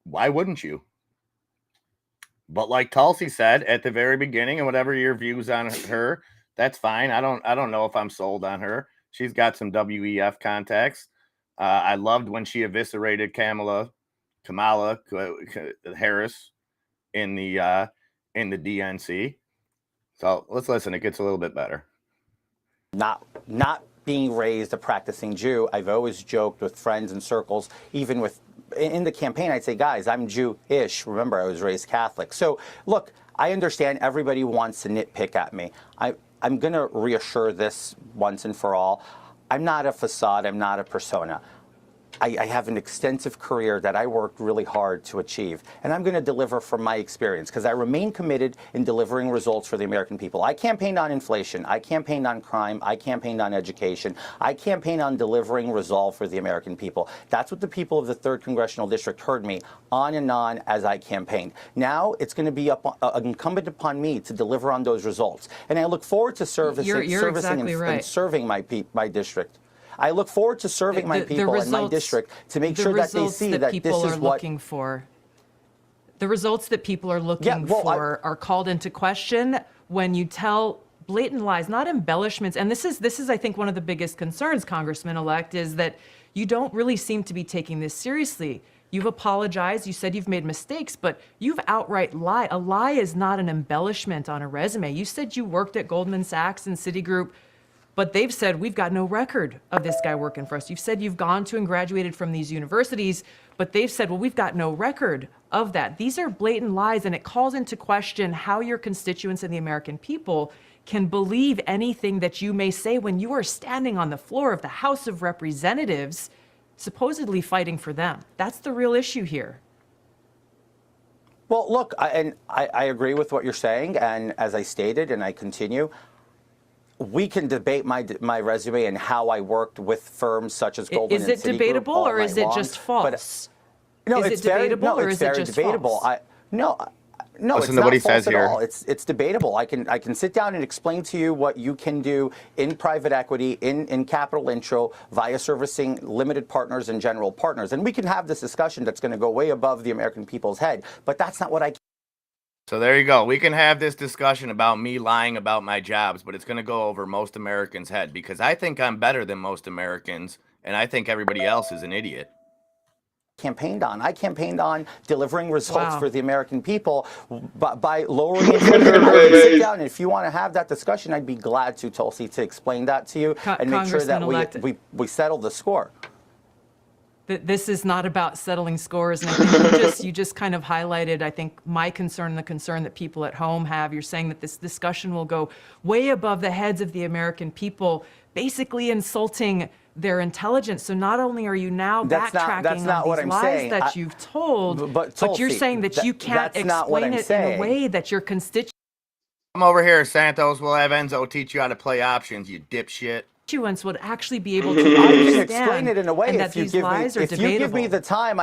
Why wouldn't you? But like Tulsi said at the very beginning, and whatever your views on her, that's fine. I don't know if I'm sold on her. She's got some WEF contacts. I loved when she eviscerated Kamala Harris in the DNC. So let's listen. It gets a little bit better. Not being raised a practicing Jew. I've always joked with friends and circles, even in the campaign, I'd say, guys, I'm Jewish. Remember, I was raised Catholic. So look, I understand everybody wants to nitpick at me. I'm going to reassure this once and for all. I'm not a facade. I'm not a persona. I have an extensive career that I worked really hard to achieve, and I'm going to deliver from my experience because I remain committed in delivering results for the American people. I campaigned on inflation. I campaigned on crime. I campaigned on education. I campaigned on delivering resolve for the American people. That's what the people of the 3rd Congressional District heard me on and on as I campaigned. Now it's going to be incumbent upon me to deliver on those results, and I look forward to servicing and serving my district. I look forward to serving my people in my district to make sure that they see that this is what looking for. The results that people are looking for are called into question when you tell blatant lies, not embellishments. And this is, I think, one of the biggest concerns, Congressman-elect, is that you don't really seem to be taking this seriously. You've apologized. You said you've made mistakes, but you've outright lied. A lie is not an embellishment on a resume. You said you worked at Goldman Sachs and Citigroup, but they've said, we've got no record of this guy working for us. You've said you've gone to and graduated from these universities, but they've said, well, we've got no record of that. These are blatant lies, and it calls into question how your constituents and the American people can believe anything that you may say when you are standing on the floor of the House of Representatives, supposedly fighting for them. That's the real issue here. Well, look, I agree with what you're saying, and as I stated, and I continue, we can debate my resume and how I worked with firms such as Goldman and Citigroup. Is it debatable or is it just false? No, is it debatable or is it just debatable. False? No, it's not false at all. It's debatable. I can sit down and explain to you what you can do in private equity, in capital intro, via servicing limited partners and general partners. And we can have this discussion that's going to go way above the American people's head. But that's not what I can. So there you go. We can have this discussion about me lying about my jobs, but it's going to go over most Americans' head because I think I'm better than most Americans, and I think everybody else is an idiot. campaigned on. I campaigned on delivering results Wow. for the American people by lowering inflation. I can sit down, and if you want to have that discussion, I'd be glad to, Tulsi, to explain that to you and make sure that we settle the score. This is not about settling scores, and I think you just kind of highlighted, I think, my concern and the concern that people at home have. You're saying that this discussion will go way above the heads of the American people, basically insulting their intelligence. So not only are you now backtracking on these lies that you've told, but you're saying that you can't explain it in a way that your constituents Come over here, Santos. We'll have Enzo teach you how to play options, you dipshit. would actually be able to understand. Explain it in a way. And that these lies are debatable. If you give me the time,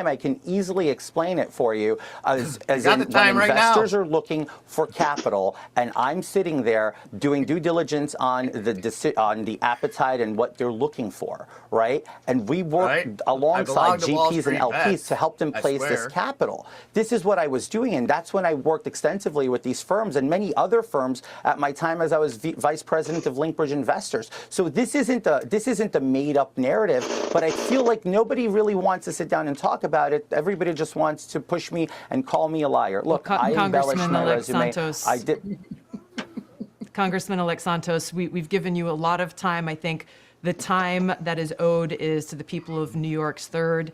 I can easily explain it for you. As in, when investors are looking for capital, and I'm sitting there doing due diligence on the appetite and what they're looking for, right? And we work alongside GPs and LPs to help them place this capital. This is what I was doing, and that's when I worked extensively with these firms and many other firms at my time as I was vice president of Linkbridge Investors. So this isn't a made-up narrative, but I feel like nobody really wants to sit down and talk about it. Everybody just wants to push me and call me a liar. Look, I embellished my resume. I did. Congressman-elect Santos, we've given you a lot of time. I think the time that is owed is to the people of New York's 3rd.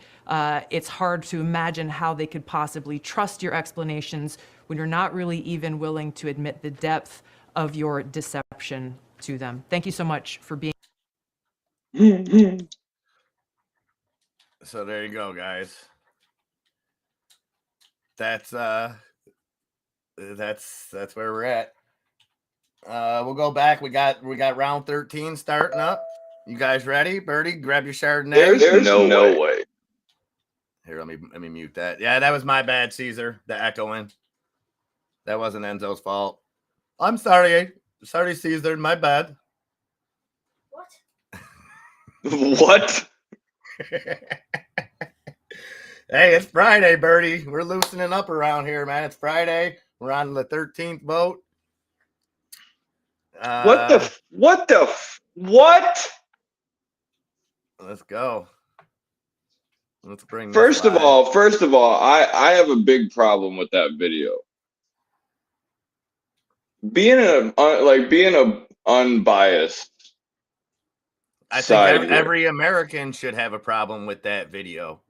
It's hard to imagine how they could possibly trust your explanations when you're not really even willing to admit the depth of your deception to them. Thank you so much for being. So there you go, guys. That's where we're at. We'll go back. We got round 13 starting up. You guys ready? Birdie, grab your Chardonnay. There's no way. Here, let me mute that. Yeah, that was my bad, Caesar. The echoing. That wasn't Enzo's fault. I'm sorry. Sorry, Caesar. My bad. What? Hey, it's Friday, Birdie. We're loosening up around here, man. It's Friday. We're on the 13th vote. What? Let's go. Let's bring. First of all, I have a big problem with that video. Being a unbiased. I think every American should have a problem with that video.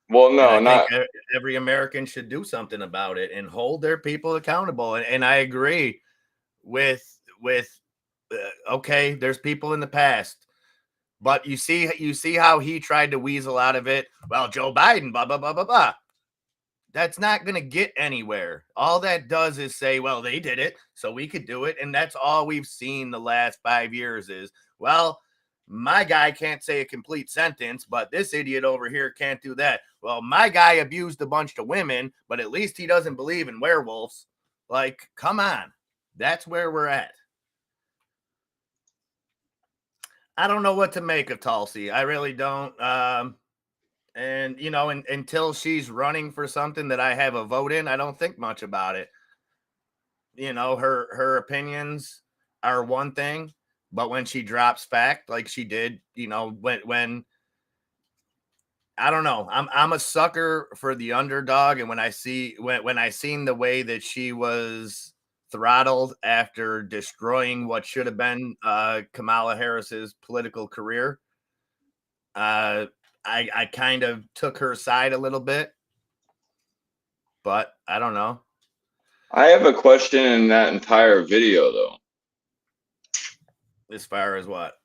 Well, no, not every American should do something about it and hold their people accountable. And I agree with okay, there's people in the past, but you see how he tried to weasel out of it. Well, Joe Biden, blah blah blah blah blah. That's not going to get anywhere. All that does is say, well, they did it, so we could do it. And that's all we've seen the last 5 years is, well, my guy can't say a complete sentence, but this idiot over here can't do that. Well, my guy abused a bunch of women, but at least he doesn't believe in werewolves. Like, come on. That's where we're at. I don't know what to make of Tulsi. I really don't. And, you know, until she's running for something that I have a vote in, I don't think much about it. You know, her opinions are one thing, but when she drops fact like she did, you know, when I don't know, I'm a sucker for the underdog. And when I seen the way that she was throttled after destroying what should have been Kamala Harris's political career, I kind of took her side a little bit, but I don't know. I have a question in that entire video, though. As far as what?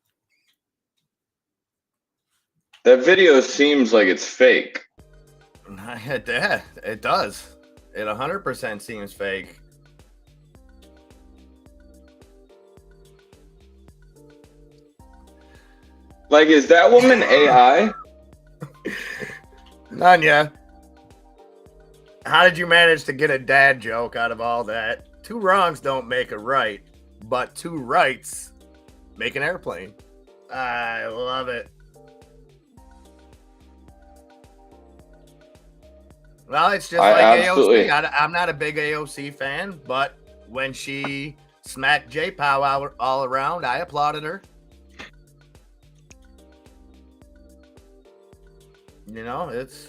That video seems like it's fake. It does. It 100% seems fake. Like, is that woman AI? Nanya, how did you manage to get a dad joke out of all that? 2 wrongs don't make a right, but 2 rights make an airplane. I love it. Well, it's just like AOC. I'm not a big AOC fan, but when she smacked J-Pow all around, I applauded her. You know, it's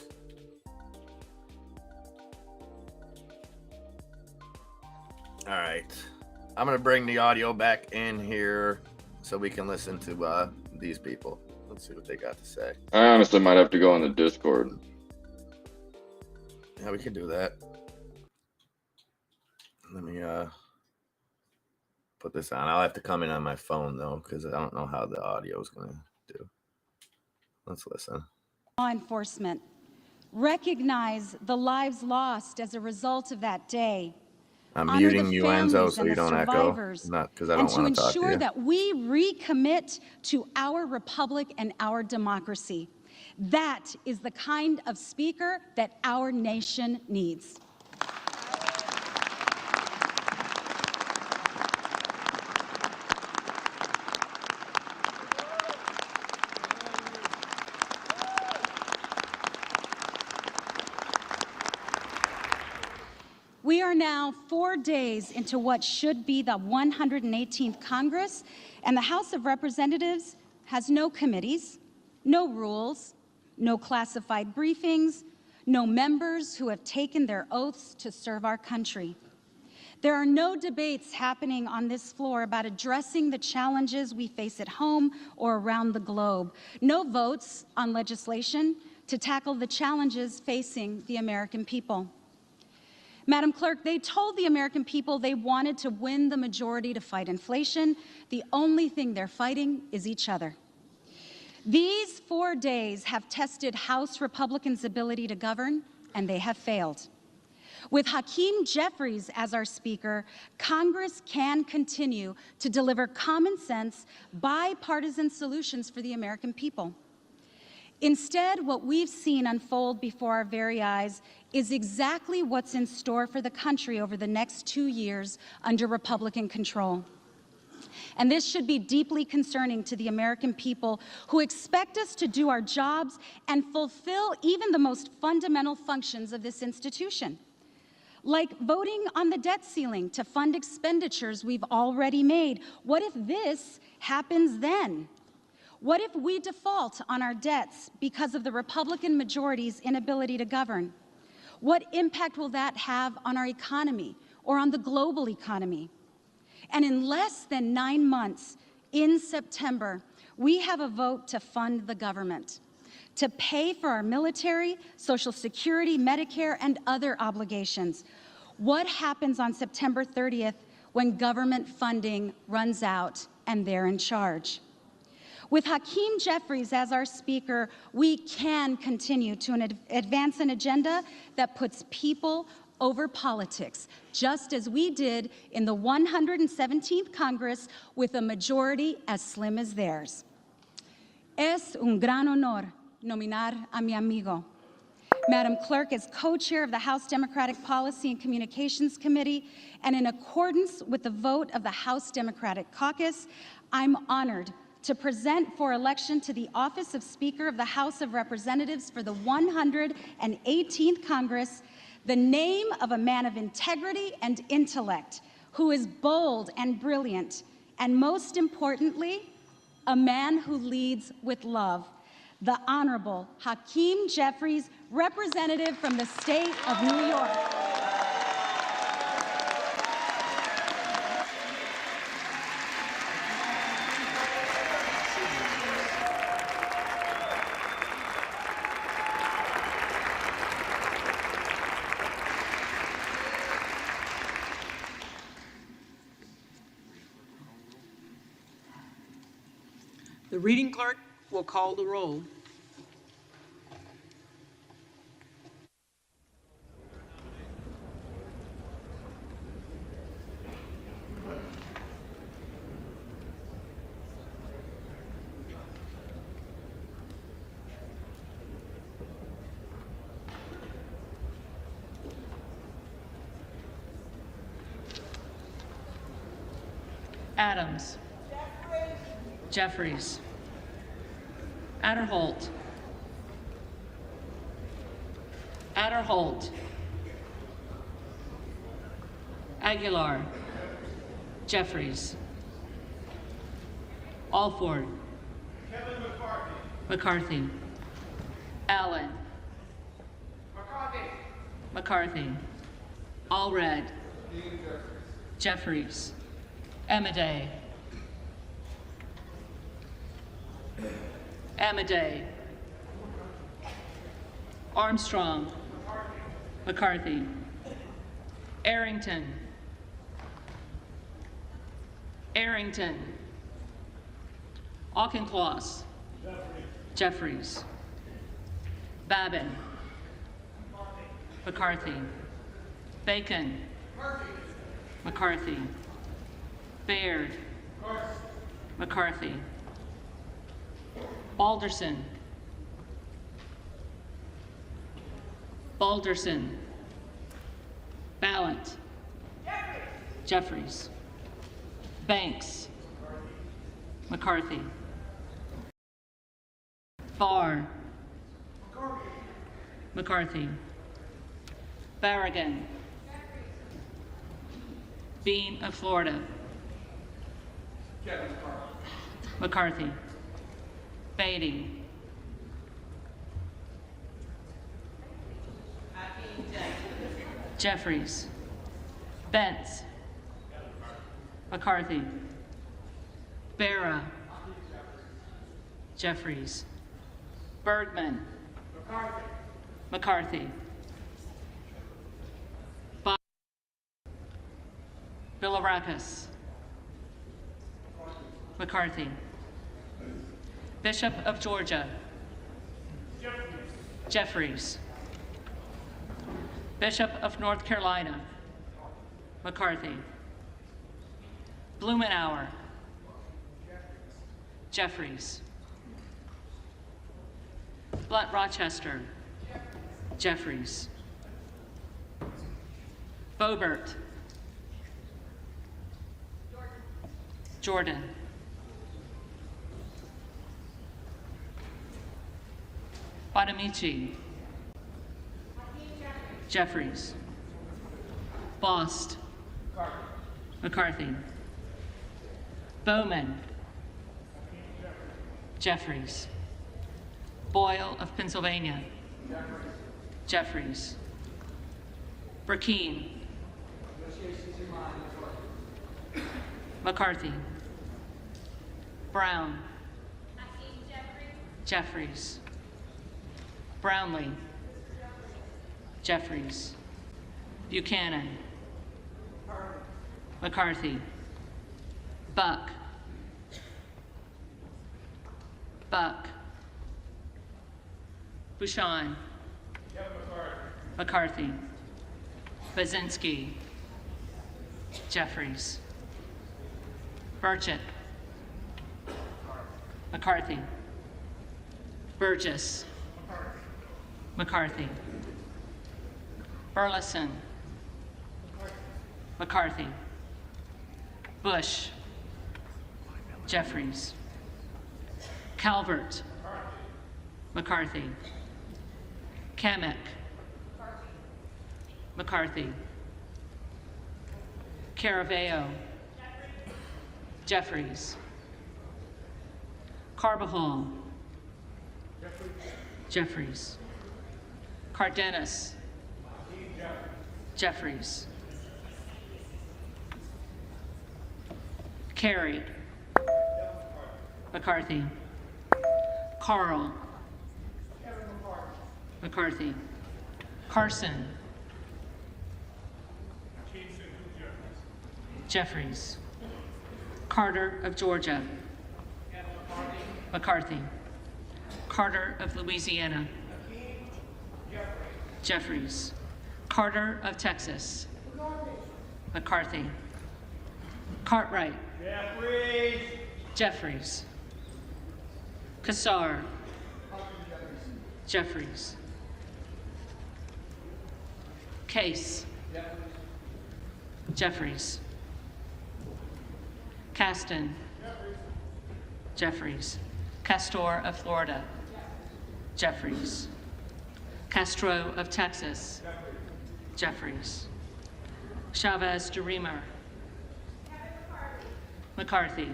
all right. I'm gonna bring the audio back in here so we can listen to these people. Let's see what they got to say. I honestly might have to go on the Discord. Yeah, we can do that. Let me put this on. I'll have to come in on my phone though, because I don't know how the audio is gonna do. Let's listen. Law enforcement recognize the lives lost as a result of that day. I'm Honor muting the you, Enzo, families so and you the don't echo. survivors, Not because I and don't to want to talk to ensure you. that we recommit to our republic and our democracy. That is the kind of speaker that our nation needs. We are now 4 days into what should be the 118th Congress, and the House of Representatives has no committees, no rules, no classified briefings, no members who have taken their oaths to serve our country. There are no debates happening on this floor about addressing the challenges we face at home or around the globe. No votes on legislation to tackle the challenges facing the American people. Madam Clerk, they told the American people they wanted to win the majority to fight inflation. The only thing they're fighting is each other. These 4 days have tested House Republicans' ability to govern, and they have failed. With Hakeem Jeffries as our Speaker, Congress can continue to deliver common sense, bipartisan solutions for the American people. Instead, what we've seen unfold before our very eyes is exactly what's in store for the country over the next 2 years under Republican control. And this should be deeply concerning to the American people who expect us to do our jobs and fulfill even the most fundamental functions of this institution, like voting on the debt ceiling to fund expenditures we've already made. What if this happens then? What if we default on our debts because of the Republican majority's inability to govern? What impact will that have on our economy or on the global economy? And in less than 9 months, in September, we have a vote to fund the government, to pay for our military, Social Security, Medicare, and other obligations. What happens on September 30th when government funding runs out and they're in charge? With Hakeem Jeffries as our Speaker, we can continue to advance an agenda that puts people over politics, just as we did in the 117th Congress with a majority as slim as theirs. Es un gran honor nominar a mi amigo. Madam Clerk, as co-chair of the House Democratic Policy and Communications Committee, and in accordance with the vote of the House Democratic Caucus, I'm honored to present for election to the office of Speaker of the House of Representatives for the 118th Congress the name of a man of integrity and intellect who is bold and brilliant, and most importantly, a man who leads with love, the Honorable Hakeem Jeffries, representative from the state of New York. The reading clerk will call the roll. Adams. Jeffries. Adderholt. Adderholt. Aguilar. Jeffries. Alford. Kevin McCarthy. McCarthy. Allen. McCarthy. Allred. Jeffries. Amadei. Amadei. Armstrong. McCarthy. Arrington. Arrington. Auchincloss. Jeffries. Babin. McCarthy. Bacon. McCarthy. Baird. McCarthy. Balderson. Balderson. Ballant. Jeffries. Banks. McCarthy. Barr. McCarthy. Barragan. Bean of Florida. McCarthy. Beatty. Jeffries. Bentz. McCarthy. Barra. Jeffries. Bergman. McCarthy. Bilirakis. McCarthy. Bishop of Georgia. Jeffries. Bishop of North Carolina. McCarthy. Blumenauer. Jeffries. Blunt Rochester. Jeffries. Boebert. Jordan. Bonamici. Jeffries. Bost. McCarthy. Bowman. Jeffries. Boyle of Pennsylvania. Jeffries. Burkeen. McCarthy. Brown. Jeffries. Brownlee. Jeffries. Buchanan. McCarthy. Buck. Buck. Bouchon. McCarthy. Bazinski. Jeffries. Burchett. McCarthy. Burgess. McCarthy. Burleson. McCarthy. Bush. Jeffries. Calvert. McCarthy. Kamek. McCarthy. Caraveo. Jeffries. Carbajal. Jeffries. Cardenas. Jeffries. Carey. McCarthy. Carl. McCarthy. Carson. Jeffries. Carter of Georgia. McCarthy. Carter of Louisiana. Jeffries. Carter of Texas. McCarthy. Cartwright. Jeffries. Kassar. Jeffries. Case. Jeffries. Caston. Jeffries. Castor of Florida. Jeffries. Castro of Texas. Jeffries. Chavez de Remer. McCarthy.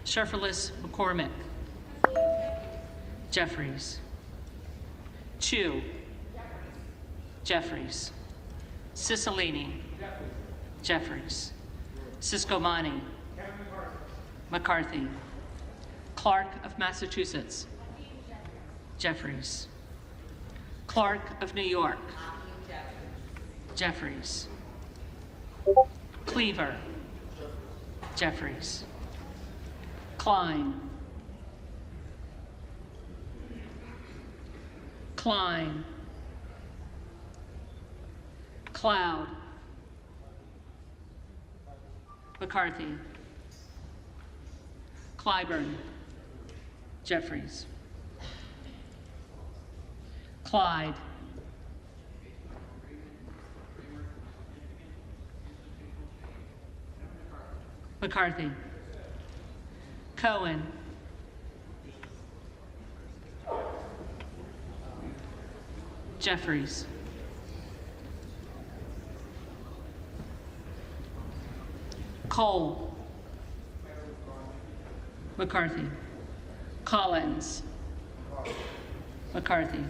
Sherfilis McCormick. Jeffries. Chu. Jeffries. Cicilline. Jeffries. Siscomani. McCarthy. Clark of Massachusetts. Jeffries. Clark of New York. Jeffries. Cleaver. Jeffries. Klein. Klein. Cloud. McCarthy. Clyburn. Jeffries. Clyde. McCarthy. Cohen. Jeffries. Cole. McCarthy. Collins. McCarthy.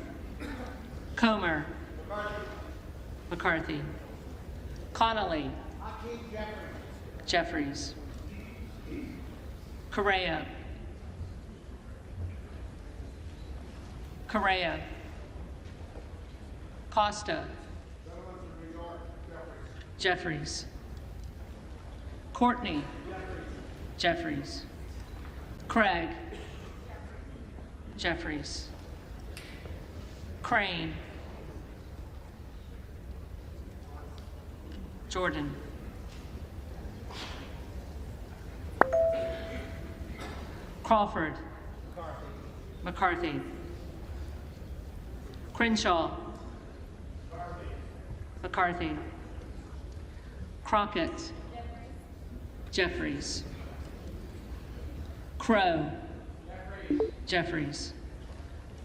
Comer. McCarthy. Connolly. Jeffries. Correa. Correa. Costa. Jeffries. Courtney. Jeffries. Craig. Jeffries. Crane. Jordan. Crawford. McCarthy. Crenshaw. McCarthy. Crockett. Jeffries. Crow. Jeffries.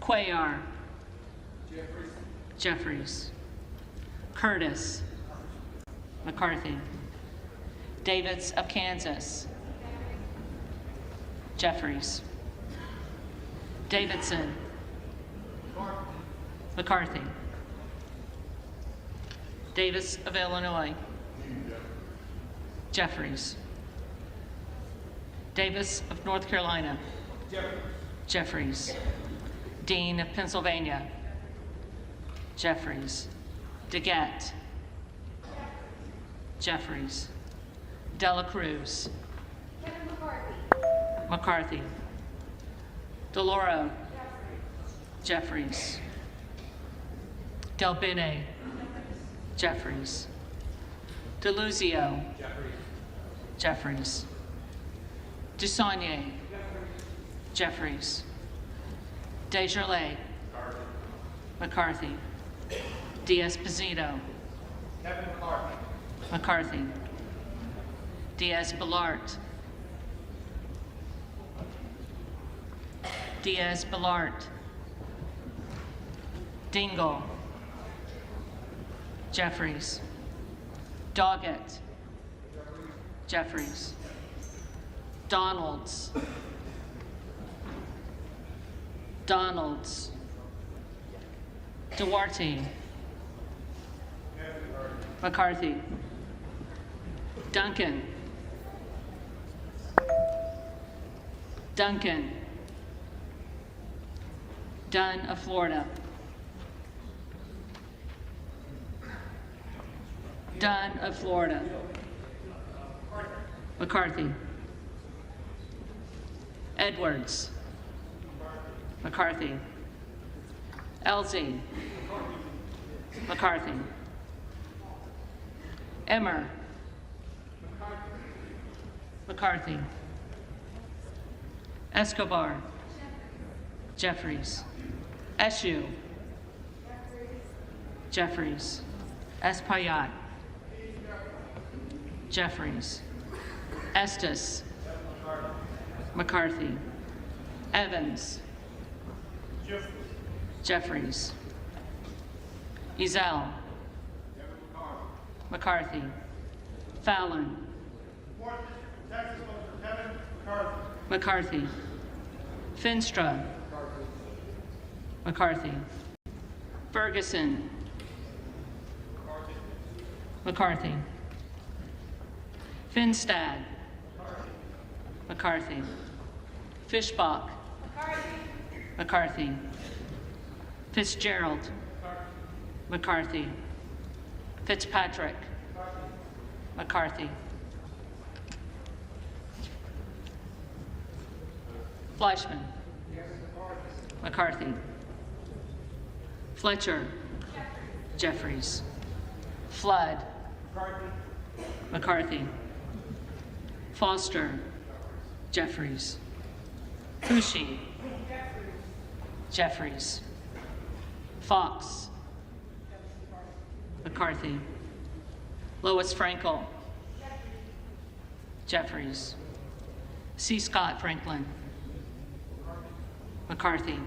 Cuellar. Jeffries. Curtis. McCarthy. Davids of Kansas. Jeffries. Davidson. McCarthy. Davis of Illinois. Jeffries. Davis of North Carolina. Jeffries. Dean of Pennsylvania. Jeffries. DeGette. Jeffries. Dela Cruz. McCarthy. DeLauro. Jeffries. Del Bene. Jeffries. DeLuzio. Jeffries. Dusanier. Jeffries. Desjardins. McCarthy. Diaz-Pazino. McCarthy. Diaz-Balart. Diaz-Balart. Dingle. Jeffries. Doggett. Jeffries. Donalds. Donalds. Duarte. McCarthy. Duncan. Duncan. Dunn of Florida. Dunn of Florida. McCarthy. Edwards. McCarthy. Elsie. McCarthy. Emmer. McCarthy. Escobar. Jeffries. Eshu. Jeffries. Espaillat. Jeffries. Estes. McCarthy. Evans. Jeffries. Ezell. McCarthy. Fallon. McCarthy. Finstra. McCarthy. Ferguson. McCarthy. Finstad. McCarthy. Fishbach. McCarthy. Fitzgerald. McCarthy. Fitzpatrick. McCarthy. Fleischman. McCarthy. Fletcher. Jeffries. Flood. McCarthy. Foster. Jeffries. Fushi. Jeffries. Fox. McCarthy. Lois Frankel. Jeffries. C. Scott Franklin. McCarthy.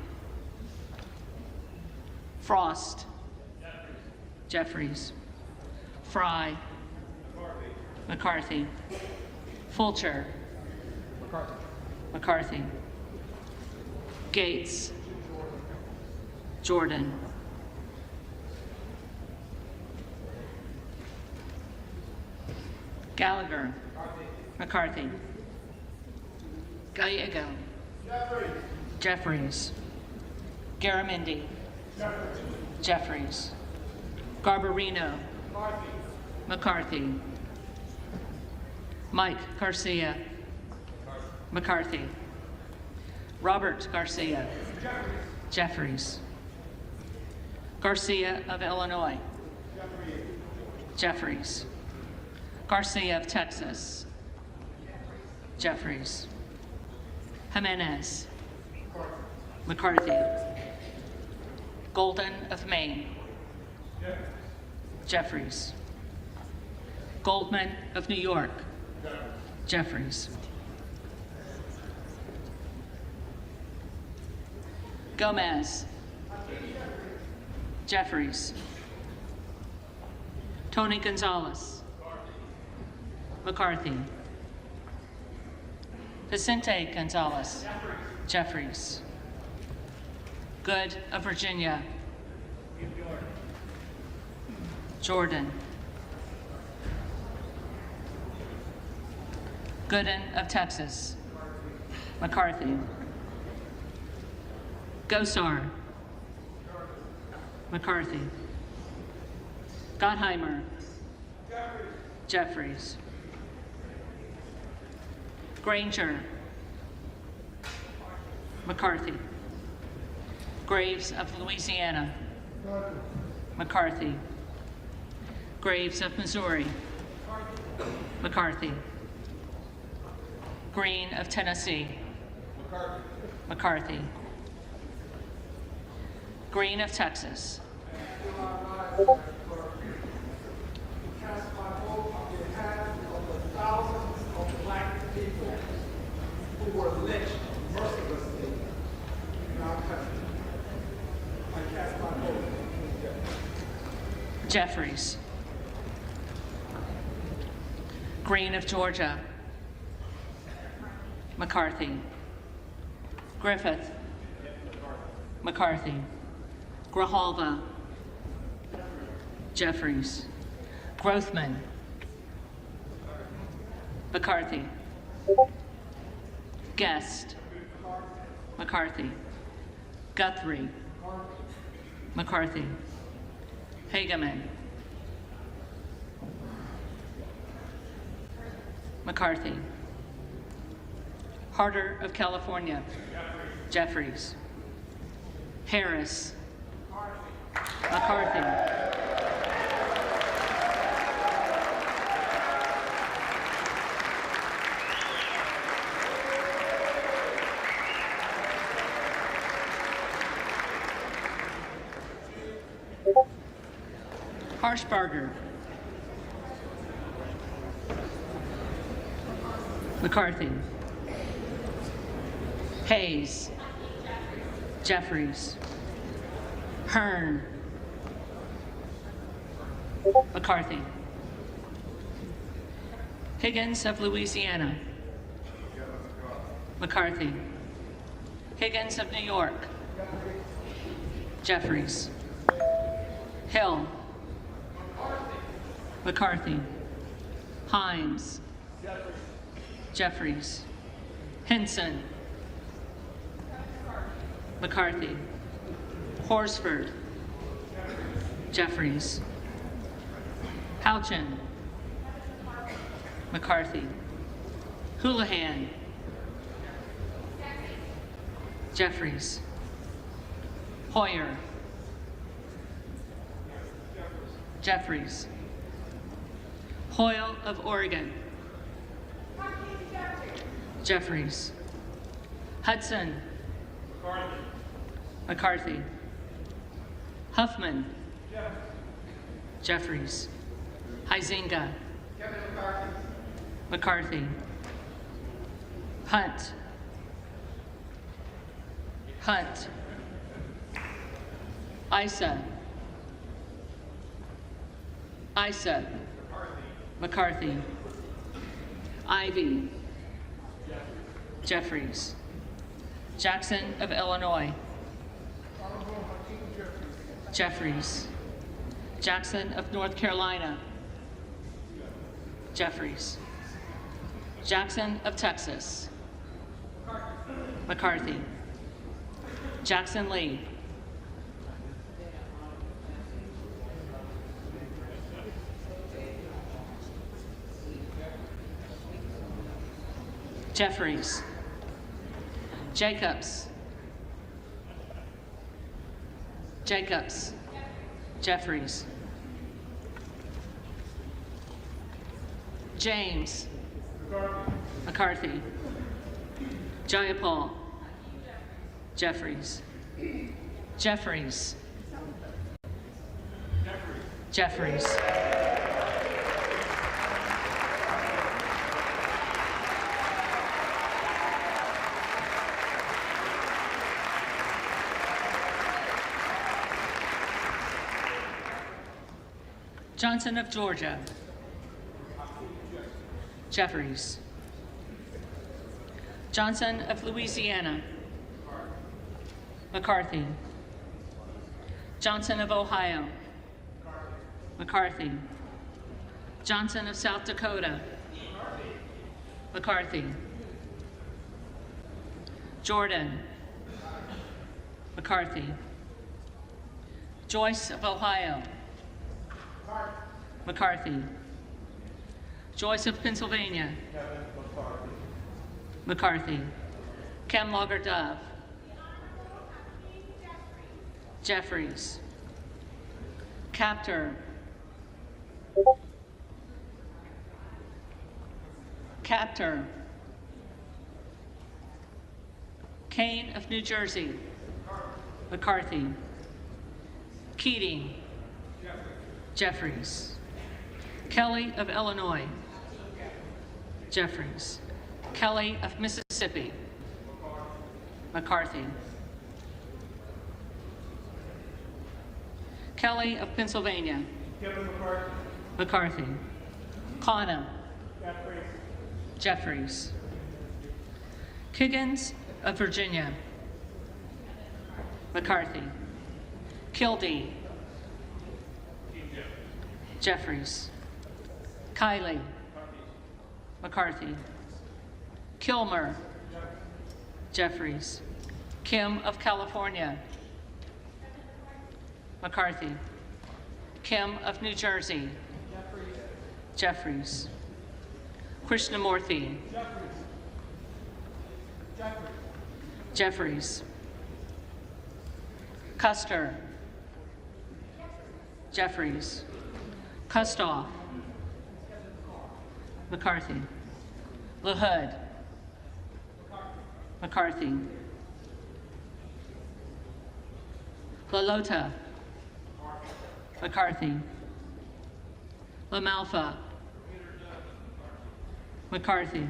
Frost. Jeffries. Fry. McCarthy. Fulcher. McCarthy. Gates. Jordan. Gallagher. McCarthy. Gallego. Jeffries. Garamendi. Jeffries. Garbarino. McCarthy. Mike Garcia. McCarthy. Robert Garcia. Jeffries. Garcia of Illinois. Jeffries. Garcia of Texas. Jeffries. Jimenez. McCarthy. Golden of Maine. Jeffries. Goldman of New York. Jeffries. Gomez. Jeffries. Tony Gonzalez. McCarthy. Vicente Gonzalez. Jeffries. Good of Virginia. Jordan. Gooden of Texas. McCarthy. Gosar. McCarthy. Gottheimer. Jeffries. Granger. McCarthy. Graves of Louisiana. McCarthy. Graves of Missouri. McCarthy. Green of Tennessee. McCarthy. Green of Texas. Cast my vote on behalf of the thousands of black people who were lynched mercilessly in our country. I cast my vote. Jeffries. Green of Georgia. McCarthy. Griffith. McCarthy. Grijalva. Jeffries. Grothman. McCarthy. Guest. McCarthy. Guthrie. McCarthy. Hageman. McCarthy. Harder of California. Jeffries. Harris. McCarthy. Harshbarger. McCarthy. Hayes. Jeffries. Hearn. McCarthy. Higgins of Louisiana. McCarthy. Higgins of New York. Jeffries. Hill. McCarthy. Himes. Jeffries. Henson. McCarthy. Horsford. Jeffries. Houchin. McCarthy. Houlihan. Jeffries. Hoyer. Jeffries. Hoyle of Oregon. Jeffries. Hudson. McCarthy. Huffman. Jeffries. Huizenga. McCarthy. Hunt. Hunt. Issa. Issa. McCarthy. Ivy. Jeffries. Jackson of Illinois. Jeffries. Jackson of North Carolina. Jeffries. Jackson of Texas. McCarthy. Jackson Lee. Jeffries. Jacobs. Jacobs. Jeffries. James. McCarthy. Jayapal. Jeffries. Jeffries. Jeffries. Johnson of Georgia. Jeffries. Johnson of Louisiana. McCarthy. Johnson of Ohio. McCarthy. Johnson of South Dakota. McCarthy. Jordan. McCarthy. Joyce of Ohio. McCarthy. Joyce of Pennsylvania. McCarthy. Camlogger Dove. Jeffries. Captor. Captor. Kane of New Jersey. McCarthy. Keating. Jeffries. Kelly of Illinois. Jeffries. Kelly of Mississippi. McCarthy. Kelly of Pennsylvania. McCarthy. Kana. Jeffries. Kiggins of Virginia. McCarthy. Kildee. Jeffries. Kiley. McCarthy. Kilmer. Jeffries. Kim of California. McCarthy. Kim of New Jersey. Jeffries. Krishnamurthy. Jeffries. Custer. Jeffries. Kustoff. McCarthy. LaHood. McCarthy. LaLota. McCarthy. LaMalfa. McCarthy.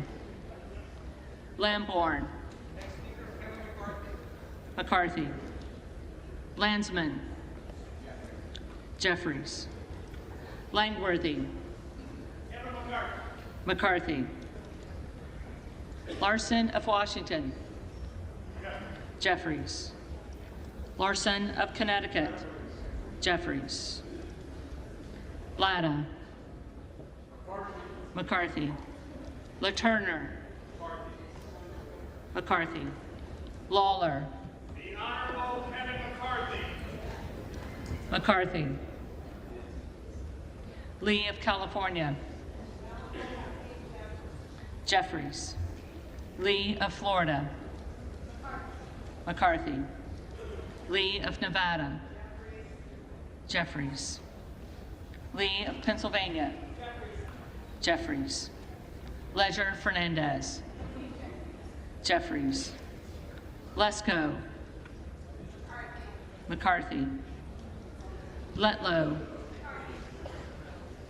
Lamborn. McCarthy. Landsman. Jeffries. Langworthy. McCarthy. Larson of Washington. Jeffries. Larson of Connecticut, Jeffries. Latta. McCarthy. LaTurner. McCarthy. Lawler. The Honorable Kevin McCarthy. McCarthy. Lee of California. Jeffries. Lee of Florida. McCarthy. Lee of Nevada. Jeffries. Lee of Pennsylvania. Jeffries. Ledger Fernandez. Jeffries. Lesko. McCarthy. Letlow.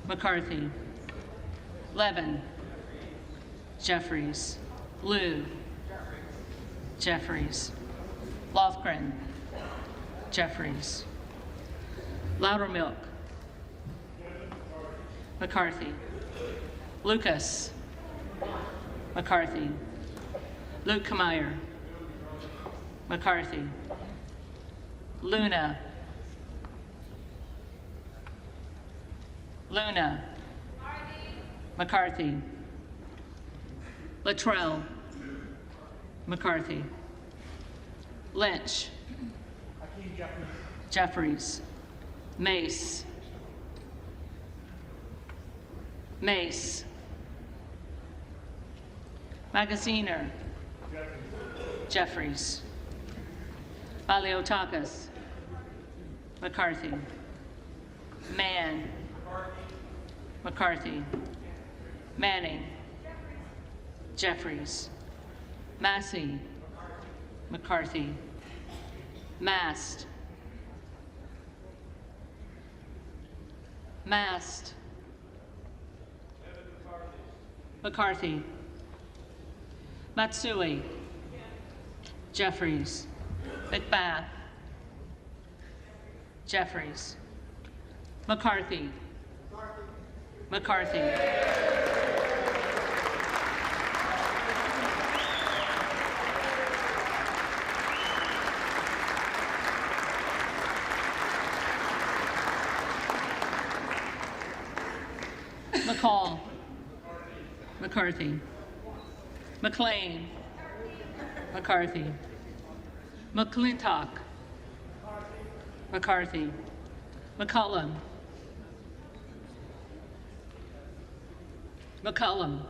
McCarthy. Levin. Jeffries. Liu. Jeffries. Lofgren. Jeffries. Loudermilk. McCarthy. Lucas. McCarthy. Luke Kameyer. McCarthy. Luna. Luna. McCarthy. Luttrell. McCarthy. Lynch. Jeffries. Mace. Mace. Magaziner. Jeffries. Baliotakis. McCarthy. Mann. McCarthy. Manning. Jeffries. Massey. McCarthy. Mast. Mast. McCarthy. Matsui. Jeffries. McBath. Jeffries. McCarthy. McCarthy. McCall. McCarthy. McLean. McCarthy. McClintock. McCarthy. McCollum. McCollum.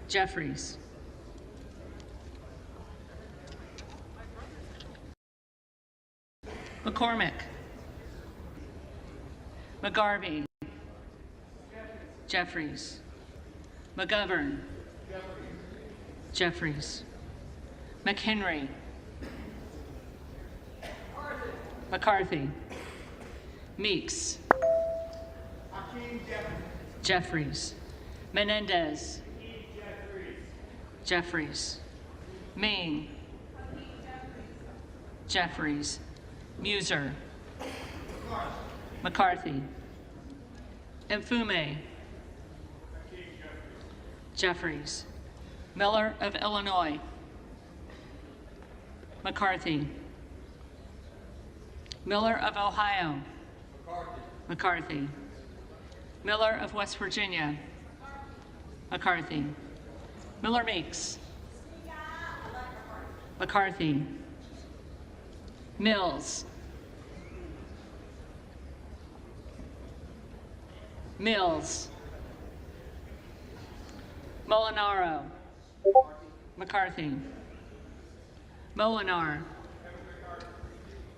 Jeffries. McCormick. McGarvey. Jeffries. McGovern. Jeffries. McHenry. McCarthy. Meeks. Jeffries. Menendez. Jeffries. Ming. Jeffries. Muser. McCarthy. Mfume. Jeffries. Miller of Illinois. McCarthy. Miller of Ohio. McCarthy. Miller of West Virginia. McCarthy. Miller Meeks. McCarthy. Mills. Mills. Molinaro. McCarthy. Molinar.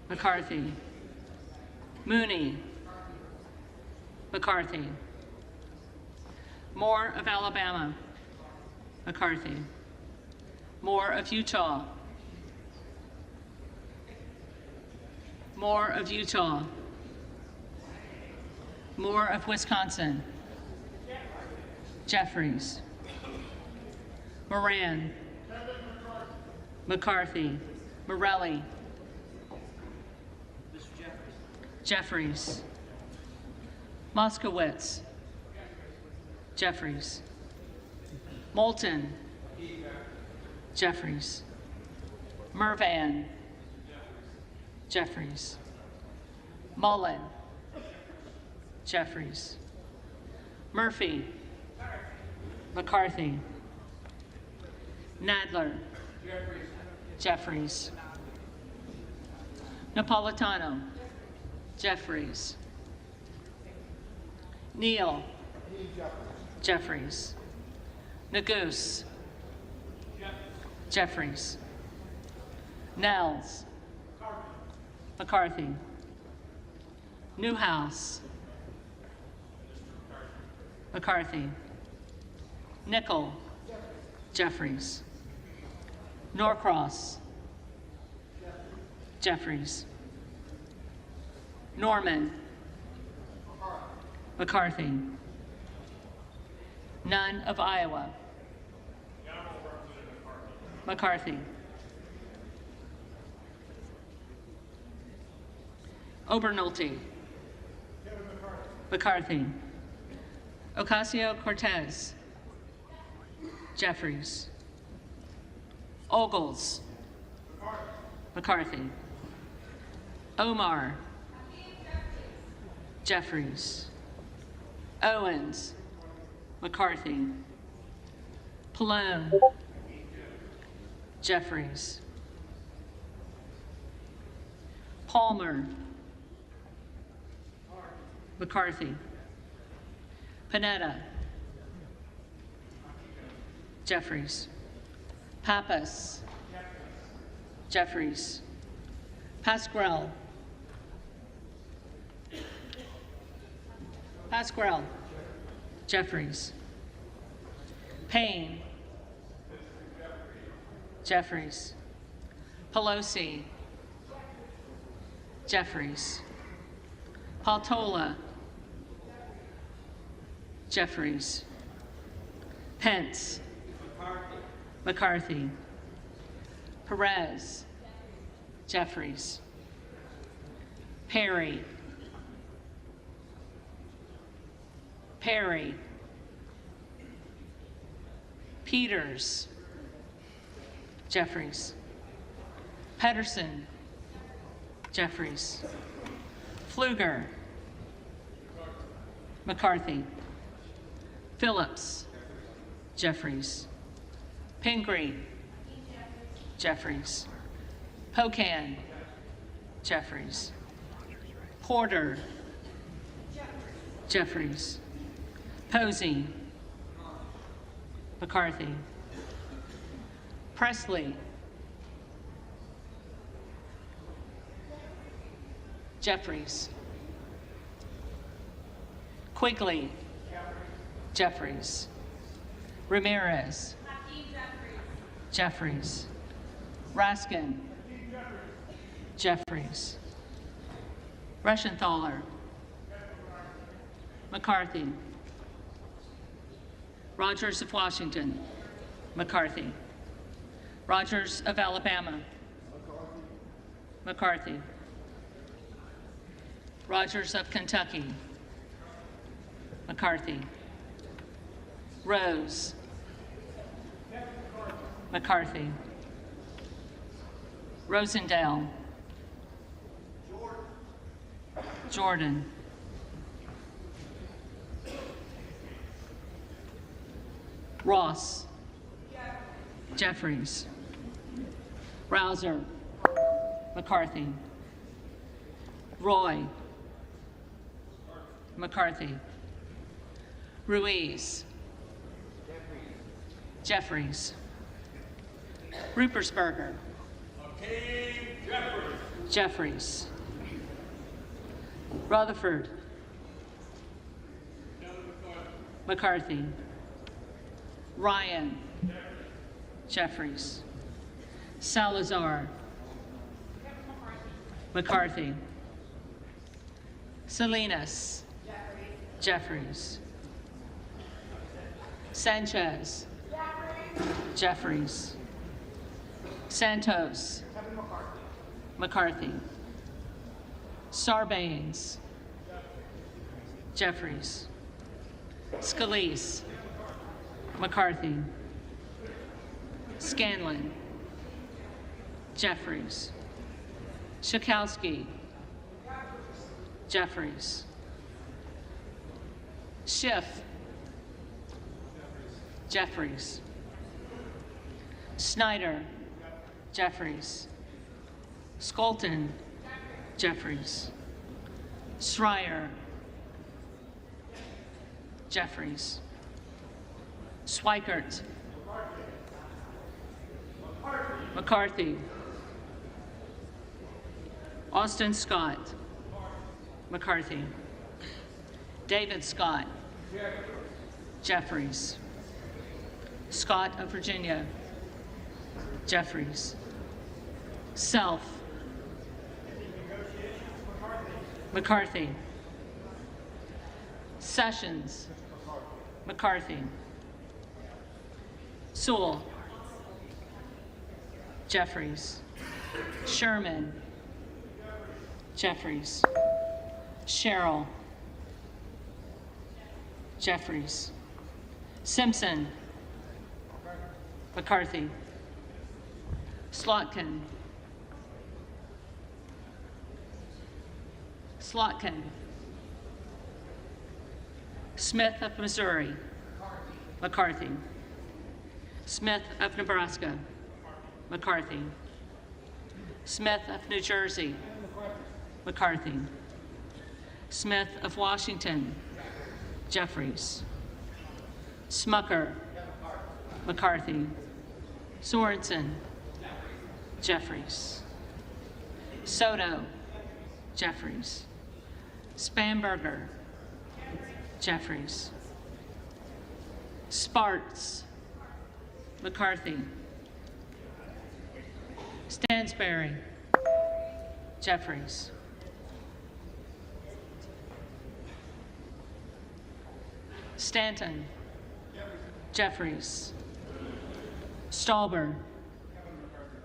McCarthy. Mooney. McCarthy. Moore of Alabama. McCarthy. Moore of Utah. Moore of Utah. Moore of Wisconsin. Jeffries. Moran. McCarthy. Morelli. Jeffries. Moskowitz. Jeffries. Moulton. Jeffries. Mervan. Jeffries. Mullen. Jeffries. Murphy. McCarthy. Nadler. Jeffries. Napolitano. Jeffries. Neal. Jeffries. Neguse. Jeffries. Nels. McCarthy. Newhouse. McCarthy. Nickel. Jeffries. Norcross. Jeffries. Norman. McCarthy. None of Iowa. McCarthy. Obernolte. McCarthy. Ocasio-Cortez. Jeffries. Ogles. McCarthy. Omar. Jeffries. Owens. McCarthy. Pallone. Jeffries. Palmer. McCarthy. Panetta. Jeffries. Pappas. Jeffries. Pasquarel. Pasquarel. Jeffries. Payne. Jeffries. Pelosi. Jeffries. Paltola. Jeffries. Pence. McCarthy. Perez. Jeffries. Perry. Perry. Peters. Jeffries. Pedersen. Jeffries. Pfluger. McCarthy. Phillips. Jeffries. Pingree. Jeffries. Pocan. Jeffries. Porter. Jeffries. Posey. McCarthy. Presley. Jeffries. Quigley. Jeffries. Ramirez. Jeffries. Raskin. Jeffries. Reschenthaler. McCarthy. Rogers of Washington. McCarthy. Rogers of Alabama. McCarthy. Rogers of Kentucky. McCarthy. Rose. McCarthy. Rosendale. Jordan. Ross. Jeffries. Rouser. McCarthy. Roy. McCarthy. Ruiz. Jeffries. Rupersberger. Jeffries. Rutherford. McCarthy. Ryan. Jeffries. Salazar. McCarthy. Salinas. Jeffries. Sanchez. Jeffries. Santos. McCarthy. Sarbanes. Jeffries. Scalise. McCarthy. Scanlon. Jeffries. Schakowsky. Jeffries. Schiff. Jeffries. Snyder. Jeffries. Skolton. Jeffries. Schreier. Jeffries. Schweikert. McCarthy. Austin Scott. McCarthy. David Scott. Jeffries. Scott of Virginia. Jeffries. Self. McCarthy. Sessions. McCarthy. Sewell. Jeffries. Sherman. Jeffries. Sherrill. Jeffries. Simpson. McCarthy. Slotkin. Slotkin. Smith of Missouri. McCarthy. Smith of Nebraska. McCarthy. Smith of New Jersey. McCarthy. Smith of Washington. Jeffries. Smucker. McCarthy. Sorensen. Jeffries. Soto. Jeffries. Spanberger. Jeffries. Sparts. McCarthy. Stansberry. Jeffries. Stanton. Jeffries. Stauber.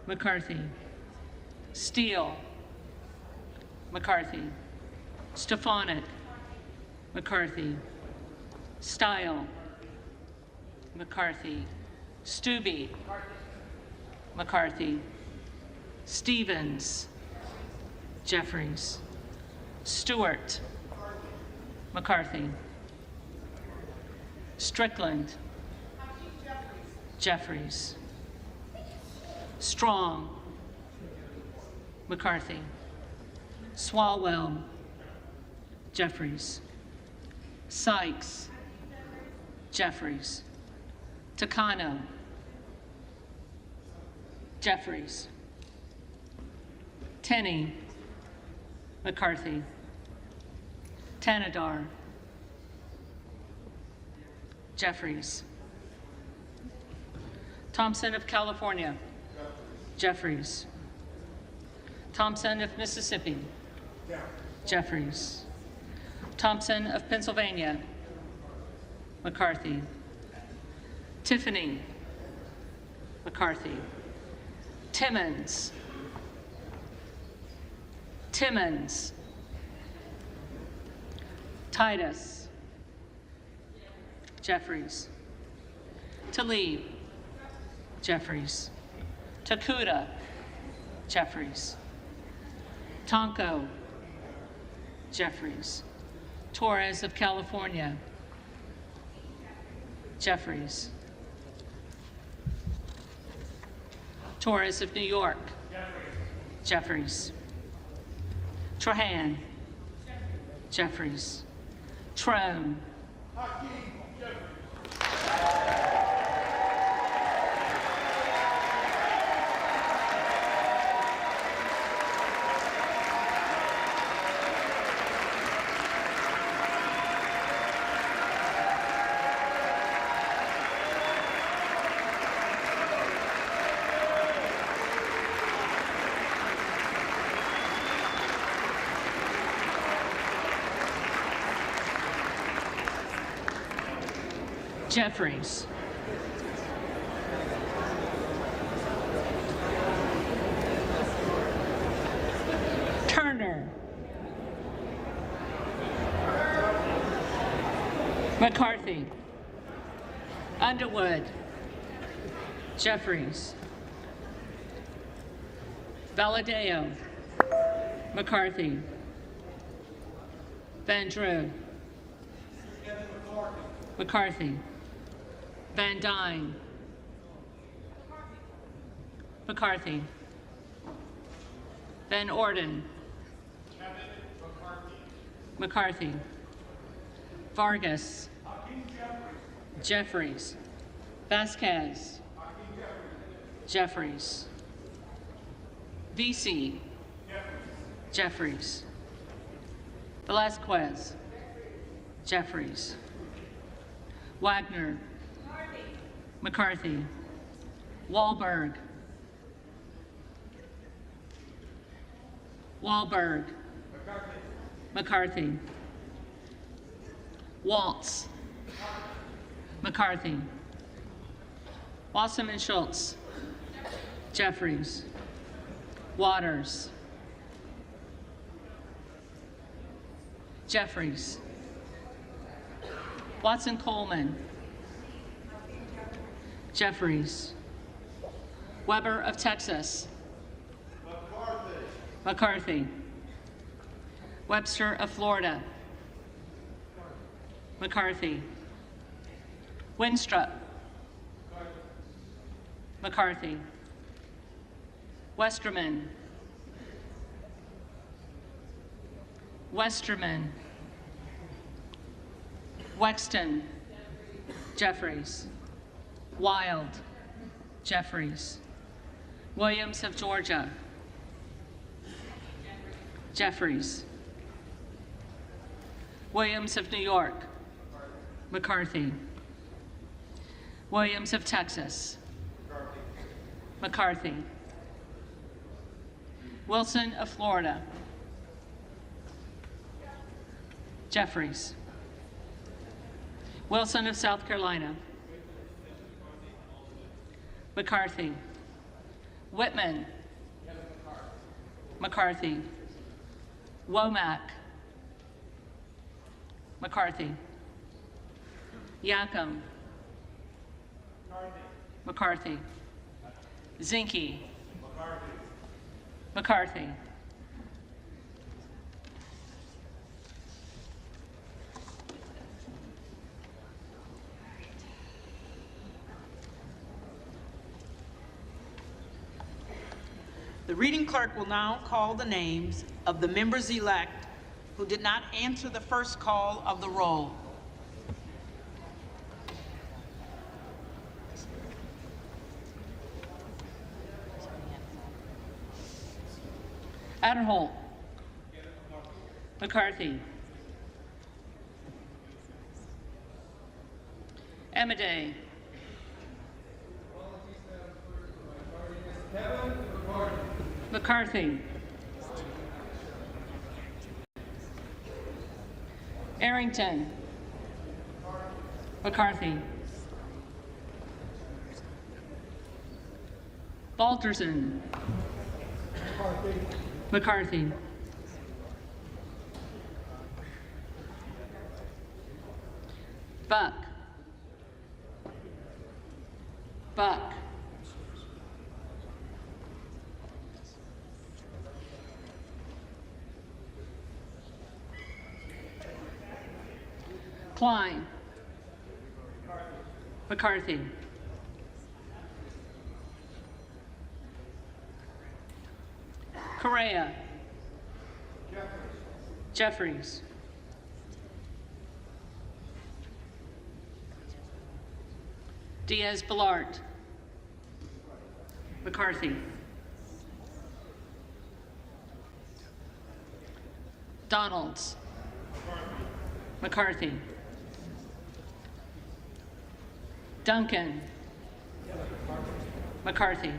McCarthy. Steele. McCarthy. Stefanik. McCarthy. Style. McCarthy. Stubbe. McCarthy. Stevens. Jeffries. Stewart. McCarthy. Strickland. Jeffries. Strong. McCarthy. Swalwell. Jeffries. Sykes. Jeffries. Takano. Jeffries. Tenney. McCarthy. Tanadar. Jeffries. Thompson of California. Jeffries. Thompson of Mississippi. Jeffries. Thompson of Pennsylvania. McCarthy. Tiffany. McCarthy. Timmons. Timmons. Titus. Jeffries. Tlaib. Jeffries. Takuda. Jeffries. Tonko. Jeffries. Torres of California. Jeffries. Torres of New York. Jeffries. Trahan. Jeffries. Trone. Jeffries. Turner. McCarthy. Underwood. Jeffries. Valadeo. McCarthy. Van Drew. McCarthy. Van Dyne. McCarthy. Van Orden. McCarthy. Vargas. Jeffries. Vasquez. Jeffries. VC. Jeffries. Velazquez. Jeffries. Wagner. McCarthy. Wahlberg. Wahlberg. McCarthy. Waltz. McCarthy. Wasserman Schultz. Jeffries. Waters. Jeffries. Watson Coleman. Jeffries. Weber of Texas. McCarthy. Webster of Florida. McCarthy. Winstrup. McCarthy. Westerman. Westerman. Wexton. Jeffries. Wild. Jeffries. Williams of Georgia. Jeffries. Williams of New York. McCarthy. Williams of Texas. McCarthy. Wilson of Florida. Jeffries. Wilson of South Carolina. McCarthy. Whitman. McCarthy. Womack. McCarthy. Yackham. McCarthy. Zinke. McCarthy. The reading clerk will now call the names of the members-elect who did not answer the first call of the roll. Aderholt. McCarthy. Emiday. McCarthy. Arrington. McCarthy. Balterson. McCarthy. Buck. Buck. Klein. McCarthy. Correa. Jeffries. Diaz-Balart. McCarthy. Donalds. McCarthy. Duncan. McCarthy.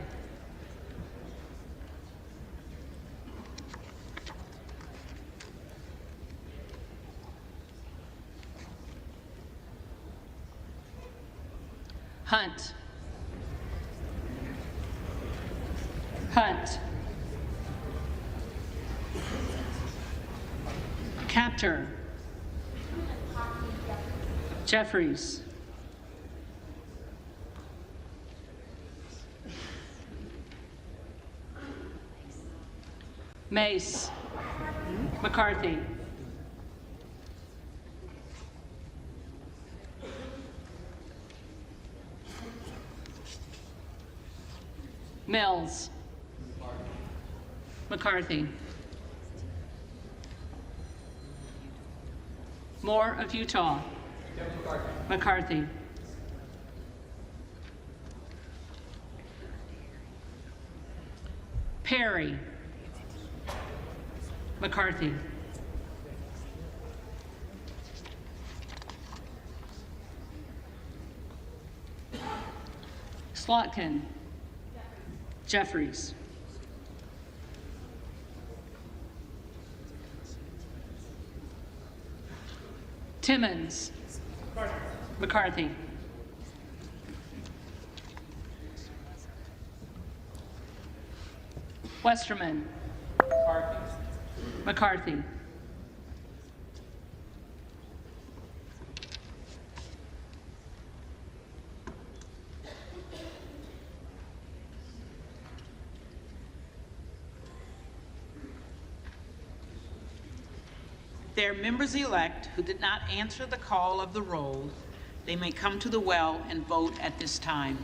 Hunt. Hunt. Captor. Jeffries. Mace. McCarthy. Mills. McCarthy. Moore of Utah. McCarthy. Perry. McCarthy. Slotkin. Jeffries. Timmons. McCarthy. Westerman. McCarthy. There are members-elect who did not answer the call of the roll. They may come to the well and vote at this time.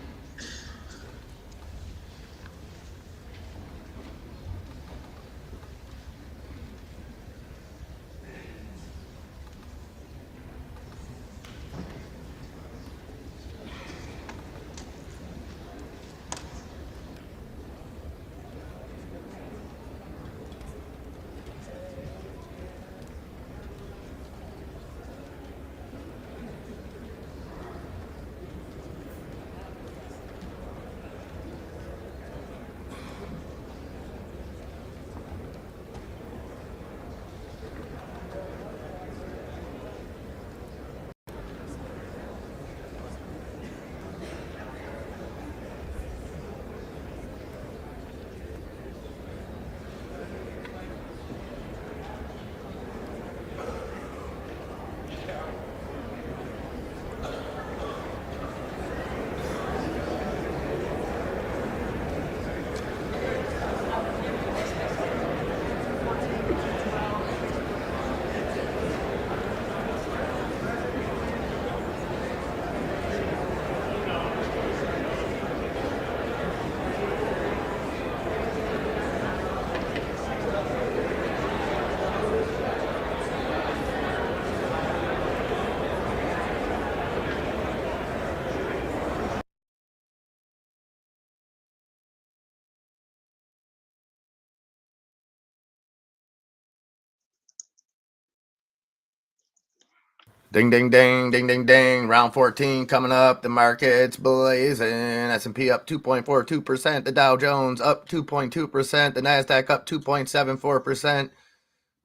Ding, ding, ding, ding, ding, ding. Round 14 coming up. The market's blazing. S&P up 2.42%. The Dow Jones up 2.2%. The NASDAQ up 2.74%.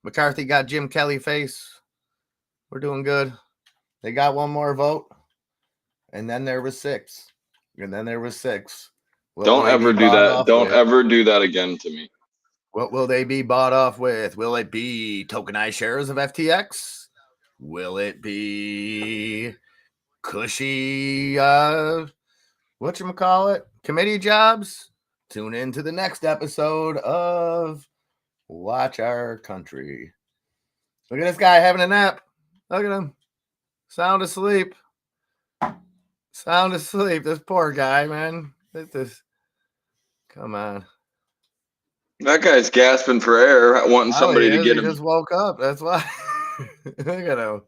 McCarthy got Jim Kelly face. We're doing good. They got one more vote. And then there was 6. And then there was 6. What Don't ever do that. Don't ever do that again to me. What will they be bought off with? Will it be tokenized shares of FTX? Will it be cushy, whatchamacallit, committee jobs? Tune in to the next episode of Watch Our Country. Look at this guy having a nap. Look at him. Sound asleep. Sound asleep. This poor guy, man. Come on. That guy's gasping for air, wanting somebody to get He him. just woke up. That's why. Look at him.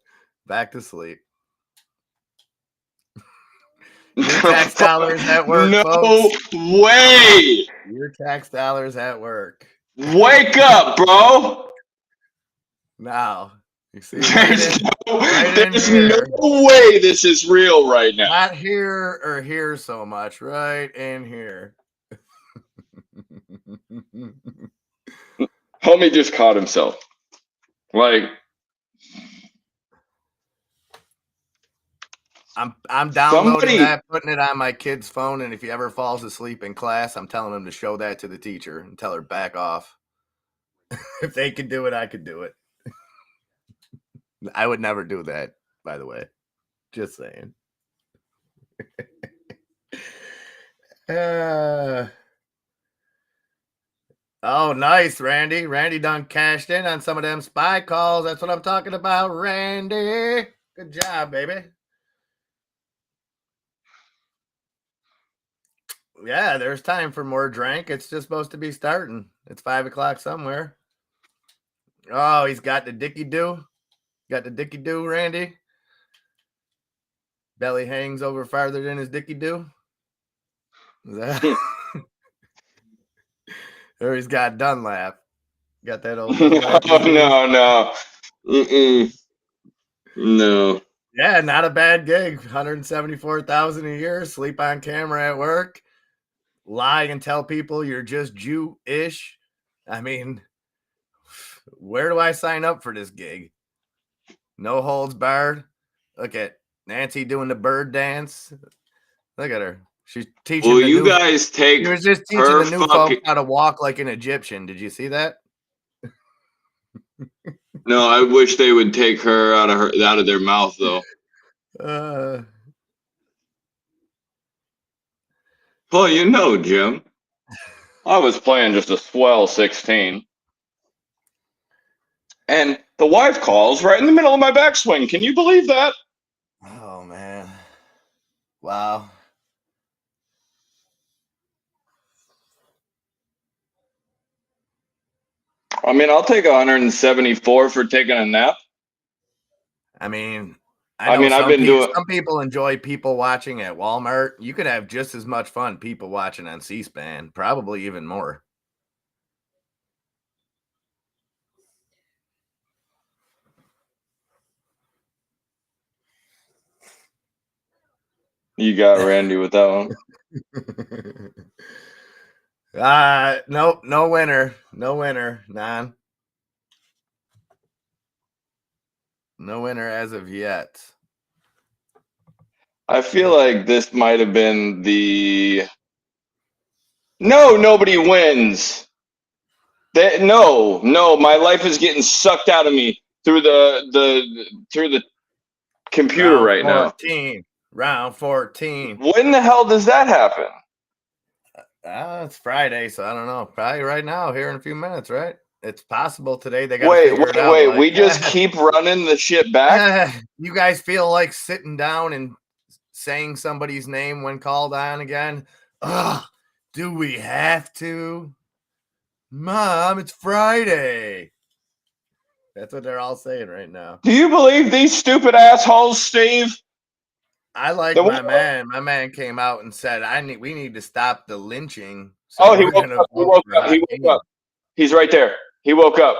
Back to sleep. Your tax dollars at work, folks. No way. Your tax dollars at work. Wake up, bro. Now, you see, There's no no way this is real right now. Not here or here so much, right in here. Homie just caught himself. Like, I'm downloading that, putting it on my kid's phone, and if he ever falls asleep in class, I'm telling him to show that to the teacher and tell her back off. If they could do it, I could do it. I would never do that, by the way. Just saying. Oh, nice, Randy. Randy done cashed in on some of them spy calls. That's what I'm talking about, Randy. Good job, baby. Yeah, there's time for more drink. It's just supposed to be starting. It's 5 o'clock somewhere. Oh, he's got the dicky do. Got the dicky do, Randy. Belly hangs over farther than his dicky do. Or he's got Dunlap. Got that old Dunlap disease. No. No. Yeah, not a bad gig. 174,000 a year. Sleep on camera at work. Lie and tell people you're just Jew-ish. I mean, where do I sign up for this gig? No holds barred. Look at Nancy doing the bird dance. Look at her. She's teaching Will the you new. guys take She was just teaching her the new folks how to walk like an Egyptian. Did you see that? No, I wish they would take her out of their mouth though. Well, you know, Jim, I was playing just a swell 16. And the wife calls right in the middle of my backswing. Can you believe that? Oh, man. Wow. I mean, I'll take 174 for taking a nap. I mean, I've been doing. Some people enjoy people watching at Walmart. You could have just as much fun people watching on C-SPAN, probably even more. You got Randy with that one. Nope, no winner. No winner, non. No winner as of yet. I feel like this might have been the. No, nobody wins. No, my life is getting sucked out of me through the computer Round right 14. Round 14. When the hell does that happen? It's Friday, so I don't know. Probably right now, here in a few minutes, right? It's possible today. They got to figure it out. Wait. Like, We just keep running the shit back. You guys feel like sitting down and saying somebody's name when called on again? Ugh, do we have to? Mom, it's Friday. That's what they're all saying right now. Do you believe these stupid assholes, Steve? I like my man. My man came out and said, we need to stop the lynching. So he woke up. He's right there. He woke up.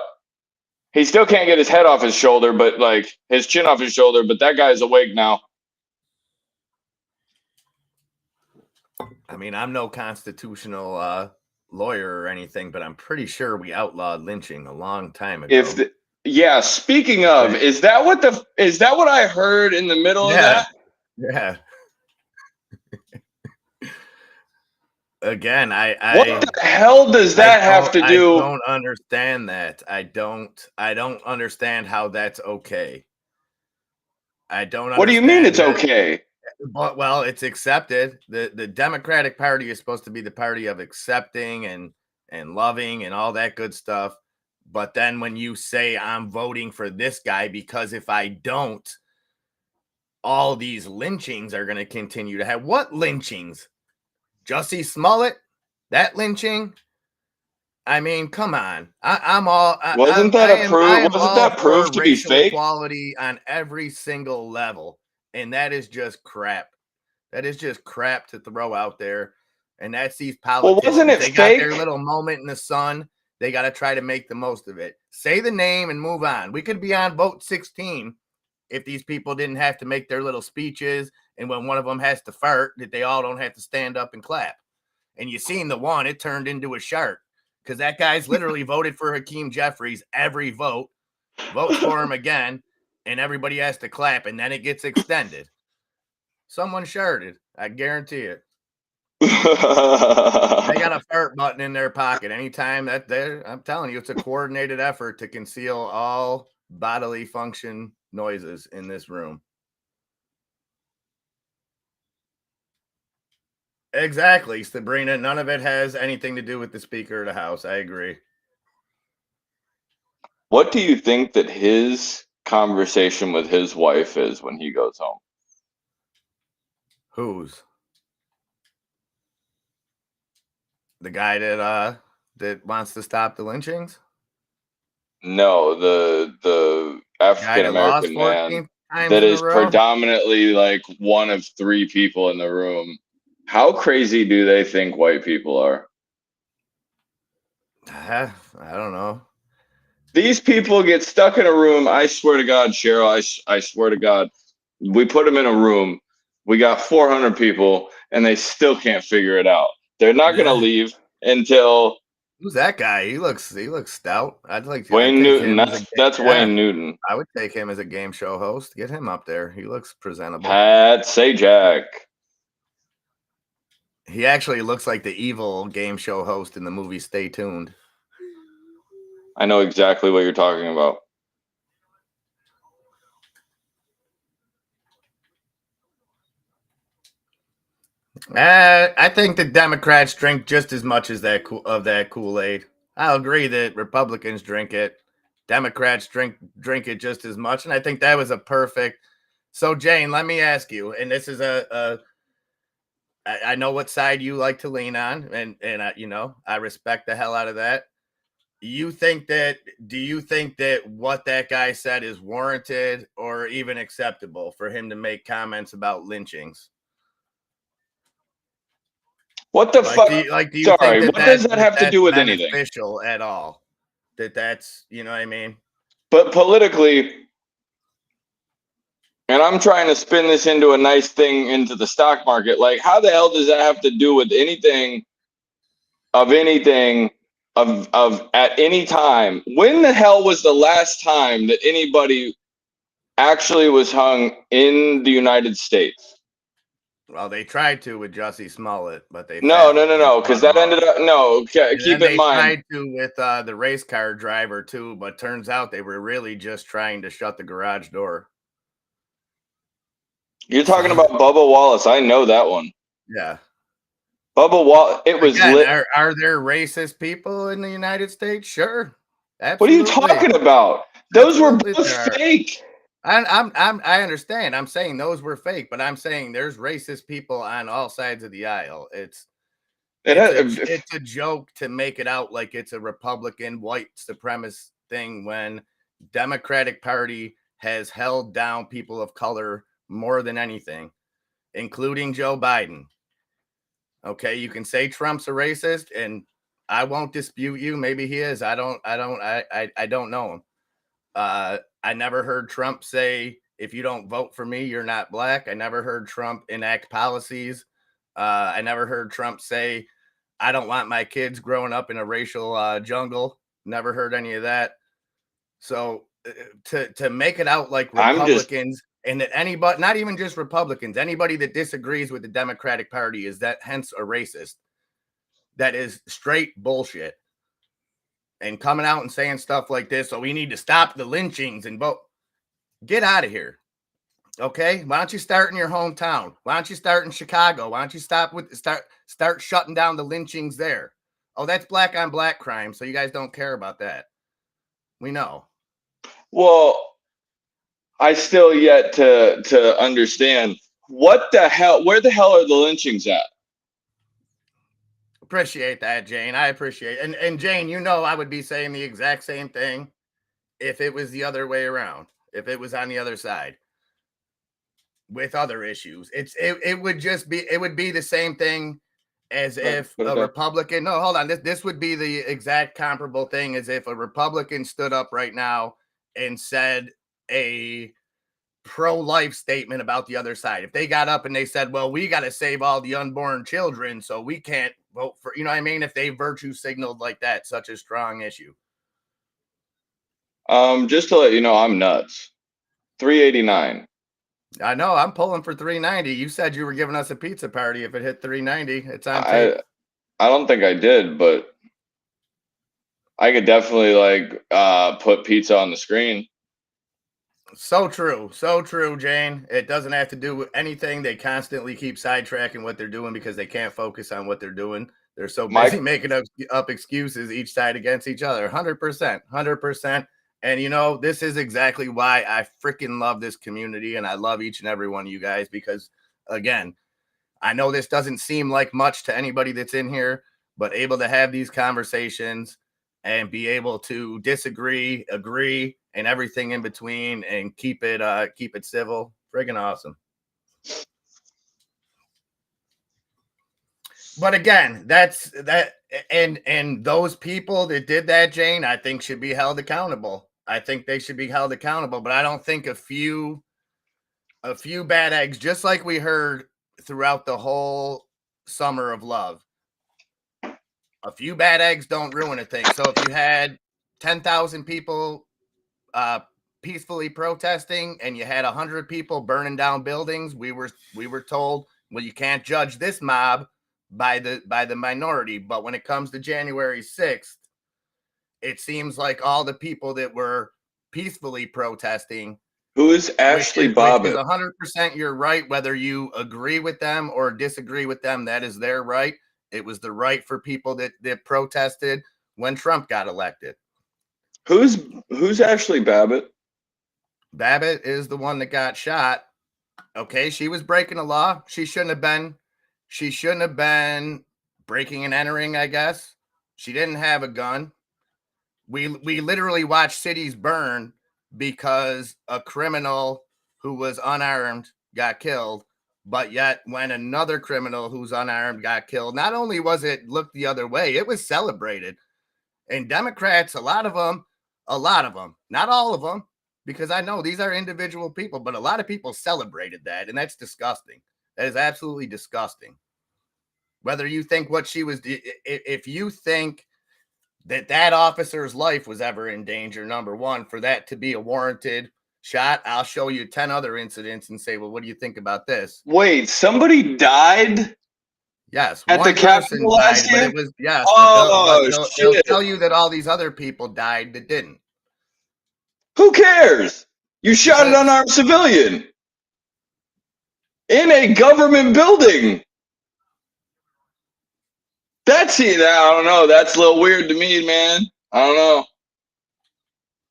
He still can't get his head off his shoulder, but like his chin off his shoulder, but that guy's awake now. I mean, I'm no constitutional lawyer or anything, but I'm pretty sure we outlawed lynching a long time ago. Speaking of, is that what I heard in the middle of that? Yeah. Again, what the hell does that have to do? I don't understand that. I don't understand how that's okay. I don't understand. What do you mean it's okay? But, well, it's accepted. The Democratic Party is supposed to be the party of accepting and loving and all that good stuff. But then when you say I'm voting for this guy because if I don't, all these lynchings are going to continue to have. What lynchings? Jussie Smollett? That lynching? I mean, come on. Wasn't that proved to be fake? Equality on every single level, and that is just crap. That is just crap to throw out there. And that's these politicians. Well, wasn't it they fake? got their little moment in the sun. They got to try to make the most of it. Say the name and move on. We could be on vote 16 if these people didn't have to make their little speeches, and when one of them has to fart, that they all don't have to stand up and clap. And you seen the one, it turned into a shark because that guy's literally voted for Hakeem Jeffries every vote, votes for him again, and everybody has to clap, and then it gets extended. Someone sharted. I guarantee it. They got a fart button in their pocket anytime that I'm telling you, it's a coordinated effort to conceal all bodily function noises in this room. Exactly, Sabrina. None of it has anything to do with the Speaker of the House. I agree. What do you think that his conversation with his wife is when he goes home? Whose? The guy that wants to stop the lynchings? No, the Guy African that lost American man 14 times that in a is row? predominantly like one of 3 people in the room. How crazy do they think white people are? I don't know. These people get stuck in a room. I swear to God, Cheryl, I swear to God, we put them in a room. We got 400 people, and they still can't figure it out. They're not going to leave until Who's that guy? He looks stout. I'd Wayne take Newton. him as a That's Wayne Newton. I would take him as a game show host. Get him up there. He looks presentable. Pat Sajak. He actually looks like the evil game show host in the movie Stay Tuned. I know exactly what you're talking about. I think the Democrats drink just as much as that Kool-Aid. I'll agree that Republicans drink it. Democrats drink it just as much, and I think that was a perfect. So, Jane, let me ask you, and this is I know what side you like to lean on, and I respect the hell out of that. Do you think that what that guy said is warranted or even acceptable for him to make comments about lynchings? What the Like, fuck? do you think Sorry, what does that have to that's do with anything? beneficial at all? That's, you know what I mean? But politically, and I'm trying to spin this into a nice thing into the stock market. Like, how the hell does that have to do with anything of at any time? When the hell was the last time that anybody actually was hung in the United States? Well, they tried to with Jussie Smollett, but they No, failed. because that ended up And keep then in they mind. tried to with the race car driver too, but turns out they were really just trying to shut the garage door. You're talking about Bubba Wallace. I know that one. Yeah. Bubba Wallace. It was Again, lit. are there racist people in the United States? Sure. What are you Absolutely. talking about? Those were Absolutely both there are. fake. I understand. I'm saying those were fake, but I'm saying there's racist people on all sides of the aisle. It's a joke to make it out like it's a Republican white supremacist thing when Democratic Party has held down people of color more than anything, including Joe Biden. Okay, you can say Trump's a racist, and I won't dispute you. Maybe he is. I don't know him. I never heard Trump say, if you don't vote for me, you're not black. I never heard Trump enact policies. I never heard Trump say, I don't want my kids growing up in a racial jungle. Never heard any of that. So to make it out like Republicans and that anybody, not even just Republicans, anybody that disagrees with the Democratic Party is that hence a racist. That is straight bullshit. And coming out and saying stuff like this, so we need to stop the lynchings and vote. Get out of here. Okay? Why don't you start in your hometown? Why don't you start in Chicago? Why don't you start shutting down the lynchings there? Oh, that's black on black crime, so you guys don't care about that. We know. Well, I still yet to understand what the hell. Where the hell are the lynchings at? Appreciate that, Jane. I appreciate it. And Jane, you know I would be saying the exact same thing if it was the other way around. If it was on the other side with other issues. It would be the same thing as if a Republican. No, hold on. This would be the exact comparable thing as if a Republican stood up right now and said a pro-life statement about the other side. If they got up and they said, well, we got to save all the unborn children, so we can't vote for, you know what I mean? If they virtue signaled like that, such a strong issue. Just to let you know, I'm nuts. 389. I know, I'm pulling for 390. You said you were giving us a pizza party if it hit 390. It's on tape. I don't think I did, but I could definitely put pizza on the screen. So true, Jane. It doesn't have to do with anything. They constantly keep sidetracking what they're doing because they can't focus on what they're doing. They're so busy making up excuses each side against each other. 100%, 100%. And you know, this is exactly why I freaking love this community, and I love each and every one of you guys because, again, I know this doesn't seem like much to anybody that's in here, but able to have these conversations and be able to disagree, agree, and everything in between, and keep it civil. Friggin' awesome. But again, and those people that did that, Jane, I think should be held accountable. I think they should be held accountable, but I don't think a few bad eggs, just like we heard throughout the whole summer of love. A few bad eggs don't ruin a thing. So if you had 10,000 people peacefully protesting and you had 100 people burning down buildings, we were told, well, you can't judge this mob by the minority. But when it comes to January 6th, it seems like all the people that were peacefully protesting, who is Ashley Bobbitt? 100% you're right. Whether you agree with them or disagree with them, that is their right. It was the right for people that protested when Trump got elected. Who's Ashley Babbitt? Babbitt is the one that got shot. Okay, she was breaking the law. She shouldn't have been breaking and entering, I guess. She didn't have a gun. We literally watched cities burn because a criminal who was unarmed got killed. But yet when another criminal who's unarmed got killed, not only was it looked the other way, it was celebrated. And Democrats, a lot of them, not all of them, because I know these are individual people, but a lot of people celebrated that. And that's disgusting. That is absolutely disgusting. Whether you think what she was, if you think that officer's life was ever in danger, number one, for that to be a warranted shot, I'll show you 10 other incidents and say, well, what do you think about this? Wait, somebody died? Yes, at the Capitol last year? But it was, yes. Oh, they'll tell you that all these other people died that didn't. Who cares? You shot an unarmed civilian in a government building. I don't know. That's a little weird to me, man. I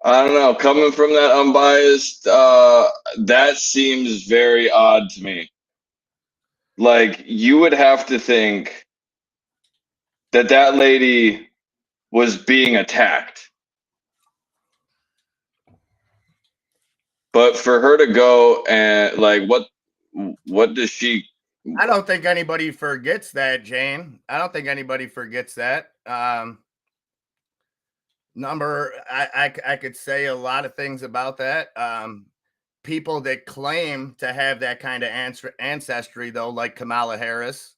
don't know. Coming from that unbiased, that seems very odd to me. Like, you would have to think that lady was being attacked. But for her to go and, like, what does she... I don't think anybody forgets that, Jane. I don't think anybody forgets that. I could say a lot of things about that. People that claim to have that kind of ancestry, though, like Kamala Harris.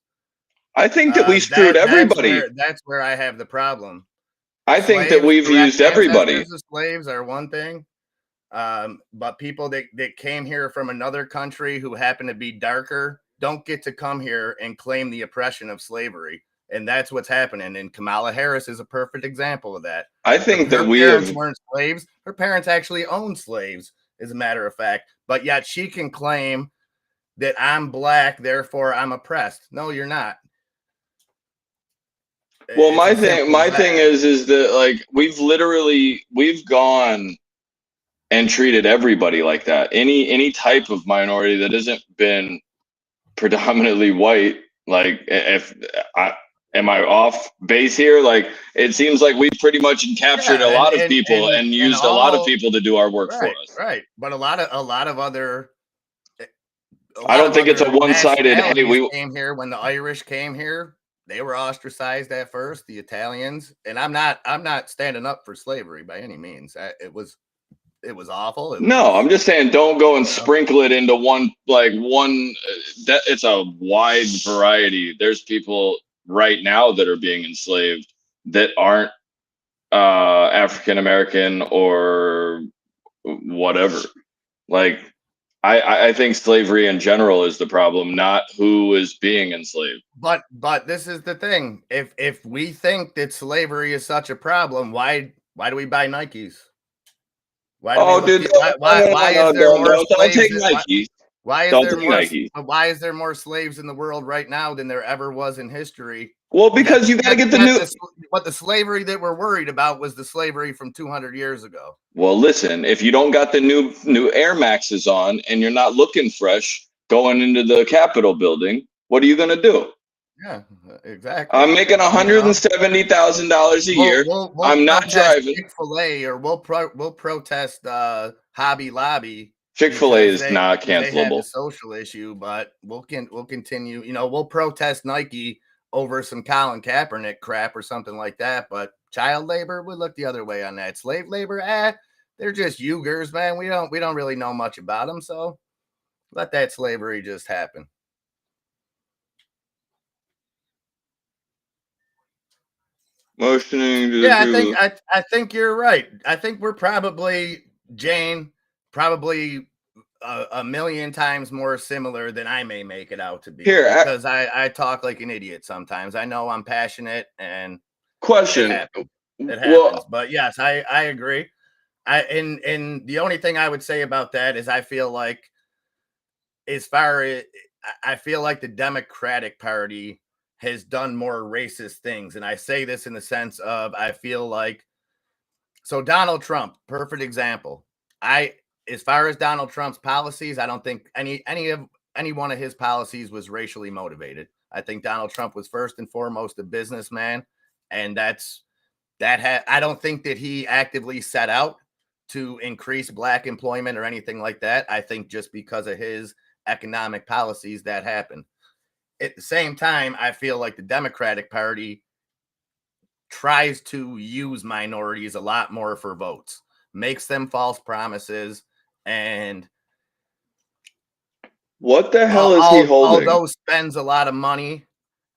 I think that we screwed everybody. That's where I have the problem. I think that we've used everybody. Slaves are one thing. But people that came here from another country who happen to be darker don't get to come here and claim the oppression of slavery. And that's what's happening. And Kamala Harris is a perfect example of that. I think that her parents weren't slaves. Her parents actually owned slaves, as a matter of fact. But yet she can claim that I'm black, therefore I'm oppressed. No, you're not. Well, my thing is that, like, we've gone and treated everybody like that. Any type of minority that hasn't been predominantly white. Like, am I off base here? Like, it seems like we've pretty much captured a lot of people and used a lot of people to do our work for us. Right. But a lot of other. I don't think it's a one-sided. Hey, we came here when the Irish came here. They were ostracized at first. The Italians, and I'm not standing up for slavery by any means. It was awful. I'm just saying, don't go and sprinkle it into one. That it's a wide variety. There's people right now that are being enslaved that aren't African American or whatever. Like, I think slavery in general is the problem, not who is being enslaved. But this is the thing. If we think that slavery is such a problem, why do we buy Nikes? Why do we look? Dude, Why is there more don't slaves? take Nike. Why is Don't there take more? Nike. Why is there more slaves in the world right now than there ever was in history? Well, because you got to get the new. But the slavery that we're worried about was the slavery from 200 years ago. Well, listen, if you don't got the new Air Maxes on and you're not looking fresh going into the Capitol building, what are you going to do? Yeah, exactly. I'm making $170,000 a year. We'll I'm not protest driving. Chick-fil-A, or we'll protest Hobby Lobby. Chick-fil-A is not Because they had the cancelable. social issue, but we'll continue. We'll protest Nike over some Colin Kaepernick crap or something like that. But child labor, we look the other way on that. Slave labor, they're just Uyghurs, man. We don't really know much about them, so let that slavery just happen. Motioning to Yeah, I think you're right. I think we're probably, Jane, a million times more similar than I may make it out to be. Because I talk like an idiot sometimes. I know I'm passionate, and question. It happens. But yes, I agree. And the only thing I would say about that is I feel like I feel like the Democratic Party has done more racist things. And I say this in the sense of, I feel like, so Donald Trump, perfect example. As far as Donald Trump's policies, I don't think any one of his policies was racially motivated. I think Donald Trump was first and foremost a businessman, and I don't think that he actively set out to increase black employment or anything like that. I think just because of his economic policies that happened. At the same time, I feel like the Democratic Party tries to use minorities a lot more for votes, makes them false promises, and what the hell is he holding? Although spends a lot of money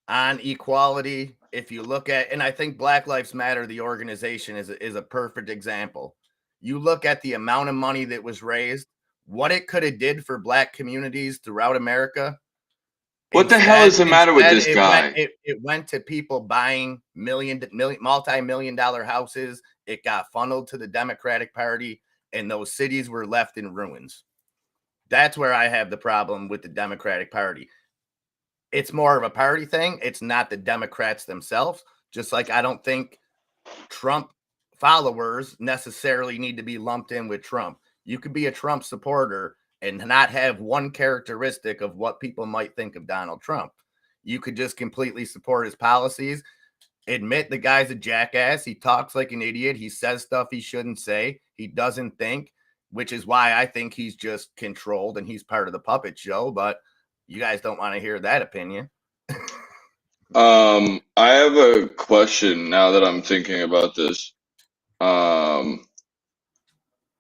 on equality, if you look at, and I think Black Lives Matter, the organization, is a perfect example. You look at the amount of money that was raised, what it could have did for black communities throughout America. What the hell is the matter with this guy? It went to people buying multi-million-dollar houses. It got funneled to the Democratic Party, and those cities were left in ruins. That's where I have the problem with the Democratic Party. It's more of a party thing. It's not the Democrats themselves. Just like I don't think Trump followers necessarily need to be lumped in with Trump. You could be a Trump supporter and not have one characteristic of what people might think of Donald Trump. You could just completely support his policies, admit the guy's a jackass. He talks like an idiot. He says stuff he shouldn't say. He doesn't think, which is why I think he's just controlled and he's part of the puppet show. But you guys don't want to hear that opinion. I have a question now that I'm thinking about this.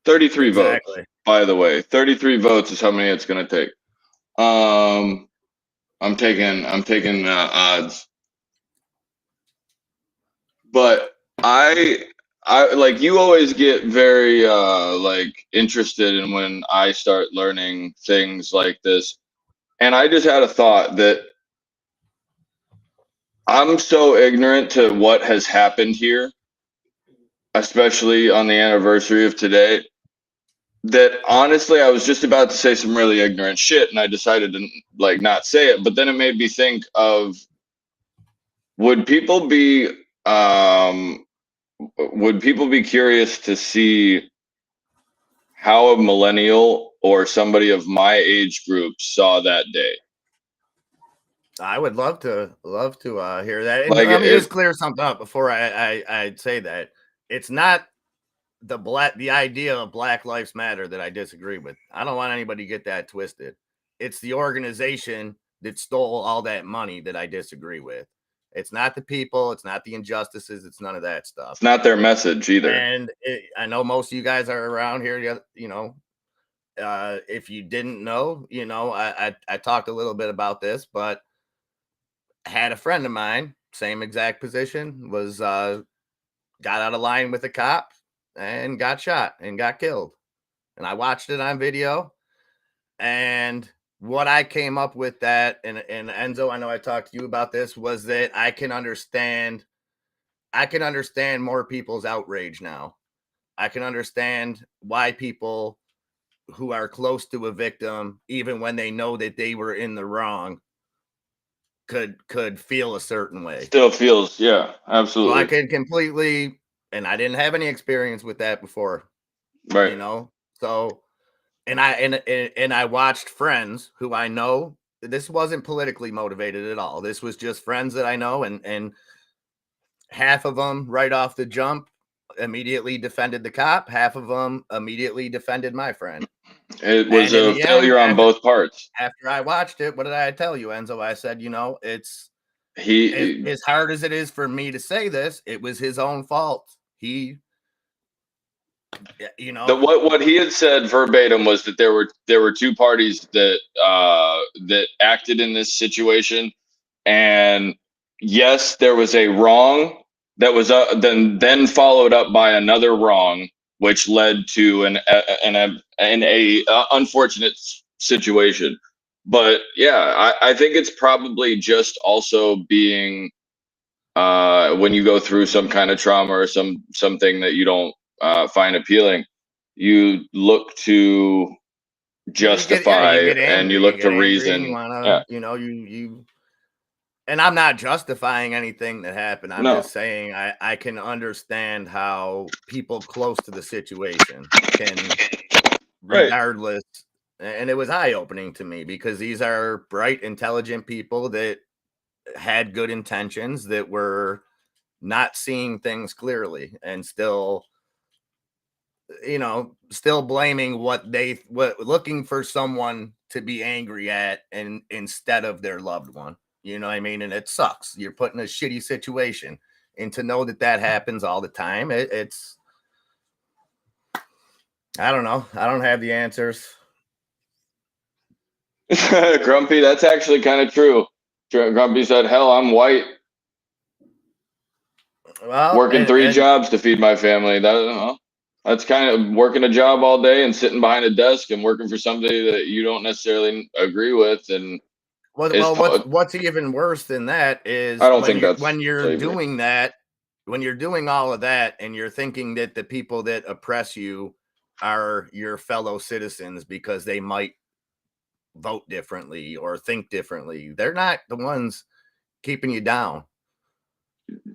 33 votes, by the way. 33 votes is how many it's going to take. I'm taking odds. But I like, you always get very like interested in when I start learning things like this. And I just had a thought that I'm so ignorant to what has happened here, especially on the anniversary of today, that honestly I was just about to say some really ignorant shit, and I decided to like not say it. But then it made me think of, would people be curious to see how a millennial or somebody of my age group saw that day? I would love to hear that. And Like, let me just clear something up before I say that. It's not the idea of Black Lives Matter that I disagree with. I don't want anybody to get that twisted. It's the organization that stole all that money that I disagree with. It's not the people. It's not the injustices. It's none of that stuff. It's not their message either. And I know most of you guys are around here, you know. If you didn't know, you know, I talked a little bit about this, but I had a friend of mine, same exact position, was got out of line with a cop and got shot and got killed. And I watched it on video. And what I came up with that, and Enzo, I know I talked to you about this, was that I can understand more people's outrage now. I can understand why people who are close to a victim, even when they know that they were in the wrong, could feel a certain way. Still feels, yeah, So I absolutely. can completely, and I didn't have any experience with that before, Right. you know. So, and I watched friends who I know. This wasn't politically motivated at all. This was just friends that I know, and half of them right off the jump immediately defended the cop. Half of them immediately defended my friend. It was And in a the end, failure on both parts. after I watched it, what did I tell you, Enzo? I said, you know, it's He as hard as it is for me to say this, it was his own fault. He, you know, what he had said verbatim was that there were two parties that that acted in this situation, and yes, there was a wrong that was then followed up by another wrong, which led to an unfortunate situation. But yeah, I think it's probably just also being when you go through some kind of trauma or something that you don't find appealing, you look to justify you get and you angry, look to and you reason. want Yeah. to, you know, you. And I'm not justifying anything that happened. I'm No. just saying I can understand how people close to the situation can, Right. regardless. And it was eye opening to me because these are bright, intelligent people that had good intentions that were not seeing things clearly and still, you know, still blaming what looking for someone to be angry at and instead of their loved one. You know what I mean? And it sucks. You're put in a shitty situation, and to know that that happens all the time, it's, I don't know. I don't have the answers. Grumpy, that's actually kind of true. Grumpy said, "Hell, I'm white, Well, working three jobs to feed my family. That's kind of working a job all day and sitting behind a desk and working for somebody that you don't necessarily agree with." And well, what's even worse than that is I don't think that's when you're slavery. doing that, when you're doing all of that, and you're thinking that the people that oppress you are your fellow citizens because they might vote differently or think differently. They're not the ones keeping you down.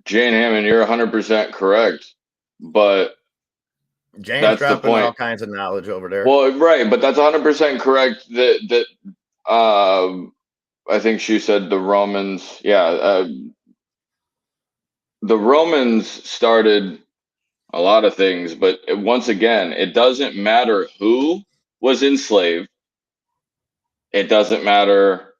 Jane Hammond, you're 100% correct, but Jane's that's the dropping all point. kinds of knowledge over there. Well, right, but that's 100% correct. I think she said the Romans. Yeah, the Romans started a lot of things, but once again, it doesn't matter who was enslaved. It doesn't matter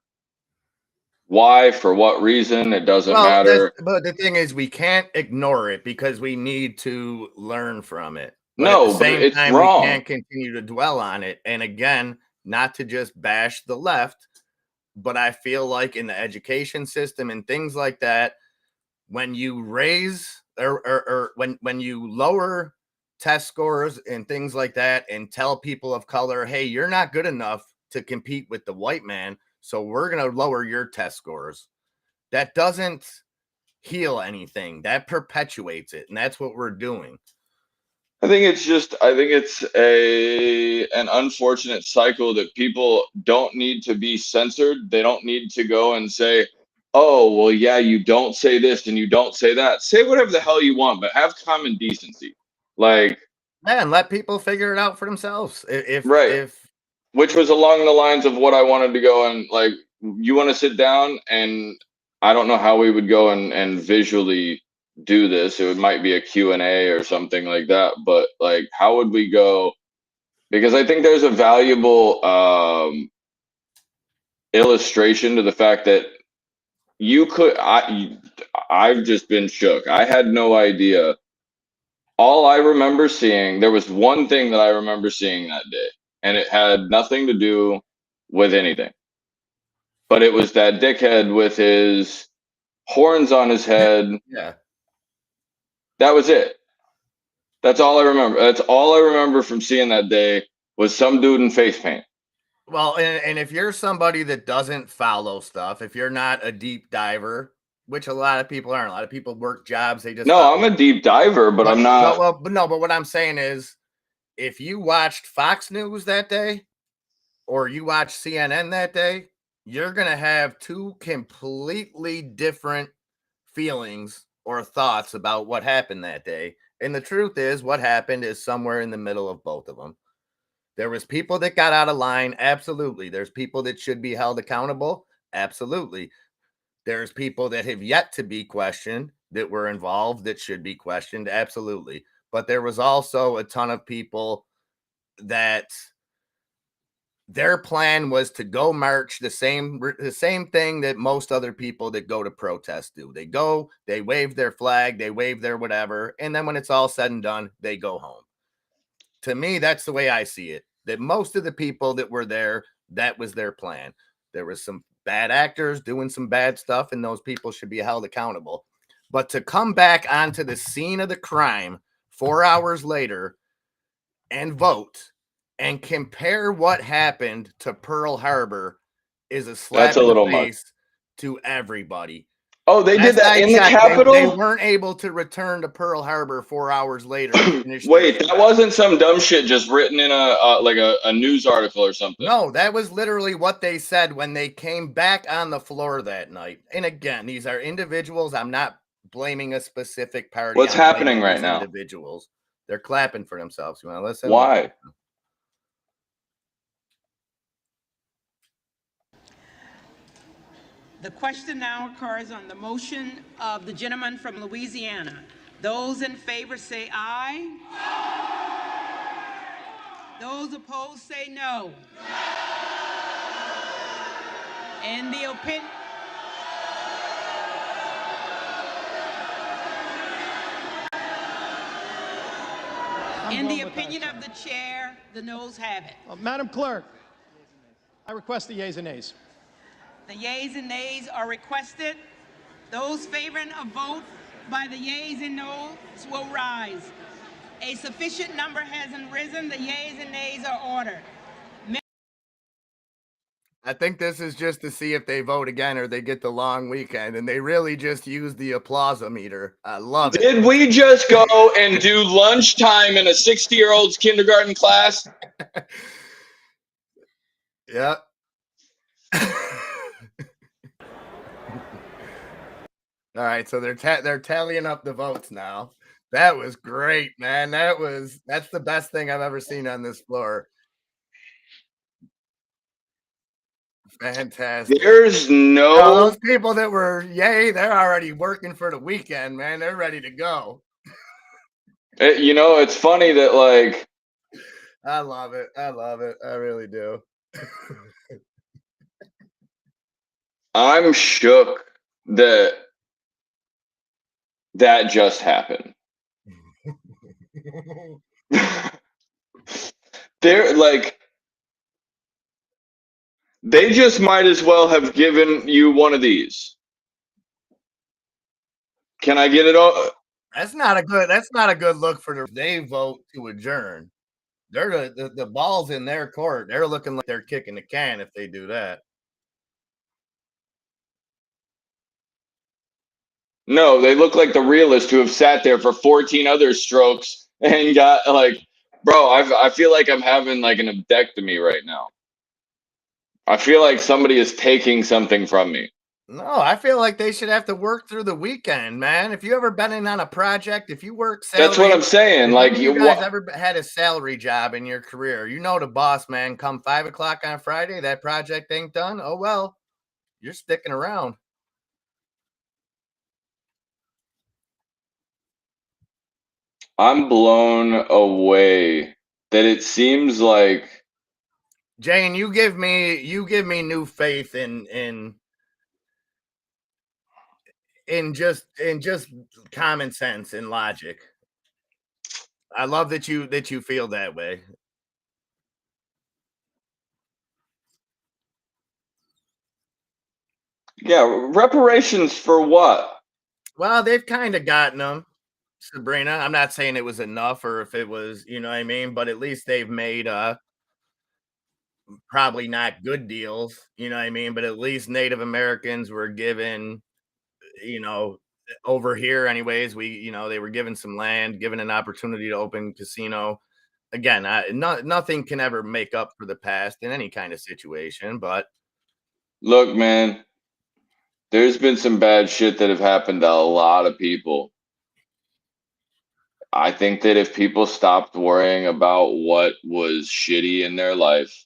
why, for what reason. It doesn't Well, matter. but the thing is, we can't ignore it because we need to learn from it. But at the No, but same it's time, we wrong. can't continue to dwell on it. And again, not to just bash the left, but I feel like in the education system and things like that, when you raise or when you lower test scores and things like that and tell people of color, hey, you're not good enough to compete with the white man, so we're going to lower your test scores. That doesn't heal anything. That perpetuates it, and that's what we're doing. I think it's an unfortunate cycle that people don't need to be censored. They don't need to go and say, "Oh, well, yeah, you don't say this and you don't say that." Say whatever the hell you want, but have common decency. Like, Yeah, and let people figure it out for themselves. right. If Which was along the lines of what I wanted to go and like, you want to sit down, and I don't know how we would go and visually do this. It might be a Q&A or something like that, but like, how would we go? Because I think there's a valuable illustration to the fact that I've just been shook. I had no idea. All I remember seeing, there was one thing that I remember seeing that day, and it had nothing to do with anything. But it was that dickhead with his horns on his head. Yeah. That was it. That's all I remember. That's all I remember from seeing that day was some dude in face paint. Well, and if you're somebody that doesn't follow stuff, if you're not a deep diver which a lot of people aren't. A lot of people work jobs. They just No, I'm a deep diver, but I'm not. But what I'm saying is, if you watched Fox News that day, or you watched CNN that day, you're gonna have two completely different feelings or thoughts about what happened that day. And the truth is, what happened is somewhere in the middle of both of them. There was people that got out of line, absolutely. There's people that should be held accountable, absolutely. There's people that have yet to be questioned that were involved that should be questioned, absolutely. But there was also a ton of people that their plan was to go march the same thing that most other people that go to protest do. They go, they wave their flag, they wave their whatever, and then when it's all said and done, they go home. To me, that's the way I see it. That most of the people that were there, that was their plan. There was some bad actors doing some bad stuff, and those people should be held accountable. But to come back onto the scene of the crime 4 hours later and vote and compare what happened to Pearl Harbor is a slap That's a in the little much. face to everybody. Oh, they did Last that I in the checked, Capitol? They weren't able to return to Pearl Harbor 4 hours later. And finish Wait, that wasn't some dumb shit just written in a news article or something. No, that was literally what they said when they came back on the floor that night. And again, these are individuals. I'm not blaming a specific party. What's I'm happening blaming right these now? individuals. They're clapping for themselves. You want to listen? Why? The question now occurs on the motion of the gentleman from Louisiana. Those in favor say aye. Those opposed say no. In the opinion of the chair, the noes have it. Madam Clerk, I request the yeas and nays. The yeas and nays are requested. Those favoring a vote by the yeas and noes will rise. A sufficient number hasn't risen. The yeas and nays are ordered. I think this is just to see if they vote again or they get the long weekend, and they really just use the applause-o-meter. I love it. Did we just go and do lunchtime in a 60-year-old's kindergarten class? Yep. All right, so they're tallying up the votes now. That was great, man. That's the best thing I've ever seen on this floor. Fantastic. There's no those people that were yay, they're already working for the weekend, man. They're ready to go. It's funny that like I love it. I love it. I really do. I'm shook that just happened. They're like, they just might as well have given you one of these. Can I get it all? That's not a good look for they vote to adjourn. They're the ball's in their court. They're looking like they're kicking the can if they do that. No, they look like the realist who have sat there for 14 other strokes and got like, bro, I feel like I'm having like an abdectomy right now. I feel like somebody is taking something from me. No, I feel like they should have to work through the weekend, man. If you ever been in on a project, if you work salary, that's what I'm saying. Like you guys ever had a salary job in your career, you know the boss, man. Come 5 o'clock on Friday, that project ain't done. Oh well, you're sticking around. I'm blown away that it seems like Jane, you give me new faith in just common sense and logic. I love that you feel that way. Yeah, reparations for what? Well, they've kind of gotten them, Sabrina. I'm not saying it was enough or if it was, you know what I mean, but at least they've made probably not good deals, you know what I mean, but at least Native Americans were given you know, over here, anyways, they were given some land, given an opportunity to open casino. Again, nothing can ever make up for the past in any kind of situation, but Look, man, there's been some bad shit that have happened to a lot of people. I think that if people stopped worrying about what was shitty in their life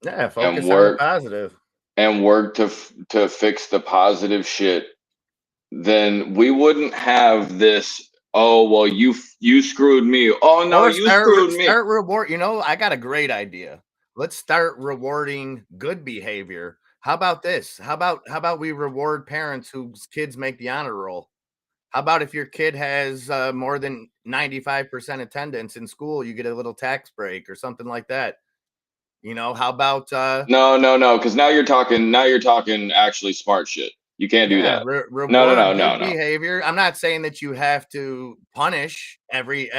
yeah, and focus on the positive. work to fix the positive shit, then we wouldn't have this. Oh well, you screwed me. Oh no, Or you screwed me. start reward. I got a great idea. Let's start rewarding good behavior. How about this? How about we reward parents whose kids make the honor roll? How about if your kid has more than 95% attendance in school, you get a little tax break or something like that? How about No, because now you're talking. Now you're talking actually smart shit. You can't do yeah, that. No, no, no, reward no, good no. behavior. I'm not saying that you have to punish every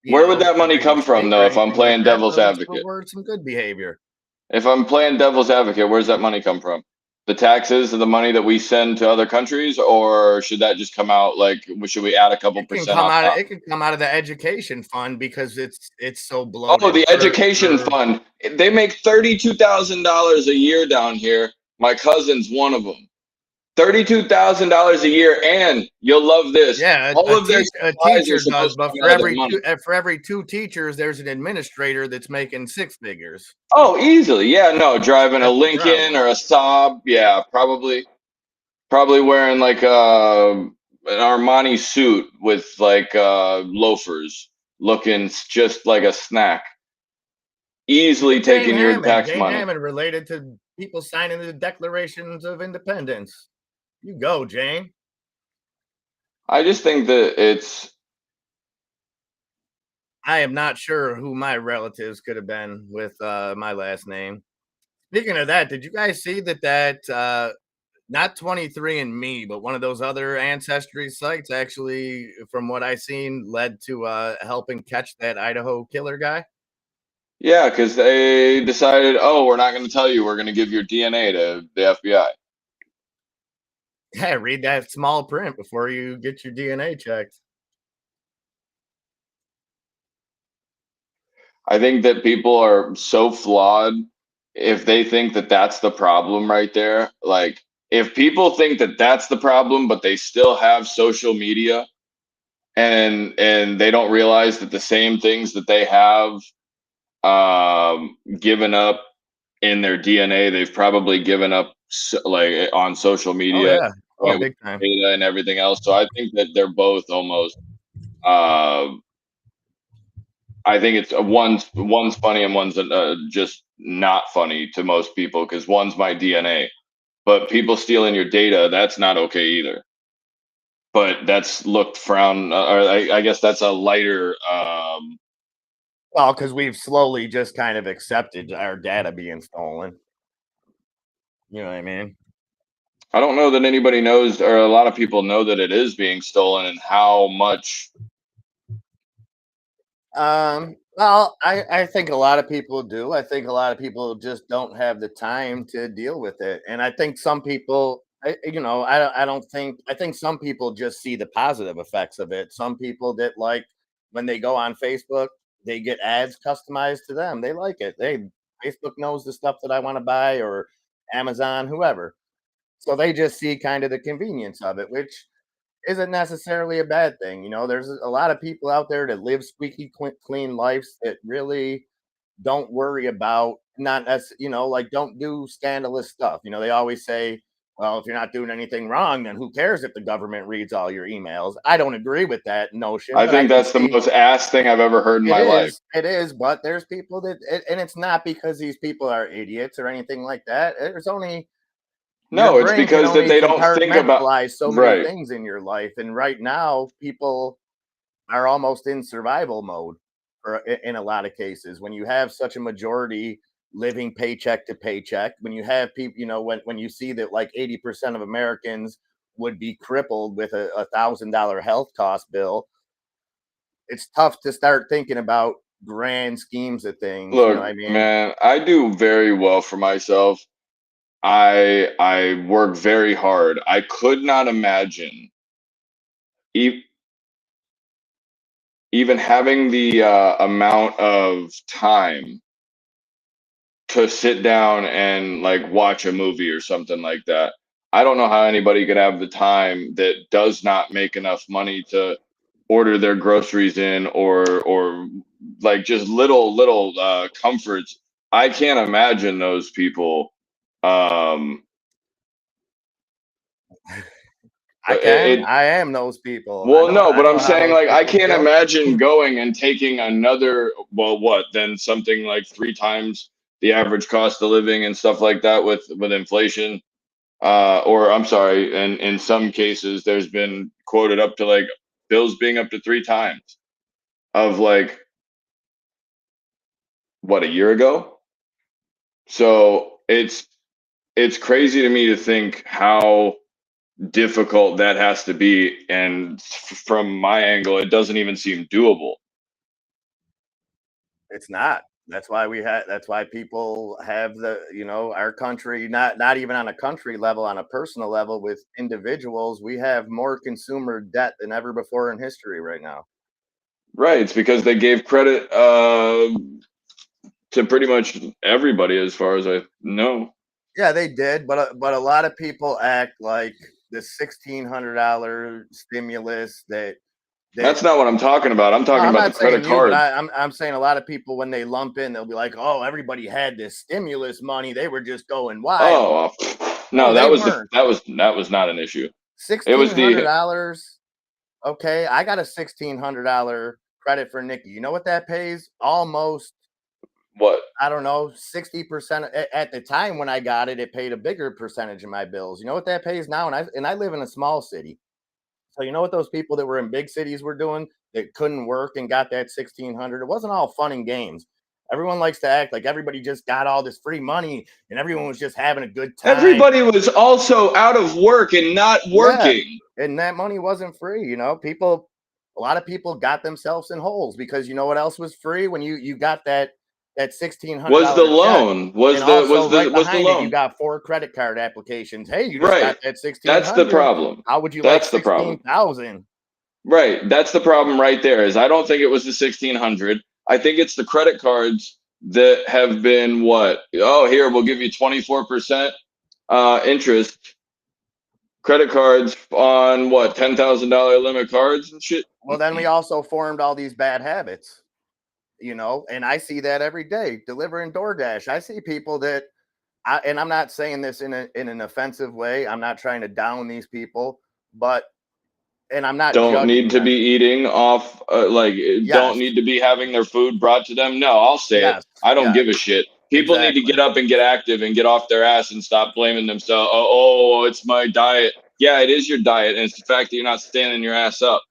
Where would that money every come from, mistake or though? If I'm anything like playing that, devil's but let's advocate, reward some good behavior. if I'm playing devil's advocate, where's that money come from? The taxes and the money that we send to other countries, or should that just come out? Like, should we add a couple percent on top? It can come out of the education fund because it's so Oh, bloated the education for fund. They make $32,000 a year down here. My cousin's one of them. $32,000 a year, and you'll love this. yeah, All of their a supplies are teacher does, supposed to but come out of their money. for every two teachers, there's an administrator that's making six figures. Oh, easily. Yeah, no, driving a That's the Lincoln problem. or a Saab. Yeah, probably wearing like an Armani suit with like loafers, looking just like a snack. Easily taking your tax Jane money. Hammond related to people signing the Declarations of Independence. You go, Jane. I just think that I am not sure who my relatives could have been with my last name. Speaking of that, did you guys see that not 23andMe, but one of those other ancestry sites actually, from what I seen, led to helping catch that Idaho killer guy? yeah, because they decided, oh, we're not going to tell you. We're going to give your DNA to the FBI. Yeah, read that small print before you get your DNA checked. I think that people are so flawed if they think that that's the problem right there. Like, if people think that that's the problem, but they still have social media and they don't realize that the same things that they have given up in their DNA, they've probably given up like on social Oh media yeah, oh with big time. data and everything else. So I think that they're both almost. Uh, I think it's one's funny and one's just not funny to most people because one's my DNA, but people stealing your data, that's not okay either. But that's looked frown, or I guess that's a lighter. Well, because we've slowly just kind of accepted our data being stolen. You know what I mean? I don't know that anybody knows, or a lot of people know that it is being stolen and how much. Well, I think a lot of people do. I think a lot of people just don't have the time to deal with it. And I think some people, I don't think, I think some people just see the positive effects of it. Some people that like when they go on Facebook, they get ads customized to them. They like it. Facebook knows the stuff that I want to buy or Amazon, whoever. So they just see kind of the convenience of it, which isn't necessarily a bad thing. There's a lot of people out there that live squeaky clean lives that really don't worry about not as like don't do scandalous stuff. They always say, well, if you're not doing anything wrong, then who cares if the government reads all your emails? I don't agree with that notion, I but I think can that's the see most ass thing I've ever heard in my life. it is, but there's people that, and it's not because these people are idiots or anything like that. There's only your No, it's brain can because that only they don't think about compartmentalize so many right. things in your life. And right now, people are almost in survival mode in a lot of cases. When you have such a majority living paycheck to paycheck, when you have people, when you see that like 80% of Americans would be crippled with a $1,000 health cost bill, it's tough to start thinking about grand schemes of things. You know what Look, I mean? man, I do very well for myself. I work very hard. I could not imagine even having the amount of time to sit down and like watch a movie or something like that. I don't know how anybody could have the time that does not make enough money to order their groceries in or like just little comforts. I can't imagine those people. I can. I am those people. Well, no, I but I'm know how saying those like I people can't feel. imagine going and taking another, well, what, then something like 3 times the average cost of living and stuff like that with inflation. Or I'm sorry, and in some cases there's been quoted up to like bills being up to 3 times of like what, a year ago. So it's crazy to me to think how difficult that has to be, and from my angle, it doesn't even seem doable. It's not. That's why that's why people have our country, not even on a country level, on a personal level with individuals, we have more consumer debt than ever before in history right now. Right, it's because they gave credit to pretty much everybody, as far as I know. Yeah, they did, but a lot of people act like the $1,600 stimulus that That's not what I'm talking about. I'm no, talking I'm about the not credit saying you, but card. I'm saying a lot of people when they lump in, they'll be like, "Oh, everybody had this stimulus money; they were just going wild." Oh, No, no, they that was the weren't. that was not an issue. It sixteen was hundred the dollars. Okay, I got a $1,600 credit for Nikki. You know what that pays? Almost, what? I don't know, 60%. At the time when I got it, it paid a bigger percentage of my bills. You know what that pays now? And I live in a small city. So you know what those people that were in big cities were doing that couldn't work and got that 1,600? It wasn't all fun and games. Everyone likes to act like everybody just got all this free money and everyone was just having a good time. Everybody was also out of work and not Yeah, working. and that money wasn't free. A lot of people got themselves in holes because you know what else was free when you got that sixteen hundred Was the dollar check, loan? and also right Was the behind it you loan? got 4 credit card applications. Hey, you just Right. got that sixteen That's the hundred. problem. How would you like That's the problem. 16,000? Right. That's the problem right there. Is I don't think it was the 1600. I think it's the credit cards that have been what? Oh, here we'll give you 24% interest. Credit cards on what? $10,000 limit cards and shit. Well, then we also formed all these bad habits, and I see that every day delivering DoorDash. I see people that and I'm not saying this in an offensive way. I'm not trying to down these people, but and I'm not Don't need judging to be them. eating off don't Yes, need to be having their food brought to them. No, I'll say it. yes, I don't yes, give a shit. People need to exactly. get up and get active and get off their ass and stop blaming themselves. Oh, it's my diet. Yeah, it is your diet, and it's the fact that you're not standing your ass up.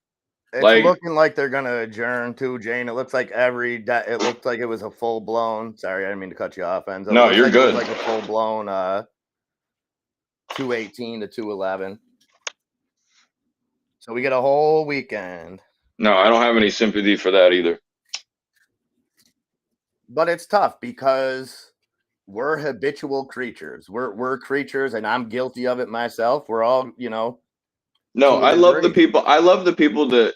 It's Like, looking like they're gonna adjourn too, Jane. It looks like it looked like it was a full blown. Sorry, I didn't mean to cut you off, Enzo. It no, looks you're like it was good. like a full blown 218 to 211. So we get a whole weekend. No, I don't have any sympathy for that either. But it's tough because we're habitual creatures. We're creatures, and I'm guilty of it myself. We're all, No, to a I love the degree. people. I love the people that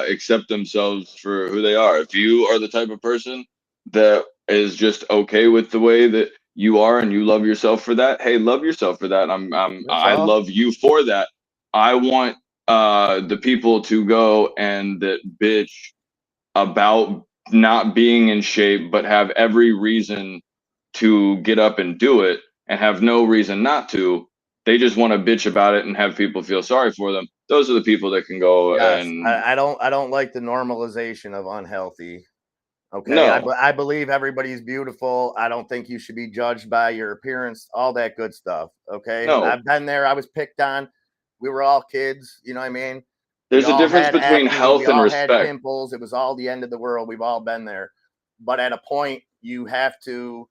accept themselves for who they are. If you are the type of person that is just okay with the way that you are and you love yourself for that, hey, love yourself for that. That's I all. love you for that. I want the people to go and that bitch about not being in shape, but have every reason to get up and do it and have no reason not to. They just want to bitch about it and have people feel sorry for them. Those are the people that can go Yes, and I don't like the normalization of unhealthy. Okay, no, I believe everybody's beautiful. I don't think you should be judged by your appearance, all that good stuff. Okay, no. I've been there. I was picked on. We were all kids. You know what I mean? We There's a all difference had between acne. We health and all had respect. pimples. It was all the end of the world. We've all been there. But at a point, you have to,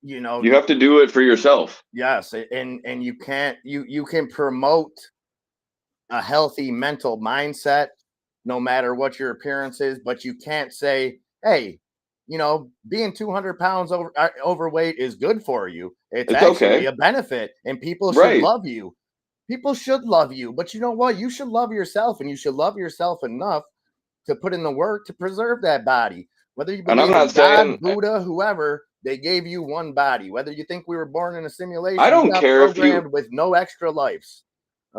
you know, You have to do it for yourself. yes, and you can't you can promote a healthy mental mindset no matter what your appearance is, but you can't say, "Hey, being 200 pounds overweight is good for you. It's It's actually okay. a benefit, and people should Right. love you. People should love you, but you know what? You should love yourself, and you should love yourself enough to put in the work to preserve that body. Whether you And I'm believe in not God, saying Buddha, whoever, they gave you one body. Whether you think we were born in a I simulation, you don't got care if you programmed with no extra lives.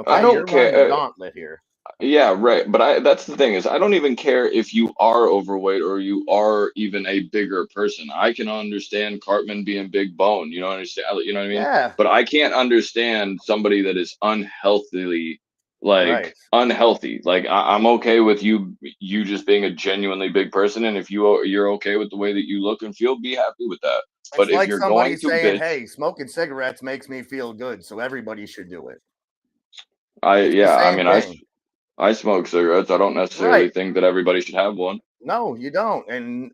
I Okay, don't you're running the care. gauntlet here. Yeah, right. But that's the thing is I don't even care if you are overweight or you are even a bigger person. I can understand Cartman being big bone, you know, you know what I mean? Yeah, But I can't understand somebody that is unhealthily right. unhealthy. Like I'm okay with you just being a genuinely big person, and if you're okay with the way that you look and feel, be happy with that. It's But if like you're somebody going to saying, bitch, "Hey, smoking cigarettes makes me feel good, so everybody should do it." I It's the yeah, I same mean thing. I smoke cigarettes. I don't necessarily Right. think that everybody should have one. No, you don't. And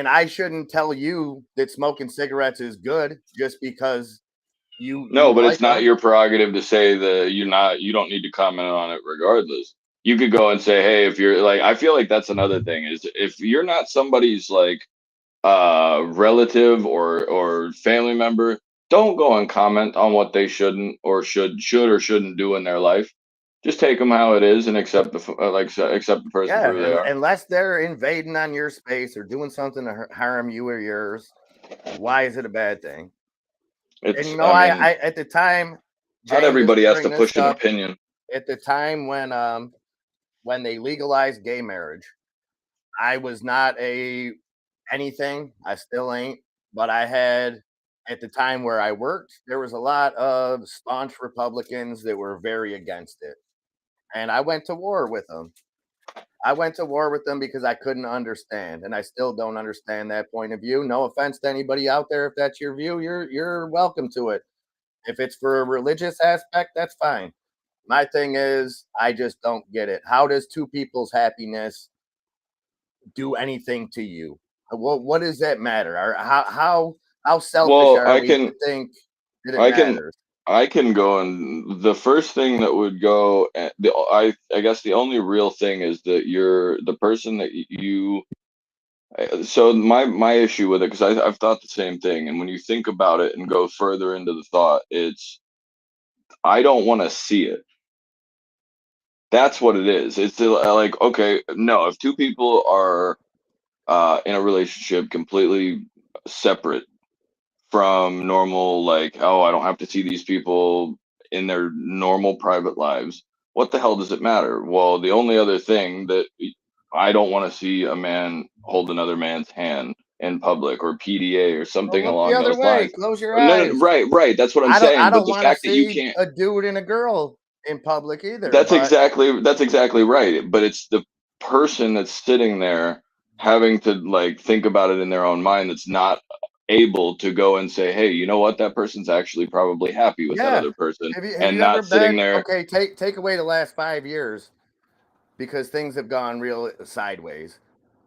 I shouldn't tell you that smoking cigarettes is good just because you No, but like it's not them. your prerogative to say that you don't need to comment on it regardless. You could go and say, hey, if you're like, I feel like that's another thing is if you're not somebody's like relative or family member, don't go and comment on what they shouldn't or should or shouldn't do in their life. Just take them how it is and accept accept the person for Yeah, who they are. unless they're invading on your space or doing something to harm you or yours, why is it a bad thing? And It's you know, I mean, I at the time, not Jane, just everybody to has bring to this push an up, opinion. at the time when they legalized gay marriage, I was not a anything. I still ain't, but I had at the time where I worked, there was a lot of staunch Republicans that were very against it. And I went to war with them. I went to war with them because I couldn't understand, and I still don't understand that point of view. No offense to anybody out there. If that's your view, you're welcome to it. If it's for a religious aspect, that's fine. My thing is, I just don't get it. How does two people's happiness do anything to you? What does that matter? Or how selfish Well, are we to think that it I can matters? I can go and the first thing that would go I guess the only real thing is that you're the person that you so my issue with it because I've thought the same thing and when you think about it and go further into the thought it's I don't want to see it. That's what it is. It's like okay, no, if two people are in a relationship completely separate from normal like oh I don't have to see these people in their normal private lives, what the hell does it matter? Well, the only other thing that I don't want to see a man hold another man's hand in public or PDA or Well, something look the along other those way. lines. Close your No, eyes. right, that's what I'm I saying, but don't the want to fact that you see can't a dude and a girl in public either. But that's exactly right, but it's the person that's sitting there having to like think about it in their own mind that's not able to go and say, "Hey, you know what? That person's actually probably happy with that yeah, other person," have and you ever not sitting been there. okay? Take away the last 5 years because things have gone real sideways.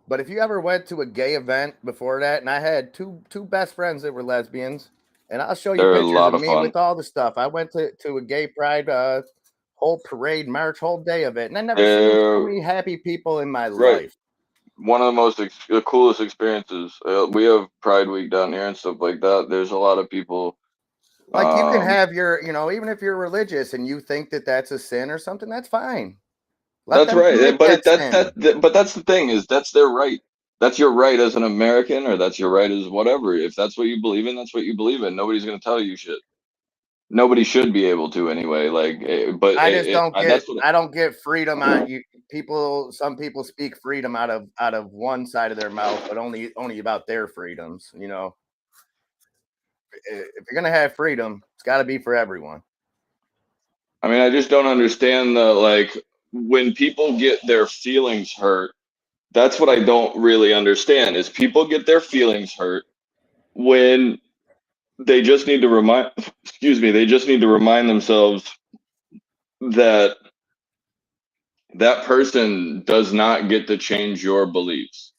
But if you ever went to a gay event before that, and I had two best friends that were lesbians, and I'll show you They're a pictures lot of of me fun. with all the stuff. I went to a gay pride whole parade, march, whole day of it, and I never seen so They're many happy people in my right. life. One of the the coolest experiences. We have Pride Week down here and stuff like that. There's a lot of people. Like you can Um, have your, even if you're religious and you think that that's a sin or something, that's fine. Let That's them right. commit But that sin. but that's the thing is that's their right. That's your right as an American, or that's your right as whatever. If that's what you believe in, that's what you believe in. Nobody's gonna tell you shit. Nobody should be able to anyway. I just don't get that's what. I don't get freedom on you people. Some people speak freedom out of one side of their mouth, but only about their freedoms. If you're gonna have freedom, it's got to be for everyone. I mean, I just don't understand the like when people get their feelings hurt. That's what I don't really understand is people get their feelings hurt when they just need to remind. Excuse me. They just need to remind themselves that that person does not get to change your beliefs.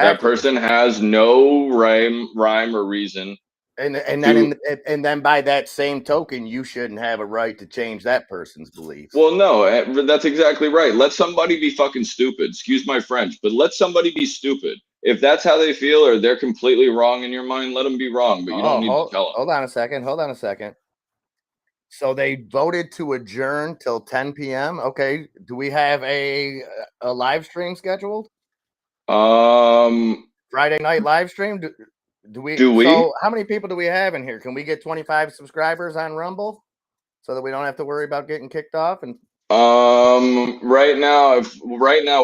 That Exactly. person has no rhyme or reason And then to. and then by that same token, you shouldn't have a right to change that person's beliefs. Well, no, that's exactly right. Let somebody be fucking stupid. Excuse my French, but let somebody be stupid. if that's how they feel or they're completely wrong in your mind, let them be wrong, but you don't need to tell them. Hold on a second. Hold on a second. So they voted to adjourn till 10 p.m. Okay. Do we have a live stream scheduled? Friday night live stream? Do we? So how many people do we have in here? Can we get 25 subscribers on Rumble so that we don't have to worry about getting kicked off? And right now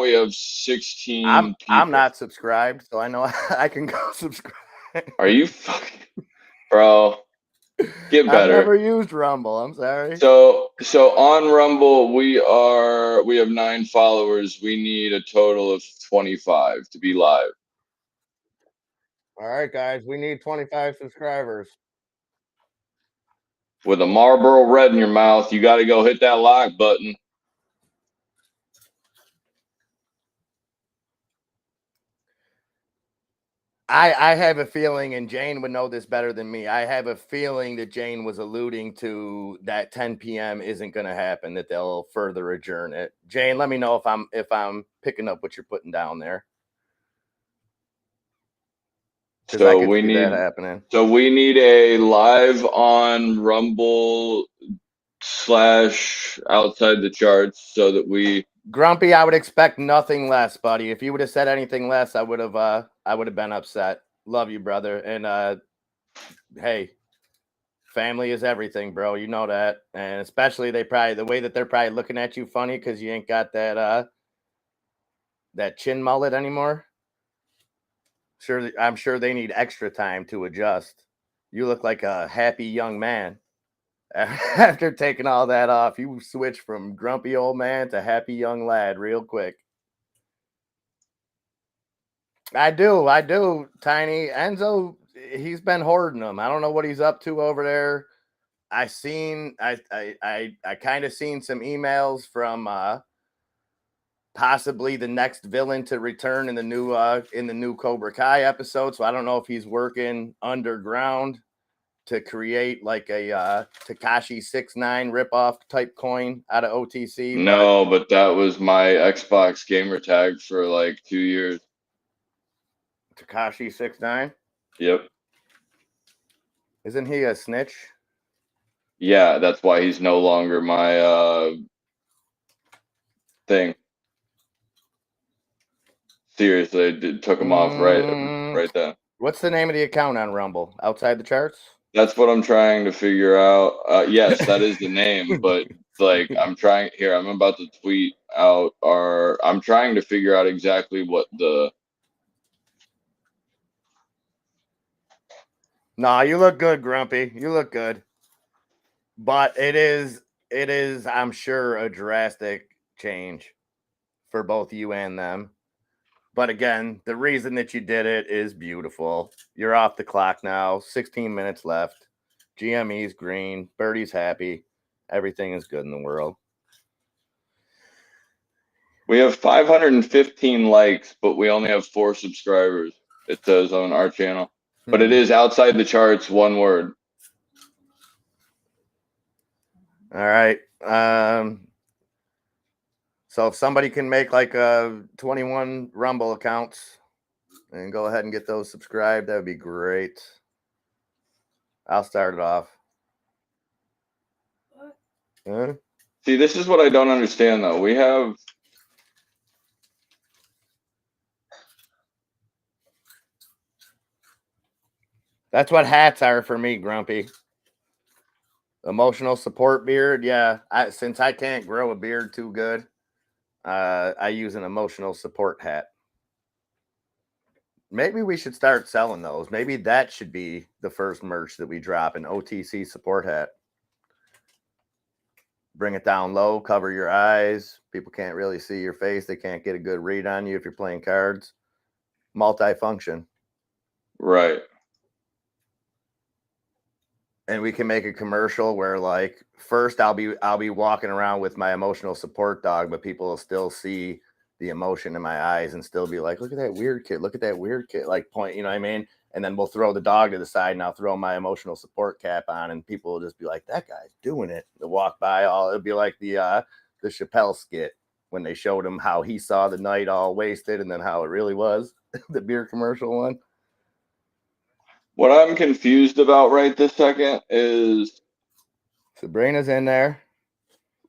we have 16 people. I'm not subscribed, so I know I can go subscribe. Are you fucking bro? Get better. I've never used Rumble. I'm sorry. So on Rumble we have 9 followers. We need a total of 25 to be live. All right, guys, we need 25 subscribers. With a Marlboro Red in your mouth, you got to go hit that like button. I have a feeling, and Jane would know this better than me. I have a feeling that Jane was alluding to that 10 p.m. isn't going to happen, that they'll further adjourn it. Jane, let me know if I'm picking up what you're putting down there. So we need that happening. So we need a live on Rumble / outside the charts so that we. Grumpy, I would expect nothing less, buddy. If you would have said anything less, I would have been upset. Love you, brother. And hey, family is everything, bro. You know that. And especially the way that they're probably looking at you funny because you ain't got that chin mullet anymore. I'm sure they need extra time to adjust. You look like a happy young man. After taking all that off, you switch from grumpy old man to happy young lad real quick. I do, Tiny. Enzo, he's been hoarding them. I don't know what he's up to over there. I kind of seen some emails from possibly the next villain to return in the new Cobra Kai episode. So I don't know if he's working underground to create like a Tekashi 6ix9ine ripoff type coin out of OTC. No, but that was my Xbox gamer tag for like 2 years. Tekashi 6ix9ine? Yep. Isn't he a snitch? Yeah, that's why he's no longer my thing. Seriously, I took him off right then. What's the name of the account on Rumble? Outside the charts? That's what I'm trying to figure out. Yes, that is the name, but like I'm about to tweet out I'm trying to figure out exactly what the. Nah, you look good, Grumpy. You look good. But it is, I'm sure, a drastic change for both you and them. But again, the reason that you did it is beautiful. You're off the clock now. 16 minutes left. GME's green. Birdie's happy. Everything is good in the world. We have 515 likes, but we only have 4 subscribers. It says on our channel. But it is outside the charts, one word. All right. So if somebody can make like 21 Rumble accounts and go ahead and get those subscribed, that would be great. I'll start it off. Huh? See, this is what I don't understand, though. We have. That's what hats are for me, Grumpy. Emotional support beard. Yeah, since I can't grow a beard too good, I use an emotional support hat. Maybe we should start selling those. Maybe that should be the first merch that we drop, an OTC support hat. Bring it down low, cover your eyes. People can't really see your face. They can't get a good read on you if you're playing cards. Multifunction. Right. And we can make a commercial where, like, first I'll be walking around with my emotional support dog, but people will still see the emotion in my eyes and still be like, look at that weird kid. Look at that weird kid. Like, point, you know what I mean? And then we'll throw the dog to the side and I'll throw my emotional support cap on and people will just be like, that guy's doing it. They'll walk by. It'll be like the Chappelle skit. when they showed him how he saw the night all wasted and then how it really was, the beer commercial one. What I'm confused about right this second is Sabrina's in there.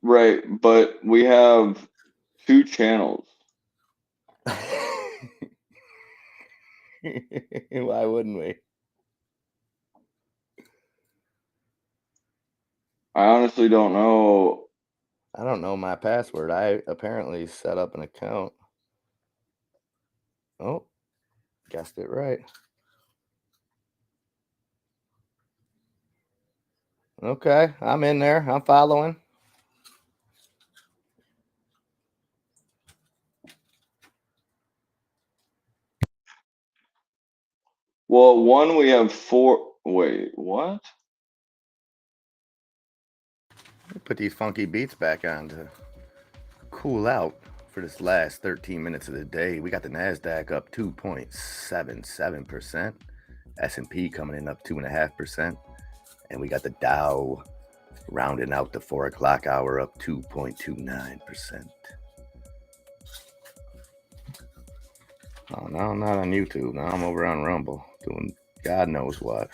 Right, but we have 2 channels. Why wouldn't we? I honestly don't know. I don't know my password. I apparently set up an account. Oh, guessed it right. Okay, I'm in there. I'm following. Well, one, we have 4. Wait, what? Put these funky beats back on to cool out for this last 13 minutes of the day. We got the NASDAQ up 2.77%. S&P coming in up 2.5%. And we got the Dow rounding out the 4 o'clock hour up 2.29%. Oh, no, I'm not on YouTube. Now I'm over on Rumble doing God knows what.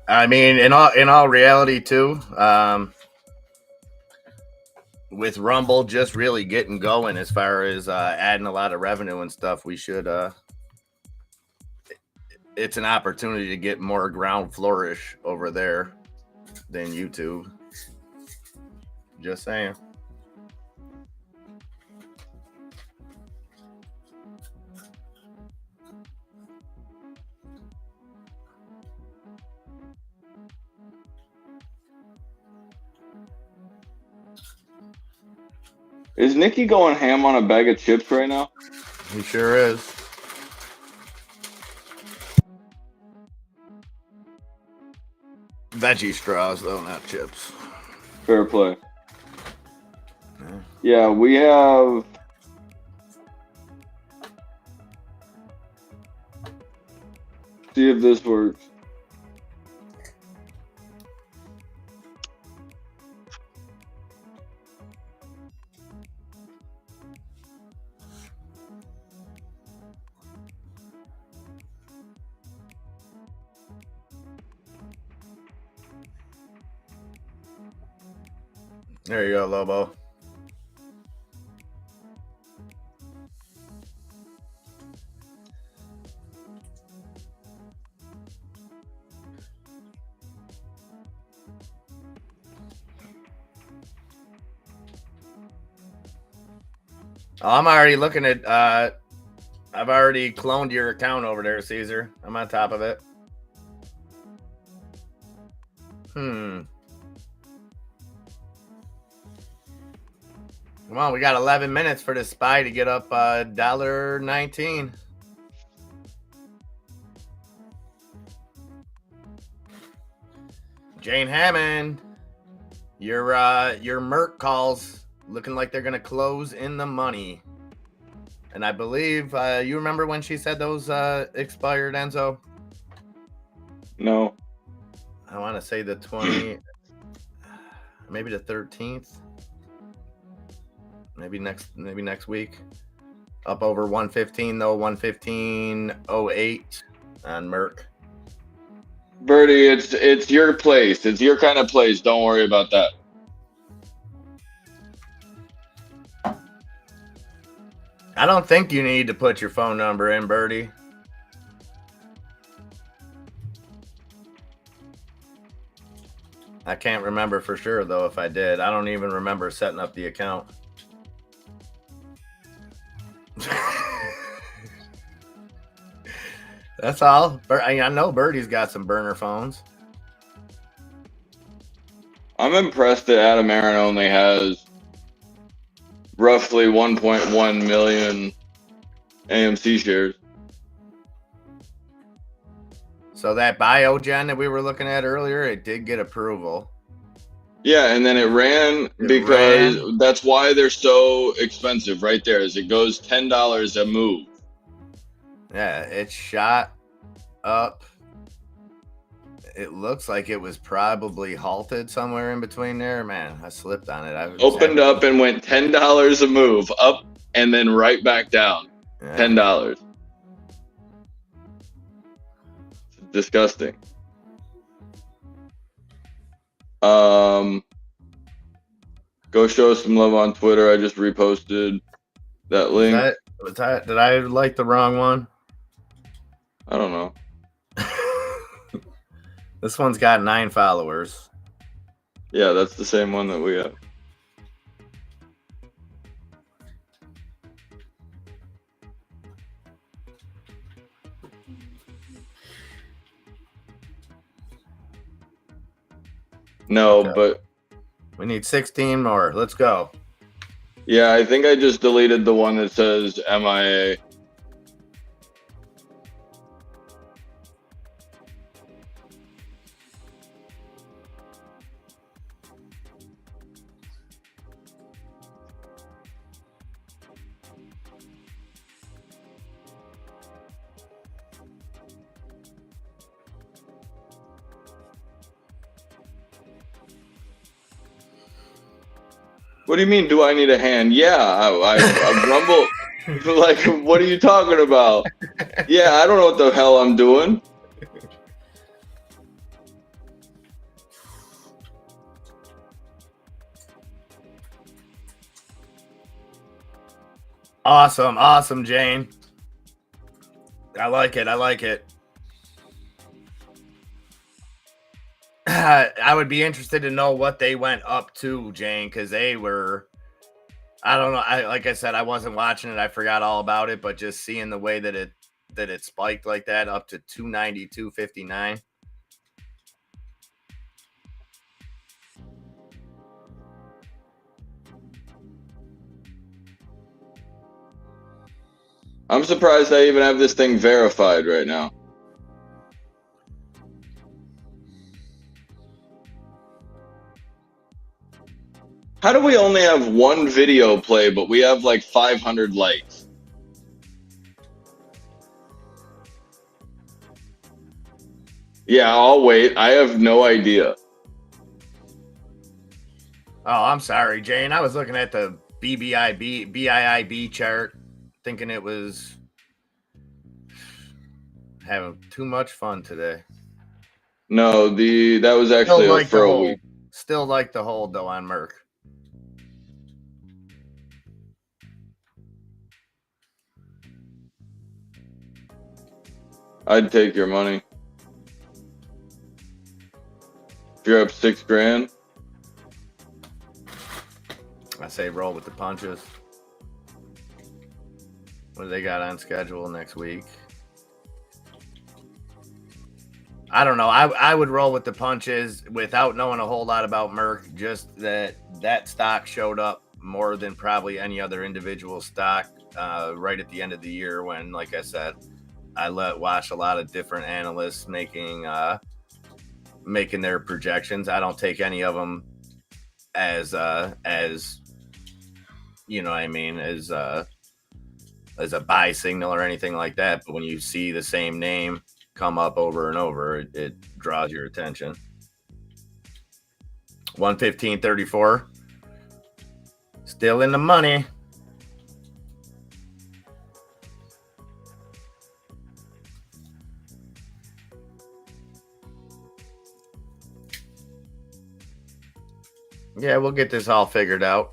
I mean, in all reality, too, with Rumble just really getting going as far as adding a lot of revenue and stuff, we should. It's an opportunity to get more ground flourish over there than YouTube. Just saying. Is Nikki going ham on a bag of chips right now? He sure is. Veggie straws, though, not chips. Fair play. Yeah, we have. See if this works. There you go, Lobo. Oh, I'm already looking at, I've already cloned your account over there, Caesar. I'm on top of it. Come on, we got 11 minutes for this SPY to get up $1.19. Jane Hammond, your Merck calls looking like they're gonna close in the money. And I believe you remember when she said those expired, Enzo? No. I want to say the 20, maybe the 13th, maybe next week. Up over 115 though, 115.08 on Merck. Bertie, it's your place. It's your kind of place. Don't worry about that. I don't think you need to put your phone number in, Bertie. I can't remember for sure, though, if I did. I don't even remember setting up the account. That's all. I know Bertie's got some burner phones. I'm impressed that Adam Aaron only has roughly 1.1 million AMC shares. So that Biogen that we were looking at earlier, it did get approval. Yeah, and then it ran because that's why they're so expensive right there, is it goes $10 a move. Yeah, it shot up. It looks like it was probably halted somewhere in between there. Man, I slipped on it. I Opened up and went $10 a move up and then right back down. Yeah. $10. Disgusting. Go show us some love on Twitter. I just reposted that link. Did I like the wrong one? I don't know. This one's got 9 followers. Yeah, that's the same one that we have. No, Okay. but we need 16 more. Let's go. Yeah, I think I just deleted the one that says MIA. What do you mean, do I need a hand? Yeah, I rumble. Like, what are you talking about? Yeah, I don't know what the hell I'm doing. Awesome, Jane. I like it. I would be interested to know what they went up to, Jane, because they were, I don't know. Like I said, I wasn't watching it. I forgot all about it, but just seeing the way that it spiked like that up to 290, 259. I'm surprised I even have this thing verified right now. How do we only have one video play, but we have like 500 likes? Yeah, I'll wait. I have no idea. Oh, I'm sorry, Jane. I was looking at the BIIB chart, thinking it was having too much fun today. No, that was actually for a week. Still like the hold though on Merck. I'd take your money. If you're up $6,000. I say roll with the punches. What do they got on schedule next week? I don't know. I would roll with the punches without knowing a whole lot about Merck. Just that stock showed up more than probably any other individual stock right at the end of the year when, like I said, I watch a lot of different analysts making their projections. I don't take any of them as you know what I mean, as a buy signal or anything like that. But when you see the same name come up over and over, it draws your attention. 115.34, still in the money. Yeah, we'll get this all figured out.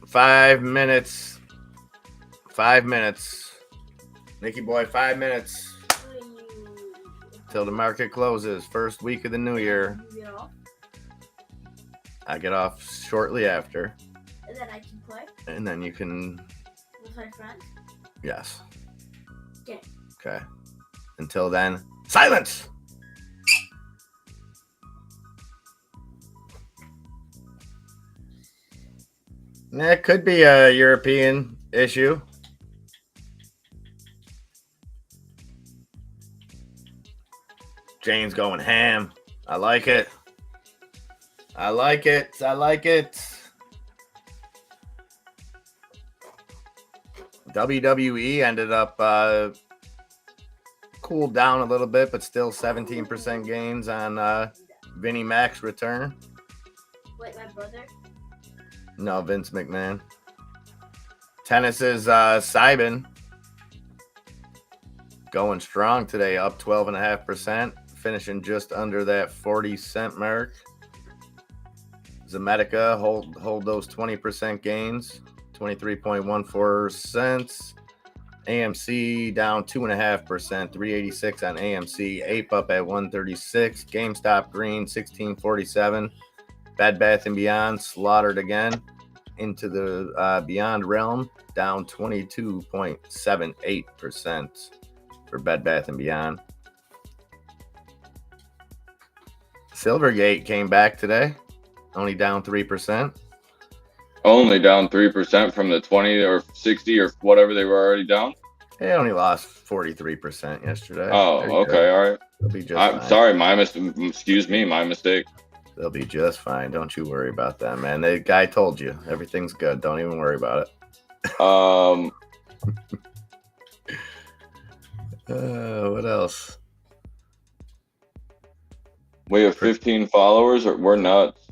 5 minutes. 5 minutes. Nicky boy, 5 minutes. Till the market closes. First week of the new year. I get off shortly after. And then I can play? And then you can... With my friends? Yes. Okay. Okay. Until then, silence! It could be a European issue. Jane's going ham. I like it. I like it. WWE ended up cooled down a little bit, but still 17% gains on Vinnie Mac's return. Wait, my brother? No, Vince McMahon. Tennis's Sybin going strong today, up 12.5%, finishing just under that 40-cent mark. Zomedica hold those 20% gains, 23.14 cents. AMC down 2.5%, 386 on AMC. Ape up at 136. GameStop green 1647. Bed Bath & Beyond slaughtered again into the Beyond realm, down 22.78% for Bed Bath & Beyond. Silvergate came back today, only down 3%. Only down 3% from the 20 or 60 or whatever they were already down. They only lost 43% yesterday. Oh, okay, all right. They'll be just I'm fine. sorry, excuse me, my mistake. They'll be just fine. Don't you worry about that, man. The guy told you everything's good. Don't even worry about it. What else? We have 15 followers, or we're nuts.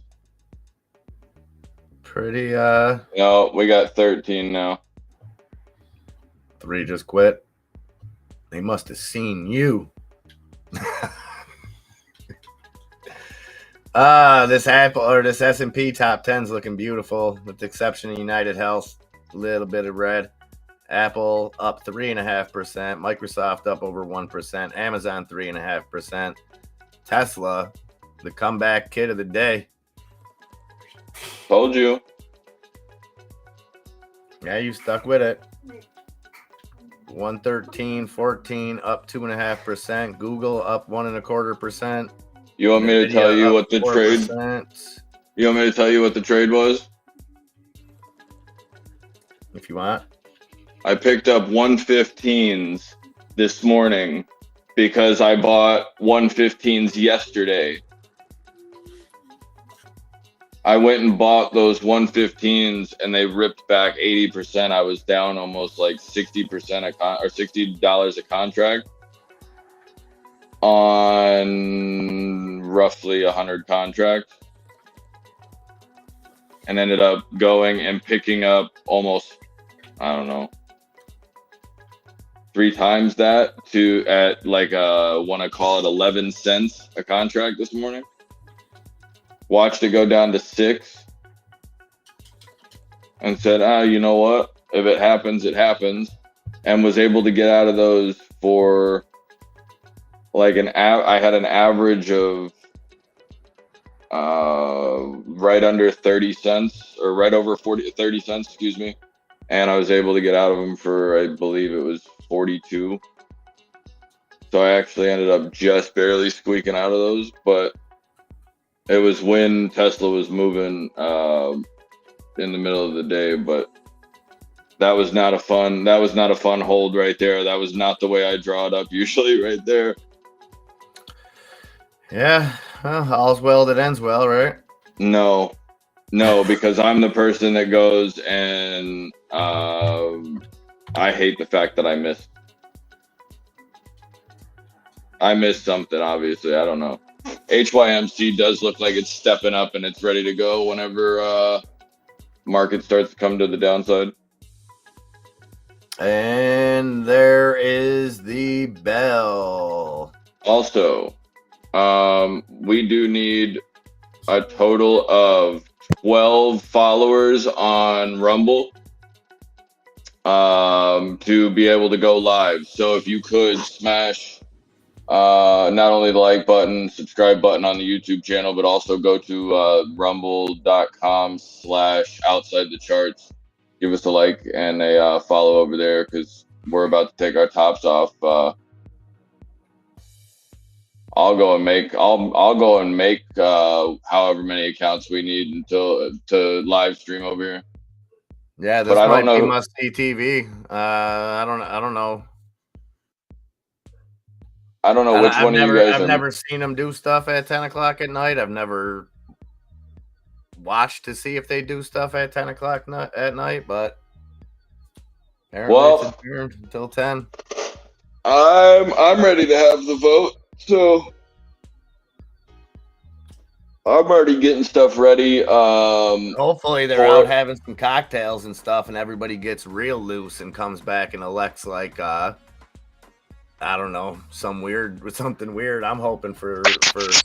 Pretty No, we got 13 now. 3 just quit. They must have seen you. This Apple or this S&P top 10's looking beautiful, with the exception of United Health, a little bit of red. Apple up 3.5%, Microsoft up over 1%, Amazon 3.5%, Tesla, the comeback kid of the day. Told you. Yeah, you stuck with it. 113.14 up 2.5%. Google up 1.25%. You want me to tell you what the trade? 4%. You want me to tell you what the trade was? If you want. I picked up 115s this morning because I bought 115s yesterday. I went and bought those 115s and they ripped back 80%. I was down almost like 60% or $60 a contract on roughly 100 contracts, and ended up going and picking up almost, I don't know, 3 times that at like want to call it 11 cents a contract this morning. Watched it go down to 6 and said, you know what? If it happens, it happens. And was able to get out of those for like I had an average of right under 30 cents or right over 30 cents, excuse me. And I was able to get out of them for, I believe it was 42. So I actually ended up just barely squeaking out of those, but it was when Tesla was moving in the middle of the day. But that was not a fun hold right there. That was not the way I draw it up usually right there. Yeah, well, all's well that ends well, right? No, because I'm the person that goes and I hate the fact that I missed something, obviously. I don't know. HYMC does look like it's stepping up and it's ready to go whenever market starts to come to the downside. And there is the bell. Also, we do need a total of 12 followers on Rumble to be able to go live. So if you could smash not only the like button, subscribe button on the YouTube channel, but also go to rumble.com/outside the charts. Give us a like and a follow over there, because we're about to take our tops off. I'll go and make however many accounts we need to live stream over here. Yeah, this might be must see TV. I don't know. I don't know which one of you guys. I've never seen them do stuff at 10 o'clock at night. I've never watched to see if they do stuff at 10 o'clock at night, but apparently it's adjourned until 10. I'm ready to have the vote, so I'm already getting stuff ready. Hopefully they're out having some cocktails and stuff, and everybody gets real loose and comes back and elects like I don't know, something weird. I'm hoping for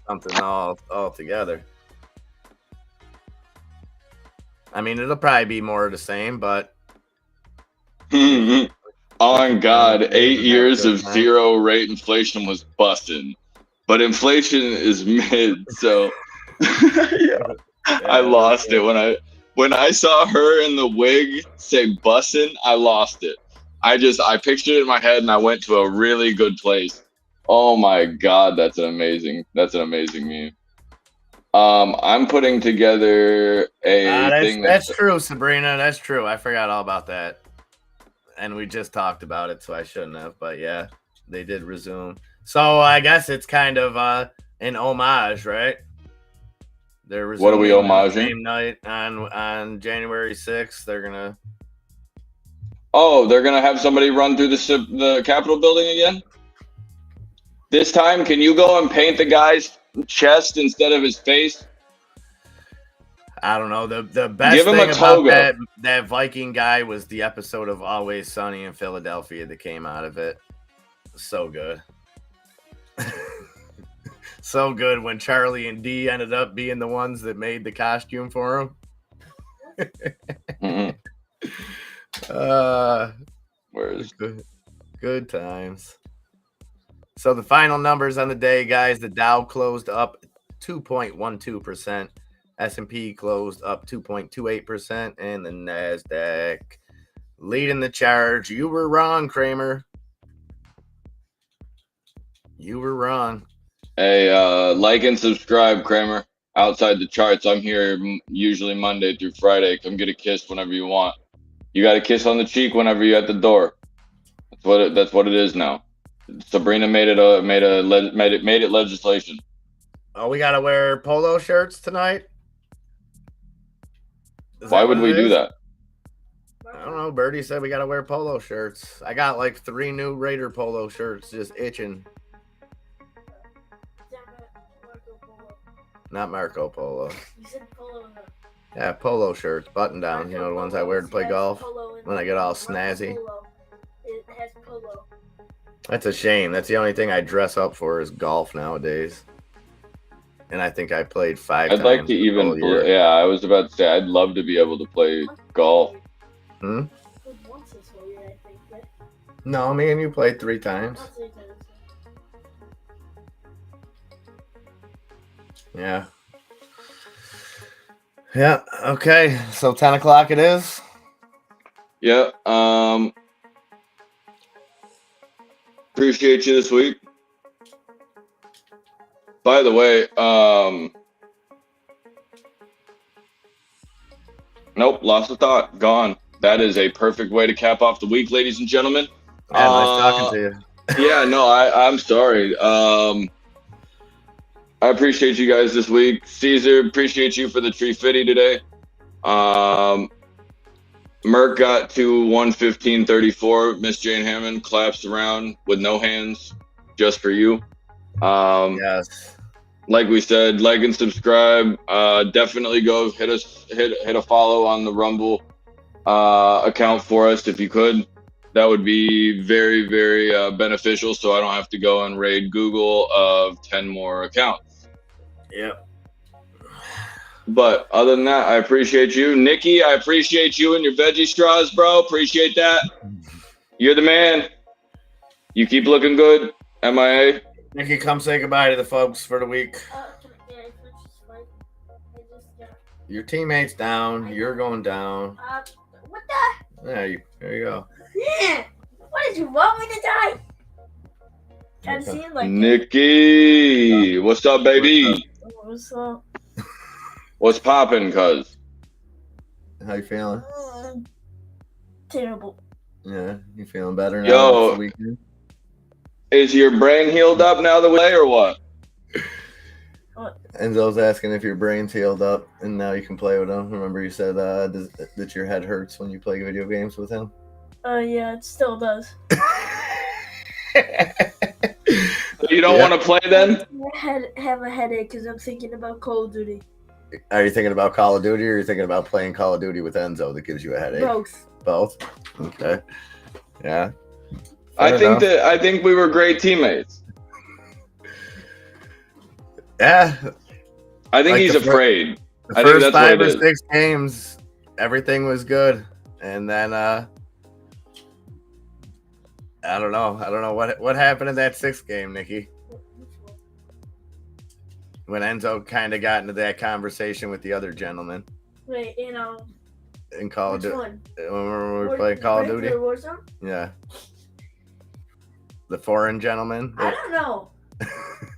something all together. I mean, it'll probably be more of the same, but on God, 8 years of time. 0 rate inflation was busting, but inflation is mid. So I lost it when I saw her in the wig say bussin'. I lost it. I pictured it in my head and I went to a really good place. Oh my God, that's an amazing meme. I'm putting together a thing That's true, Sabrina. That's true. I forgot all about that. And we just talked about it, so I shouldn't have. But yeah, they did resume. So I guess it's kind of an homage, right? They're resuming what are we homaging? the same night on January 6th. They're gonna. Oh, they're gonna have somebody run through the Capitol building again. This time, can you go and paint the guy's chest instead of his face? I don't know. The best Give him thing a about toga. that Viking guy was the episode of Always Sunny in Philadelphia that came out of it. So good. So good when Charlie and Dee ended up being the ones that made the costume for him. Good times. So the final numbers on the day, guys, the Dow closed up 2.12%, S&P closed up 2.28%, and the NASDAQ leading the charge. You were wrong, Kramer. You were wrong. Hey, like and subscribe, Kramer. Outside the charts, I'm here usually Monday through Friday. Come get a kiss whenever you want. You got a kiss on the cheek whenever you're at the door. That's what it is now. Sabrina made it legislation. Oh, we gotta wear polo shirts tonight. Why would we do that? I don't know. Birdie said we gotta wear polo shirts. I got like 3 new Raider polo shirts just itching. Not Marco Polo. You said polo. Yeah, polo shirts, button down. You know, the ones I wear to play golf when I get all snazzy. It has polo. That's a shame. That's the only thing I dress up for is golf nowadays. And I think I played 5 times. I'd like to even play. Yeah, I was about to say I'd love to be able to play golf. No, me and you played 3 times. Yeah. Yeah. Okay. So 10 o'clock it is. Yeah. Appreciate you this week. By the way, nope, lost the thought. Gone. That is a perfect way to cap off the week, ladies and gentlemen. Yeah, nice talking to you. Yeah, no, I'm sorry. I appreciate you guys this week. Caesar, appreciate you for the tree fitty today. Merck got to 115.34. Miss Jane Hammond claps around with no hands, just for you. Yes. Like we said, like and subscribe. Definitely go hit a follow on the Rumble account for us if you could. That would be very, very beneficial, so I don't have to go and raid Google of 10 more accounts. Yep. But other than that, I appreciate you. Nikki, I appreciate you and your veggie straws, bro. Appreciate that. You're the man. You keep looking good. MIA. Nikki, come say goodbye to the folks for the week. Your teammate's down. You're going down. What the? Yeah, there you go. Yeah. What did you want me to die? Trying to see it like Nikki, what's up, baby? What's up? What's poppin', cuz? How you feeling? Terrible. Yeah, you feeling better now? Yo, the weekend? Is your brain healed up now that we play or what? Enzo's asking if your brain's healed up and now you can play with him. Remember you said that your head hurts when you play video games with him? Yeah, it still does. You don't want to play then? I have a headache because I'm thinking about Call of Duty. Are you thinking about Call of Duty, or are you thinking about playing Call of Duty with Enzo that gives you a headache? Both. Both? Okay. Yeah. I think we were great teammates. Yeah. I think Like he's afraid. The I think first that's what 5 or it is. 6 games, everything was good, and then I don't know what happened in that 6th game, Nikki. When Enzo kind of got into that conversation with the other gentleman. Wait, In Call of Duty. one? When we were playing Call of Duty. Warzone? Yeah. The foreign gentleman. I don't know.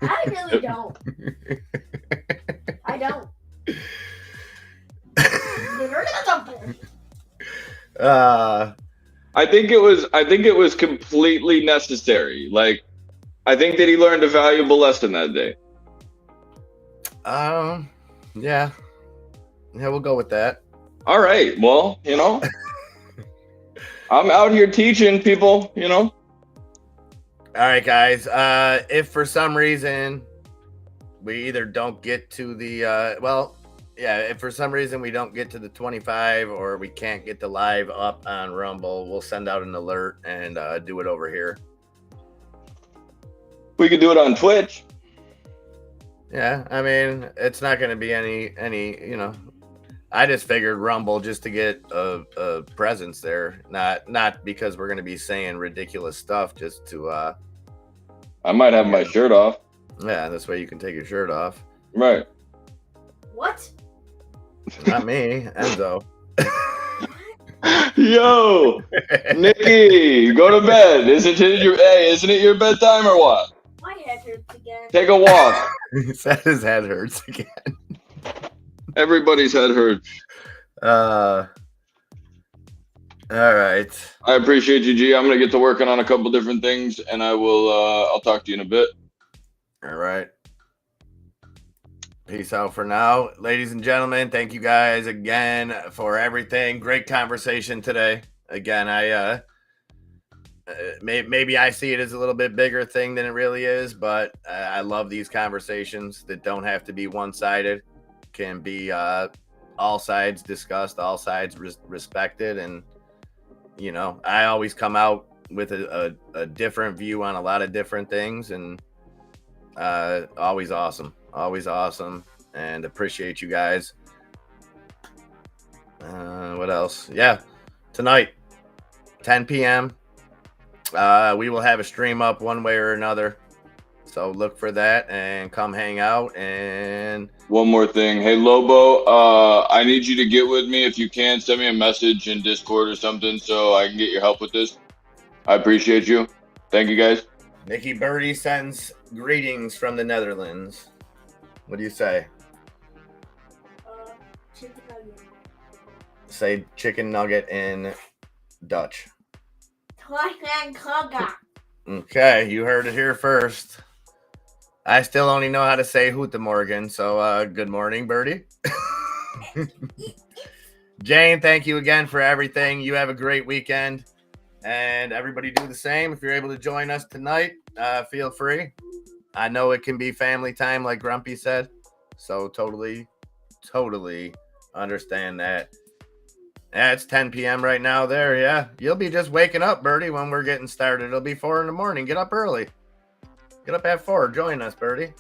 I really don't. I don't. I think it was completely necessary. Like, I think that he learned a valuable lesson that day. Yeah, we'll go with that. All right. Well, I'm out here teaching people, All right, guys. If for some reason we either don't get to the if for some reason we don't get to the 25 or we can't get the live up on Rumble, we'll send out an alert and do it over here. We could do it on Twitch. Yeah, I mean, it's not going to be any, I just figured Rumble just to get a presence there, not because we're going to be saying ridiculous stuff, just to I might have my shirt off. Yeah, this way you can take your shirt off. Right. What? Not me, Enzo. Yo, Nikki, go to bed. Isn't it your bedtime or what? My head hurts again. Take a walk. He said his head hurts again. Everybody's head hurts. All right. I appreciate you, G. I'm gonna get to working on a couple different things, and I'll talk to you in a bit. All right. Peace out for now. Ladies and gentlemen, thank you guys again for everything. Great conversation today. Again, maybe I see it as a little bit bigger thing than it really is, but I love these conversations that don't have to be one-sided. Can be all sides discussed, all sides respected, and I always come out with a different view on a lot of different things, and always awesome, and appreciate you guys. What else? Yeah, tonight, 10 p.m. We will have a stream up one way or another, so look for that and come hang out. And one more thing, hey Lobo, I need you to get with me if you can. Send me a message in Discord or something so I can get your help with this. I appreciate you. Thank you, guys. Nikki Birdie sends greetings from the Netherlands. What do you say? Chicken nugget. Say chicken nugget in Dutch. Okay, you heard it here first. I still only know how to say Goedemorgen, so good morning, Birdie. Jane, thank you again for everything. You have a great weekend. And everybody do the same. If you're able to join us tonight, feel free. I know it can be family time, like Grumpy said. So totally understand that. Yeah, it's 10 p.m. right now there. Yeah, you'll be just waking up, Birdie, when we're getting started. It'll be 4 in the morning. Get up early. Get up at 4. Join us, Birdie.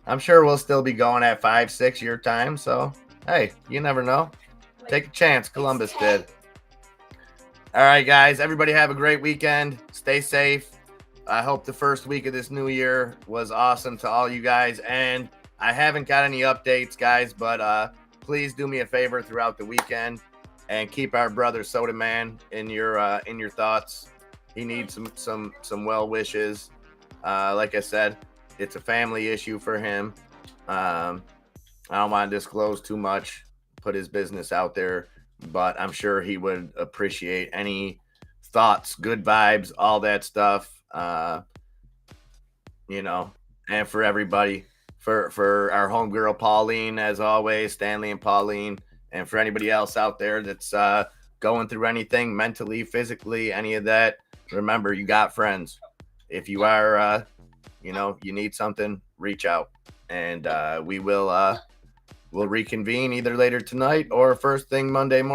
I'm sure we'll still be going at 5, 6 your time. So, hey, you never know. Take a chance. Columbus did. All right, guys. Everybody have a great weekend. Stay safe. I hope the first week of this new year was awesome to all you guys. And I haven't got any updates, guys, but please do me a favor throughout the weekend and keep our brother Soda Man in your thoughts. He needs some well wishes. Like I said, it's a family issue for him. I don't want to disclose too much, put his business out there, but I'm sure he would appreciate any thoughts, good vibes, all that stuff. And for everybody. For our homegirl Pauline, as always, Stanley and Pauline, and for anybody else out there that's going through anything mentally, physically, any of that, remember, you got friends. If you are, you need something, reach out, and we'll reconvene either later tonight or first thing Monday morning.